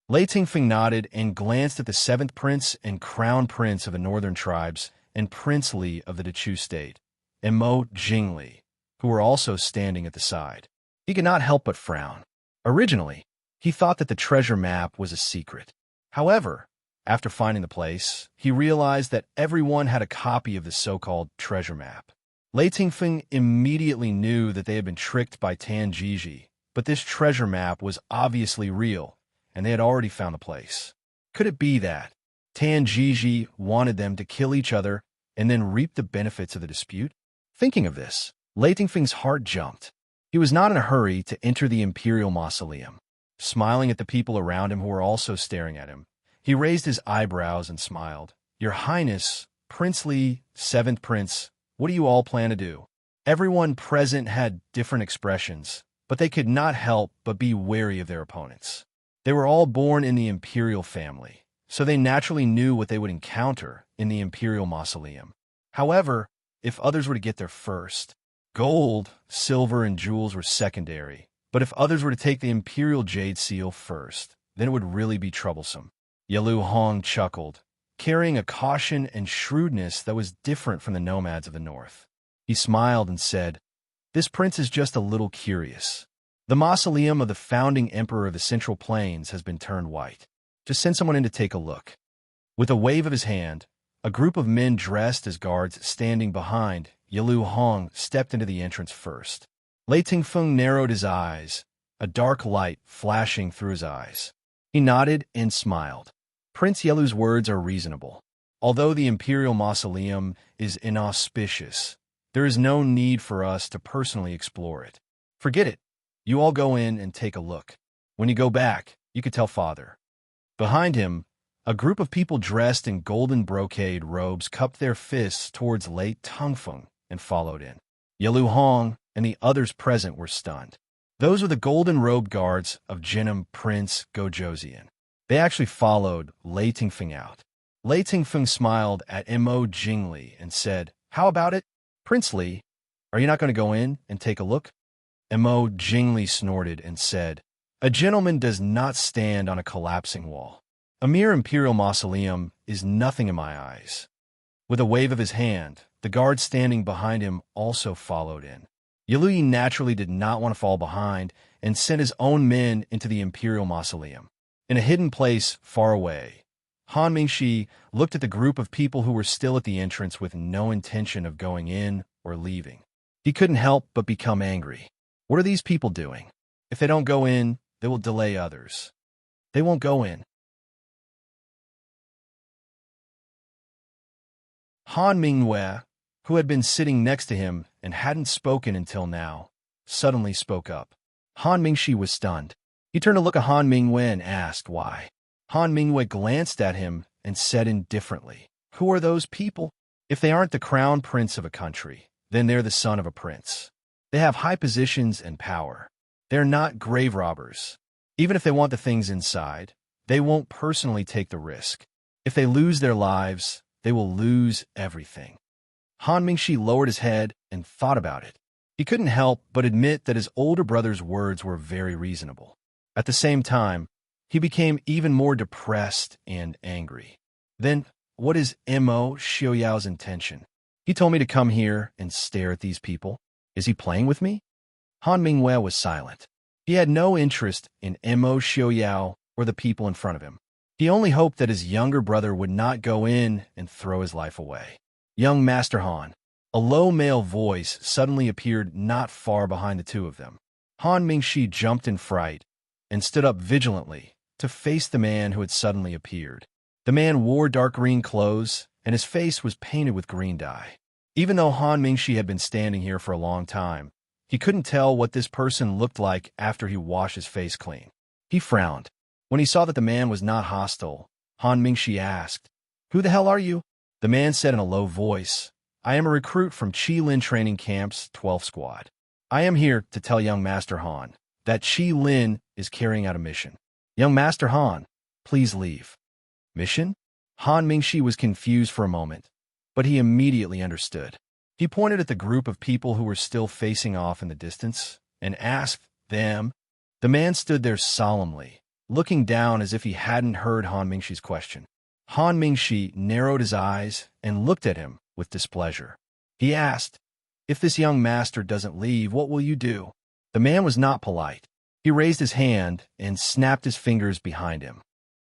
Lei Tingfeng nodded and glanced at the 7th prince and crown prince of the northern tribes and Prince Li of the Dechu state, and Mo Jingli, who were also standing at the side. He could not help but frown. Originally, he thought that the treasure map was a secret. However, after finding the place, he realized that everyone had a copy of the so-called treasure map. Lei Tingfeng immediately knew that they had been tricked by Tanjiji, but this treasure map was obviously real, and they had already found the place. Could it be that Tanjiji wanted them to kill each other and then reap the benefits of the dispute? Thinking of this, Lei Tingfeng's heart jumped. He was not in a hurry to enter the Imperial Mausoleum. Smiling at the people around him who were also staring at him, he raised his eyebrows and smiled, "Your Highness, Princely, seventh prince, what do you all plan to do?" Everyone present had different expressions, but they could not help but be wary of their opponents. They were all born in the imperial family, so they naturally knew what they would encounter in the imperial mausoleum. However, if others were to get there first, gold, silver, and jewels were secondary. But if others were to take the imperial jade seal first, then it would really be troublesome. Yalu Hong chuckled, carrying a caution and shrewdness that was different from the nomads of the north. He smiled and said, "This prince is just a little curious. The mausoleum of the founding emperor of the Central Plains has been turned white. Just send someone in to take a look." With a wave of his hand, a group of men dressed as guards standing behind Yalu Hong stepped into the entrance first. Lei Tingfeng narrowed his eyes, a dark light flashing through his eyes. He nodded and smiled. Prince Yalu's words are reasonable. Although the imperial mausoleum is inauspicious, there is no need for us to personally explore it. Forget it. You all go in and take a look. When you go back, you could tell Father. Behind him, a group of people dressed in golden brocade robes cupped their fists towards Lei Tongfeng and followed in. Yalu Hong and the others present were stunned. Those were the golden-robed guards of Jinnam Prince Gojoseon. They actually followed Lei Tingfeng out. Lei Tingfeng smiled at Mo Jingli and said, "How about it? Prince Li, are you not going to go in and take a look?" Mo Jingli snorted and said, "A gentleman does not stand on a collapsing wall. A mere imperial mausoleum is nothing in my eyes." With a wave of his hand, the guards standing behind him also followed in. Yalu naturally did not want to fall behind and sent his own men into the imperial mausoleum. In a hidden place far away, Han Mingxi looked at the group of people who were still at the entrance with no intention of going in or leaving. He couldn't help but become angry. What are these people doing? If they don't go in, they will delay others. They won't go in. Han Mingwei, who had been sitting next to him and hadn't spoken until now, suddenly spoke up. Han Mingxi was stunned. He turned to look at Han Mingwei and asked why. Han Mingwei glanced at him and said indifferently, "Who are those people? If they aren't the crown prince of a country, then they're the son of a prince. They have high positions and power. They're not grave robbers. Even if they want the things inside, they won't personally take the risk. If they lose their lives, they will lose everything." Han Mingxi lowered his head and thought about it. He couldn't help but admit that his older brother's words were very reasonable. At the same time, he became even more depressed and angry. Then, what is Mo Xiaoyao's intention? He told me to come here and stare at these people. Is he playing with me? Han Mingwei was silent. He had no interest in Mo Xiaoyao or the people in front of him. He only hoped that his younger brother would not go in and throw his life away. "Young Master Han." A low male voice suddenly appeared not far behind the two of them. Han Mingxi jumped in fright and stood up vigilantly to face the man who had suddenly appeared. The man wore dark green clothes, and his face was painted with green dye. Even though Han Mingxi had been standing here for a long time, he couldn't tell what this person looked like after he washed his face clean. He frowned. When he saw that the man was not hostile, Han Mingxi asked, "Who the hell are you?" The man said in a low voice, "I am a recruit from Chi Lin Training Camp's 12th Squad. I am here to tell young Master Han that Chi Lin is carrying out a mission. Young Master Han, please leave." Mission? Han Mingxi was confused for a moment, but he immediately understood. He pointed at the group of people who were still facing off in the distance and asked them. The man stood there solemnly, looking down as if he hadn't heard Han Mingxi's question. Han Mingxi narrowed his eyes and looked at him with displeasure. He asked, "If this young master doesn't leave, what will you do?" The man was not polite. He raised his hand and snapped his fingers behind him.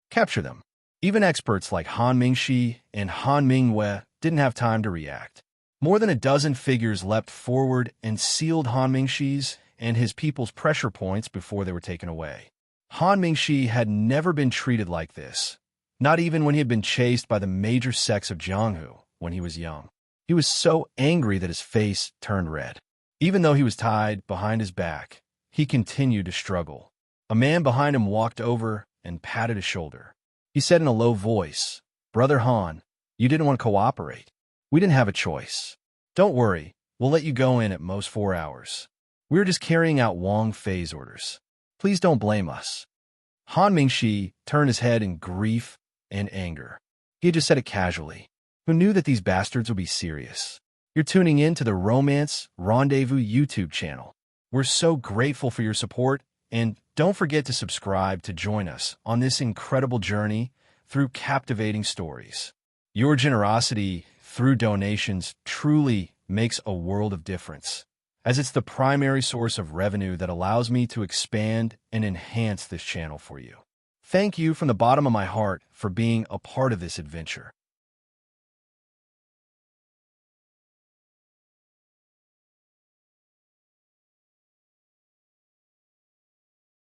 "Capture them." Even experts like Han Mingxi and Han Mingwei didn't have time to react. More than a dozen figures leapt forward and sealed Han Mingxi's and his people's pressure points before they were taken away. Han Mingxi had never been treated like this, not even when he had been chased by the major sects of Jianghu when he was young. He was so angry that his face turned red. Even though he was tied behind his back, he continued to struggle. A man behind him walked over and patted his shoulder. He said in a low voice, "Brother Han, You didn't want to cooperate. We didn't have a choice. Don't worry, we'll let you go in at most 4 hours. We were just carrying out Wang Fei's orders. Please don't blame us. Han Mingxi turned his head in grief and anger. He had just said it casually. Who knew that these bastards would be serious? You're tuning in to the Romance Rendezvous YouTube channel. We're so grateful for your support, and don't forget to subscribe to join us on this incredible journey through captivating stories. Your generosity through donations truly makes a world of difference, as it's the primary source of revenue that allows me to expand and enhance this channel for you. Thank you from the bottom of my heart for being a part of this adventure.